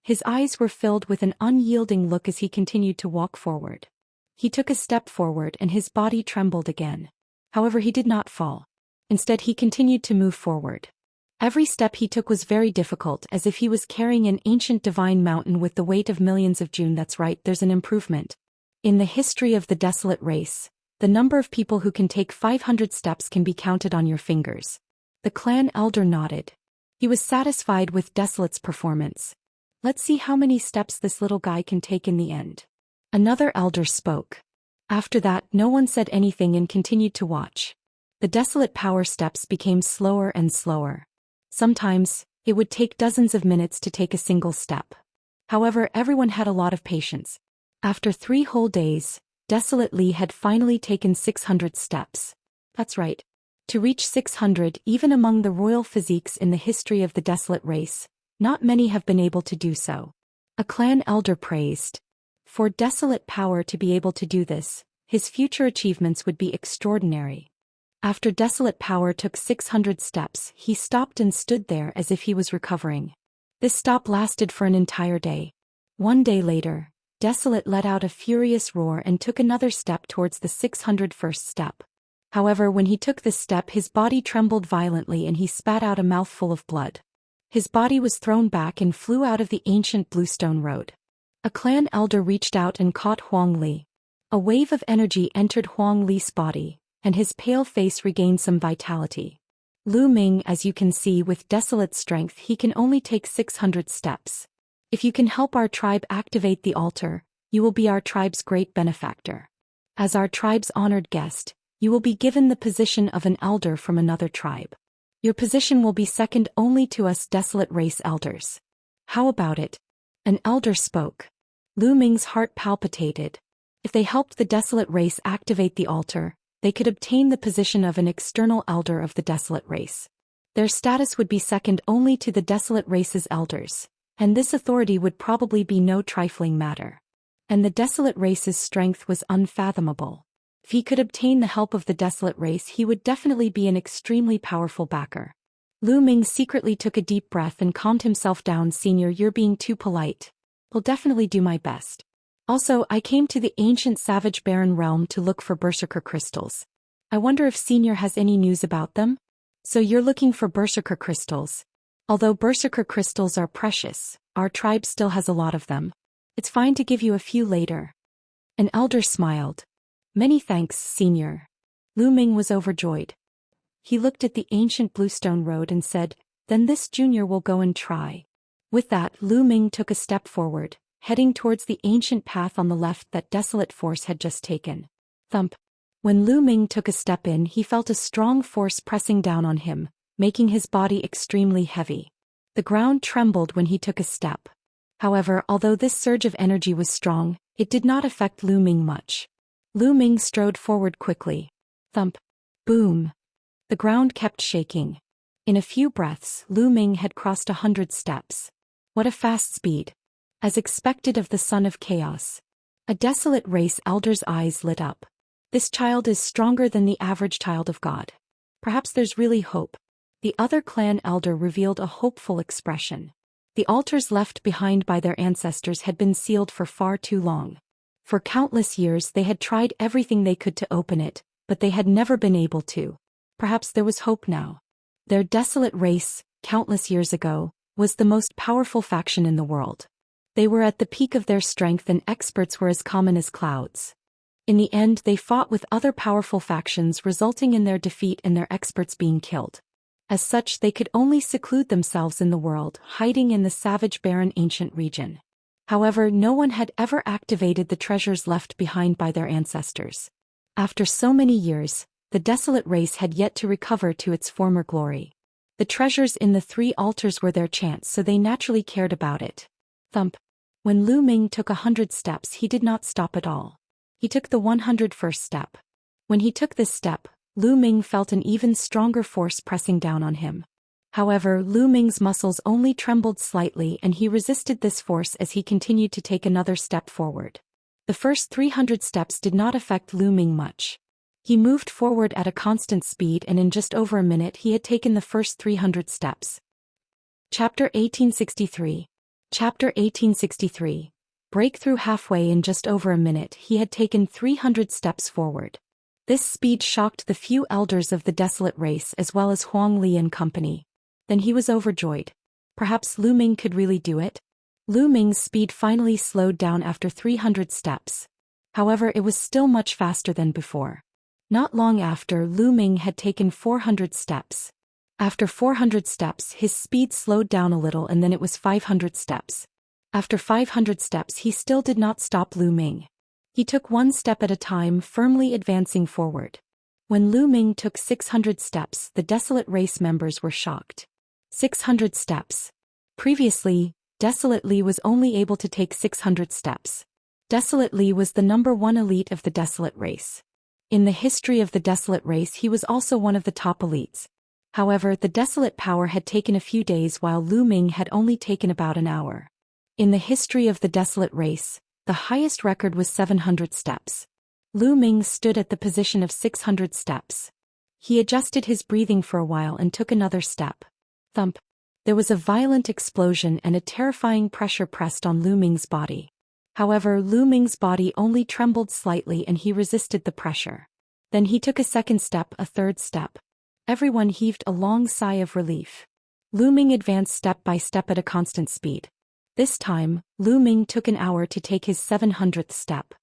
His eyes were filled with an unyielding look as he continued to walk forward. He took a step forward and his body trembled again. However, he did not fall. Instead, he continued to move forward. Every step he took was very difficult, as if he was carrying an ancient divine mountain with the weight of millions of June. That's right, there's an improvement. In the history of the Desolate race, the number of people who can take 500 steps can be counted on your fingers. The clan elder nodded. He was satisfied with Desolate's performance. Let's see how many steps this little guy can take in the end. Another elder spoke. After that, no one said anything and continued to watch. The Desolate power steps became slower and slower. Sometimes, it would take dozens of minutes to take a single step. However, everyone had a lot of patience. After 3 whole days, Desolate Li had finally taken 600 steps. That's right. To reach 600, even among the royal physiques in the history of the Desolate race, not many have been able to do so. A clan elder praised. For Desolate power to be able to do this, his future achievements would be extraordinary. After Desolate power took 600 steps, he stopped and stood there as if he was recovering. This stop lasted for an entire day. 1 day later, Desolate let out a furious roar and took another step towards the 601st step. However, when he took this step, his body trembled violently and he spat out a mouthful of blood. His body was thrown back and flew out of the ancient bluestone road. A clan elder reached out and caught Huang Li. A wave of energy entered Huang Li's body, and his pale face regained some vitality. Lu Ming, as you can see, with Desolate strength, he can only take 600 steps. If you can help our tribe activate the altar, you will be our tribe's great benefactor. As our tribe's honored guest, you will be given the position of an elder from another tribe. Your position will be second only to us Desolate race elders. How about it? An elder spoke. Lu Ming's heart palpitated. If they helped the Desolate race activate the altar, they could obtain the position of an external elder of the Desolate race. Their status would be second only to the Desolate race's elders, and this authority would probably be no trifling matter. And the Desolate race's strength was unfathomable. If he could obtain the help of the Desolate race, he would definitely be an extremely powerful backer. Lu Ming secretly took a deep breath and calmed himself down. Senior, you're being too polite. I'll definitely do my best. Also, I came to the ancient savage barren realm to look for berserker crystals. I wonder if Senior has any news about them? So you're looking for berserker crystals. Although berserker crystals are precious, our tribe still has a lot of them. It's fine to give you a few later. An elder smiled. Many thanks, Senior. Lu Ming was overjoyed. He looked at the ancient bluestone road and said, then this junior will go and try. With that, Lu Ming took a step forward, heading towards the ancient path on the left that Desolate force had just taken. Thump. When Lu Ming took a step in, he felt a strong force pressing down on him, making his body extremely heavy. The ground trembled when he took a step. However, although this surge of energy was strong, it did not affect Lu Ming much. Lu Ming strode forward quickly. Thump. Boom. The ground kept shaking. In a few breaths, Lu Ming had crossed 100 steps. What a fast speed. As expected of the son of chaos. A Desolate race elder's eyes lit up. This child is stronger than the average child of God. Perhaps there's really hope. The other clan elder revealed a hopeful expression. The altars left behind by their ancestors had been sealed for far too long. For countless years they had tried everything they could to open it, but they had never been able to. Perhaps there was hope now. Their Desolate race, countless years ago, was the most powerful faction in the world. They were at the peak of their strength and experts were as common as clouds. In the end, they fought with other powerful factions, resulting in their defeat and their experts being killed. As such, they could only seclude themselves in the world, hiding in the savage barren ancient region. However, no one had ever activated the treasures left behind by their ancestors. After so many years, the Desolate race had yet to recover to its former glory. The treasures in the 3 altars were their chance, so they naturally cared about it. Thump. When Lu Ming took 100 steps, he did not stop at all. He took the 101st step. When he took this step, Lu Ming felt an even stronger force pressing down on him. However, Lu Ming's muscles only trembled slightly and he resisted this force as he continued to take another step forward. The first 300 steps did not affect Lu Ming much. He moved forward at a constant speed, and in just over a minute he had taken the first 300 steps. Chapter 1863. Chapter 1863. Breakthrough. Halfway in just over a minute he had taken 300 steps forward. This speed shocked the few elders of the Desolate race as well as Huang Li and company. Then he was overjoyed. Perhaps Lu Ming could really do it? Lu Ming's speed finally slowed down after 300 steps. However, it was still much faster than before. Not long after, Lu Ming had taken 400 steps. After 400 steps his speed slowed down a little, and then it was 500 steps. After 500 steps he still did not stop Lu Ming. He took one step at a time, firmly advancing forward. When Lu Ming took 600 steps, the Desolate race members were shocked. 600 steps. Previously, Desolate Li was only able to take 600 steps. Desolate Li was the #1 elite of the Desolate race. In the history of the Desolate race he was also one of the top elites. However, the Desolate power had taken a few days while Lu Ming had only taken about an hour. In the history of the Desolate race, the highest record was 700 steps. Lu Ming stood at the position of 600 steps. He adjusted his breathing for a while and took another step. Thump. There was a violent explosion and a terrifying pressure pressed on Lu Ming's body. However, Lu Ming's body only trembled slightly and he resisted the pressure. Then he took a second step, a third step. Everyone heaved a long sigh of relief. Lu Ming advanced step by step at a constant speed. This time, Lu Ming took an hour to take his 700th step.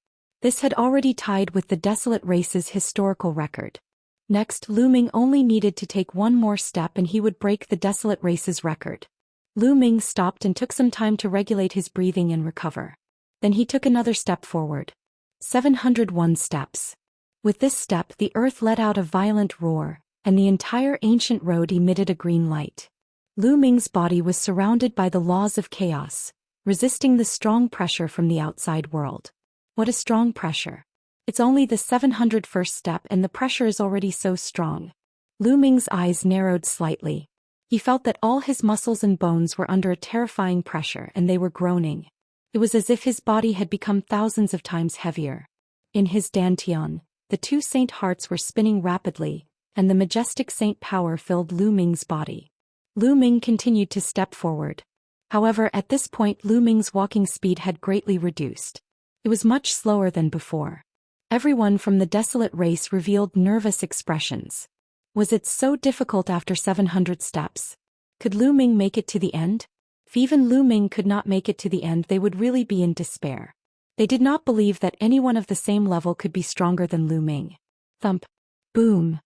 This had already tied with the Desolate race's historical record. Next, Lu Ming only needed to take one more step and he would break the Desolate race's record. Lu Ming stopped and took some time to regulate his breathing and recover. Then he took another step forward. 701 steps. With this step the earth let out a violent roar, and the entire ancient road emitted a green light. Lu Ming's body was surrounded by the laws of chaos, resisting the strong pressure from the outside world. What a strong pressure. It's only the 701st step and the pressure is already so strong. Lu Ming's eyes narrowed slightly. He felt that all his muscles and bones were under a terrifying pressure and they were groaning. It was as if his body had become thousands of times heavier. In his dantian, the two saint hearts were spinning rapidly, and the majestic saint power filled Lu Ming's body. Lu Ming continued to step forward. However, at this point Lu Ming's walking speed had greatly reduced. It was much slower than before. Everyone from the Desolate race revealed nervous expressions. Was it so difficult after 700 steps? Could Lu Ming make it to the end? If even Lu Ming could not make it to the end, they would really be in despair. They did not believe that anyone of the same level could be stronger than Lu Ming. Thump. Boom.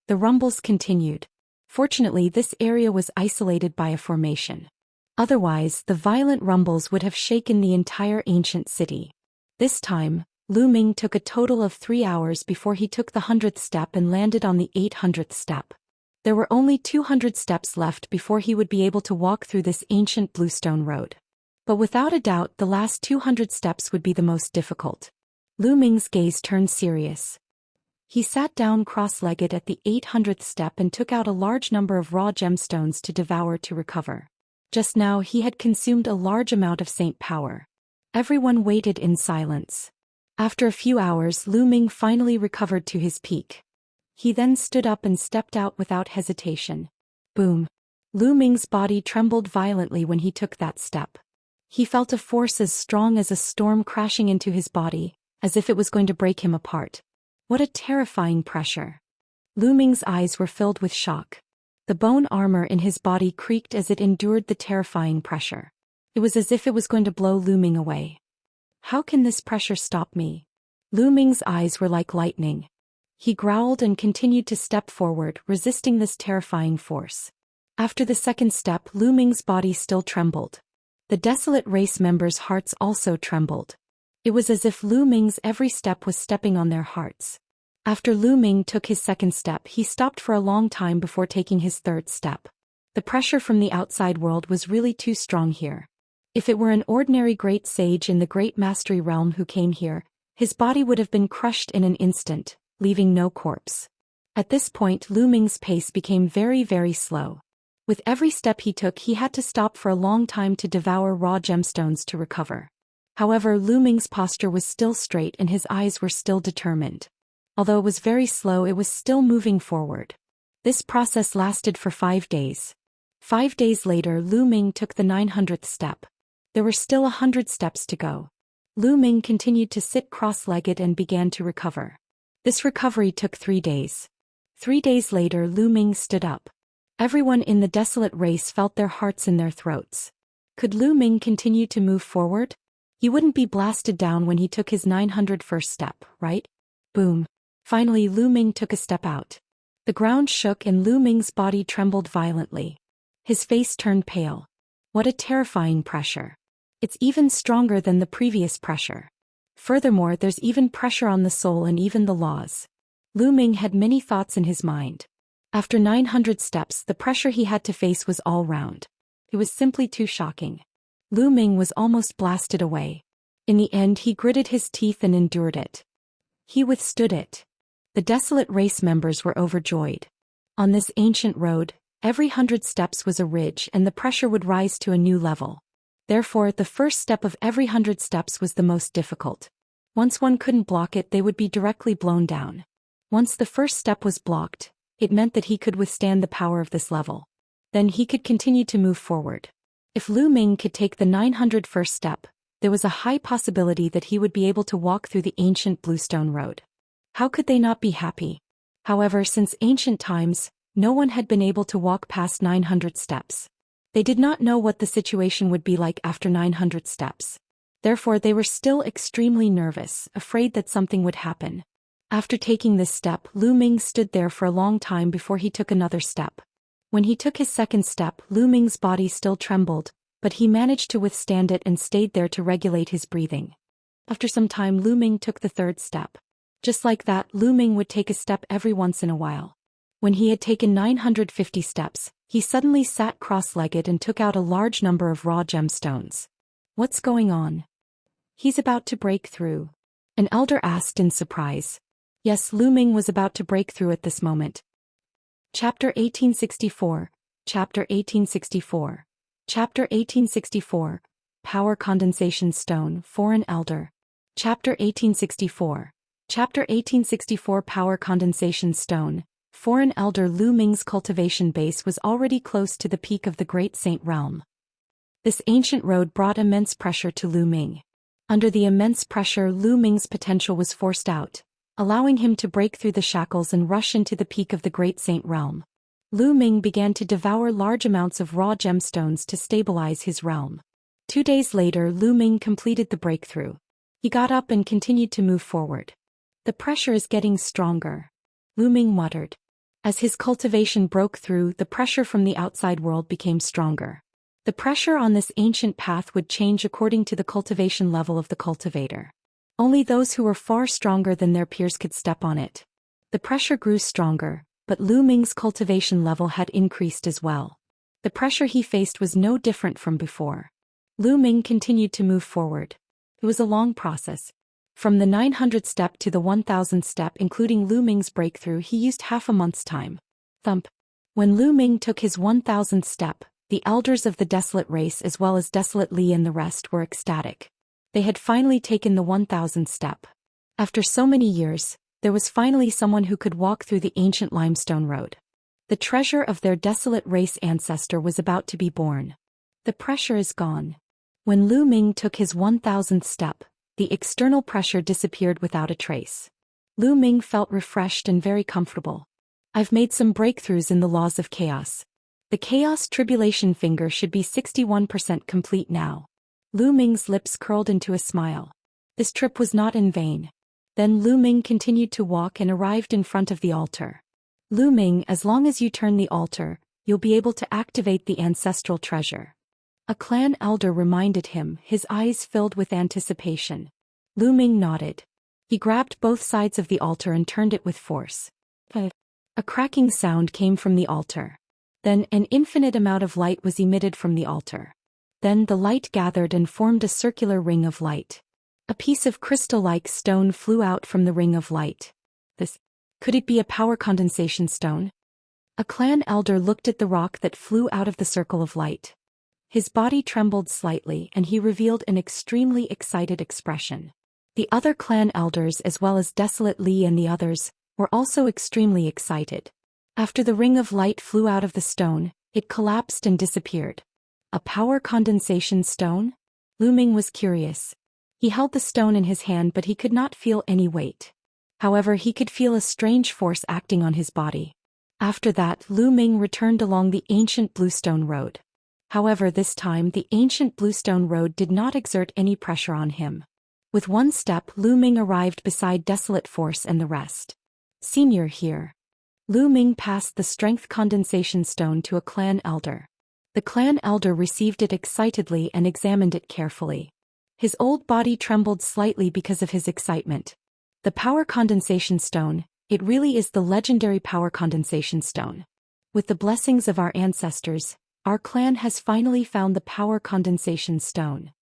The rumbles continued. Fortunately, this area was isolated by a formation. Otherwise, the violent rumbles would have shaken the entire ancient city. This time, Lu Ming took a total of 3 hours before he took the 100th step and landed on the 800th step. There were only 200 steps left before he would be able to walk through this ancient bluestone road. But without a doubt, the last 200 steps would be the most difficult. Lu Ming's gaze turned serious. He sat down cross-legged at the 800th step and took out a large number of raw gemstones to devour to recover. Just now he had consumed a large amount of saint power. Everyone waited in silence. After a few hours, Lu Ming finally recovered to his peak. He then stood up and stepped out without hesitation. Boom. Lu Ming's body trembled violently when he took that step. He felt a force as strong as a storm crashing into his body, as if it was going to break him apart. What a terrifying pressure. Lu Ming's eyes were filled with shock. The bone armor in his body creaked as it endured the terrifying pressure. It was as if it was going to blow Lu Ming away. How can this pressure stop me? Lu Ming's eyes were like lightning. He growled and continued to step forward, resisting this terrifying force. After the second step, Lu Ming's body still trembled. The Desolate race members' hearts also trembled. It was as if Lu Ming's every step was stepping on their hearts. After Lu Ming took his second step, he stopped for a long time before taking his third step. The pressure from the outside world was really too strong here. If it were an ordinary great sage in the Great Mastery Realm who came here, his body would have been crushed in an instant, leaving no corpse. At this point, Lu Ming's pace became very, very slow. With every step he took, he had to stop for a long time to devour raw gemstones to recover. However, Lu Ming's posture was still straight and his eyes were still determined. Although it was very slow, it was still moving forward. This process lasted for 5 days. 5 days later, Lu Ming took the 900th step. There were still 100 steps to go. Lu Ming continued to sit cross-legged and began to recover. This recovery took 3 days. 3 days later, Lu Ming stood up. Everyone in the Desolate race felt their hearts in their throats. Could Lu Ming continue to move forward? He wouldn't be blasted down when he took his 901st step, right? Boom. Finally, Lu Ming took a step out. The ground shook and Lu Ming's body trembled violently. His face turned pale. What a terrifying pressure. It's even stronger than the previous pressure. Furthermore, there's even pressure on the soul and even the laws. Lu Ming had many thoughts in his mind. After 900 steps, the pressure he had to face was all round. It was simply too shocking. Lu Ming was almost blasted away. In the end, he gritted his teeth and endured it. He withstood it. The Desolate race members were overjoyed. On this ancient road, every 100 steps was a ridge and the pressure would rise to a new level. Therefore, the first step of every 100 steps was the most difficult. Once one couldn't block it, they would be directly blown down. Once the first step was blocked, it meant that he could withstand the power of this level. Then he could continue to move forward. If Lu Ming could take the 901st step, there was a high possibility that he would be able to walk through the ancient Bluestone Road. How could they not be happy? However, since ancient times, no one had been able to walk past 900 steps. They did not know what the situation would be like after 900 steps. Therefore, they were still extremely nervous, afraid that something would happen. After taking this step, Lu Ming stood there for a long time before he took another step. When he took his second step, Lu Ming's body still trembled, but he managed to withstand it and stayed there to regulate his breathing. After some time, Lu Ming took the third step. Just like that, Lu Ming would take a step every once in a while. When he had taken 950 steps, he suddenly sat cross-legged and took out a large number of raw gemstones. What's going on? He's about to break through. An elder asked in surprise. Yes, Lu Ming was about to break through at this moment. Chapter 1864, Chapter 1864, Chapter 1864, Power Condensation Stone for an Elder. Chapter 1864, Chapter 1864 Power Condensation Stone. For an elder, Lu Ming's cultivation base was already close to the peak of the Great Saint Realm. This ancient road brought immense pressure to Lu Ming. Under the immense pressure, Lu Ming's potential was forced out, allowing him to break through the shackles and rush into the peak of the Great Saint Realm. Lu Ming began to devour large amounts of raw gemstones to stabilize his realm. 2 days later, Lu Ming completed the breakthrough. He got up and continued to move forward. The pressure is getting stronger, Lu Ming muttered. As his cultivation broke through, the pressure from the outside world became stronger. The pressure on this ancient path would change according to the cultivation level of the cultivator. Only those who were far stronger than their peers could step on it. The pressure grew stronger, but Lu Ming's cultivation level had increased as well. The pressure he faced was no different from before. Lu Ming continued to move forward. It was a long process. From the 900th step to the 1000th step, including Lu Ming's breakthrough, he used half a month's time. Thump. When Lu Ming took his 1000th step, the elders of the Desolate race as well as Desolate Li and the rest were ecstatic. They had finally taken the 1000th step. After so many years, there was finally someone who could walk through the ancient limestone road. The treasure of their Desolate race ancestor was about to be born. The pressure is gone. When Lu Ming took his 1000th step, the external pressure disappeared without a trace. Lu Ming felt refreshed and very comfortable. I've made some breakthroughs in the laws of chaos. The chaos tribulation finger should be 61% complete now. Lu Ming's lips curled into a smile. This trip was not in vain. Then Lu Ming continued to walk and arrived in front of the altar. Lu Ming, as long as you turn the altar, you'll be able to activate the ancestral treasure. A clan elder reminded him, his eyes filled with anticipation. Lu Ming nodded. He grabbed both sides of the altar and turned it with force. A cracking sound came from the altar. Then an infinite amount of light was emitted from the altar. Then the light gathered and formed a circular ring of light. A piece of crystal-like stone flew out from the ring of light. Could it be a power condensation stone? A clan elder looked at the rock that flew out of the circle of light. His body trembled slightly and he revealed an extremely excited expression. The other clan elders as well as Desolate Li and the others were also extremely excited. After the ring of light flew out of the stone, it collapsed and disappeared. A power condensation stone? Lu Ming was curious. He held the stone in his hand but he could not feel any weight. However, he could feel a strange force acting on his body. After that, Lu Ming returned along the ancient bluestone road. However, this time the ancient bluestone road did not exert any pressure on him. With one step, Lu Ming arrived beside Desolate Force and the rest. Senior here. Lu Ming passed the strength condensation stone to a clan elder. The clan elder received it excitedly and examined it carefully. His old body trembled slightly because of his excitement. The power condensation stone, it really is the legendary power condensation stone. With the blessings of our ancestors, our clan has finally found the power condensation stone.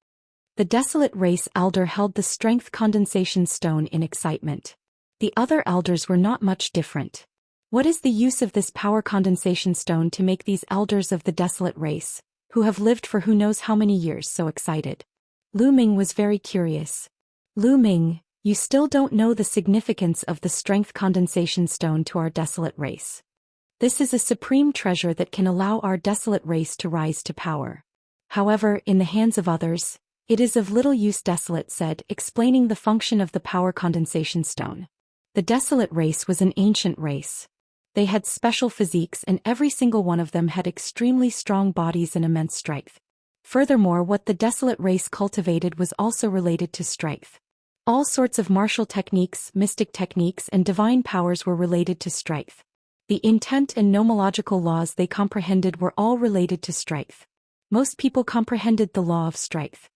The Desolate race elder held the strength condensation stone in excitement. The other elders were not much different. What is the use of this power condensation stone to make these elders of the Desolate race, who have lived for who knows how many years, so excited? Lu Ming was very curious. Lu Ming, you still don't know the significance of the strength condensation stone to our Desolate race. This is a supreme treasure that can allow our Desolate race to rise to power. However, in the hands of others, it is of little use, Desolate said, explaining the function of the power condensation stone. The Desolate race was an ancient race. They had special physiques and every single one of them had extremely strong bodies and immense strength. Furthermore, what the Desolate race cultivated was also related to strength. All sorts of martial techniques, mystic techniques and divine powers were related to strength. The intent and nomological laws they comprehended were all related to strength. Most people comprehended the law of strength.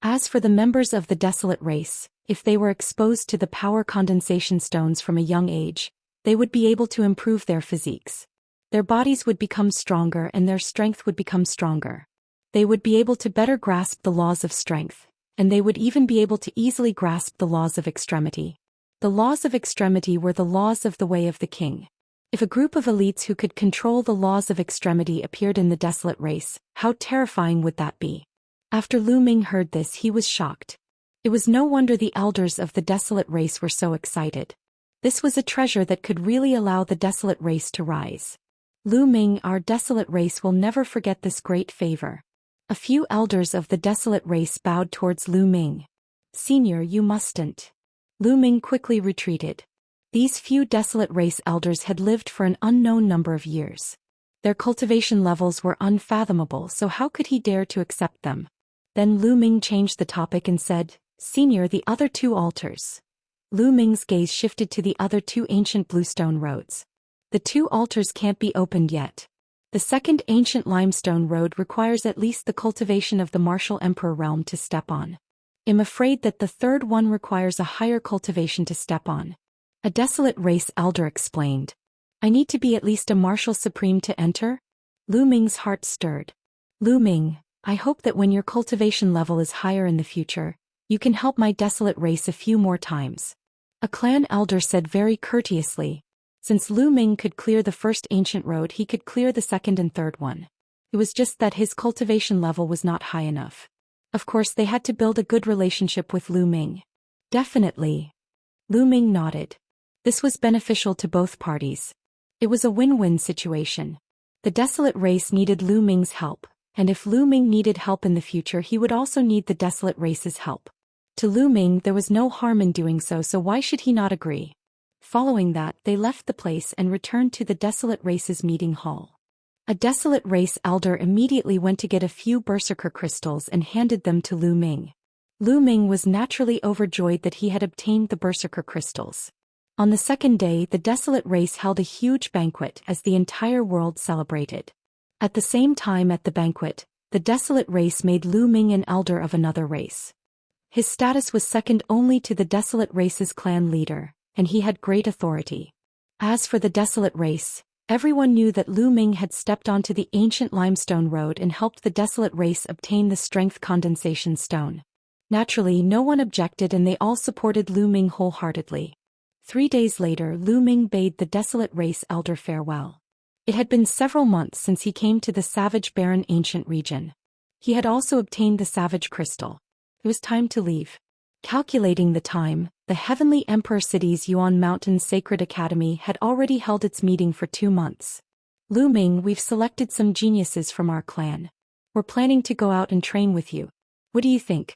As for the members of the Desolate race, if they were exposed to the power condensation stones from a young age, they would be able to improve their physiques. Their bodies would become stronger and their strength would become stronger. They would be able to better grasp the laws of strength, and they would even be able to easily grasp the laws of extremity. The laws of extremity were the laws of the way of the king. If a group of elites who could control the laws of extremity appeared in the Desolate race, how terrifying would that be? After Lu Ming heard this, he was shocked. It was no wonder the elders of the Desolate race were so excited. This was a treasure that could really allow the Desolate race to rise. Lu Ming, our Desolate race will never forget this great favor. A few elders of the Desolate race bowed towards Lu Ming. Senior, you mustn't. Lu Ming quickly retreated. These few Desolate race elders had lived for an unknown number of years. Their cultivation levels were unfathomable, so how could he dare to accept them? Then Lu Ming changed the topic and said, Senior, the other two altars. Lu Ming's gaze shifted to the other two ancient bluestone roads. The two altars can't be opened yet. The second ancient limestone road requires at least the cultivation of the martial emperor realm to step on. I'm afraid that the third one requires a higher cultivation to step on. A Desolate race elder explained. I need to be at least a martial supreme to enter? Lu Ming's heart stirred. Lu Ming, I hope that when your cultivation level is higher in the future, you can help my Desolate race a few more times. A clan elder said very courteously. Since Lu Ming could clear the first ancient road, he could clear the second and third one. It was just that his cultivation level was not high enough. Of course, they had to build a good relationship with Lu Ming. Definitely. Lu Ming nodded. This was beneficial to both parties. It was a win-win situation. The Desolate race needed Lu Ming's help, and if Lu Ming needed help in the future, he would also need the Desolate race's help. To Lu Ming, there was no harm in doing so, so why should he not agree? Following that, they left the place and returned to the Desolate race's meeting hall. A Desolate race elder immediately went to get a few berserker crystals and handed them to Lu Ming. Lu Ming was naturally overjoyed that he had obtained the berserker crystals. On the second day, the Desolate race held a huge banquet as the entire world celebrated. At the same time at the banquet, the Desolate race made Lu Ming an elder of another race. His status was second only to the Desolate race's clan leader, and he had great authority. As for the Desolate race, everyone knew that Lu Ming had stepped onto the ancient limestone road and helped the Desolate race obtain the strength condensation stone. Naturally, no one objected and they all supported Lu Ming wholeheartedly. 3 days later, Lu Ming bade the Desolate race elder farewell. It had been several months since he came to the savage barren ancient region. He had also obtained the savage crystal. It was time to leave. Calculating the time, the Heavenly Emperor City's Yuan Mountain Sacred Academy had already held its meeting for 2 months. Lu Ming, we've selected some geniuses from our clan. We're planning to go out and train with you. What do you think?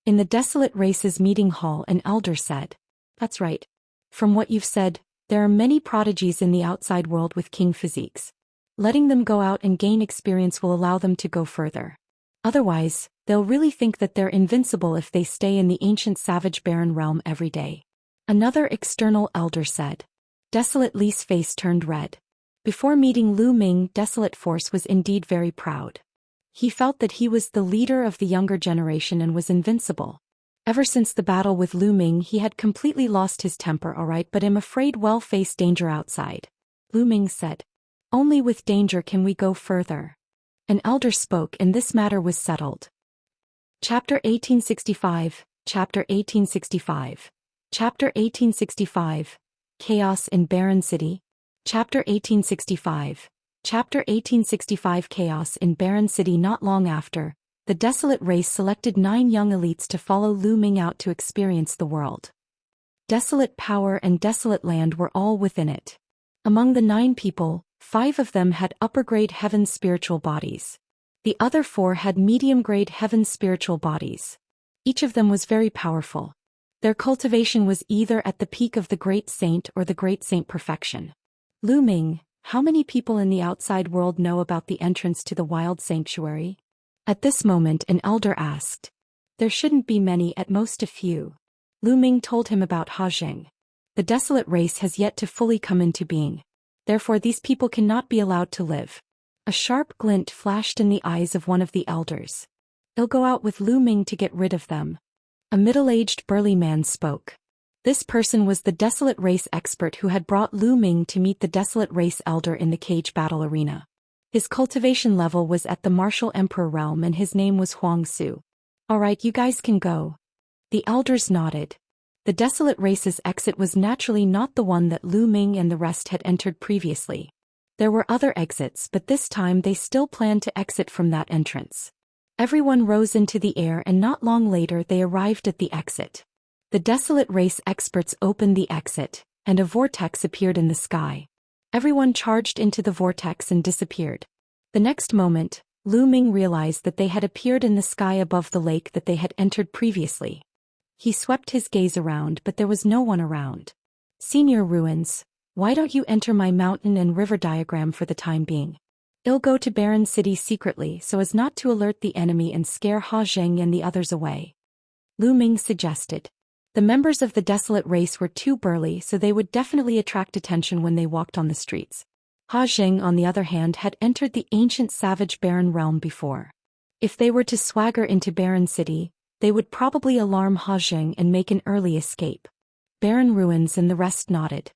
In the Desolate Races meeting hall, an elder said. That's right. From what you've said, there are many prodigies in the outside world with king physiques. Letting them go out and gain experience will allow them to go further. Otherwise, they'll really think that they're invincible if they stay in the ancient savage barren realm every day. Another external elder said. Desolate Li's face turned red. Before meeting Lu Ming, Desolate Force was indeed very proud. He felt that he was the leader of the younger generation and was invincible. Ever since the battle with Lu Ming, he had completely lost his temper, alright, but I'm afraid we'll face danger outside. Lu Ming said. Only with danger can we go further. An elder spoke, and this matter was settled. Chapter 1865, Chapter 1865. Chapter 1865. Chaos in Barren City. Chapter 1865. Chapter 1865. Chaos in Barren City. Not long after, the Desolate Race selected 9 young elites to follow Lu Ming out to experience the world. Desolate power and desolate land were all within it. Among the 9 people, 5 of them had upper-grade heaven spiritual bodies. The other 4 had medium-grade heaven spiritual bodies. Each of them was very powerful. Their cultivation was either at the peak of the Great Saint or the Great Saint perfection. Lu Ming, how many people in the outside world know about the entrance to the wild sanctuary? At this moment, an elder asked. There shouldn't be many, at most a few. Lu Ming told him about Hajing. The Desolate Race has yet to fully come into being. Therefore these people cannot be allowed to live. A sharp glint flashed in the eyes of one of the elders. They'll go out with Lu Ming to get rid of them. A middle-aged burly man spoke. This person was the Desolate Race expert who had brought Lu Ming to meet the Desolate Race elder in the cage battle arena. His cultivation level was at the Martial Emperor realm and his name was Huang Su. Alright, you guys can go. The elders nodded. The Desolate Race's exit was naturally not the one that Lu Ming and the rest had entered previously. There were other exits, but this time they still planned to exit from that entrance. Everyone rose into the air and not long later they arrived at the exit. The Desolate Race experts opened the exit, and a vortex appeared in the sky. Everyone charged into the vortex and disappeared. The next moment, Lu Ming realized that they had appeared in the sky above the lake that they had entered previously. He swept his gaze around, but there was no one around. Senior Ruins, why don't you enter my mountain and river diagram for the time being? I'll go to Barren City secretly so as not to alert the enemy and scare Hajing and the others away. Lu Ming suggested. The members of the Desolate Race were too burly, so they would definitely attract attention when they walked on the streets. Hajing, on the other hand, had entered the ancient savage barren realm before. If they were to swagger into Barren City, they would probably alarm Hajing and make an early escape. Barren Ruins and the rest nodded.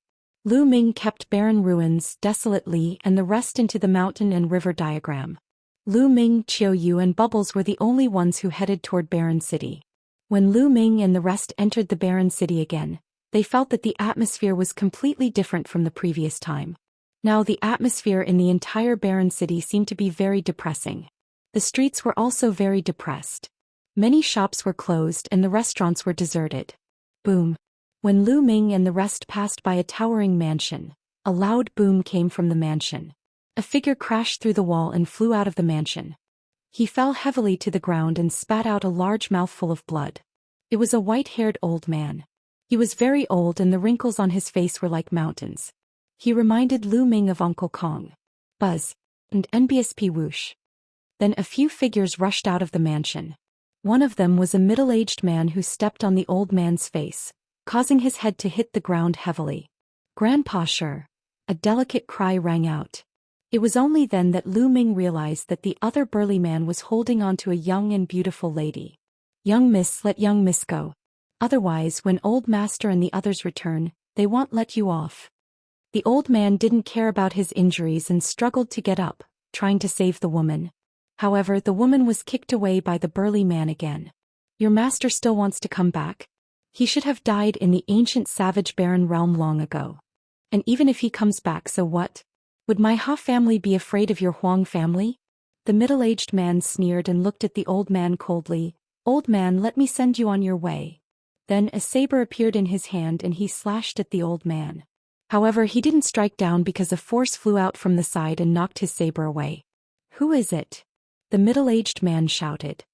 Lu Ming kept Barren Ruins, Desolate Li, and the rest into the mountain and river diagram. Lu Ming, Qiu Yue, and Bubbles were the only ones who headed toward Barren City. When Lu Ming and the rest entered the Barren City again, they felt that the atmosphere was completely different from the previous time. Now the atmosphere in the entire Barren City seemed to be very depressing. The streets were also very depressed. Many shops were closed and the restaurants were deserted. Boom. When Lu Ming and the rest passed by a towering mansion, a loud boom came from the mansion. A figure crashed through the wall and flew out of the mansion. He fell heavily to the ground and spat out a large mouthful of blood. It was a white-haired old man. He was very old and the wrinkles on his face were like mountains. He reminded Lu Ming of Uncle Kong, Buzz, and NBSP Whoosh. Then a few figures rushed out of the mansion. One of them was a middle-aged man who stepped on the old man's face, causing his head to hit the ground heavily. Grandpa Sure! A delicate cry rang out. It was only then that Lu Ming realized that the other burly man was holding onto a young and beautiful lady. Young miss, let young miss go. Otherwise, when old master and the others return, they won't let you off. The old man didn't care about his injuries and struggled to get up, trying to save the woman. However, the woman was kicked away by the burly man again. Your master still wants to come back? He should have died in the ancient savage barren realm long ago. And even if he comes back, so what? Would my Ha family be afraid of your Huang family? The middle-aged man sneered and looked at the old man coldly. Old man, let me send you on your way. Then a saber appeared in his hand and he slashed at the old man. However, he didn't strike down because a force flew out from the side and knocked his saber away. "Who is it?" the middle-aged man shouted.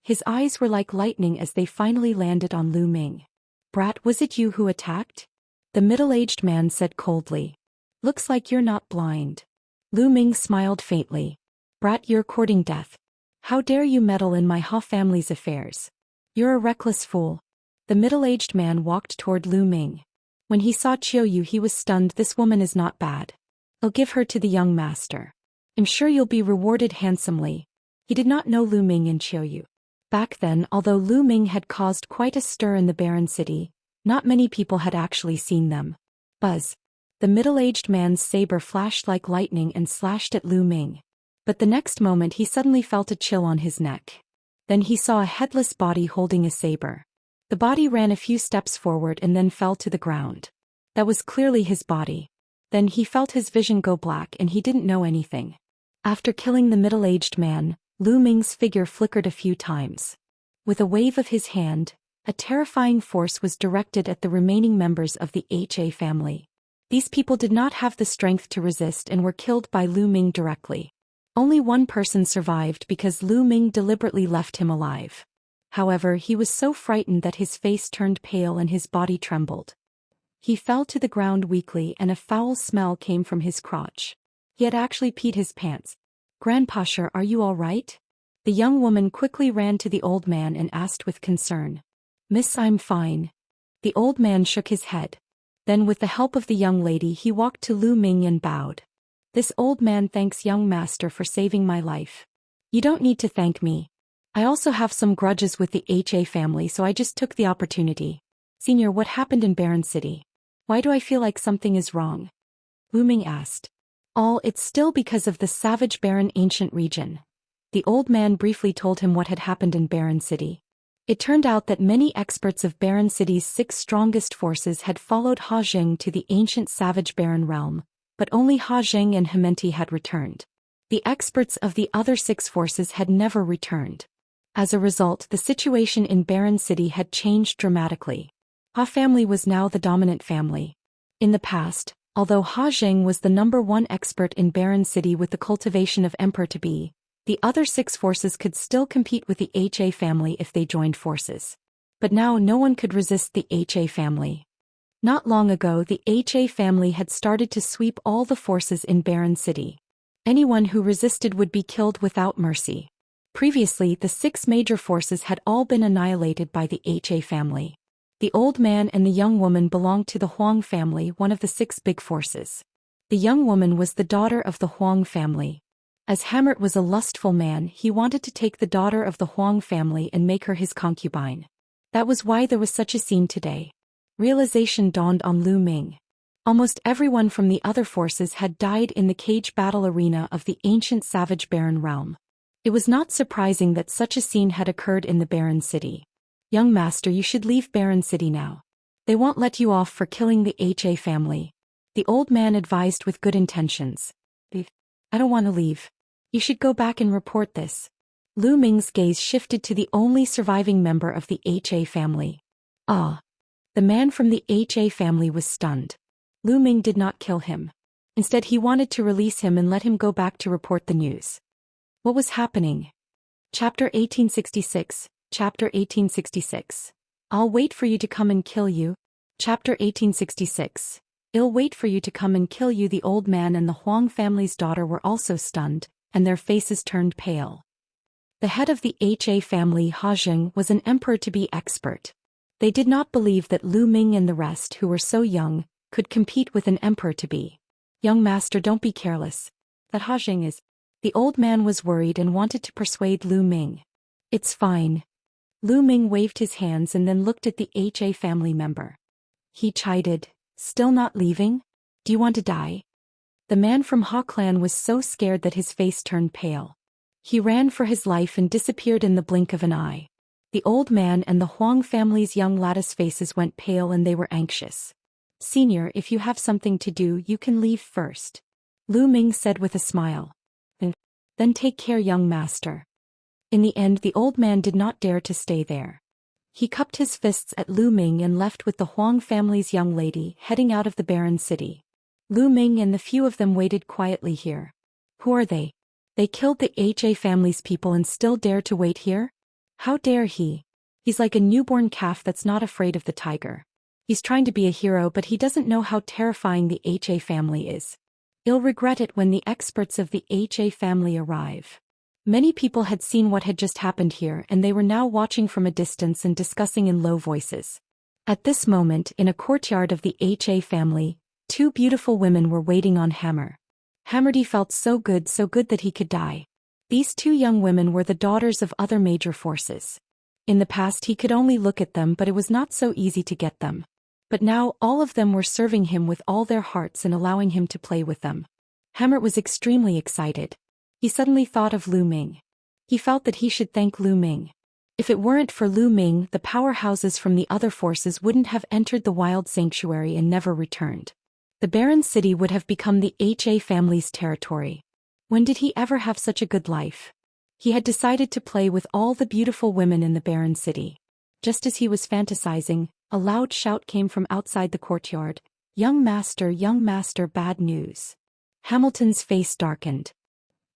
His eyes were like lightning as they finally landed on Lu Ming. "Brat, was it you who attacked?" the middle-aged man said coldly. "Looks like you're not blind." Lu Ming smiled faintly. "Brat, you're courting death. How dare you meddle in my Ha family's affairs? You're a reckless fool." The middle-aged man walked toward Lu Ming. When he saw Qiu Yue, he was stunned. "This woman is not bad. I'll give her to the young master. I'm sure you'll be rewarded handsomely." He did not know Lu Ming and Qiu Yue. Back then, although Lu Ming had caused quite a stir in the barren city, not many people had actually seen them. Buzz. The middle-aged man's saber flashed like lightning and slashed at Lu Ming. But the next moment he suddenly felt a chill on his neck. Then he saw a headless body holding a saber. The body ran a few steps forward and then fell to the ground. That was clearly his body. Then he felt his vision go black and he didn't know anything. After killing the middle-aged man, Lu Ming's figure flickered a few times. With a wave of his hand, a terrifying force was directed at the remaining members of the Ha family. These people did not have the strength to resist and were killed by Lu Ming directly. Only one person survived because Lu Ming deliberately left him alive. However, he was so frightened that his face turned pale and his body trembled. He fell to the ground weakly and a foul smell came from his crotch. He had actually peed his pants. "Grandpa, sure, are you all right?" The young woman quickly ran to the old man and asked with concern. "Miss, I'm fine." The old man shook his head. Then with the help of the young lady he walked to Lu Ming and bowed. "This old man thanks young master for saving my life." "You don't need to thank me. I also have some grudges with the Ha family, so I just took the opportunity." "Senior, what happened in Barren City? Why do I feel like something is wrong?" Lu Ming asked. It's still because of the savage barren ancient region." The old man briefly told him what had happened in Barren City. It turned out that many experts of Barren City's 6 strongest forces had followed Ha Jing to the ancient savage barren realm, but only Ha Jing and Hementi had returned. The experts of the other 6 forces had never returned. As a result, the situation in Barren City had changed dramatically. Ha family was now the dominant family. In the past, although Ha Jing was the #1 expert in Barren City with the cultivation of Emperor to be, the other 6 forces could still compete with the Ha family if they joined forces. But now no one could resist the Ha family. Not long ago, the Ha family had started to sweep all the forces in Barren City. Anyone who resisted would be killed without mercy. Previously, the 6 major forces had all been annihilated by the Ha family. The old man and the young woman belonged to the Huang family, one of the 6 big forces. The young woman was the daughter of the Huang family. As Hammert was a lustful man, he wanted to take the daughter of the Huang family and make her his concubine. That was why there was such a scene today. Realization dawned on Lu Ming. Almost everyone from the other forces had died in the cage battle arena of the ancient savage barren realm. It was not surprising that such a scene had occurred in the barren city. "Young master, you should leave Barren City now. They won't let you off for killing the Ha family," the old man advised with good intentions. "I don't want to leave. You should go back and report this." Lu Ming's gaze shifted to the only surviving member of the Ha family. The man from the Ha family was stunned. Lu Ming did not kill him. Instead, he wanted to release him and let him go back to report the news. What was happening? Chapter 1866. Chapter 1866. I'll wait for you to come and kill you. Chapter 1866. I'll wait for you to come and kill you. The old man and the Huang family's daughter were also stunned, and their faces turned pale. The head of the Ha family, Ha Jing, was an emperor-to-be expert. They did not believe that Lu Ming and the rest, who were so young, could compete with an emperor-to-be. "Young master, don't be careless. That Ha Jing is..." The old man was worried and wanted to persuade Lu Ming. "It's fine." Lu Ming waved his hands and then looked at the Ha family member. He chided, "Still not leaving? Do you want to die?" The man from Ha clan was so scared that his face turned pale. He ran for his life and disappeared in the blink of an eye. The old man and the Huang family's young lattice faces went pale and they were anxious. "Senior, if you have something to do, you can leave first," Lu Ming said with a smile. Then take care, young master." In the end, the old man did not dare to stay there. He cupped his fists at Lu Ming and left with the Huang family's young lady, heading out of the barren city. Lu Ming and the few of them waited quietly here. Who are they? They killed the Ha family's people and still dare to wait here? How dare he? He's like a newborn calf that's not afraid of the tiger. He's trying to be a hero, but he doesn't know how terrifying the Ha family is. He'll regret it when the experts of the Ha family arrive. Many people had seen what had just happened here, and they were now watching from a distance and discussing in low voices. At this moment, in a courtyard of the Ha family, two beautiful women were waiting on Hammer. Hammerdy felt so good that he could die. These two young women were the daughters of other major forces. In the past he could only look at them, but it was not so easy to get them. But now all of them were serving him with all their hearts and allowing him to play with them. Hammer was extremely excited. He suddenly thought of Lu Ming. He felt that he should thank Lu Ming. If it weren't for Lu Ming, the powerhouses from the other forces wouldn't have entered the wild sanctuary and never returned. The barren city would have become the Ha family's territory. When did he ever have such a good life? He had decided to play with all the beautiful women in the barren city. Just as he was fantasizing, a loud shout came from outside the courtyard. Young master, bad news. Hamilton's face darkened.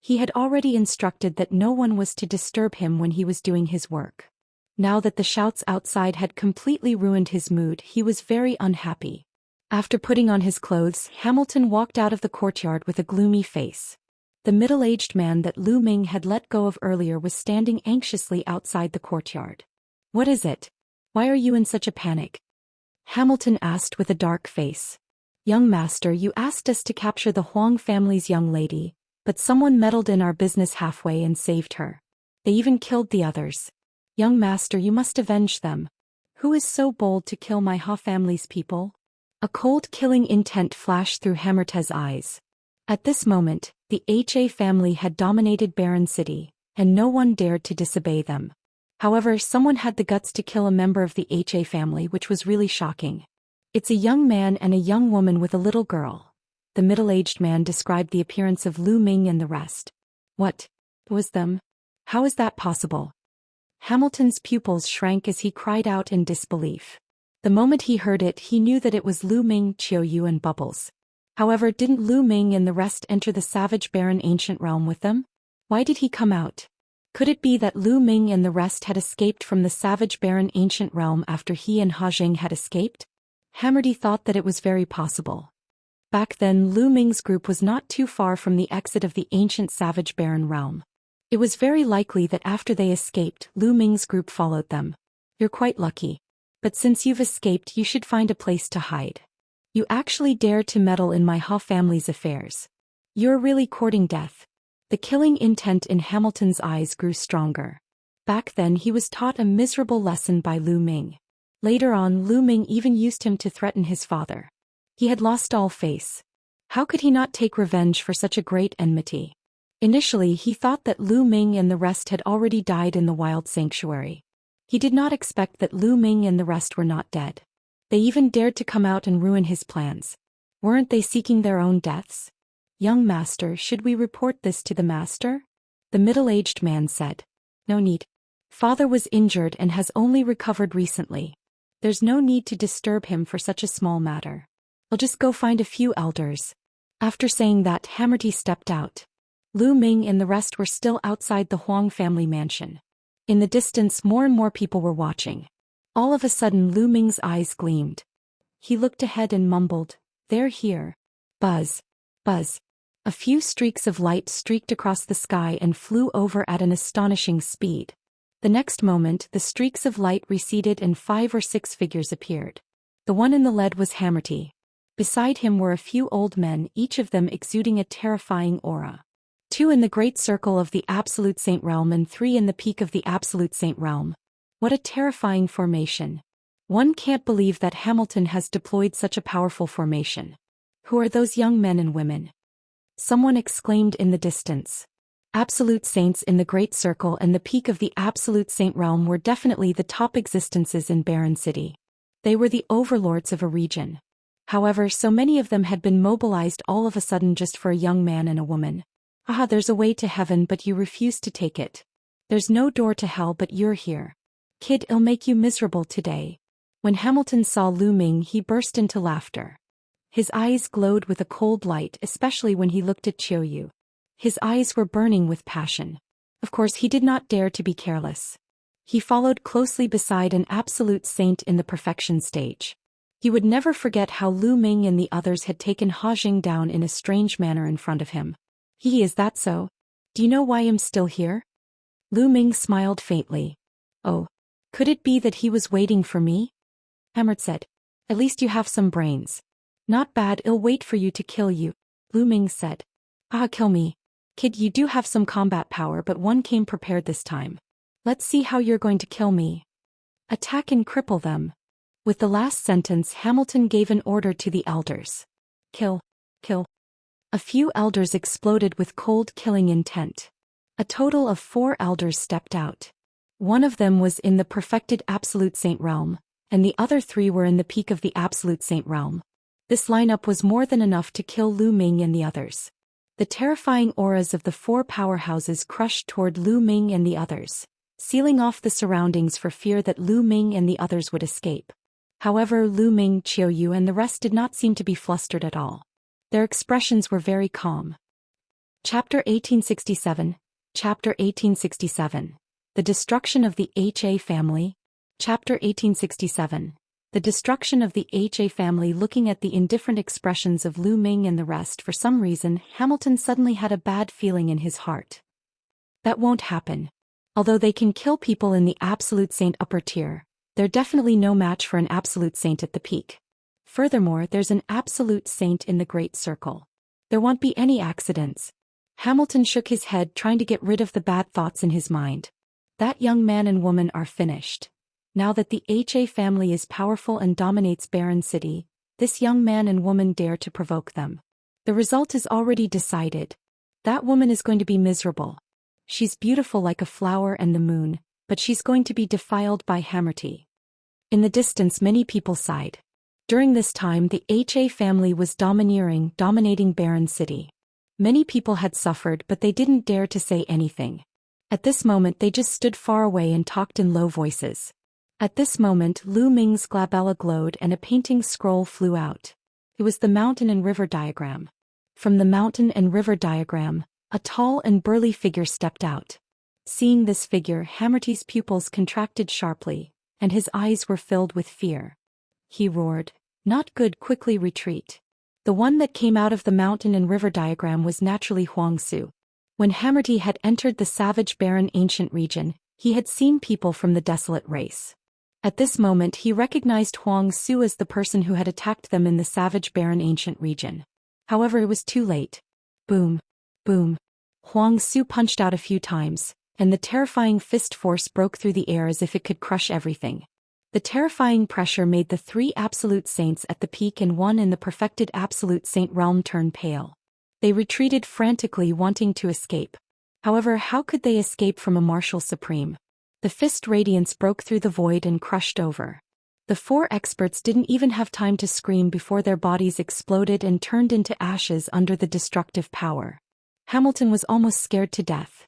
He had already instructed that no one was to disturb him when he was doing his work. Now that the shouts outside had completely ruined his mood, he was very unhappy. After putting on his clothes, Hamilton walked out of the courtyard with a gloomy face. The middle-aged man that Lu Ming had let go of earlier was standing anxiously outside the courtyard. What is it? Why are you in such a panic? Hamilton asked with a dark face. Young master, you asked us to capture the Huang family's young lady, but someone meddled in our business halfway and saved her. They even killed the others. Young master, you must avenge them. Who is so bold to kill my Ha family's people? A cold killing intent flashed through Hammerte's eyes. At this moment, the Ha family had dominated Barren City, and no one dared to disobey them. However, someone had the guts to kill a member of the Ha family, which was really shocking. It's a young man and a young woman with a little girl. The middle-aged man described the appearance of Lu Ming and the rest. What? Was them? How is that possible? Hamilton's pupils shrank as he cried out in disbelief. The moment he heard it, he knew that it was Lu Ming, Qiu Yue and Bubbles. However, didn't Lu Ming and the rest enter the savage barren ancient realm with them? Why did he come out? Could it be that Lu Ming and the rest had escaped from the savage barren ancient realm after he and Ha Jing had escaped? Hammerdy thought that it was very possible. Back then, Lu Ming's group was not too far from the exit of the ancient savage barren realm. It was very likely that after they escaped, Lu Ming's group followed them. You're quite lucky. But since you've escaped, you should find a place to hide. You actually dare to meddle in my Ha family's affairs. You're really courting death. The killing intent in Hamilton's eyes grew stronger. Back then he was taught a miserable lesson by Lu Ming. Later on, Lu Ming even used him to threaten his father. He had lost all face. How could he not take revenge for such a great enmity? Initially he thought that Lu Ming and the rest had already died in the wild sanctuary. He did not expect that Lu Ming and the rest were not dead. They even dared to come out and ruin his plans. Weren't they seeking their own deaths? Young master, should we report this to the master? The middle-aged man said. No need. Father was injured and has only recovered recently. There's no need to disturb him for such a small matter. I'll just go find a few elders. After saying that, Hammerty stepped out. Lu Ming and the rest were still outside the Huang family mansion. In the distance, more and more people were watching. All of a sudden, Lu Ming's eyes gleamed. He looked ahead and mumbled, "They're here." Buzz. Buzz. A few streaks of light streaked across the sky and flew over at an astonishing speed. The next moment, the streaks of light receded and 5 or 6 figures appeared. The one in the lead was Hammerty. Beside him were a few old men, each of them exuding a terrifying aura. 2 in the great circle of the Absolute Saint Realm and 3 in the peak of the Absolute Saint Realm. What a terrifying formation. One can't believe that Hamilton has deployed such a powerful formation. Who are those young men and women? Someone exclaimed in the distance. Absolute Saints in the Great Circle and the peak of the Absolute Saint Realm were definitely the top existences in Barren City. They were the overlords of a region. However, so many of them had been mobilized all of a sudden just for a young man and a woman. Ah, there's a way to heaven, but you refuse to take it. There's no door to hell, but you're here. Kid, it'll make you miserable today. When Hamilton saw Lu Ming, he burst into laughter. His eyes glowed with a cold light, especially when he looked at Qiu Yue. His eyes were burning with passion. Of course, he did not dare to be careless. He followed closely beside an absolute saint in the perfection stage. He would never forget how Lu Ming and the others had taken He Jing down in a strange manner in front of him. Is that so? Do you know why I'm still here? Lu Ming smiled faintly. Oh. Could it be that he was waiting for me? Hammer said. At least you have some brains. Not bad, I'll wait for you to kill you, Lu Ming said. Kill me. Kid, you do have some combat power, but one came prepared this time. Let's see how you're going to kill me. Attack and cripple them. With the last sentence, Hamilton gave an order to the elders. Kill. Kill. A few elders exploded with cold killing intent. A total of 4 elders stepped out. One of them was in the perfected Absolute Saint realm, and the other 3 were in the peak of the Absolute Saint realm. This lineup was more than enough to kill Lu Ming and the others. The terrifying auras of the 4 powerhouses crushed toward Lu Ming and the others, sealing off the surroundings for fear that Lu Ming and the others would escape. However, Lu Ming, Qiu Yue and the rest did not seem to be flustered at all. Their expressions were very calm. Chapter 1867. Chapter 1867. The Destruction of the HA Family. Chapter 1867. The Destruction of the HA Family. Looking at the indifferent expressions of Lu Ming and the rest, for some reason, Hamilton suddenly had a bad feeling in his heart. That won't happen. Although they can kill people in the Absolute Saint upper tier, they're definitely no match for an Absolute Saint at the peak. Furthermore, there's an Absolute Saint in the Great Circle. There won't be any accidents. Hamilton shook his head, trying to get rid of the bad thoughts in his mind. That young man and woman are finished. Now that the HA family is powerful and dominates Barren City, this young man and woman dare to provoke them. The result is already decided. That woman is going to be miserable. She's beautiful like a flower and the moon, but she's going to be defiled by Hammerty. In the distance, many people sighed. During this time, the HA family was dominating Barren City. Many people had suffered, but they didn't dare to say anything. At this moment, they just stood far away and talked in low voices. At this moment, Lu Ming's glabella glowed and a painting scroll flew out. It was the mountain and river diagram. From the mountain and river diagram, a tall and burly figure stepped out. Seeing this figure, Hammerty's pupils contracted sharply, and his eyes were filled with fear. He roared, "Not good, quickly retreat." The one that came out of the mountain and river diagram was naturally Huang Su. When Hammerty had entered the savage barren ancient region, he had seen people from the Desolate race. At this moment he recognized Huang Su as the person who had attacked them in the savage barren ancient region. However, it was too late. Boom. Boom. Huang Su punched out a few times, and the terrifying fist force broke through the air as if it could crush everything. The terrifying pressure made the 3 Absolute Saints at the peak and 1 in the perfected Absolute Saint realm turn pale. They retreated frantically, wanting to escape. However, how could they escape from a martial supreme? The fist radiance broke through the void and crushed over. The 4 experts didn't even have time to scream before their bodies exploded and turned into ashes under the destructive power. Hamilton was almost scared to death.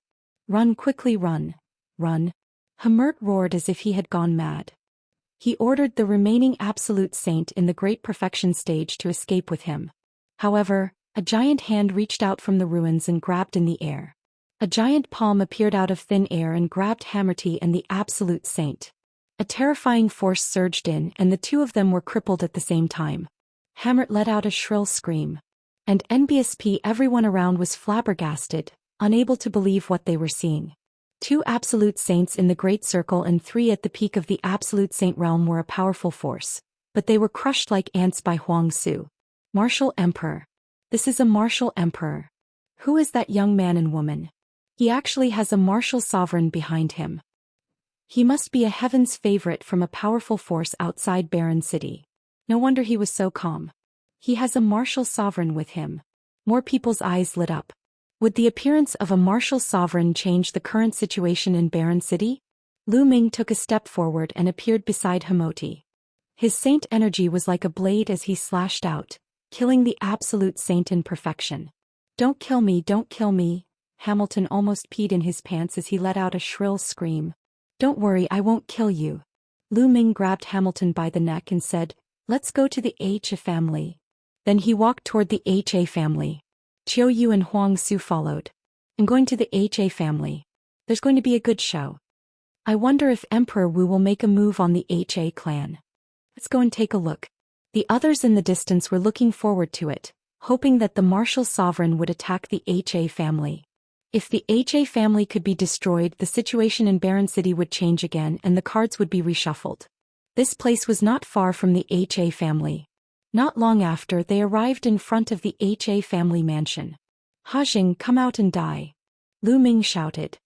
"Run quickly, run. Run." Hamert roared as if he had gone mad. He ordered the remaining Absolute Saint in the Great Perfection stage to escape with him. However, a giant hand reached out from the ruins and grabbed in the air. A giant palm appeared out of thin air and grabbed Hammerty and the Absolute Saint. A terrifying force surged in, and the 2 of them were crippled at the same time. Hammert let out a shrill scream. And NBSP, everyone around was flabbergasted, unable to believe what they were seeing. 2 Absolute Saints in the Great Circle and 3 at the peak of the Absolute Saint realm were a powerful force, but they were crushed like ants by Huang Su. Martial Emperor. This is a martial emperor. Who is that young man and woman? He actually has a martial sovereign behind him. He must be a heaven's favorite from a powerful force outside Barren City. No wonder he was so calm. He has a martial sovereign with him. More people's eyes lit up. Would the appearance of a martial sovereign change the current situation in Barren City? Lu Ming took a step forward and appeared beside Hamoti. His saint energy was like a blade as he slashed out, killing the Absolute Saint in perfection. "Don't kill me, don't kill me." Hamilton almost peed in his pants as he let out a shrill scream. Don't worry, I won't kill you. Lu Ming grabbed Hamilton by the neck and said, let's go to the HA family. Then he walked toward the HA family. Qiu Yue and Huang Su followed. I'm going to the HA family. There's going to be a good show. I wonder if Emperor Wu will make a move on the HA clan. Let's go and take a look. The others in the distance were looking forward to it, hoping that the martial sovereign would attack the HA family. If the HA family could be destroyed, the situation in Barren City would change again and the cards would be reshuffled. This place was not far from the HA family. Not long after, they arrived in front of the HA family mansion. Hajing, come out and die. Lu Ming shouted.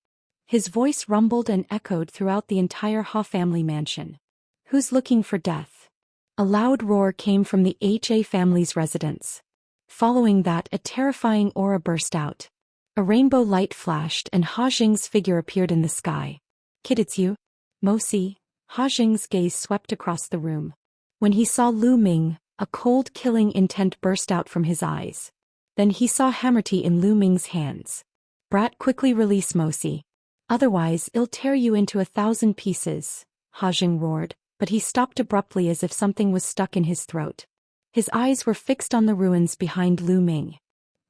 His voice rumbled and echoed throughout the entire Ha family mansion. Who's looking for death? A loud roar came from the HA family's residence. Following that, a terrifying aura burst out. A rainbow light flashed and Hajing's figure appeared in the sky. Kid, it's you? Mosi. Hajing's gaze swept across the room. When he saw Lu Ming, a cold killing intent burst out from his eyes. Then he saw hammerty in Lu Ming's hands. Brat, quickly release Mosi. Otherwise, I'll tear you into 1,000 pieces, Hajing roared, but he stopped abruptly as if something was stuck in his throat. His eyes were fixed on the ruins behind Lu Ming.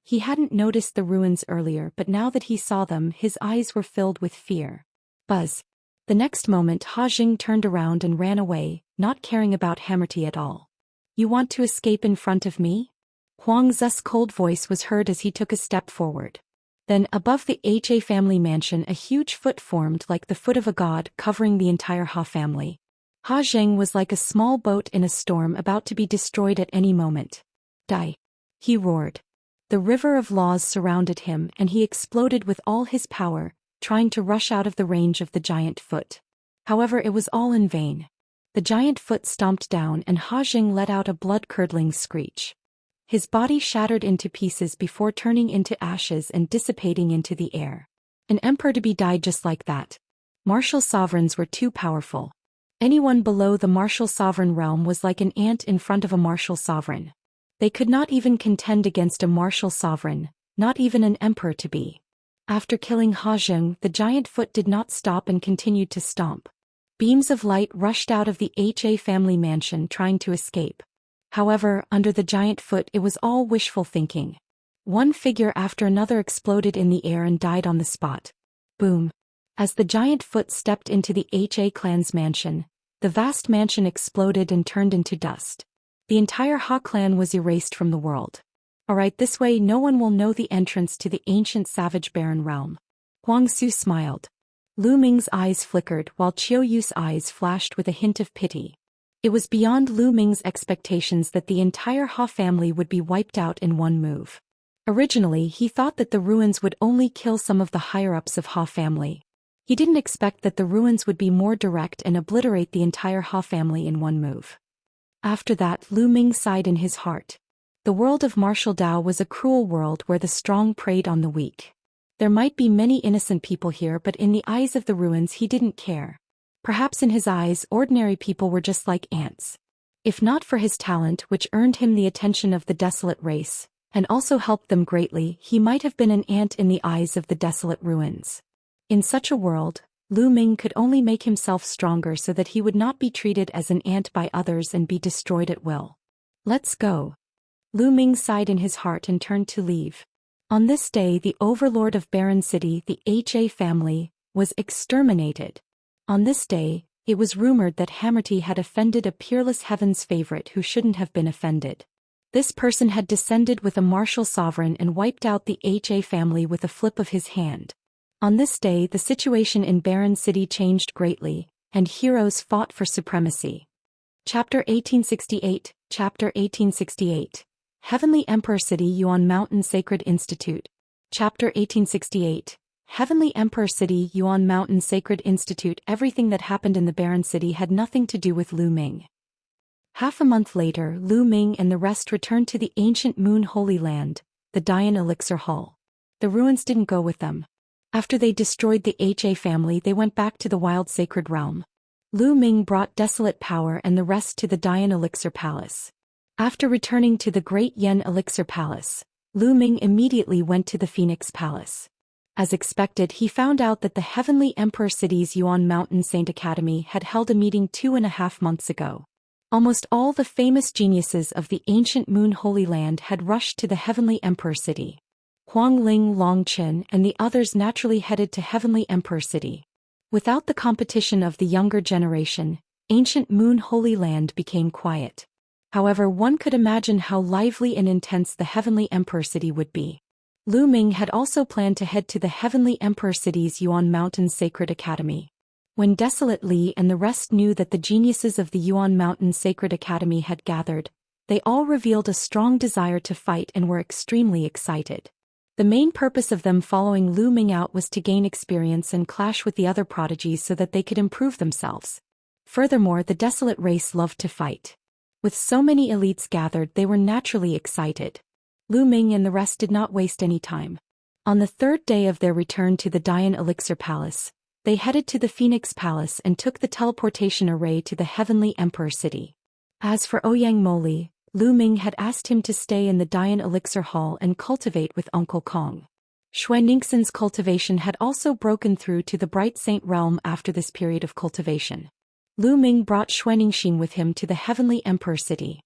He hadn't noticed the ruins earlier, but now that he saw them, his eyes were filled with fear. Buzz. The next moment, Hajing turned around and ran away, not caring about Hammerty at all. You want to escape in front of me? Huang Zu's cold voice was heard as he took a step forward. Then, above the HA family mansion, a huge foot formed like the foot of a god, covering the entire Ha family. Hajing was like a small boat in a storm about to be destroyed at any moment. Die! He roared. The river of laws surrounded him and he exploded with all his power, trying to rush out of the range of the giant foot. However, it was all in vain. The giant foot stomped down and Hajing let out a blood-curdling screech. His body shattered into pieces before turning into ashes and dissipating into the air. An emperor to be died just like that. Martial sovereigns were too powerful. Anyone below the martial sovereign realm was like an ant in front of a martial sovereign. They could not even contend against a martial sovereign, not even an emperor to be. After killing Hajing, the giant foot did not stop and continued to stomp. Beams of light rushed out of the HA family mansion trying to escape. However, under the giant foot it was all wishful thinking. One figure after another exploded in the air and died on the spot. Boom. As the giant foot stepped into the HA clan's mansion, the vast mansion exploded and turned into dust. The entire Ha clan was erased from the world. Alright, this way no one will know the entrance to the ancient savage barren realm. Huang Su smiled. Lu Ming's eyes flickered while Qiu Yue's eyes flashed with a hint of pity. It was beyond Lu Ming's expectations that the entire Ha family would be wiped out in one move. Originally, he thought that the ruins would only kill some of the higher-ups of Ha family. He didn't expect that the ruins would be more direct and obliterate the entire Ha family in one move. After that, Lu Ming sighed in his heart. The world of martial Dao was a cruel world where the strong preyed on the weak. There might be many innocent people here, but in the eyes of the ruins he didn't care. Perhaps in his eyes, ordinary people were just like ants. If not for his talent, which earned him the attention of the Desolate race, and also helped them greatly, he might have been an ant in the eyes of the Desolate ruins. In such a world, Lu Ming could only make himself stronger so that he would not be treated as an ant by others and be destroyed at will. Let's go. Lu Ming sighed in his heart and turned to leave. On this day, the overlord of Barren City, the HA family, was exterminated. On this day, it was rumored that Hammerty had offended a peerless heaven's favorite who shouldn't have been offended. This person had descended with a martial sovereign and wiped out the HA family with a flip of his hand. On this day, the situation in Barren City changed greatly, and heroes fought for supremacy. Chapter 1868, Chapter 1868. Heavenly Emperor City, Yuan Mountain Sacred Institute. Chapter 1868. Heavenly Emperor City, Yuan Mountain Sacred Institute. Everything that happened in the Barren City had nothing to do with Lu Ming. Half a month later, Lu Ming and the rest returned to the ancient Moon Holy Land, the Daoist Elixir Hall. The ruins didn't go with them. After they destroyed the HA family, they went back to the wild sacred realm. Lu Ming brought Desolate power and the rest to the Daoist Elixir Palace. After returning to the Great Yen Elixir Palace, Lu Ming immediately went to the Phoenix Palace. As expected, he found out that the Heavenly Emperor City's Yuan Mountain Saint Academy had held a meeting 2.5 months ago. Almost all the famous geniuses of the ancient Moon Holy Land had rushed to the Heavenly Emperor City. Huang Ling, Long Qin, and the others naturally headed to Heavenly Emperor City. Without the competition of the younger generation, ancient Moon Holy Land became quiet. However, one could imagine how lively and intense the Heavenly Emperor City would be. Lu Ming had also planned to head to the Heavenly Emperor City's Yuan Mountain Sacred Academy. When Desolate Li and the rest knew that the geniuses of the Yuan Mountain Sacred Academy had gathered, they all revealed a strong desire to fight and were extremely excited. The main purpose of them following Lu Ming out was to gain experience and clash with the other prodigies so that they could improve themselves. Furthermore, the Desolate race loved to fight. With so many elites gathered, they were naturally excited. Lu Ming and the rest did not waste any time. On the third day of their return to the Dian Elixir Palace, they headed to the Phoenix Palace and took the teleportation array to the Heavenly Emperor City. As for Ouyang Moli, Lu Ming had asked him to stay in the Dian Elixir Hall and cultivate with Uncle Kong. Xue Ningxin's cultivation had also broken through to the Bright Saint realm after this period of cultivation. Lu Ming brought Xue Ningxin with him to the Heavenly Emperor City.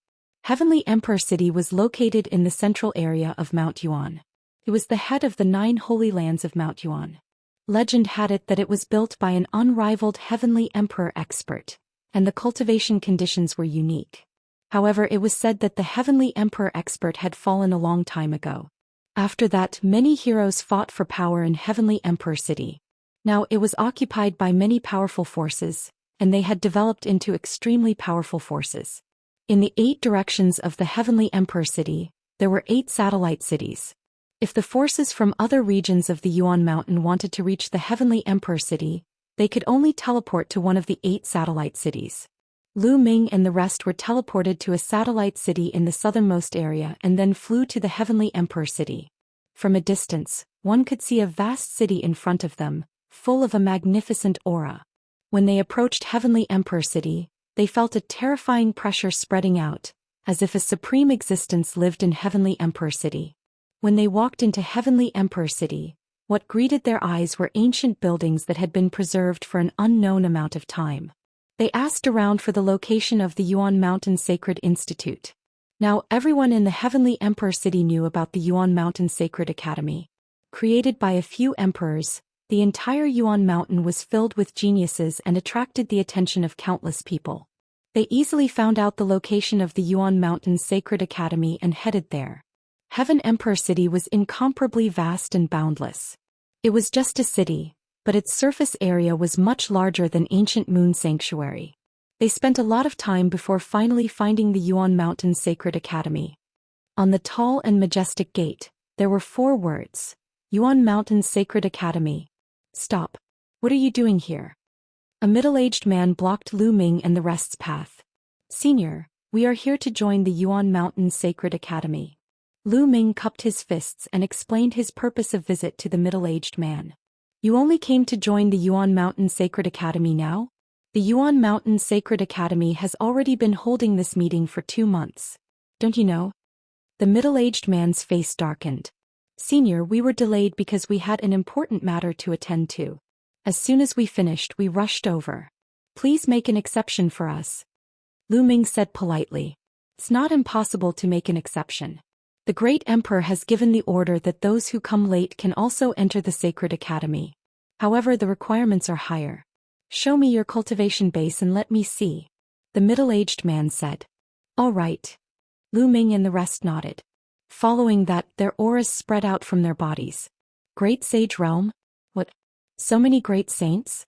Heavenly Emperor City was located in the central area of Mount Yuan. It was the head of the 9 holy lands of Mount Yuan. Legend had it that it was built by an unrivaled Heavenly Emperor expert, and the cultivation conditions were unique. However, it was said that the Heavenly Emperor expert had fallen a long time ago. After that, many heroes fought for power in Heavenly Emperor City. Now it was occupied by many powerful forces, and they had developed into extremely powerful forces. In the 8 directions of the Heavenly Emperor City, there were 8 satellite cities. If the forces from other regions of the Yuan Mountain wanted to reach the Heavenly Emperor City, they could only teleport to one of the 8 satellite cities. Lu Ming and the rest were teleported to a satellite city in the southernmost area and then flew to the Heavenly Emperor City. From a distance, one could see a vast city in front of them, full of a magnificent aura. When they approached Heavenly Emperor City, they felt a terrifying pressure spreading out, as if a supreme existence lived in Heavenly Emperor City. When they walked into Heavenly Emperor City, what greeted their eyes were ancient buildings that had been preserved for an unknown amount of time. They asked around for the location of the Yuan Mountain Sacred Institute. Now everyone in the Heavenly Emperor City knew about the Yuan Mountain Sacred Academy. Created by a few emperors, the entire Yuan Mountain was filled with geniuses and attracted the attention of countless people. They easily found out the location of the Yuan Mountain Sacred Academy and headed there. Heaven Emperor City was incomparably vast and boundless. It was just a city, but its surface area was much larger than ancient Moon Sanctuary. They spent a lot of time before finally finding the Yuan Mountain Sacred Academy. On the tall and majestic gate, there were 4 words: Yuan Mountain Sacred Academy. Stop. What are you doing here? A middle-aged man blocked Lu Ming and the rest's path. Senior, we are here to join the Yuan Mountain Sacred Academy. Lu Ming cupped his fists and explained his purpose of visit to the middle-aged man. You only came to join the Yuan Mountain Sacred Academy now? The Yuan Mountain Sacred Academy has already been holding this meeting for 2 months. Don't you know? The middle-aged man's face darkened. Senior, we were delayed because we had an important matter to attend to. As soon as we finished, we rushed over. Please make an exception for us. Lu Ming said politely. It's not impossible to make an exception. The great emperor has given the order that those who come late can also enter the Sacred Academy. However, the requirements are higher. Show me your cultivation base and let me see. The middle-aged man said. All right. Lu Ming and the rest nodded. Following that, their auras spread out from their bodies. Great Sage Realm? What? So many great saints?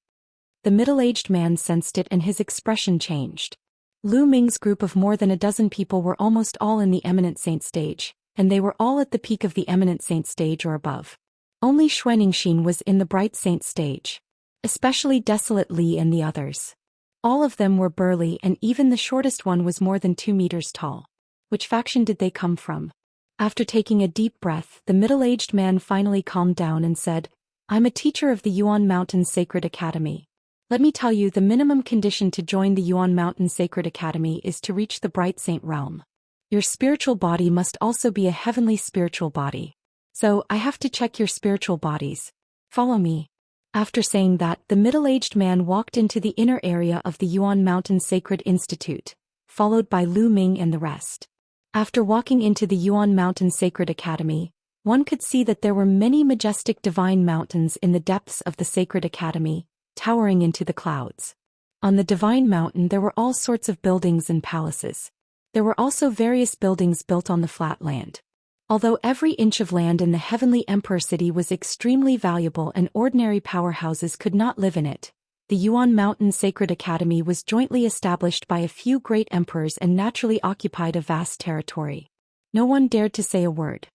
The middle-aged man sensed it and his expression changed. Lu Ming's group of more than a dozen people were almost all in the Eminent Saint stage, and they were all at the peak of the Eminent Saint stage or above. Only Xue Ningxin was in the Bright Saint stage. Especially Desolate Li and the others. All of them were burly and even the shortest one was more than 2 meters tall. Which faction did they come from? After taking a deep breath, the middle-aged man finally calmed down and said, I'm a teacher of the Yuan Mountain Sacred Academy. Let me tell you, the minimum condition to join the Yuan Mountain Sacred Academy is to reach the Bright Saint realm. Your spiritual body must also be a heavenly spiritual body. So, I have to check your spiritual bodies. Follow me. After saying that, the middle-aged man walked into the inner area of the Yuan Mountain Sacred Institute, followed by Lu Ming and the rest. After walking into the Yuan Mountain Sacred Academy, one could see that there were many majestic divine mountains in the depths of the Sacred Academy, towering into the clouds. On the Divine Mountain there were all sorts of buildings and palaces. There were also various buildings built on the flat land. Although every inch of land in the Heavenly Emperor City was extremely valuable and ordinary powerhouses could not live in it, the Yuan Mountain Sacred Academy was jointly established by a few great emperors and naturally occupied a vast territory. No one dared to say a word.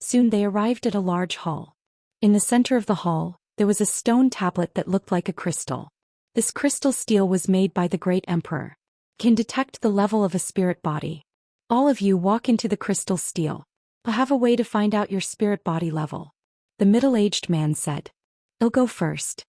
Soon they arrived at a large hall. In the center of the hall, there was a stone tablet that looked like a crystal. This crystal steel was made by the great emperor. Can detect the level of a spirit body. All of you walk into the crystal steel. I have a way to find out your spirit body level. The middle-aged man said. I'll go first.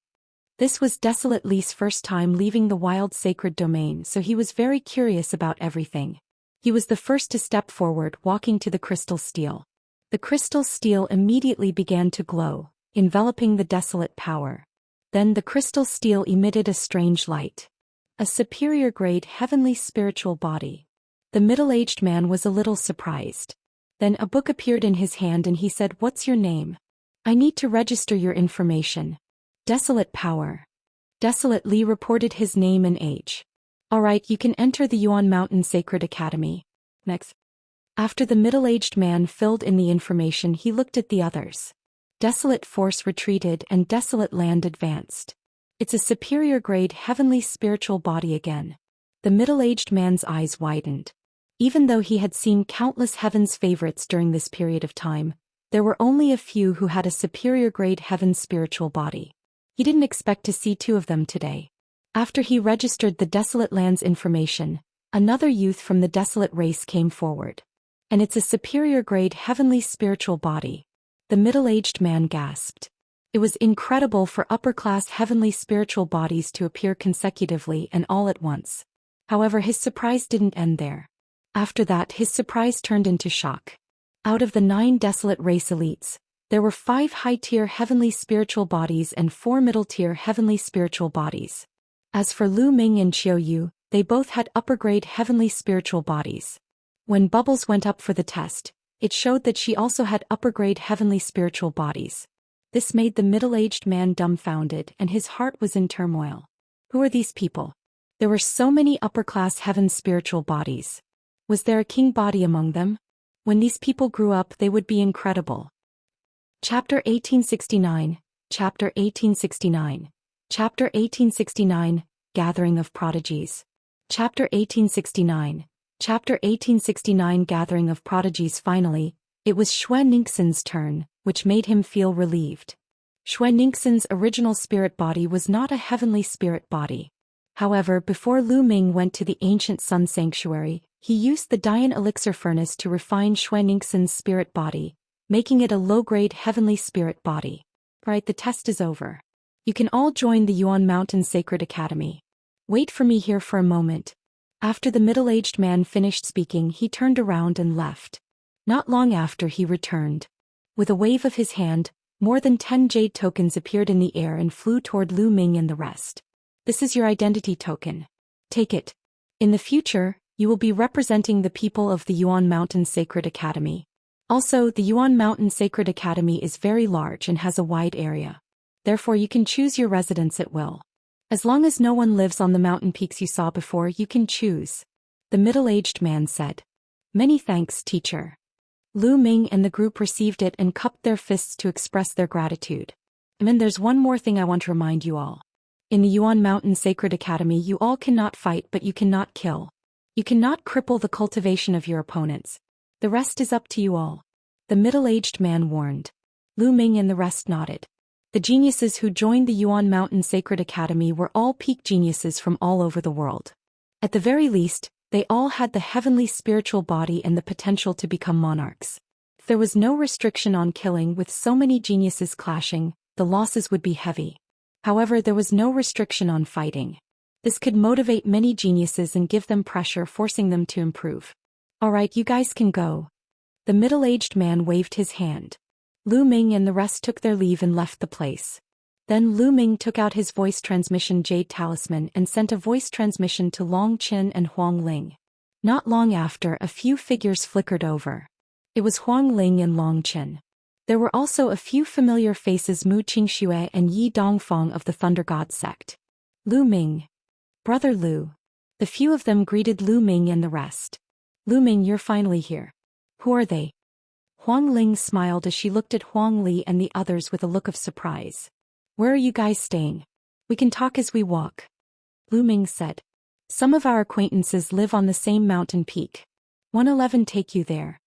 This was Desolate Li's first time leaving the wild sacred domain, so he was very curious about everything. He was the first to step forward, walking to the crystal steel. The crystal steel immediately began to glow, enveloping the desolate power. Then the crystal steel emitted a strange light. A superior grade heavenly spiritual body. The middle-aged man was a little surprised. Then a book appeared in his hand and he said, "What's your name? I need to register your information." Desolate power. Desolate Li reported his name and age. Alright, you can enter the Yuan Mountain Sacred Academy. Next. After the middle-aged man filled in the information, he looked at the others. Desolate force retreated and desolate land advanced. It's a superior grade heavenly spiritual body again. The middle-aged man's eyes widened. Even though he had seen countless heaven's favorites during this period of time, there were only a few who had a superior grade heaven spiritual body. He didn't expect to see two of them today. After he registered the desolate land's information, another youth from the desolate race came forward. And it's a superior grade heavenly spiritual body. The middle-aged man gasped. It was incredible for upper-class heavenly spiritual bodies to appear consecutively and all at once. However, his surprise didn't end there. After that, his surprise turned into shock. Out of the 9 desolate race elites, there were 5 high-tier heavenly spiritual bodies and 4 middle-tier heavenly spiritual bodies. As for Lu Ming and Qiu Yue, they both had upper-grade heavenly spiritual bodies. When Bubbles went up for the test, it showed that she also had upper-grade heavenly spiritual bodies. This made the middle-aged man dumbfounded and his heart was in turmoil. Who are these people? There were so many upper-class heaven spiritual bodies. Was there a king body among them? When these people grew up, they would be incredible. Chapter 1869, Chapter 1869, Chapter 1869, Gathering of Prodigies. Chapter 1869, Chapter 1869, Gathering of Prodigies. Finally, it was Xue Ningxin's turn, which made him feel relieved. Xue Ningxin's original spirit body was not a heavenly spirit body. However, before Lu Ming went to the ancient sun sanctuary, he used the Dian elixir furnace to refine Xue Ningxin's spirit body, making it a low-grade heavenly spirit body. Right, the test is over. You can all join the Yuan Mountain Sacred Academy. Wait for me here for a moment. After the middle-aged man finished speaking, he turned around and left. Not long after, he returned. With a wave of his hand, more than 10 jade tokens appeared in the air and flew toward Lu Ming and the rest. This is your identity token. Take it. In the future, you will be representing the people of the Yuan Mountain Sacred Academy. Also, the Yuan Mountain Sacred Academy is very large and has a wide area. Therefore, you can choose your residence at will. As long as no one lives on the mountain peaks you saw before, you can choose. The middle-aged man said. Many thanks, teacher. Lu Ming and the group received it and cupped their fists to express their gratitude. And then there's one more thing I want to remind you all. In the Yuan Mountain Sacred Academy, you all cannot fight, but you cannot kill. You cannot cripple the cultivation of your opponents. The rest is up to you all. The middle-aged man warned. Lu Ming and the rest nodded. The geniuses who joined the Yuan Mountain Sacred Academy were all peak geniuses from all over the world. At the very least, they all had the heavenly spiritual body and the potential to become monarchs. If there was no restriction on killing, with so many geniuses clashing, the losses would be heavy. However, there was no restriction on fighting. This could motivate many geniuses and give them pressure, forcing them to improve. Alright, you guys can go. The middle-aged man waved his hand. Lu Ming and the rest took their leave and left the place. Then Lu Ming took out his voice transmission jade talisman and sent a voice transmission to Long Qin and Huang Ling. Not long after, a few figures flickered over. It was Huang Ling and Long Qin. There were also a few familiar faces: Mu Qingxue and Yi Dongfang of the Thunder God sect. Lu Ming. Brother Lu. The few of them greeted Lu Ming and the rest. Lu Ming, you're finally here. Who are they? Huang Ling smiled as she looked at Huang Li and the others with a look of surprise. Where are you guys staying? We can talk as we walk. Lu Ming said. Some of our acquaintances live on the same mountain peak. 111 take you there.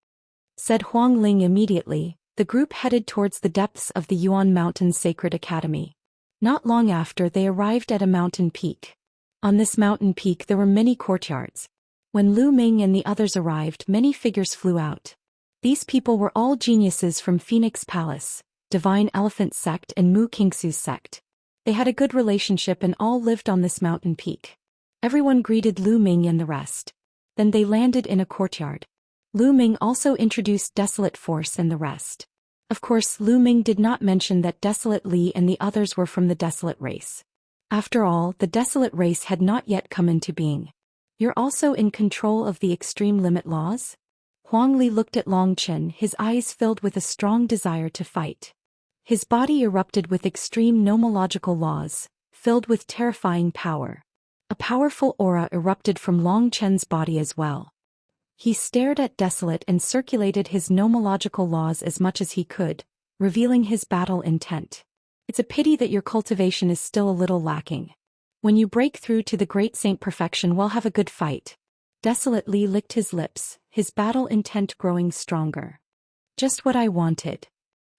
Said Huang Ling immediately. The group headed towards the depths of the Yuan Mountain's Sacred Academy. Not long after, they arrived at a mountain peak. On this mountain peak there were many courtyards. When Lu Ming and the others arrived, many figures flew out. These people were all geniuses from Phoenix Palace, Divine Elephant Sect and Mu Qingxu's sect. They had a good relationship and all lived on this mountain peak. Everyone greeted Lu Ming and the rest. Then they landed in a courtyard. Lu Ming also introduced Desolate Force and the rest. Of course, Lu Ming did not mention that Desolate Li and the others were from the Desolate race. After all, the Desolate race had not yet come into being. You're also in control of the extreme limit laws? Huang Li looked at Long Qin, his eyes filled with a strong desire to fight. His body erupted with extreme nomological laws, filled with terrifying power. A powerful aura erupted from Long Qin's body as well. He stared at Desolate and circulated his nomological laws as much as he could, revealing his battle intent. It's a pity that your cultivation is still a little lacking. When you break through to the great saint perfection, we'll have a good fight. Desolate Li licked his lips, his battle intent growing stronger. Just what I wanted.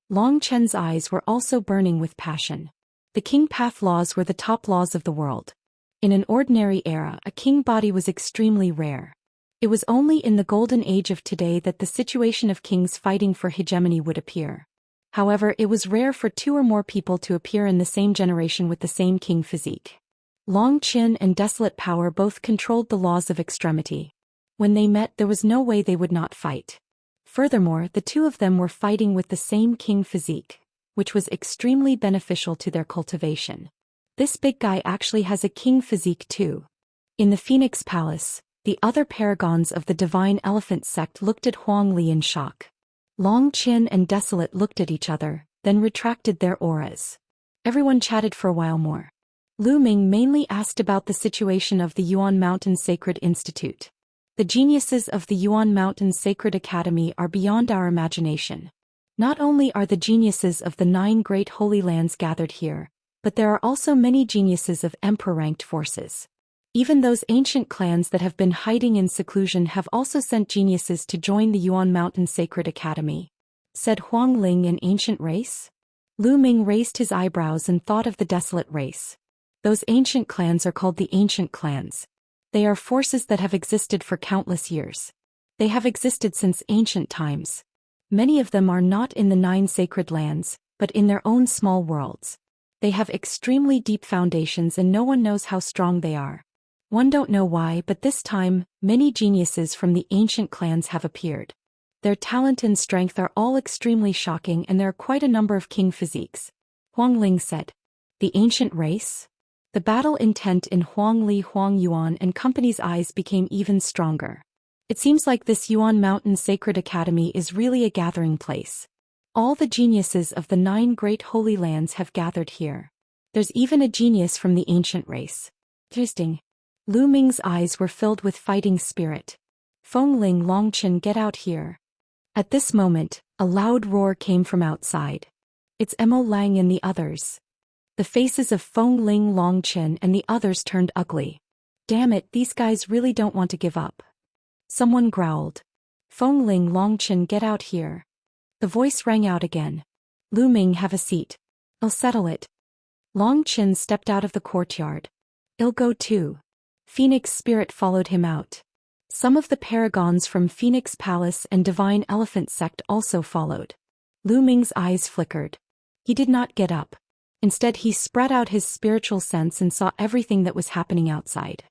Long Qin's eyes were also burning with passion. The King Path laws were the top laws of the world. In an ordinary era, a king body was extremely rare. It was only in the golden age of today that the situation of kings fighting for hegemony would appear. However, it was rare for two or more people to appear in the same generation with the same king physique. Long Qin and Desolate Power both controlled the laws of extremity. When they met, there was no way they would not fight. Furthermore, the two of them were fighting with the same king physique, which was extremely beneficial to their cultivation. This big guy actually has a king physique too. In the Phoenix Palace, the other paragons of the Divine Elephant Sect looked at Huang Li in shock. Long Qin and Desolate looked at each other, then retracted their auras. Everyone chatted for a while more. Lu Ming mainly asked about the situation of the Yuan Mountain Sacred Institute. The geniuses of the Yuan Mountain Sacred Academy are beyond our imagination. Not only are the geniuses of the 9 great holy lands gathered here, but there are also many geniuses of emperor-ranked forces. Even those ancient clans that have been hiding in seclusion have also sent geniuses to join the Yuan Mountain Sacred Academy. Said Huang Ling, an ancient race? Lu Ming raised his eyebrows and thought of the Desolate race. Those ancient clans are called the Ancient Clans. They are forces that have existed for countless years. They have existed since ancient times. Many of them are not in the 9 sacred lands, but in their own small worlds. They have extremely deep foundations and no one knows how strong they are. One don't know why, but this time, many geniuses from the ancient clans have appeared. Their talent and strength are all extremely shocking and there are quite a number of king physiques. Huang Ling said. The ancient race? The battle intent in Huang Li, Huang Yuan and company's eyes became even stronger. It seems like this Yuan Mountain Sacred Academy is really a gathering place. All the geniuses of the 9 great holy lands have gathered here. There's even a genius from the ancient race. Interesting. Lu Ming's eyes were filled with fighting spirit. Feng Ling, Long Qin, get out here. At this moment, a loud roar came from outside. It's Mo Lang and the others. The faces of Feng Ling, Long Qin and the others turned ugly. Damn it, these guys really don't want to give up. Someone growled. Feng Ling, Long Qin, get out here. The voice rang out again. Lu Ming, have a seat. I'll settle it. Long Qin stepped out of the courtyard. I'll go too. Phoenix Spirit followed him out. Some of the paragons from Phoenix Palace and Divine Elephant Sect also followed. Lu Ming's eyes flickered. He did not get up. Instead, he spread out his spiritual sense and saw everything that was happening outside.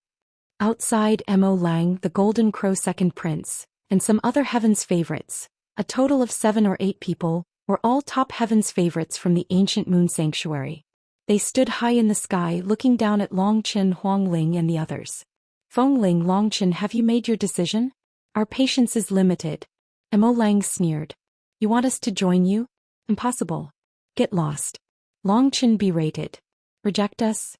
Outside, Mo Lang, the Golden Crow Second Prince, and some other Heaven's favorites, a total of 7 or 8 people, were all top Heaven's favorites from the ancient Moon Sanctuary. They stood high in the sky looking down at Longchen, Huangling and the others. Fengling, Longchen, have you made your decision? Our patience is limited. Mo Lang sneered. You want us to join you? Impossible. Get lost. Longchen berated. Reject us?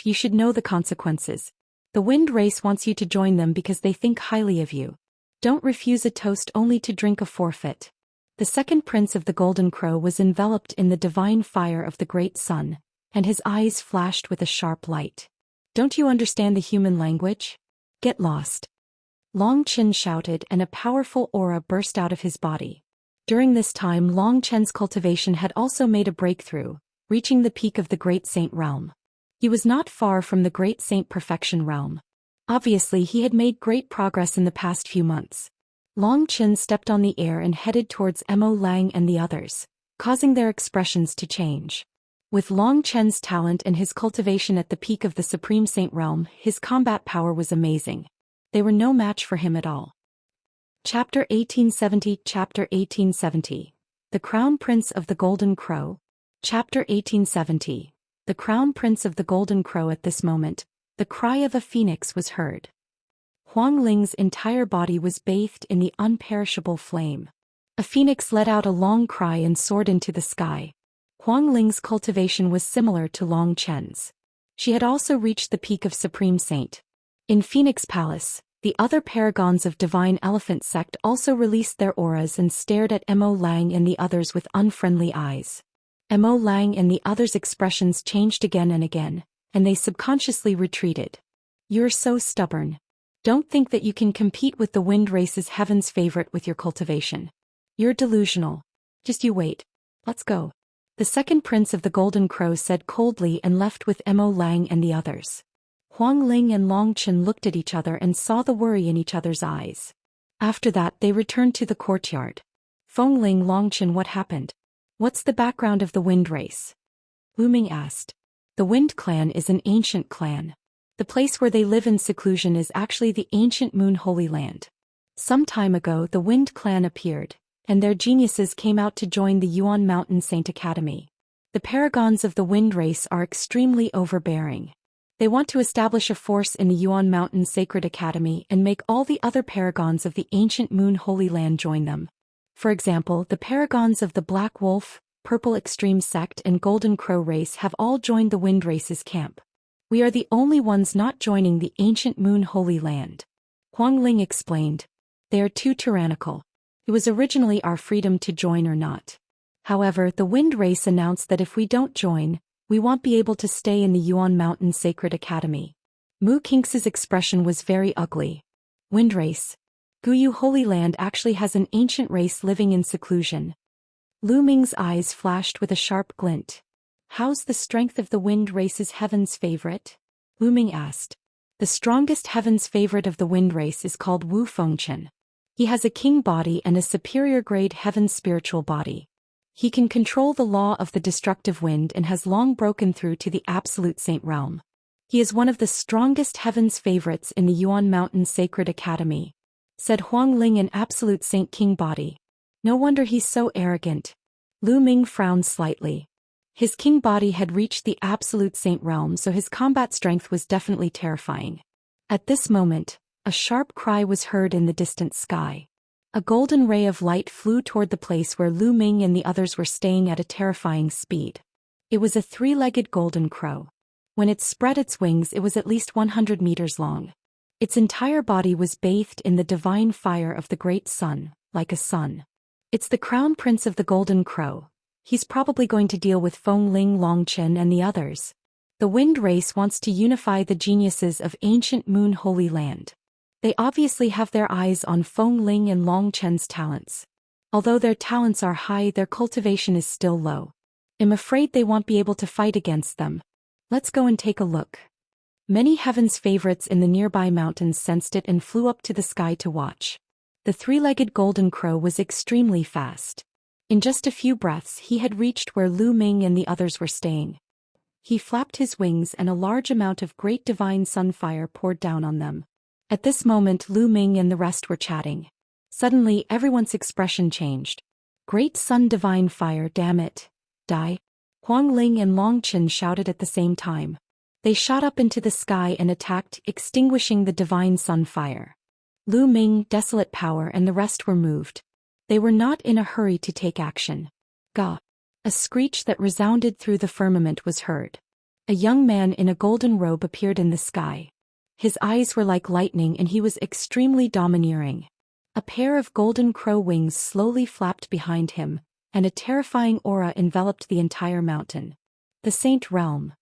You should know the consequences. The wind race wants you to join them because they think highly of you. Don't refuse a toast only to drink a forfeit. The second prince of the Golden Crow was enveloped in the divine fire of the great sun, and his eyes flashed with a sharp light. Don't you understand the human language? Get lost. Long Chen shouted, and a powerful aura burst out of his body. During this time, Long Chen's cultivation had also made a breakthrough, reaching the peak of the Great Saint realm. He was not far from the Great Saint Perfection realm. Obviously, he had made great progress in the past few months. Long Chen stepped on the air and headed towards Mo Lang and the others, causing their expressions to change. With Long Chen's talent and his cultivation at the peak of the Supreme Saint realm, his combat power was amazing. They were no match for him at all. Chapter 1870 Chapter 1870 The Crown Prince of the Golden Crow. Chapter 1870 The Crown Prince of the Golden Crow. At this moment, the cry of a phoenix was heard. Huang Ling's entire body was bathed in the unperishable flame. A phoenix let out a long cry and soared into the sky. Huang Ling's cultivation was similar to Long Chen's. She had also reached the peak of Supreme Saint. In Phoenix Palace, the other paragons of Divine Elephant Sect also released their auras and stared at Mo Lang and the others with unfriendly eyes. Mo Lang and the others' expressions changed again and again, and they subconsciously retreated. You're so stubborn. Don't think that you can compete with the wind race's heaven's favorite with your cultivation. You're delusional. Just you wait. Let's go. The second prince of the Golden Crow said coldly and left with Mo Lang and the others. Huang Ling and Long Chen looked at each other and saw the worry in each other's eyes. After that, they returned to the courtyard. Fengling, Long Chen, what happened? What's the background of the wind race? Ming asked. The Wind Clan is an ancient clan. The place where they live in seclusion is actually the ancient Moon Holy Land. Some time ago, the Wind Clan appeared, and their geniuses came out to join the Yuan Mountain Saint Academy. The paragons of the wind race are extremely overbearing. They want to establish a force in the Yuan Mountain Sacred Academy and make all the other paragons of the ancient Moon Holy Land join them. For example, the paragons of the Black Wolf, Purple Extreme Sect and Golden Crow race have all joined the wind race's camp. We are the only ones not joining the ancient Moon Holy Land. Huang Ling explained. They are too tyrannical. It was originally our freedom to join or not. However, the wind race announced that if we don't join, we won't be able to stay in the Yuan Mountain Sacred Academy. Mu Kinx's expression was very ugly. Wind race. Guyu Holy Land actually has an ancient race living in seclusion. Lu Ming's eyes flashed with a sharp glint. How's the strength of the wind race's heaven's favorite? Lu Ming asked. The strongest heaven's favorite of the wind race is called Wu Fengchen. He has a king body and a superior grade heaven's spiritual body. He can control the law of the destructive wind and has long broken through to the absolute saint realm. He is one of the strongest heaven's favorites in the Yuan Mountain Sacred Academy, said Huang Ling, an absolute saint king body. No wonder he's so arrogant. Lu Ming frowned slightly. His king body had reached the absolute saint realm, so his combat strength was definitely terrifying. At this moment, a sharp cry was heard in the distant sky. A golden ray of light flew toward the place where Lu Ming and the others were staying at a terrifying speed. It was a three-legged golden crow. When it spread its wings, it was at least 100 meters long. Its entire body was bathed in the divine fire of the great sun, like a sun. It's the crown prince of the Golden Crow. He's probably going to deal with Fengling, Longchen and the others. The wind race wants to unify the geniuses of ancient Moon Holy Land. They obviously have their eyes on Fengling and Longchen's talents. Although their talents are high, their cultivation is still low. I'm afraid they won't be able to fight against them. Let's go and take a look. Many heaven's favorites in the nearby mountains sensed it and flew up to the sky to watch. The three-legged golden crow was extremely fast. In just a few breaths, he had reached where Lu Ming and the others were staying. He flapped his wings and a large amount of great divine sunfire poured down on them. At this moment, Lu Ming and the rest were chatting. Suddenly, everyone's expression changed. Great sun divine fire, damn it. Die. Huang Ling and Long Qin shouted at the same time. They shot up into the sky and attacked, extinguishing the divine sun fire. Lu Ming, Desolate Power and the rest were moved. They were not in a hurry to take action. Gah! A screech that resounded through the firmament was heard. A young man in a golden robe appeared in the sky. His eyes were like lightning and he was extremely domineering. A pair of golden crow wings slowly flapped behind him, and a terrifying aura enveloped the entire mountain. The Saint Realm.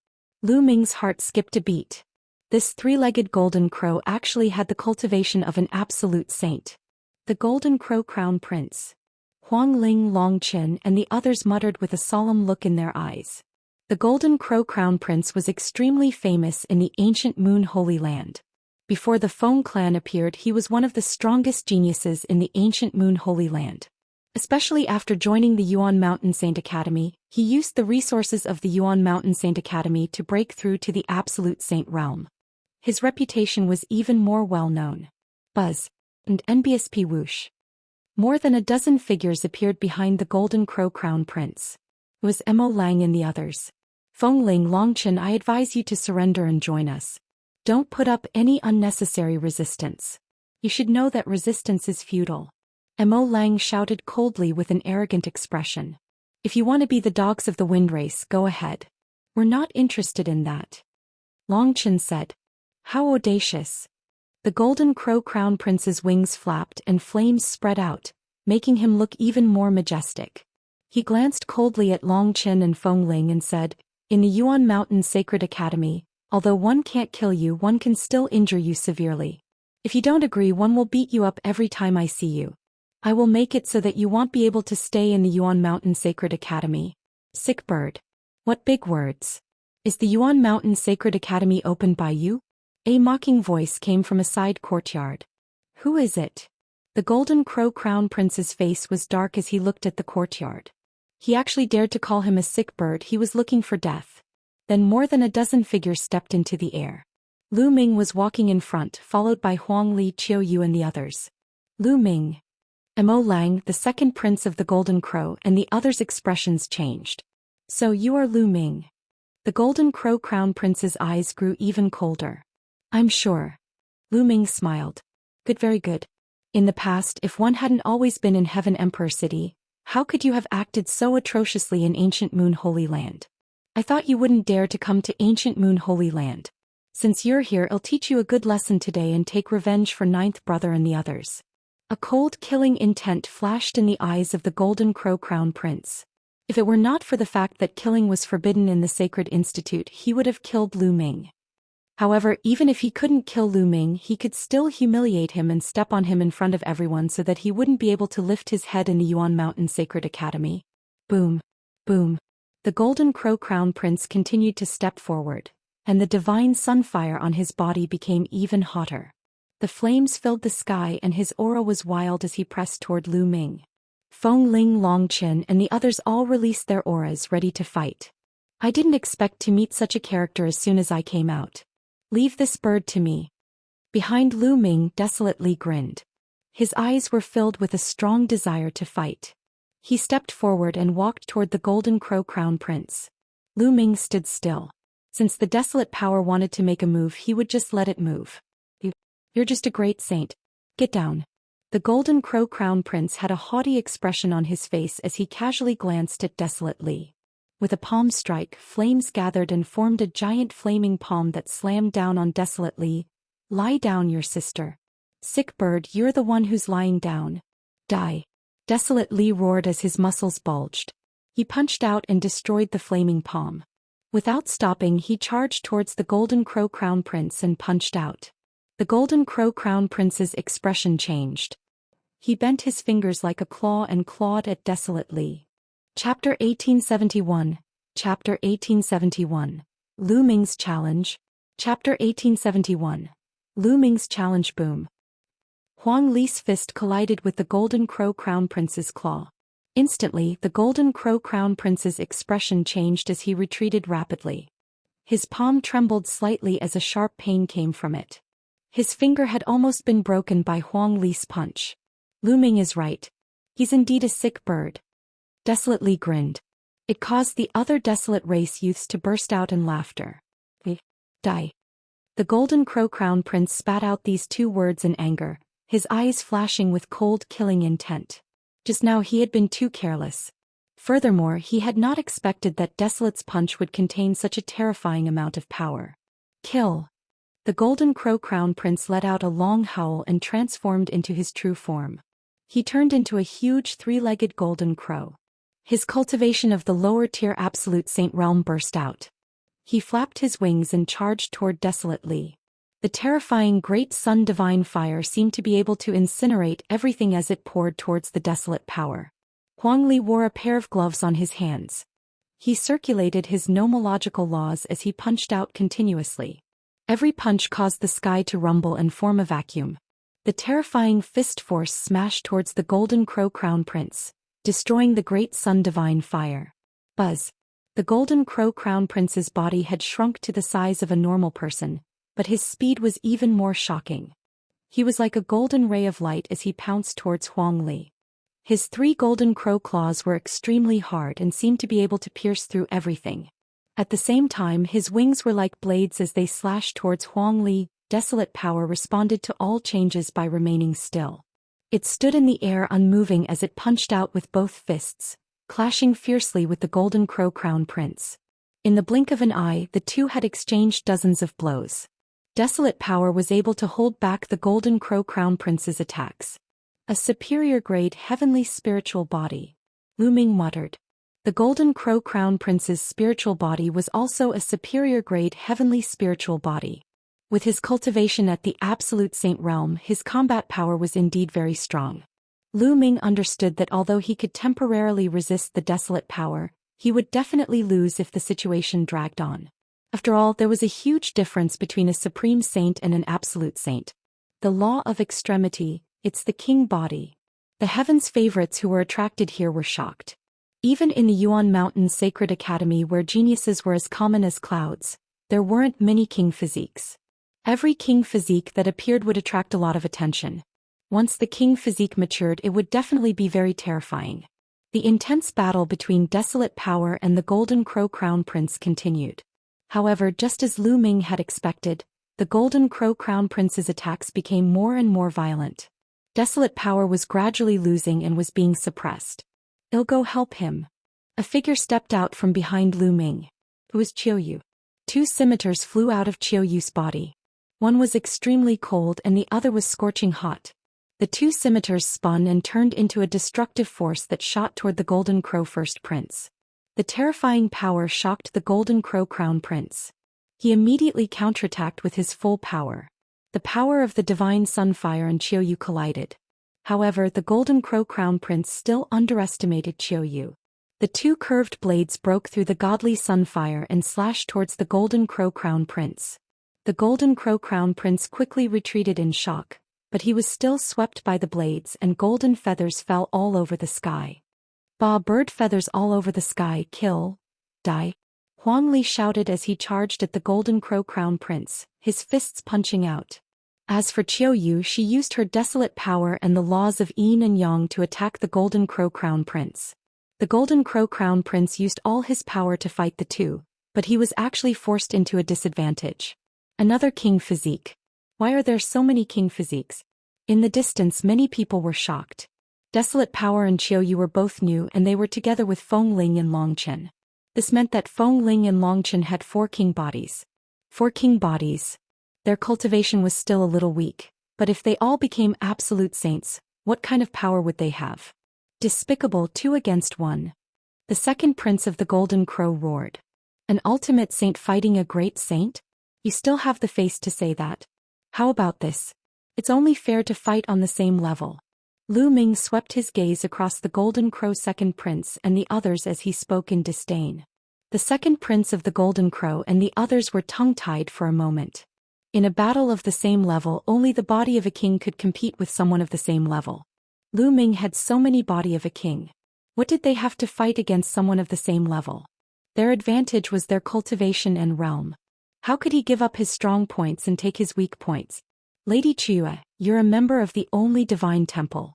Lu Ming's heart skipped a beat. This three-legged golden crow actually had the cultivation of an absolute saint. The golden crow crown prince. Huang Ling, Long Qin and the others muttered with a solemn look in their eyes. The golden crow crown prince was extremely famous in the ancient Moon Holy Land. Before the Feng clan appeared, he was one of the strongest geniuses in the ancient Moon Holy Land. Especially after joining the Yuan Mountain Saint Academy, he used the resources of the Yuan Mountain Saint Academy to break through to the absolute saint realm. His reputation was even more well-known. Buzz. And NBSP whoosh. More than a dozen figures appeared behind the golden crow crown prince. It was Mo Lang and the others. Feng Ling, Longchen, I advise you to surrender and join us. Don't put up any unnecessary resistance. You should know that resistance is futile. Mo Lang shouted coldly with an arrogant expression. If you want to be the dogs of the wind race, go ahead. We're not interested in that. Longchen said. How audacious. The golden crow crown prince's wings flapped and flames spread out, making him look even more majestic. He glanced coldly at Long Qin and Feng Ling and said, in the Yuan Mountain Sacred Academy, although one can't kill you, one can still injure you severely. If you don't agree, one will beat you up every time I see you. I will make it so that you won't be able to stay in the Yuan Mountain Sacred Academy. Sick bird. What big words. Is the Yuan Mountain Sacred Academy opened by you? A mocking voice came from a side courtyard. Who is it? The golden crow crown prince's face was dark as he looked at the courtyard. He actually dared to call him a sick bird. He was looking for death. Then more than a dozen figures stepped into the air. Lu Ming was walking in front, followed by Huang Li, Qiu Yue and the others. Lu Ming. Mo Lang, the second prince of the Golden Crow, and the others' expressions changed. So you are Lu Ming. The Golden Crow crown prince's eyes grew even colder. I'm sure. Lu Ming smiled. Good, very good. In the past, if one hadn't always been in Heaven Emperor City, how could you have acted so atrociously in Ancient Moon Holy Land? I thought you wouldn't dare to come to Ancient Moon Holy Land. Since you're here, I'll teach you a good lesson today and take revenge for Ninth Brother and the others. A cold, killing intent flashed in the eyes of the Golden Crow Crown Prince. If it were not for the fact that killing was forbidden in the Sacred Institute, he would have killed Lu Ming. However, even if he couldn't kill Lu Ming, he could still humiliate him and step on him in front of everyone so that he wouldn't be able to lift his head in the Yuan Mountain Sacred Academy. Boom. Boom. The Golden Crow Crown Prince continued to step forward, and the divine sunfire on his body became even hotter. The flames filled the sky and his aura was wild as he pressed toward Lu Ming. Feng Ling, Long Qin and the others all released their auras ready to fight. I didn't expect to meet such a character as soon as I came out. Leave this bird to me. Behind Lu Ming desolately grinned. His eyes were filled with a strong desire to fight. He stepped forward and walked toward the Golden Crow Crown Prince. Lu Ming stood still. Since the Desolate Power wanted to make a move, he would just let it move. You're just a great saint. Get down. The Golden Crow Crown Prince had a haughty expression on his face as he casually glanced at Desolate Li. With a palm strike, flames gathered and formed a giant flaming palm that slammed down on Desolate Li. Lie down, your sister. Sick bird, you're the one who's lying down. Die. Desolate Li roared as his muscles bulged. He punched out and destroyed the flaming palm. Without stopping, he charged towards the Golden Crow Crown Prince and punched out. The Golden Crow Crown Prince's expression changed. He bent his fingers like a claw and clawed at Desolate Li. Chapter 1871. Chapter 1871. Lu Ming's Challenge. Chapter 1871. Lu Ming's Challenge. Boom. Huang Li's fist collided with the Golden Crow Crown Prince's claw. Instantly, the Golden Crow Crown Prince's expression changed as he retreated rapidly. His palm trembled slightly as a sharp pain came from it. His finger had almost been broken by Huang Li's punch. Lu Ming is right. He's indeed a sick bird. Desolate Li grinned. It caused the other Desolate race youths to burst out in laughter. Die. The Golden Crow Crown Prince spat out these two words in anger, his eyes flashing with cold, killing intent. Just now he had been too careless. Furthermore, he had not expected that Desolate's punch would contain such a terrifying amount of power. Kill. The Golden Crow Crown Prince let out a long howl and transformed into his true form. He turned into a huge three-legged golden crow. His cultivation of the lower-tier Absolute Saint realm burst out. He flapped his wings and charged toward Desolate Li. The terrifying Great Sun Divine Fire seemed to be able to incinerate everything as it poured towards the Desolate power. Huang Li wore a pair of gloves on his hands. He circulated his nomological laws as he punched out continuously. Every punch caused the sky to rumble and form a vacuum. The terrifying fist force smashed towards the Golden Crow Crown Prince, destroying the Great Sun Divine Fire. Buzz. The Golden Crow Crown Prince's body had shrunk to the size of a normal person, but his speed was even more shocking. He was like a golden ray of light as he pounced towards Huang Li. His three golden crow claws were extremely hard and seemed to be able to pierce through everything. At the same time, his wings were like blades as they slashed towards Huang Li. Desolate power responded to all changes by remaining still. It stood in the air unmoving as it punched out with both fists, clashing fiercely with the Golden Crow Crown Prince. In the blink of an eye, the two had exchanged dozens of blows. Desolate power was able to hold back the Golden Crow Crown Prince's attacks. A superior grade heavenly spiritual body. Ming muttered. The Golden Crow Crown Prince's spiritual body was also a superior grade heavenly spiritual body. With his cultivation at the Absolute Saint realm, his combat power was indeed very strong. Ming understood that although he could temporarily resist the Desolate power, he would definitely lose if the situation dragged on. After all, there was a huge difference between a Supreme Saint and an Absolute Saint. The law of extremity, it's the king body. The heavens' favorites who were attracted here were shocked. Even in the Yuan Mountain Sacred Academy where geniuses were as common as clouds, there weren't many king physiques. Every king physique that appeared would attract a lot of attention. Once the king physique matured, it would definitely be very terrifying. The intense battle between Desolate power and the Golden Crow Crown Prince continued. However, just as Ming had expected, the Golden Crow Crown Prince's attacks became more and more violent. Desolate power was gradually losing and was being suppressed. "I'll go help him." A figure stepped out from behind Ming. It was Qiu Yue. Two scimitars flew out of Qiu Yue's body. One was extremely cold and the other was scorching hot. The two scimitars spun and turned into a destructive force that shot toward the Golden Crow First Prince. The terrifying power shocked the Golden Crow Crown Prince. He immediately counterattacked with his full power. The power of the Divine Sunfire and Qiu Yue collided. However, the Golden Crow Crown Prince still underestimated Qiu Yue. The two curved blades broke through the godly Sunfire and slashed towards the Golden Crow Crown Prince. The Golden Crow Crown Prince quickly retreated in shock, but he was still swept by the blades and golden feathers fell all over the sky. "Bah, bird feathers all over the sky, kill, die," Huang Li shouted as he charged at the Golden Crow Crown Prince, his fists punching out. As for Qiu Yue, she used her Desolate power and the laws of yin and yang to attack the Golden Crow Crown Prince. The Golden Crow Crown Prince used all his power to fight the two, but he was actually forced into a disadvantage. Another king physique. Why are there so many king physiques? In the distance, many people were shocked. Desolate power and Qiu Yue were both new and they were together with Feng Ling and Long Chen. This meant that Feng Ling and Long Chen had 4 king bodies. 4 king bodies. Their cultivation was still a little weak, but if they all became absolute saints, what kind of power would they have? Despicable, 2 against 1. The second prince of the Golden Crow roared. An ultimate saint fighting a great saint? You still have the face to say that. How about this? It's only fair to fight on the same level. Ming swept his gaze across the Golden Crow second prince and the others as he spoke in disdain. The second prince of the Golden Crow and the others were tongue-tied for a moment. In a battle of the same level, only the body of a king could compete with someone of the same level. Ming had so many body of a king. What did they have to fight against someone of the same level? Their advantage was their cultivation and realm. How could he give up his strong points and take his weak points? Lady Qiu Yue, you're a member of the only divine temple.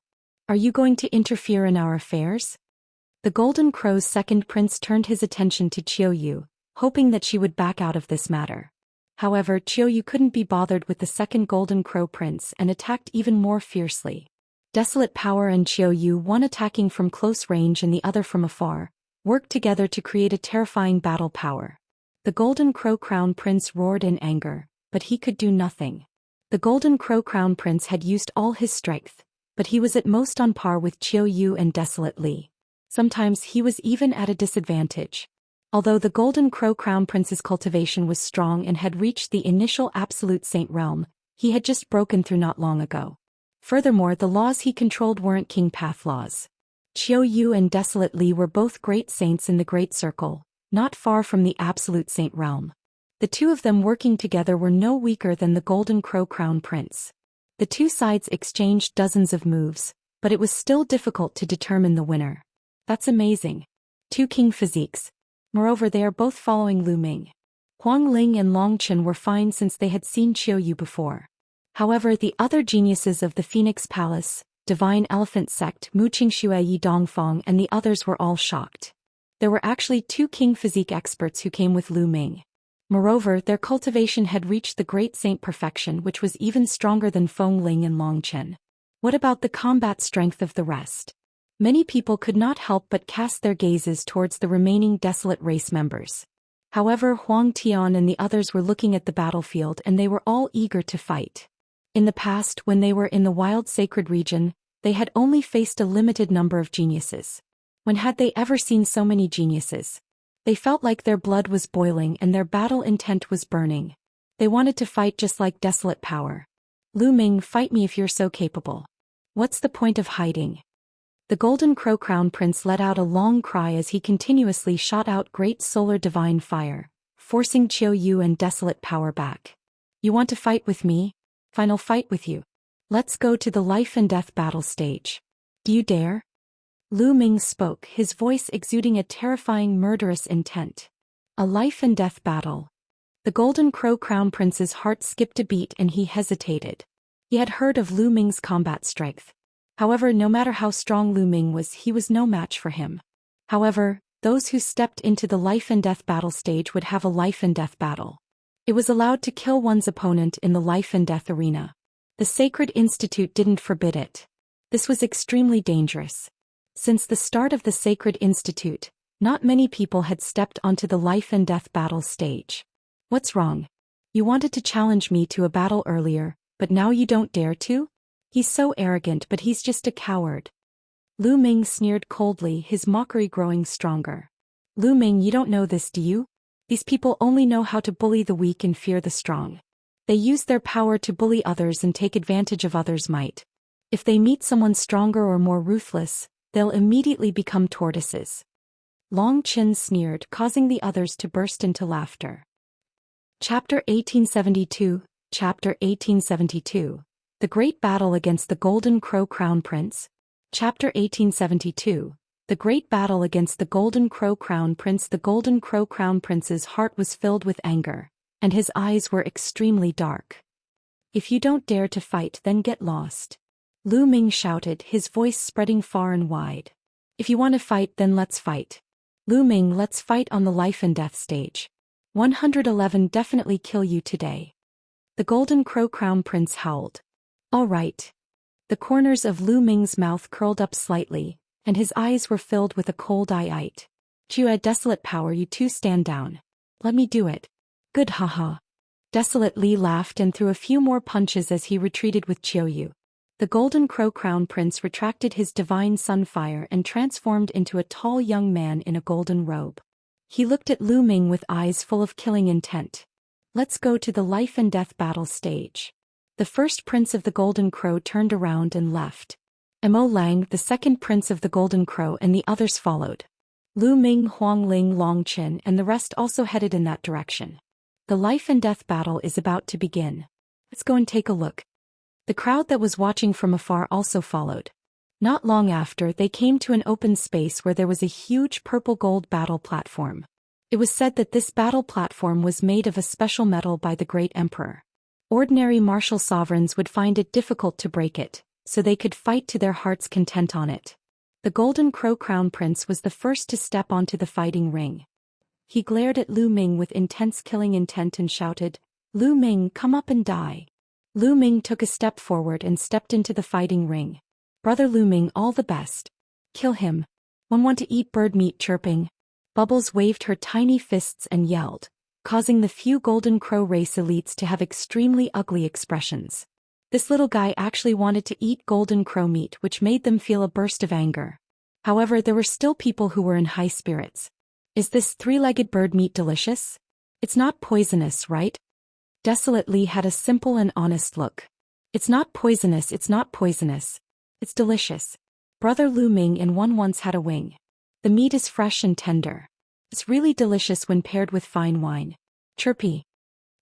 Are you going to interfere in our affairs? The Golden Crow's second prince turned his attention to Qiu Yue, hoping that she would back out of this matter. However, Qiu Yue couldn't be bothered with the second Golden Crow prince and attacked even more fiercely. Desolate Power and Qiu Yue, one attacking from close range and the other from afar, worked together to create a terrifying battle power. The Golden Crow Crown Prince roared in anger, but he could do nothing. The Golden Crow Crown Prince had used all his strength, but he was at most on par with Qiu Yue and Desolate Li. Sometimes he was even at a disadvantage. Although the Golden Crow Crown Prince's cultivation was strong and had reached the initial absolute saint realm, he had just broken through not long ago. Furthermore, the laws he controlled weren't king path laws. Qiu Yue and Desolate Li were both great saints in the Great Circle, not far from the absolute saint realm. The two of them working together were no weaker than the Golden Crow Crown Prince. The two sides exchanged dozens of moves, but it was still difficult to determine the winner. That's amazing. Two king physiques. Moreover, they are both following Lu Ming. Huang Ling and Long Chen were fine since they had seen Qiu Yue before. However, the other geniuses of the Phoenix Palace, Divine Elephant Sect, Muqing Xue Yi Dongfang and the others were all shocked. There were actually two king physique experts who came with Lu Ming. Moreover, their cultivation had reached the great saint perfection, which was even stronger than Feng Ling and Long Chen. What about the combat strength of the rest? Many people could not help but cast their gazes towards the remaining Desolate race members. However, Huang Tian and the others were looking at the battlefield and they were all eager to fight. In the past, when they were in the wild sacred region, they had only faced a limited number of geniuses. When had they ever seen so many geniuses? They felt like their blood was boiling and their battle intent was burning. They wanted to fight just like Desolate Power. Lu Ming, fight me if you're so capable. What's the point of hiding? The Golden Crow Crown Prince let out a long cry as he continuously shot out great solar divine fire, forcing Qiu Yue and Desolate Power back. You want to fight with me? Fine, I'll fight with you. Let's go to the life and death battle stage. Do you dare? Lu Ming spoke, his voice exuding a terrifying murderous intent. A life and death battle. The Golden Crow Crown Prince's heart skipped a beat and he hesitated. He had heard of Lu Ming's combat strength. However, no matter how strong Lu Ming was, he was no match for him. However, those who stepped into the life and death battle stage would have a life and death battle. It was allowed to kill one's opponent in the life and death arena. The Sacred Institute didn't forbid it. This was extremely dangerous. Since the start of the Sacred Institute, not many people had stepped onto the life and death battle stage. What's wrong? You wanted to challenge me to a battle earlier, but now you don't dare to? He's so arrogant, but he's just a coward. Lu Ming sneered coldly, his mockery growing stronger. Lu Ming, you don't know this, do you? These people only know how to bully the weak and fear the strong. They use their power to bully others and take advantage of others' might. If they meet someone stronger or more ruthless, they'll immediately become tortoises. Long Chen sneered, causing the others to burst into laughter. Chapter 1872, Chapter 1872. The Great Battle Against the Golden Crow Crown Prince. Chapter 1872. The Great Battle Against the Golden Crow Crown Prince. The Golden Crow Crown Prince's heart was filled with anger, and his eyes were extremely dark. If you don't dare to fight, then get lost. Lu Ming shouted, his voice spreading far and wide. If you want to fight, then let's fight. Lu Ming, let's fight on the life and death stage. 111 definitely kill you today. The Golden Crow Crown Prince howled. All right. The corners of Lu Ming's mouth curled up slightly, and his eyes were filled with a cold eye. Qiu Yue, Desolate Power, you two stand down. Let me do it. Good, haha. Desolate Li laughed and threw a few more punches as he retreated with Qiu Yue. The Golden Crow Crown Prince retracted his divine sunfire and transformed into a tall young man in a golden robe. He looked at Lu Ming with eyes full of killing intent. Let's go to the life and death battle stage. The first prince of the Golden Crow turned around and left. Mo Lang, the second prince of the Golden Crow, and the others followed. Lu Ming, Huang Ling, Long Chen, and the rest also headed in that direction. The life and death battle is about to begin. Let's go and take a look. The crowd that was watching from afar also followed. Not long after, they came to an open space where there was a huge purple-gold battle platform. It was said that this battle platform was made of a special metal by the great emperor. Ordinary martial sovereigns would find it difficult to break it, so they could fight to their heart's content on it. The Golden Crow Crown Prince was the first to step onto the fighting ring. He glared at Lu Ming with intense killing intent and shouted, "Lu Ming, come up and die." Lu Ming took a step forward and stepped into the fighting ring. "Brother Lu Ming, all the best. Kill him. Want to eat bird meat," chirping. Bubbles waved her tiny fists and yelled, causing the few Golden Crow race elites to have extremely ugly expressions. This little guy actually wanted to eat Golden Crow meat, which made them feel a burst of anger. However, there were still people who were in high spirits. "Is this three-legged bird meat delicious? It's not poisonous, right?" Desolate had a simple and honest look. "It's not poisonous, it's not poisonous. It's delicious. Brother Lu Ming and one once had a wing. The meat is fresh and tender. It's really delicious when paired with fine wine." Chirpy.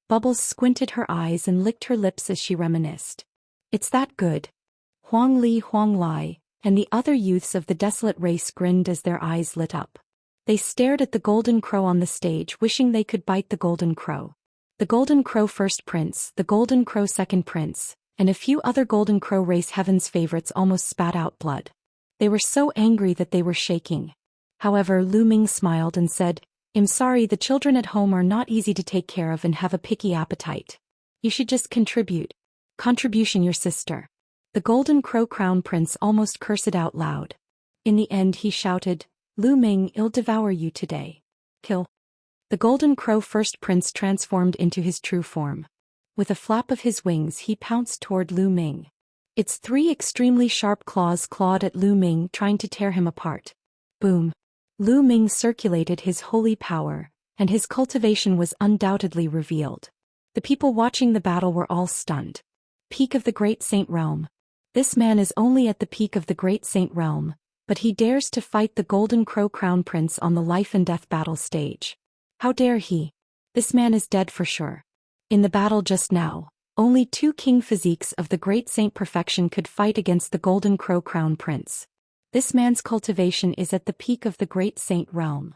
Bubbles squinted her eyes and licked her lips as she reminisced. "It's that good." Huang Lai, and the other youths of the Desolate race grinned as their eyes lit up. They stared at the Golden Crow on the stage, wishing they could bite the Golden Crow. The Golden Crow First Prince, the Golden Crow Second Prince, and a few other Golden Crow race heaven's favorites almost spat out blood. They were so angry that they were shaking. However, Lu Ming smiled and said, "I'm sorry, the children at home are not easy to take care of and have a picky appetite. You should just contribute. Contribution, your sister." The Golden Crow Crown Prince almost cursed out loud. In the end he shouted, "Lu Ming, I'll devour you today. Kill." The Golden Crow First Prince transformed into his true form. With a flap of his wings he pounced toward Lu Ming. Its three extremely sharp claws clawed at Lu Ming, trying to tear him apart. Boom. Lu Ming circulated his holy power, and his cultivation was undoubtedly revealed. The people watching the battle were all stunned. Peak of the Great Saint Realm. This man is only at the peak of the Great Saint Realm, but he dares to fight the Golden Crow Crown Prince on the life and death battle stage. How dare he? This man is dead for sure. In the battle just now, only two king physiques of the Great Saint Perfection could fight against the Golden Crow Crown Prince. This man's cultivation is at the peak of the Great Saint Realm.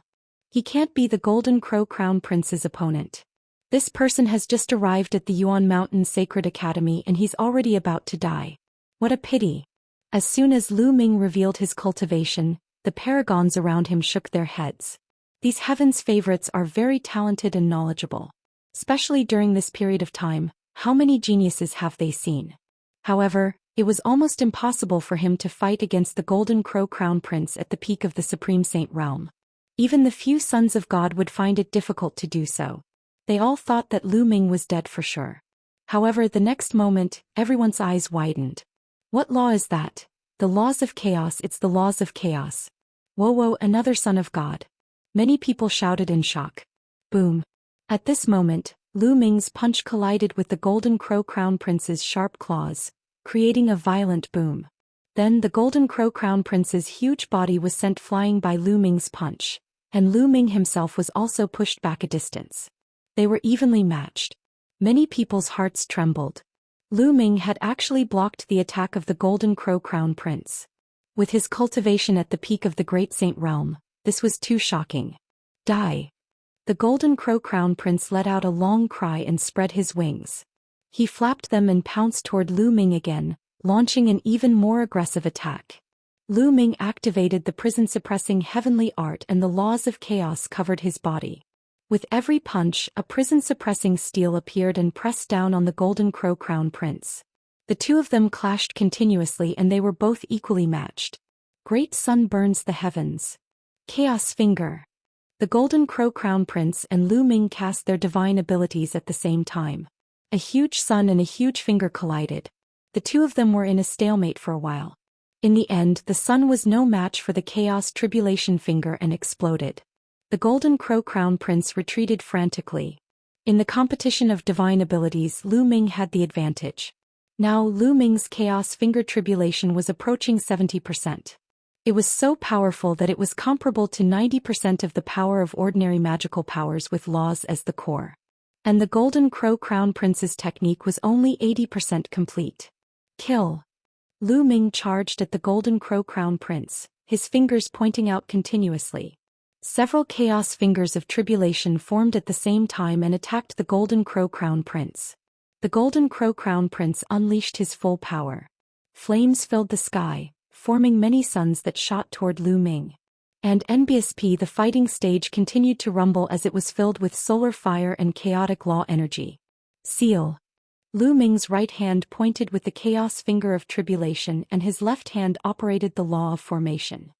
He can't be the Golden Crow Crown Prince's opponent. This person has just arrived at the Yuan Mountain Sacred Academy and he's already about to die. What a pity. As soon as Lu Ming revealed his cultivation, the paragons around him shook their heads. These heaven's favorites are very talented and knowledgeable. Especially during this period of time, how many geniuses have they seen? However, it was almost impossible for him to fight against the Golden Crow Crown Prince at the peak of the Supreme Saint Realm. Even the few sons of God would find it difficult to do so. They all thought that Lu Ming was dead for sure. However, the next moment, everyone's eyes widened. What law is that? The laws of chaos. It's the laws of chaos. Whoa, another son of God. Many people shouted in shock. Boom. At this moment, Lu Ming's punch collided with the Golden Crow Crown Prince's sharp claws, creating a violent boom. Then the Golden Crow Crown Prince's huge body was sent flying by Lu Ming's punch, and Lu Ming himself was also pushed back a distance. They were evenly matched. Many people's hearts trembled. Lu Ming had actually blocked the attack of the Golden Crow Crown Prince. With his cultivation at the peak of the Great Saint Realm, this was too shocking. Die. The Golden Crow Crown Prince let out a long cry and spread his wings. He flapped them and pounced toward Lu Ming again, launching an even more aggressive attack. Lu Ming activated the prison-suppressing heavenly art and the laws of chaos covered his body. With every punch, a prison-suppressing steel appeared and pressed down on the Golden Crow Crown Prince. The two of them clashed continuously and they were both equally matched. Great sun burns the heavens. Chaos Finger. The Golden Crow Crown Prince and Lu Ming cast their divine abilities at the same time. A huge sun and a huge finger collided. The two of them were in a stalemate for a while. In the end, the sun was no match for the Chaos Tribulation Finger and exploded. The Golden Crow Crown Prince retreated frantically. In the competition of divine abilities, Lu Ming had the advantage. Now Lu Ming's Chaos Finger Tribulation was approaching 70%. It was so powerful that it was comparable to 90% of the power of ordinary magical powers with laws as the core. And the Golden Crow Crown Prince's technique was only 80% complete. Kill. Lu Ming charged at the Golden Crow Crown Prince, his fingers pointing out continuously. Several Chaos Fingers of Tribulation formed at the same time and attacked the Golden Crow Crown Prince. The Golden Crow Crown Prince unleashed his full power. Flames filled the sky, forming many suns that shot toward Lu Ming. And NBSP, the fighting stage continued to rumble as it was filled with solar fire and chaotic law energy. Seal. Lu Ming's right hand pointed with the chaos finger of tribulation and his left hand operated the law of formation.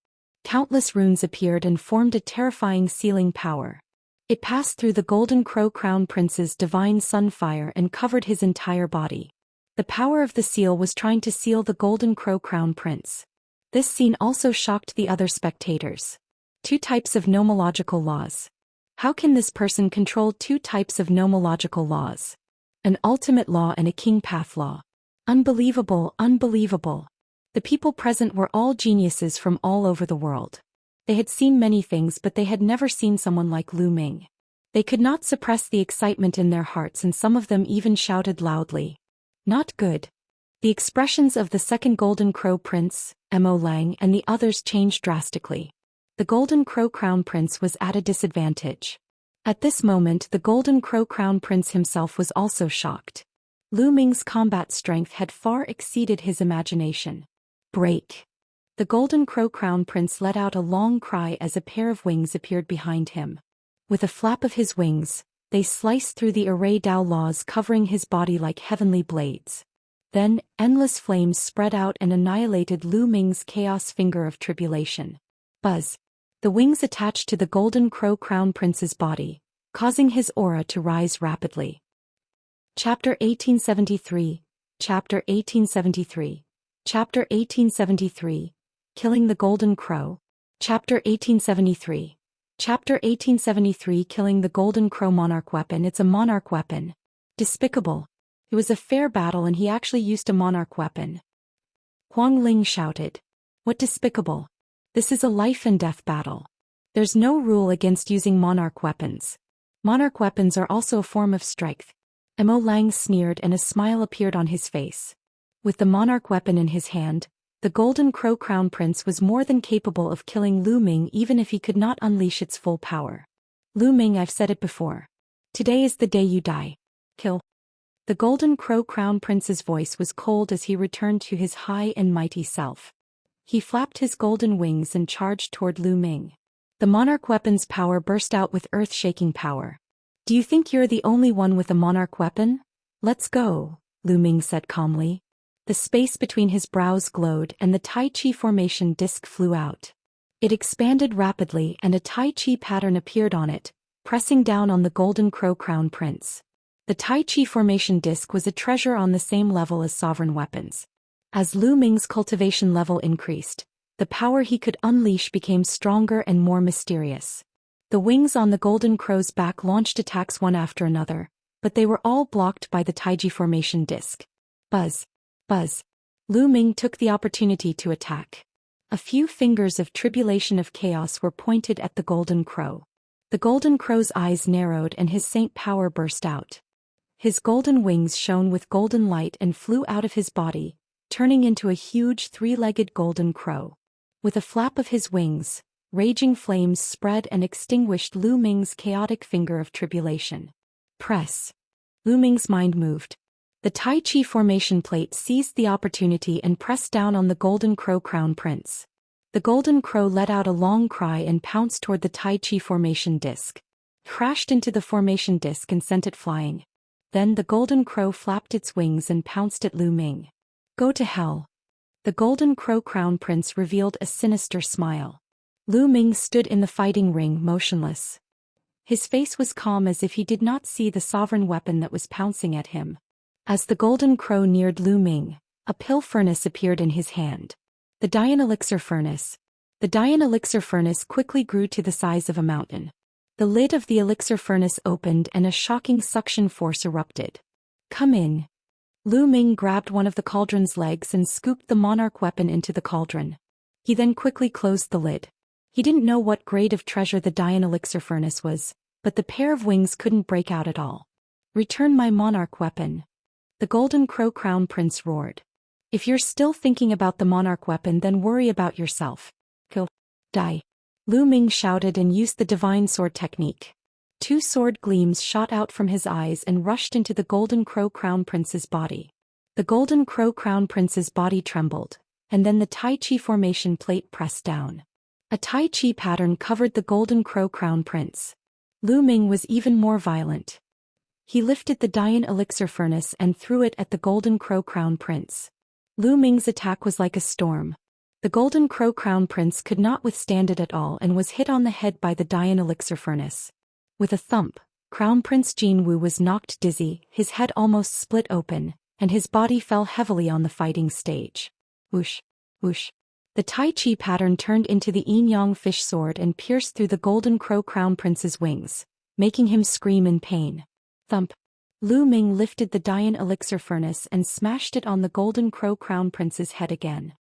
Countless runes appeared and formed a terrifying sealing power. It passed through the Golden Crow Crown Prince's divine sunfire and covered his entire body. The power of the seal was trying to seal the Golden Crow Crown Prince. This scene also shocked the other spectators. 2 types of nomological laws. How can this person control 2 types of nomological laws? An ultimate law and a king path law. Unbelievable, unbelievable. The people present were all geniuses from all over the world. They had seen many things but they had never seen someone like Lu Ming. They could not suppress the excitement in their hearts and some of them even shouted loudly. Not good. The expressions of the second Golden Crow Prince, Mo Lang, and the others changed drastically. The Golden Crow Crown Prince was at a disadvantage. At this moment the Golden Crow Crown Prince himself was also shocked. Lu Ming's combat strength had far exceeded his imagination. Break. The Golden Crow Crown Prince let out a long cry as a pair of wings appeared behind him. With a flap of his wings, they sliced through the array Dao laws covering his body like heavenly blades. Then, endless flames spread out and annihilated Lu Ming's chaos finger of tribulation. Buzz. The wings attached to the Golden Crow Crown Prince's body, causing his aura to rise rapidly. Chapter 1873. Chapter 1873. Chapter 1873. Killing the Golden Crow. Chapter 1873. Chapter 1873. Killing the Golden Crow Monarch Weapon. It's a monarch weapon. Despicable. It was a fair battle and he actually used a monarch weapon. Huang Ling shouted. What despicable? This is a life and death battle. There's no rule against using monarch weapons. Monarch weapons are also a form of strength. Mo Lang sneered and a smile appeared on his face. With the monarch weapon in his hand, the Golden Crow Crown Prince was more than capable of killing Lu Ming even if he could not unleash its full power. Lu Ming, I've said it before. Today is the day you die. Kill. The Golden Crow Crown Prince's voice was cold as he returned to his high and mighty self. He flapped his golden wings and charged toward Lu Ming. The monarch weapon's power burst out with earth-shaking power. Do you think you're the only one with a monarch weapon? Let's go, Lu Ming said calmly. The space between his brows glowed and the Tai Chi formation disc flew out. It expanded rapidly and a Tai Chi pattern appeared on it, pressing down on the Golden Crow Crown Prince. The Tai Chi formation disc was a treasure on the same level as sovereign weapons. As Lu Ming's cultivation level increased, the power he could unleash became stronger and more mysterious. The wings on the Golden Crow's back launched attacks one after another, but they were all blocked by the Taiji formation disc. Buzz. Buzz. Lu Ming took the opportunity to attack. A few fingers of tribulation of chaos were pointed at the Golden Crow. The Golden Crow's eyes narrowed and his saint power burst out. His golden wings shone with golden light and flew out of his body, turning into a huge 3-legged golden crow. With a flap of his wings, raging flames spread and extinguished Lu Ming's chaotic finger of tribulation. Press. Lu Ming's mind moved. The Tai Chi formation plate seized the opportunity and pressed down on the Golden Crow Crown Prince. The Golden Crow let out a long cry and pounced toward the Tai Chi formation disc. Crashed into the formation disc and sent it flying. Then the Golden Crow flapped its wings and pounced at Lu Ming. Go to hell. The Golden Crow Crown Prince revealed a sinister smile. Lu Ming stood in the fighting ring motionless. His face was calm as if he did not see the sovereign weapon that was pouncing at him. As the Golden Crow neared Lu Ming, a pill furnace appeared in his hand. The Dian Elixir Furnace. The Dian Elixir Furnace quickly grew to the size of a mountain. The lid of the elixir furnace opened and a shocking suction force erupted. Come in. Lu Ming grabbed one of the cauldron's legs and scooped the monarch weapon into the cauldron. He then quickly closed the lid. He didn't know what grade of treasure the Dian Elixir Furnace was, but the pair of wings couldn't break out at all. Return my monarch weapon. The Golden Crow Crown Prince roared. If you're still thinking about the monarch weapon, then worry about yourself. Kill. Die. Lu Ming shouted and used the divine sword technique. 2 sword gleams shot out from his eyes and rushed into the Golden Crow Crown Prince's body. The Golden Crow Crown Prince's body trembled, and then the Tai Chi formation plate pressed down. A Tai Chi pattern covered the Golden Crow Crown Prince. Lu Ming was even more violent. He lifted the Dian elixir furnace and threw it at the Golden Crow Crown Prince. Lu Ming's attack was like a storm. The Golden Crow Crown Prince could not withstand it at all and was hit on the head by the Dian elixir furnace. With a thump, Crown Prince Qiu Yue was knocked dizzy, his head almost split open, and his body fell heavily on the fighting stage. Whoosh, whoosh. The Tai Chi pattern turned into the yin-yang fish sword and pierced through the Golden Crow Crown Prince's wings, making him scream in pain. Thump. Lu Ming lifted the Dian elixir furnace and smashed it on the Golden Crow Crown Prince's head again.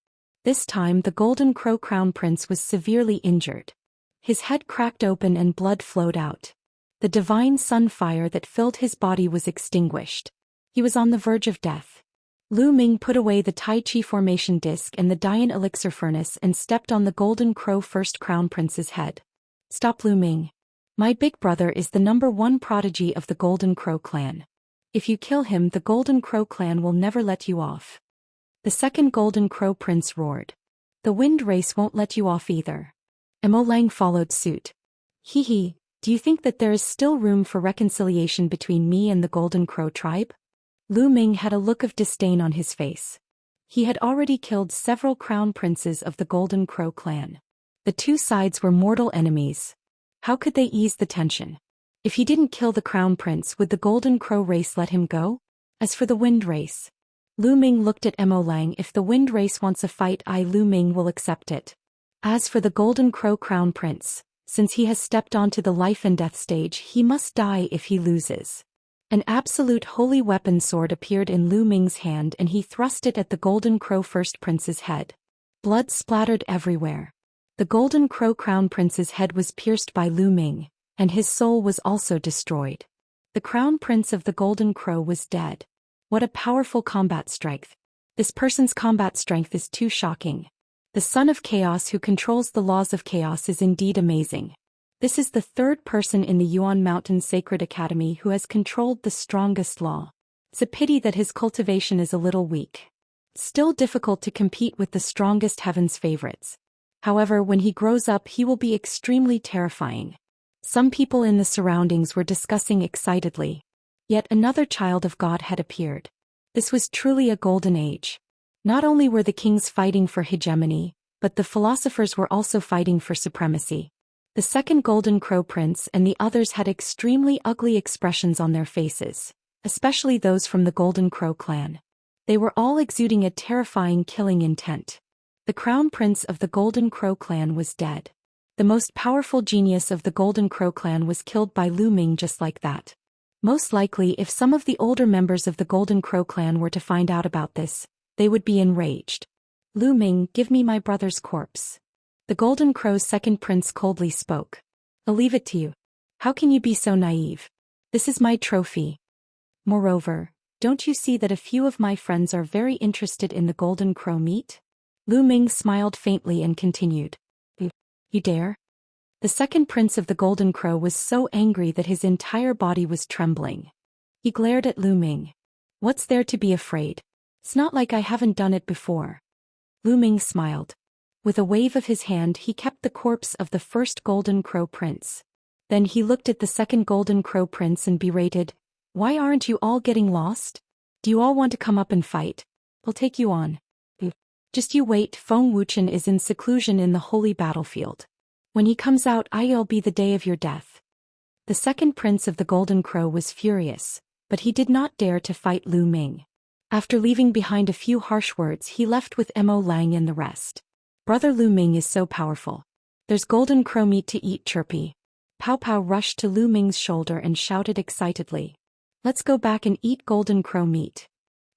This time the Golden Crow Crown Prince was severely injured. His head cracked open and blood flowed out. The divine sun fire that filled his body was extinguished. He was on the verge of death. Lu Ming put away the Tai Chi formation disc and the Dian elixir furnace and stepped on the Golden Crow First Crown Prince's head. Stop, Lu Ming. My big brother is the #1 prodigy of the Golden Crow clan. If you kill him, the Golden Crow clan will never let you off. The second Golden Crow Prince roared. The wind race won't let you off either. Emolang followed suit. Hee, do you think that there is still room for reconciliation between me and the Golden Crow tribe? Lu Ming had a look of disdain on his face. He had already killed several crown princes of the Golden Crow clan. The two sides were mortal enemies. How could they ease the tension? If he didn't kill the crown prince, would the Golden Crow race let him go? As for the wind race, Lu Ming looked at Emolang. If the wind race wants a fight, Lu Ming will accept it. As for the Golden Crow Crown Prince, since he has stepped onto the life and death stage, he must die if he loses. An absolute holy weapon sword appeared in Lu Ming's hand and he thrust it at the Golden Crow First Prince's head. Blood splattered everywhere. The Golden Crow Crown Prince's head was pierced by Lu Ming, and his soul was also destroyed. The Crown Prince of the Golden Crow was dead. What a powerful combat strength. This person's combat strength is too shocking. The Son of Chaos who controls the laws of chaos is indeed amazing. This is the third person in the Yuan Mountain Sacred Academy who has controlled the strongest law. It's a pity that his cultivation is a little weak. Still difficult to compete with the strongest heaven's favorites. However, when he grows up he will be extremely terrifying. Some people in the surroundings were discussing excitedly. Yet another child of God had appeared. This was truly a golden age. Not only were the kings fighting for hegemony, but the philosophers were also fighting for supremacy. The second Golden Crow Prince and the others had extremely ugly expressions on their faces, especially those from the Golden Crow clan. They were all exuding a terrifying killing intent. The Crown Prince of the Golden Crow clan was dead. The most powerful genius of the Golden Crow clan was killed by Lu Ming just like that. Most likely, if some of the older members of the Golden Crow clan were to find out about this, they would be enraged. Lu Ming, give me my brother's corpse. The Golden Crow's second prince coldly spoke. I'll leave it to you. How can you be so naive? This is my trophy. Moreover, don't you see that a few of my friends are very interested in the Golden Crow meat? Lu Ming smiled faintly and continued. You dare? The second prince of the Golden Crow was so angry that his entire body was trembling. He glared at Lu Ming. What's there to be afraid? It's not like I haven't done it before. Lu Ming smiled. With a wave of his hand he kept the corpse of the first Golden Crow Prince. Then he looked at the second Golden Crow Prince and berated, Why aren't you all getting lost? Do you all want to come up and fight? I'll take you on. Just you wait, Feng Wuchen is in seclusion in the holy battlefield. When he comes out, I'll be the day of your death. The second Prince of the Golden Crow was furious, but he did not dare to fight Lu Ming. After leaving behind a few harsh words he left with Emolang and the rest. Brother Lu Ming is so powerful. There's Golden Crow meat to eat, Chirpy. Pow Pow rushed to Lu Ming's shoulder and shouted excitedly. Let's go back and eat Golden Crow meat.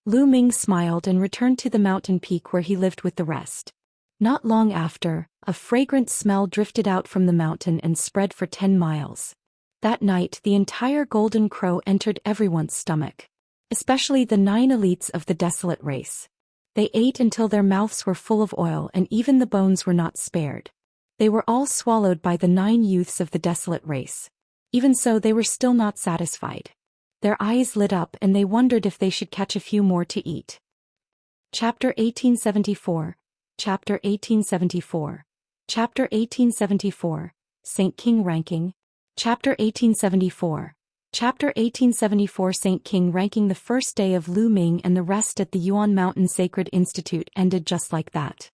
Lu Ming smiled and returned to the mountain peak where he lived with the rest. Not long after, a fragrant smell drifted out from the mountain and spread for 10 miles. That night the entire Golden Crow entered everyone's stomach. Especially the 9 elites of the Desolate race. They ate until their mouths were full of oil and even the bones were not spared. They were all swallowed by the 9 youths of the Desolate race. Even so, they were still not satisfied. Their eyes lit up and they wondered if they should catch a few more to eat. Chapter 1874. Chapter 1874. Chapter 1874. Saint King ranking. Chapter 1874. Chapter 1874. Saint King ranking. The first day of Lu Ming and the rest at the Yuan Mountain Sacred Institute ended just like that.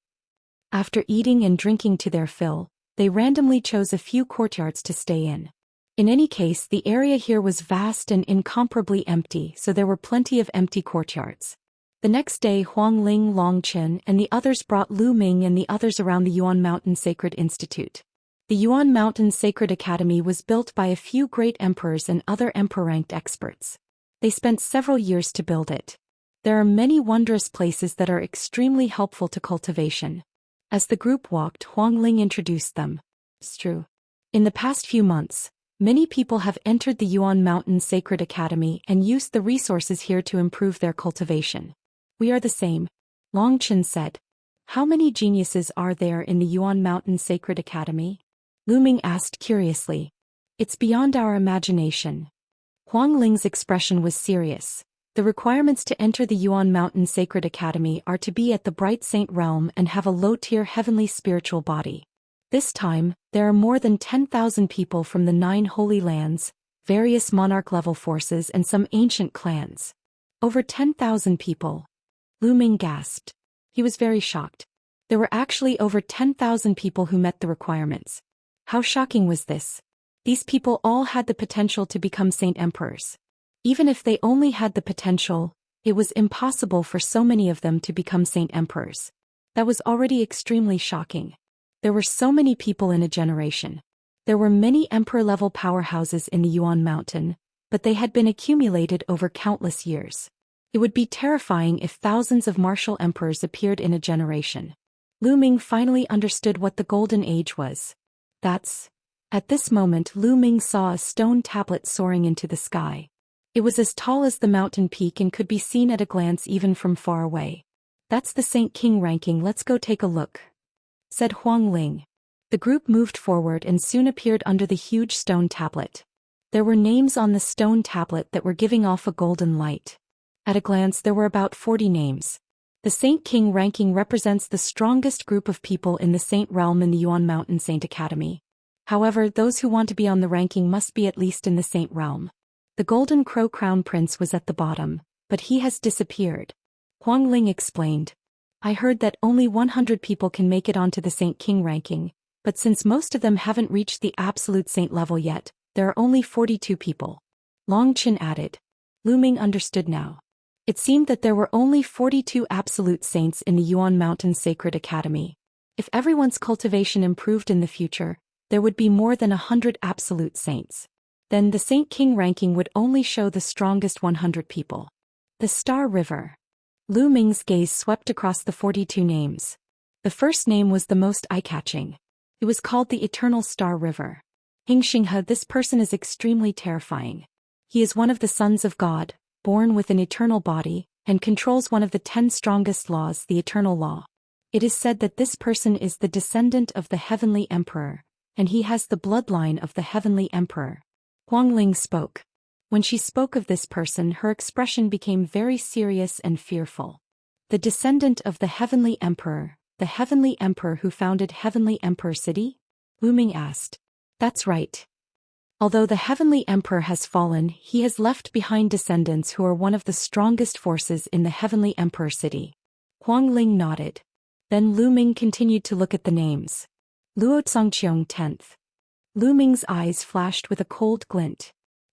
After eating and drinking to their fill, they randomly chose a few courtyards to stay in. In any case, the area here was vast and incomparably empty, so there were plenty of empty courtyards. The next day, Huang Ling, Long Chen, and the others brought Lu Ming and the others around the Yuan Mountain Sacred Institute. The Yuan Mountain Sacred Academy was built by a few great emperors and other emperor-ranked experts. They spent several years to build it. There are many wondrous places that are extremely helpful to cultivation. As the group walked, Huang Ling introduced them. It's true. In the past few months, many people have entered the Yuan Mountain Sacred Academy and used the resources here to improve their cultivation. We are the same, Long Chen said. How many geniuses are there in the Yuan Mountain Sacred Academy? Lu Ming asked curiously. It's beyond our imagination. Huang Ling's expression was serious. The requirements to enter the Yuan Mountain Sacred Academy are to be at the Bright Saint realm and have a low-tier heavenly spiritual body. This time, there are more than 10,000 people from the 9 Holy Lands, various monarch-level forces and some ancient clans. Over 10,000 people. Lu Ming gasped. He was very shocked. There were actually over 10,000 people who met the requirements. How shocking was this? These people all had the potential to become saint emperors. Even if they only had the potential, it was impossible for so many of them to become saint emperors. That was already extremely shocking. There were so many people in a generation. There were many emperor-level powerhouses in the Yuan Mountain, but they had been accumulated over countless years. It would be terrifying if thousands of martial emperors appeared in a generation. Lu Ming finally understood what the Golden Age was. At this moment Lu Ming saw a stone tablet soaring into the sky. It was as tall as the mountain peak and could be seen at a glance even from far away. That's the Saint King ranking, let's go take a look, said Huang Ling. The group moved forward and soon appeared under the huge stone tablet. There were names on the stone tablet that were giving off a golden light. At a glance there were about 40 names. The Saint King ranking represents the strongest group of people in the Saint realm in the Yuan Mountain Saint Academy. However, those who want to be on the ranking must be at least in the Saint realm. The Golden Crow Crown Prince was at the bottom, but he has disappeared. Huang Ling explained. I heard that only 100 people can make it onto the Saint King ranking, but since most of them haven't reached the absolute saint level yet, there are only 42 people. Long Chen added. Lu Ming understood now. It seemed that there were only 42 absolute saints in the Yuan Mountain Sacred Academy. If everyone's cultivation improved in the future, there would be more than 100 absolute saints. Then the Saint King ranking would only show the strongest 100 people. The Star River. Lu Ming's gaze swept across the 42 names. The first name was the most eye-catching. It was called the Eternal Star River. Xianxia, this person is extremely terrifying. He is one of the sons of God, born with an eternal body, and controls one of the 10 strongest laws, the Eternal Law. It is said that this person is the descendant of the Heavenly Emperor, and he has the bloodline of the Heavenly Emperor. Huang Ling spoke. When she spoke of this person, her expression became very serious and fearful. The descendant of the Heavenly Emperor, the Heavenly Emperor who founded Heavenly Emperor City? Lu Ming asked. That's right. Although the Heavenly Emperor has fallen, he has left behind descendants who are one of the strongest forces in the Heavenly Emperor City. Huang Ling nodded. Then Lu Ming continued to look at the names. Luo Zongqiong 10th. Lu Ming's eyes flashed with a cold glint.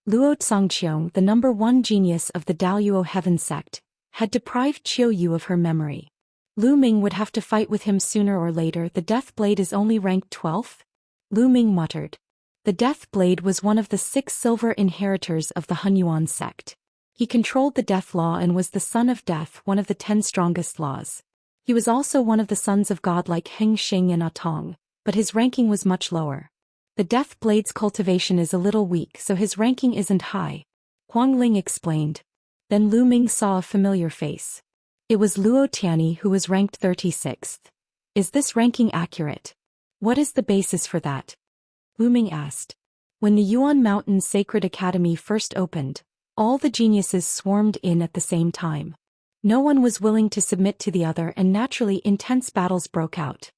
Luo Zongqiong, the number 1 genius of the Daoist Heaven sect, had deprived Qiu Yue of her memory. Lu Ming would have to fight with him sooner or later. The Death Blade is only ranked 12th? Lu Ming muttered. The Death Blade was one of the 6 silver inheritors of the Hunyuan sect. He controlled the Death Law and was the son of Death, one of the 10 strongest laws. He was also one of the sons of God like Heng Xing and Atong, but his ranking was much lower. The Death Blade's cultivation is a little weak, so his ranking isn't high. Huang Ling explained. Then Lu Ming saw a familiar face. It was Luo Tianyi who was ranked 36th. Is this ranking accurate? What is the basis for that? Lu Ming asked. When the Yuan Mountain Sacred Academy first opened, all the geniuses swarmed in at the same time. No one was willing to submit to the other, and naturally intense battles broke out.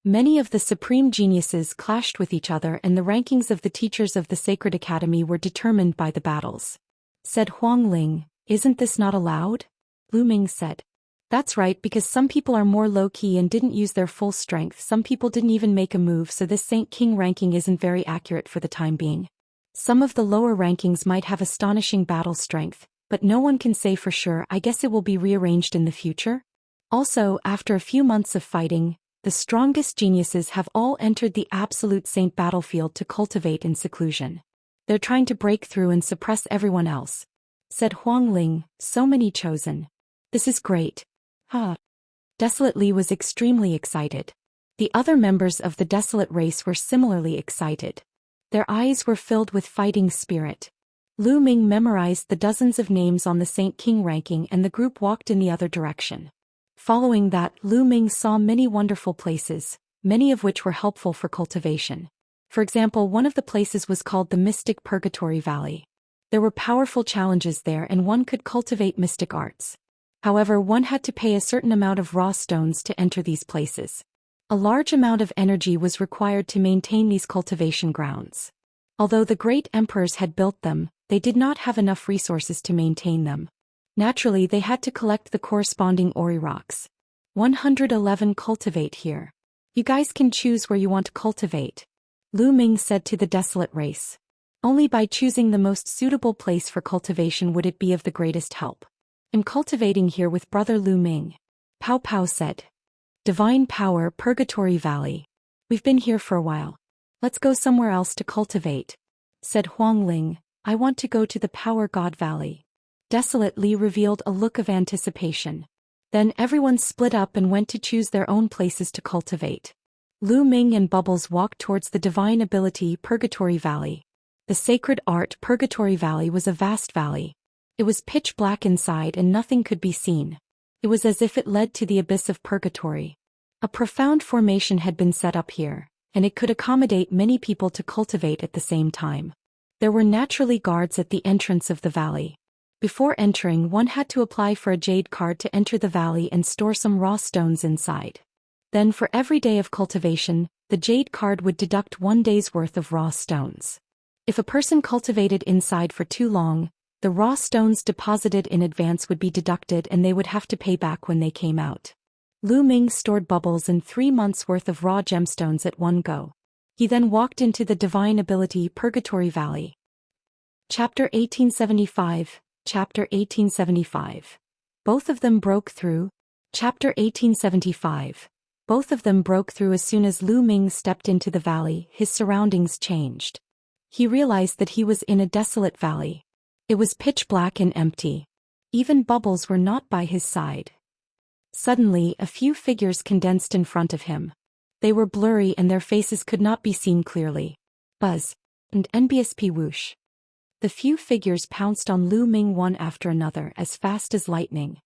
Many of the supreme geniuses clashed with each other, and the rankings of the teachers of the Sacred Academy were determined by the battles. Said Huang Ling, "Isn't this not allowed?" Lu Ming said. "That's right, because some people are more low-key and didn't use their full strength. Some people didn't even make a move, so this Saint King ranking isn't very accurate for the time being. Some of the lower rankings might have astonishing battle strength, but no one can say for sure. I guess it will be rearranged in the future." Also, after a few months of fighting, the strongest geniuses have all entered the absolute saint battlefield to cultivate in seclusion. They're trying to break through and suppress everyone else. Said Huang Ling, "So many chosen. This is great." Desolate Li was extremely excited. The other members of the Desolate race were similarly excited. Their eyes were filled with fighting spirit. Lu Ming memorized the dozens of names on the Saint King ranking, and the group walked in the other direction. Following that, Lu Ming saw many wonderful places, many of which were helpful for cultivation. For example, one of the places was called the Mystic Purgatory Valley. There were powerful challenges there, and one could cultivate mystic arts. However, one had to pay a certain amount of raw stones to enter these places. A large amount of energy was required to maintain these cultivation grounds. Although the great emperors had built them, they did not have enough resources to maintain them. Naturally, they had to collect the corresponding ori rocks. 111 cultivate here. You guys can choose where you want to cultivate. Lu Ming said to the Desolate race. Only by choosing the most suitable place for cultivation would it be of the greatest help. "I'm cultivating here with Brother Lu Ming," Pao Pao said. "Divine Power Purgatory Valley. We've been here for a while. Let's go somewhere else to cultivate," said Huang Ling. "I want to go to the Power God Valley." Desolate Li revealed a look of anticipation. Then everyone split up and went to choose their own places to cultivate. Lu Ming and Bubbles walked towards the Divine Ability Purgatory Valley. The Sacred Art Purgatory Valley was a vast valley. It was pitch black inside and nothing could be seen. It was as if it led to the abyss of purgatory. A profound formation had been set up here, and it could accommodate many people to cultivate at the same time. There were naturally guards at the entrance of the valley. Before entering, one had to apply for a jade card to enter the valley and store some raw stones inside. Then for every day of cultivation, the jade card would deduct 1 day's worth of raw stones. If a person cultivated inside for too long, the raw stones deposited in advance would be deducted and they would have to pay back when they came out. Lu Ming stored Bubbles and 3 months' worth of raw gemstones at one go. He then walked into the Divine Ability Purgatory Valley. Chapter 1875. Chapter 1875. Both of them broke through. Chapter 1875. Both of them broke through as soon as Lu Ming stepped into the valley. His surroundings changed. He realized that he was in a desolate valley. It was pitch black and empty. Even Bubbles were not by his side. Suddenly, a few figures condensed in front of him. They were blurry and their faces could not be seen clearly. Buzz and NBSP whoosh. The few figures pounced on Lu Ming one after another as fast as lightning.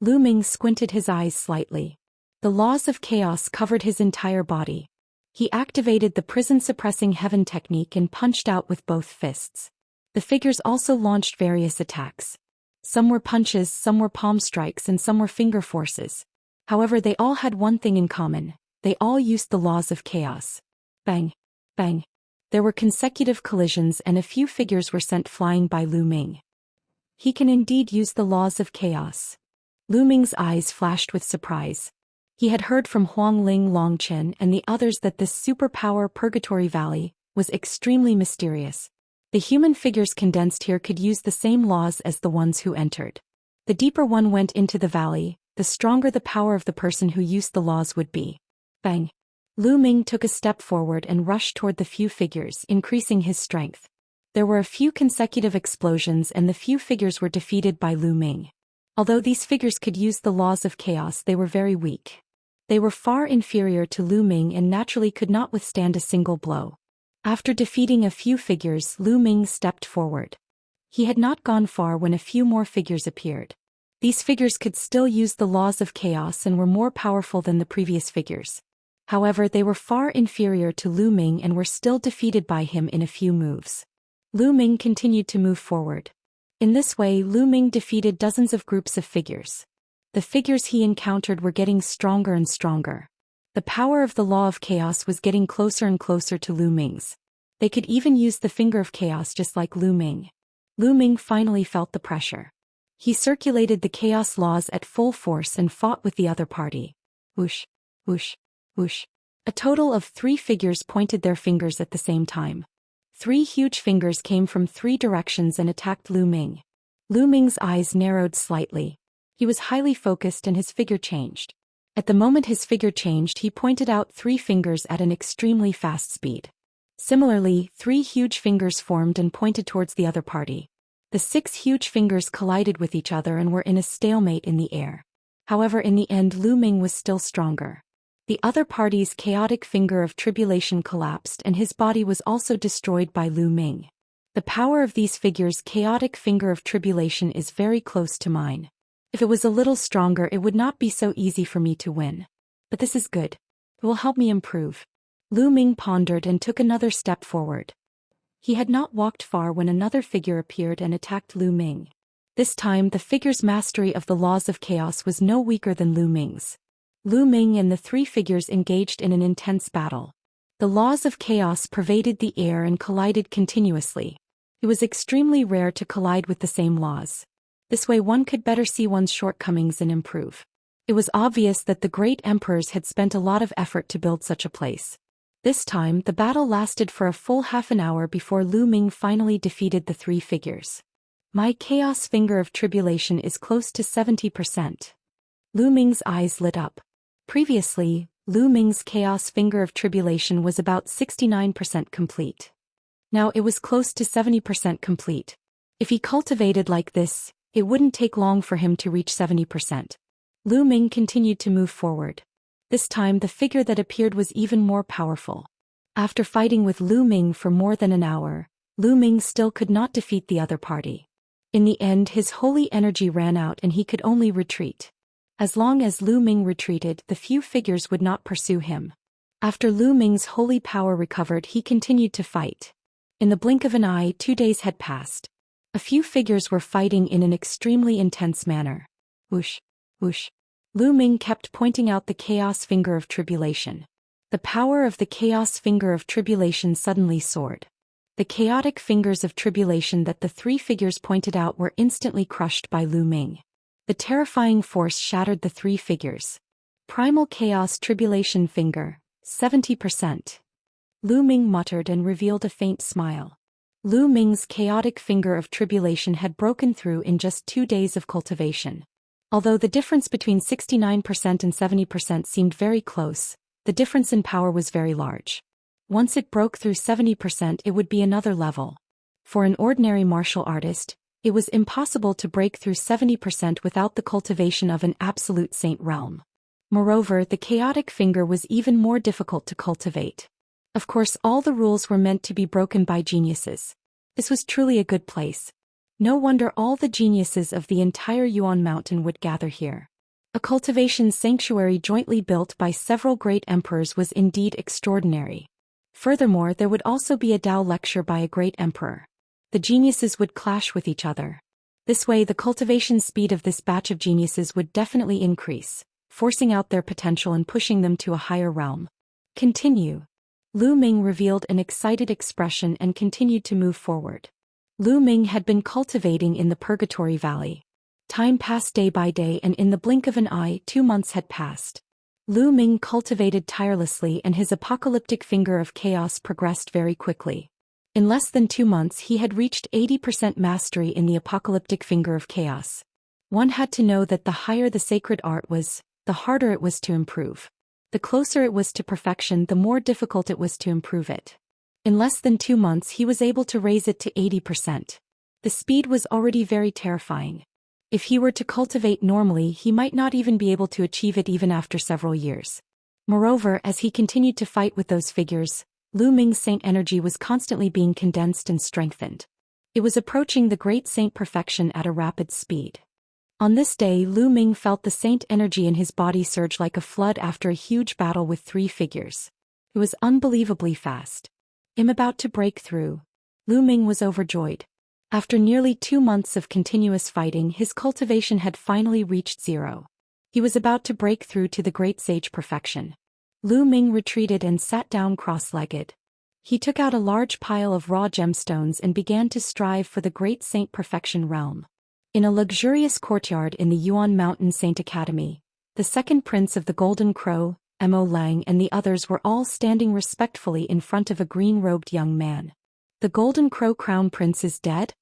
Lu Ming squinted his eyes slightly. The laws of chaos covered his entire body. He activated the prison-suppressing heaven technique and punched out with both fists. The figures also launched various attacks. Some were punches, some were palm strikes, and some were finger forces. However, they all had one thing in common. They all used the laws of chaos. Bang! Bang! There were consecutive collisions and a few figures were sent flying by Lu Ming. He can indeed use the laws of chaos. Lu Ming's eyes flashed with surprise. He had heard from Huang Ling, Longchen, and the others that this superpower Purgatory Valley was extremely mysterious. The human figures condensed here could use the same laws as the ones who entered. The deeper one went into the valley, the stronger the power of the person who used the laws would be. Bang! Lu Ming took a step forward and rushed toward the few figures, increasing his strength. There were a few consecutive explosions and the few figures were defeated by Lu Ming. Although these figures could use the laws of chaos, they were very weak. They were far inferior to Lu Ming and naturally could not withstand a single blow. After defeating a few figures, Lu Ming stepped forward. He had not gone far when a few more figures appeared. These figures could still use the laws of chaos and were more powerful than the previous figures. However, they were far inferior to Lu Ming and were still defeated by him in a few moves. Lu Ming continued to move forward. In this way, Lu Ming defeated dozens of groups of figures. The figures he encountered were getting stronger and stronger. The power of the law of chaos was getting closer and closer to Lu Ming's. They could even use the finger of chaos just like Lu Ming. Lu Ming finally felt the pressure. He circulated the chaos laws at full force and fought with the other party. Whoosh, whoosh, whoosh. A total of 3 figures pointed their fingers at the same time. 3 huge fingers came from 3 directions and attacked Lu Ming. Lu Ming's eyes narrowed slightly. He was highly focused and his figure changed. At the moment his figure changed, he pointed out 3 fingers at an extremely fast speed. Similarly, 3 huge fingers formed and pointed towards the other party. The 6 huge fingers collided with each other and were in a stalemate in the air. However, in the end Lu Ming was still stronger. The other party's chaotic finger of tribulation collapsed and his body was also destroyed by Lu Ming. The power of these figures' chaotic finger of tribulation is very close to mine. If it was a little stronger it would not be so easy for me to win. But this is good. It will help me improve. Lu Ming pondered and took another step forward. He had not walked far when another figure appeared and attacked Lu Ming. This time the figure's mastery of the laws of chaos was no weaker than Lu Ming's. Lu Ming and the 3 figures engaged in an intense battle. The laws of chaos pervaded the air and collided continuously. It was extremely rare to collide with the same laws. This way one could better see one's shortcomings and improve. It was obvious that the great emperors had spent a lot of effort to build such a place. This time the battle lasted for a full half an hour before Lu Ming finally defeated the 3 figures. My chaos finger of tribulation is close to 70%. Lu Ming's eyes lit up. Previously, Lu Ming's chaos finger of tribulation was about 69% complete. Now it was close to 70% complete. If he cultivated like this, it wouldn't take long for him to reach 70%. Lu Ming continued to move forward. This time the figure that appeared was even more powerful. After fighting with Lu Ming for more than an hour, Lu Ming still could not defeat the other party. In the end his holy energy ran out and he could only retreat. As long as Lu Ming retreated, the few figures would not pursue him. After Lu Ming's holy power recovered, he continued to fight. In the blink of an eye, 2 days had passed. A few figures were fighting in an extremely intense manner. Whoosh, whoosh. Lu Ming kept pointing out the chaos finger of tribulation. The power of the chaos finger of tribulation suddenly soared. The chaotic fingers of tribulation that the 3 figures pointed out were instantly crushed by Lu Ming. The terrifying force shattered the 3 figures. Primal chaos tribulation finger, 70%. Lu Ming muttered and revealed a faint smile. Lu Ming's chaotic finger of tribulation had broken through in just 2 days of cultivation. Although the difference between 69% and 70% seemed very close, the difference in power was very large. Once it broke through 70%, it would be another level. For an ordinary martial artist, it was impossible to break through 70% without the cultivation of an absolute saint realm. Moreover, the chaotic finger was even more difficult to cultivate. Of course, all the rules were meant to be broken by geniuses. This was truly a good place. No wonder all the geniuses of the entire Yuan mountain would gather here. A cultivation sanctuary jointly built by several great emperors was indeed extraordinary. Furthermore, there would also be a Tao lecture by a great emperor. The geniuses would clash with each other. This way the cultivation speed of this batch of geniuses would definitely increase, forcing out their potential and pushing them to a higher realm. Continue. Lu Ming revealed an excited expression and continued to move forward. Lu Ming had been cultivating in the Purgatory Valley. Time passed day by day and in the blink of an eye 2 months had passed. Lu Ming cultivated tirelessly and his apocalyptic finger of chaos progressed very quickly. In less than 2 months he had reached 80% mastery in the apocalyptic finger of chaos. One had to know that the higher the sacred art was, the harder it was to improve. The closer it was to perfection, the more difficult it was to improve it. In less than 2 months he was able to raise it to 80%. The speed was already very terrifying. If he were to cultivate normally, he might not even be able to achieve it even after several years. Moreover, as he continued to fight with those figures, Lu Ming's saint energy was constantly being condensed and strengthened. It was approaching the great saint perfection at a rapid speed. On this day, Lu Ming felt the saint energy in his body surge like a flood after a huge battle with 3 figures. It was unbelievably fast. I'm about to break through. Lu Ming was overjoyed. After nearly 2 months of continuous fighting, his cultivation had finally reached 0. He was about to break through to the great sage perfection. Lu Ming retreated and sat down cross-legged. He took out a large pile of raw gemstones and began to strive for the great saint perfection realm. In a luxurious courtyard in the Yuan Mountain Saint Academy, the second prince of the Golden Crow, Mo Lang, and the others were all standing respectfully in front of a green-robed young man. The Golden Crow Crown Prince is dead?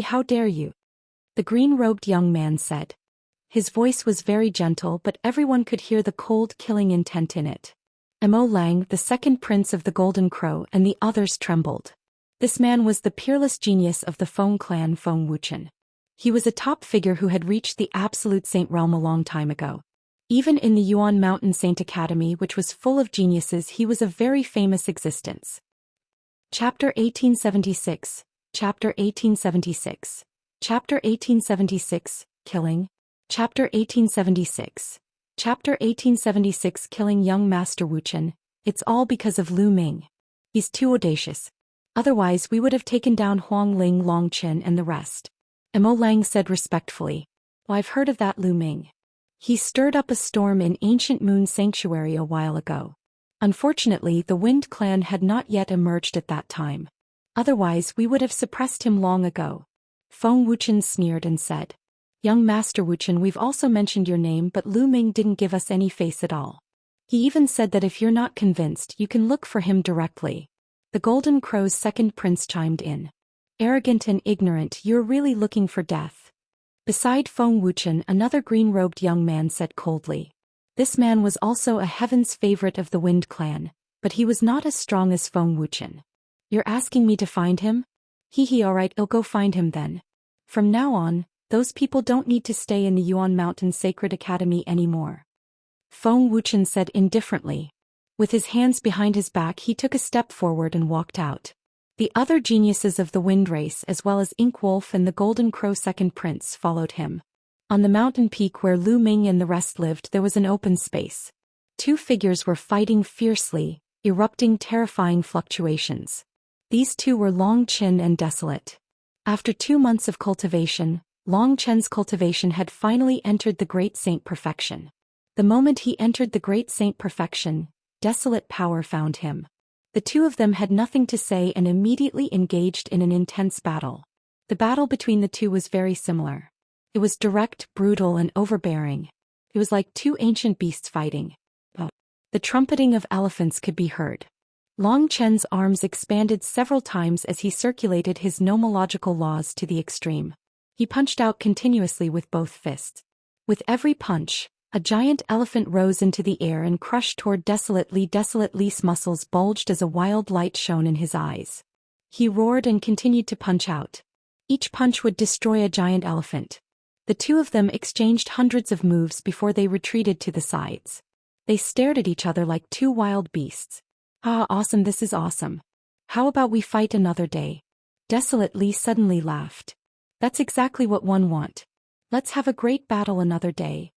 How dare you? The green-robed young man said. His voice was very gentle, but everyone could hear the cold, killing intent in it. Mo Lang, the second prince of the Golden Crow, and the others trembled. This man was the peerless genius of the Feng clan, Feng Wuchen. He was a top figure who had reached the absolute saint realm a long time ago. Even in the Yuan Mountain Saint Academy, which was full of geniuses, he was a very famous existence. Chapter 1876. Chapter 1876. Chapter 1876, Killing. Chapter 1876. Chapter 1876, Killing young Master Wuchen. It's all because of Lu Ming. He's too audacious. Otherwise we would have taken down Huang Ling, Long Qin, and the rest. Mo Lang said respectfully. Well, I've heard of that Lu Ming. He stirred up a storm in Ancient Moon Sanctuary a while ago. Unfortunately, the Wind Clan had not yet emerged at that time. Otherwise we would have suppressed him long ago. Feng Wuchen sneered and said. Young Master Wuchen, we've also mentioned your name, but Lu Ming didn't give us any face at all. He even said that if you're not convinced, you can look for him directly. The Golden Crow's second prince chimed in. Arrogant and ignorant, you're really looking for death. Beside Feng Wuchen, another green-robed young man said coldly. This man was also a heaven's favorite of the Wind Clan, but he was not as strong as Feng Wuchen. You're asking me to find him? Alright, I'll go find him then. From now on, those people don't need to stay in the Yuan Mountain Sacred Academy anymore. Feng Wuchen said indifferently. With his hands behind his back, he took a step forward and walked out. The other geniuses of the Wind Race, as well as Ink Wolf and the Golden Crow second prince, followed him. On the mountain peak where Lu Ming and the rest lived, there was an open space. Two figures were fighting fiercely, erupting terrifying fluctuations. These two were Long Qin and Desolate. After 2 months of cultivation, Long Qin's cultivation had finally entered the Great Saint Perfection. The moment he entered the Great Saint Perfection, Desolate power found him. The two of them had nothing to say and immediately engaged in an intense battle. The battle between the two was very similar. It was direct, brutal, and overbearing. It was like two ancient beasts fighting. The trumpeting of elephants could be heard. Long Qin's arms expanded several times as he circulated his nomological laws to the extreme. He punched out continuously with both fists. With every punch, a giant elephant rose into the air and crushed toward Desolate Li. Desolate Li's muscles bulged as a wild light shone in his eyes. He roared and continued to punch out. Each punch would destroy a giant elephant. The two of them exchanged hundreds of moves before they retreated to the sides. They stared at each other like two wild beasts. Awesome, this is awesome. How about we fight another day? Desolate Li suddenly laughed. That's exactly what one want. Let's have a great battle another day.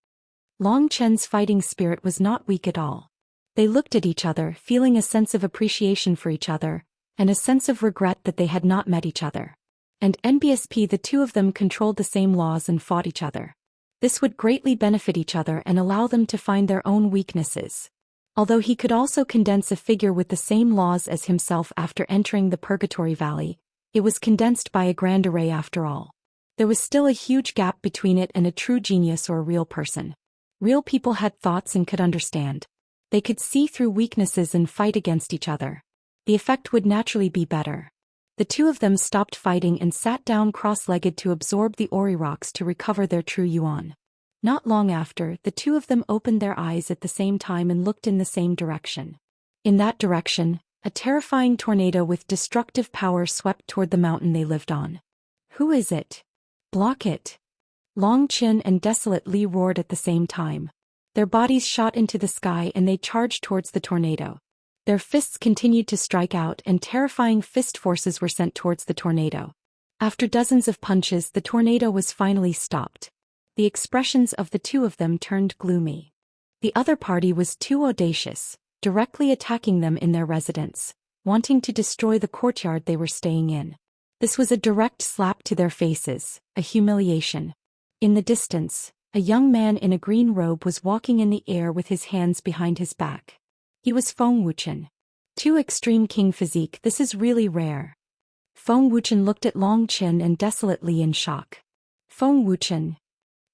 Long Qin's fighting spirit was not weak at all. They looked at each other, feeling a sense of appreciation for each other, and a sense of regret that they had not met each other. And NBSP, the two of them controlled the same laws and fought each other. This would greatly benefit each other and allow them to find their own weaknesses. Although he could also condense a figure with the same laws as himself after entering the Purgatory Valley, it was condensed by a grand array after all. There was still a huge gap between it and a true genius or a real person. Real people had thoughts and could understand. They could see through weaknesses and fight against each other. The effect would naturally be better. The two of them stopped fighting and sat down cross-legged to absorb the Ori rocks to recover their true Yuan. Not long after, the two of them opened their eyes at the same time and looked in the same direction. In that direction, a terrifying tornado with destructive power swept toward the mountain they lived on. Who is it? Block it! Long Qin and Desolate Li roared at the same time. Their bodies shot into the sky and they charged towards the tornado. Their fists continued to strike out and terrifying fist forces were sent towards the tornado. After dozens of punches, the tornado was finally stopped. The expressions of the two of them turned gloomy. The other party was too audacious, directly attacking them in their residence, wanting to destroy the courtyard they were staying in. This was a direct slap to their faces, a humiliation. In the distance, A young man in a green robe was walking in the air with his hands behind his back. He was Feng Wuchen. Two extreme king physique, this is really rare. Feng Wuchen looked at Long Qin and Desolate Li in shock. Feng Wuchen.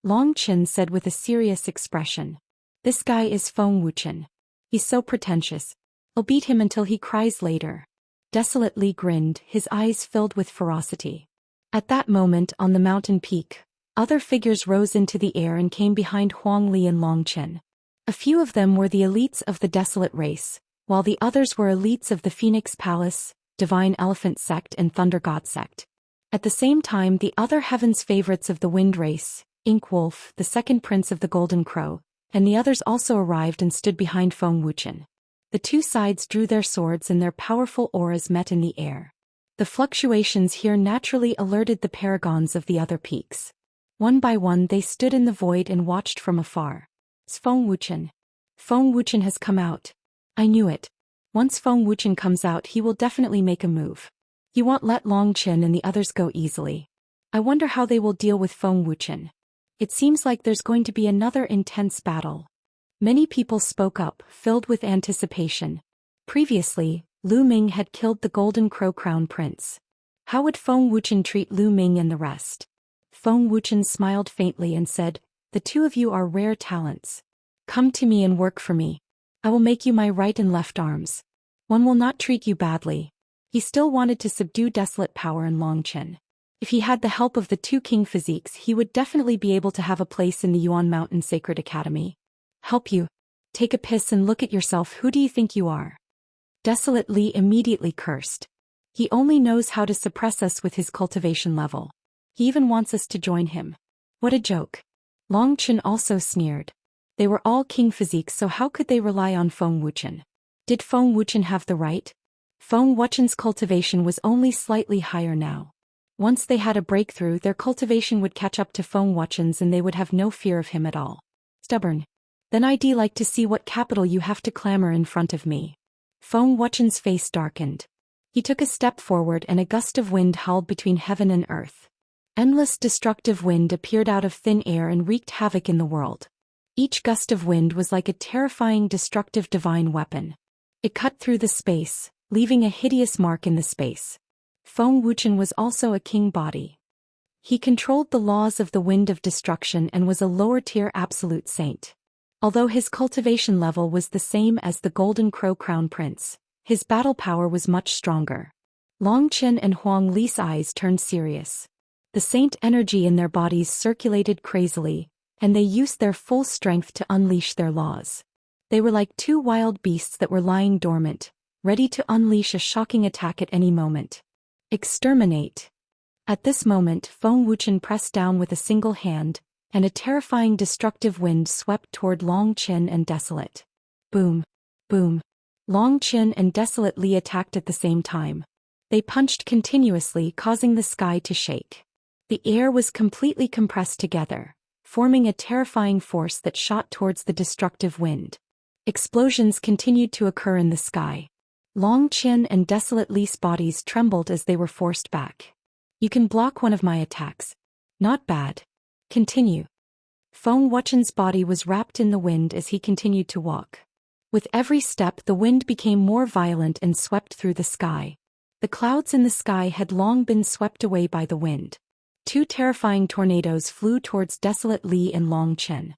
Long Qin said with a serious expression. This guy is Feng Wuchen. He's so pretentious. I'll beat him until he cries later. Desolate Li grinned, his eyes filled with ferocity. At that moment on the mountain peak, other figures rose into the air and came behind Huang Li and Long Qin. A few of them were the elites of the Desolate race, while the others were elites of the Phoenix Palace, Divine Elephant sect and Thunder God sect. At the same time the other heavens favorites of the Wind race, Ink Wolf, the second prince of the Golden Crow, and the others also arrived and stood behind Feng Wuchen. The two sides drew their swords and their powerful auras met in the air. The fluctuations here naturally alerted the paragons of the other peaks. One by one they stood in the void and watched from afar. It's Feng Wuchen. Feng Wuchen has come out. I knew it. Once Feng Wuchen comes out he will definitely make a move. He won't let Long Qin and the others go easily. I wonder how they will deal with Feng Wuchen. It seems like there's going to be another intense battle. Many people spoke up, filled with anticipation. Previously, Lu Ming had killed the Golden Crow Crown Prince. How would Feng Wuchen treat Lu Ming and the rest? Feng Wuchen smiled faintly and said, the two of you are rare talents. Come to me and work for me. I will make you my right and left arms. One will not treat you badly. He still wanted to subdue Desolate Power and Long Qin. If he had the help of the two king physiques he would definitely be able to have a place in the Yuan Mountain Sacred Academy. Help you? Take a piss and look at yourself, who do you think you are? Desolate Li immediately cursed. He only knows how to suppress us with his cultivation level. He even wants us to join him. What a joke. Long Qin also sneered. They were all king physiques, so how could they rely on Feng Wuchen? Did Feng Wuchen have the right? Feng Wuchen's cultivation was only slightly higher now. Once they had a breakthrough their cultivation would catch up to Feng Wuchen's and they would have no fear of him at all. Stubborn. Then I'd like to see what capital you have to clamor in front of me. Feng Wuchen's face darkened. He took a step forward and a gust of wind howled between heaven and earth. Endless destructive wind appeared out of thin air and wreaked havoc in the world. Each gust of wind was like a terrifying destructive divine weapon. It cut through the space, leaving a hideous mark in the space. Feng Wuchen was also a king body. He controlled the laws of the wind of destruction and was a lower-tier absolute saint. Although his cultivation level was the same as the Golden Crow Crown Prince, his battle power was much stronger. Long Qin and Huang Li's eyes turned serious. The saint energy in their bodies circulated crazily, and they used their full strength to unleash their laws. They were like two wild beasts that were lying dormant, ready to unleash a shocking attack at any moment. Exterminate. At this moment Feng Wuchen pressed down with a single hand, and a terrifying destructive wind swept toward Long Qin and Desolate. Boom. Boom. Long Qin and Desolate Li attacked at the same time. They punched continuously, causing the sky to shake. The air was completely compressed together, forming a terrifying force that shot towards the destructive wind. Explosions continued to occur in the sky. Long Qin and Desolate Li's bodies trembled as they were forced back. You can block one of my attacks. Not bad. Continue. Feng Wuchen's body was wrapped in the wind as he continued to walk. With every step the wind became more violent and swept through the sky. The clouds in the sky had long been swept away by the wind. Two terrifying tornadoes flew towards Desolate Li and Long Qin.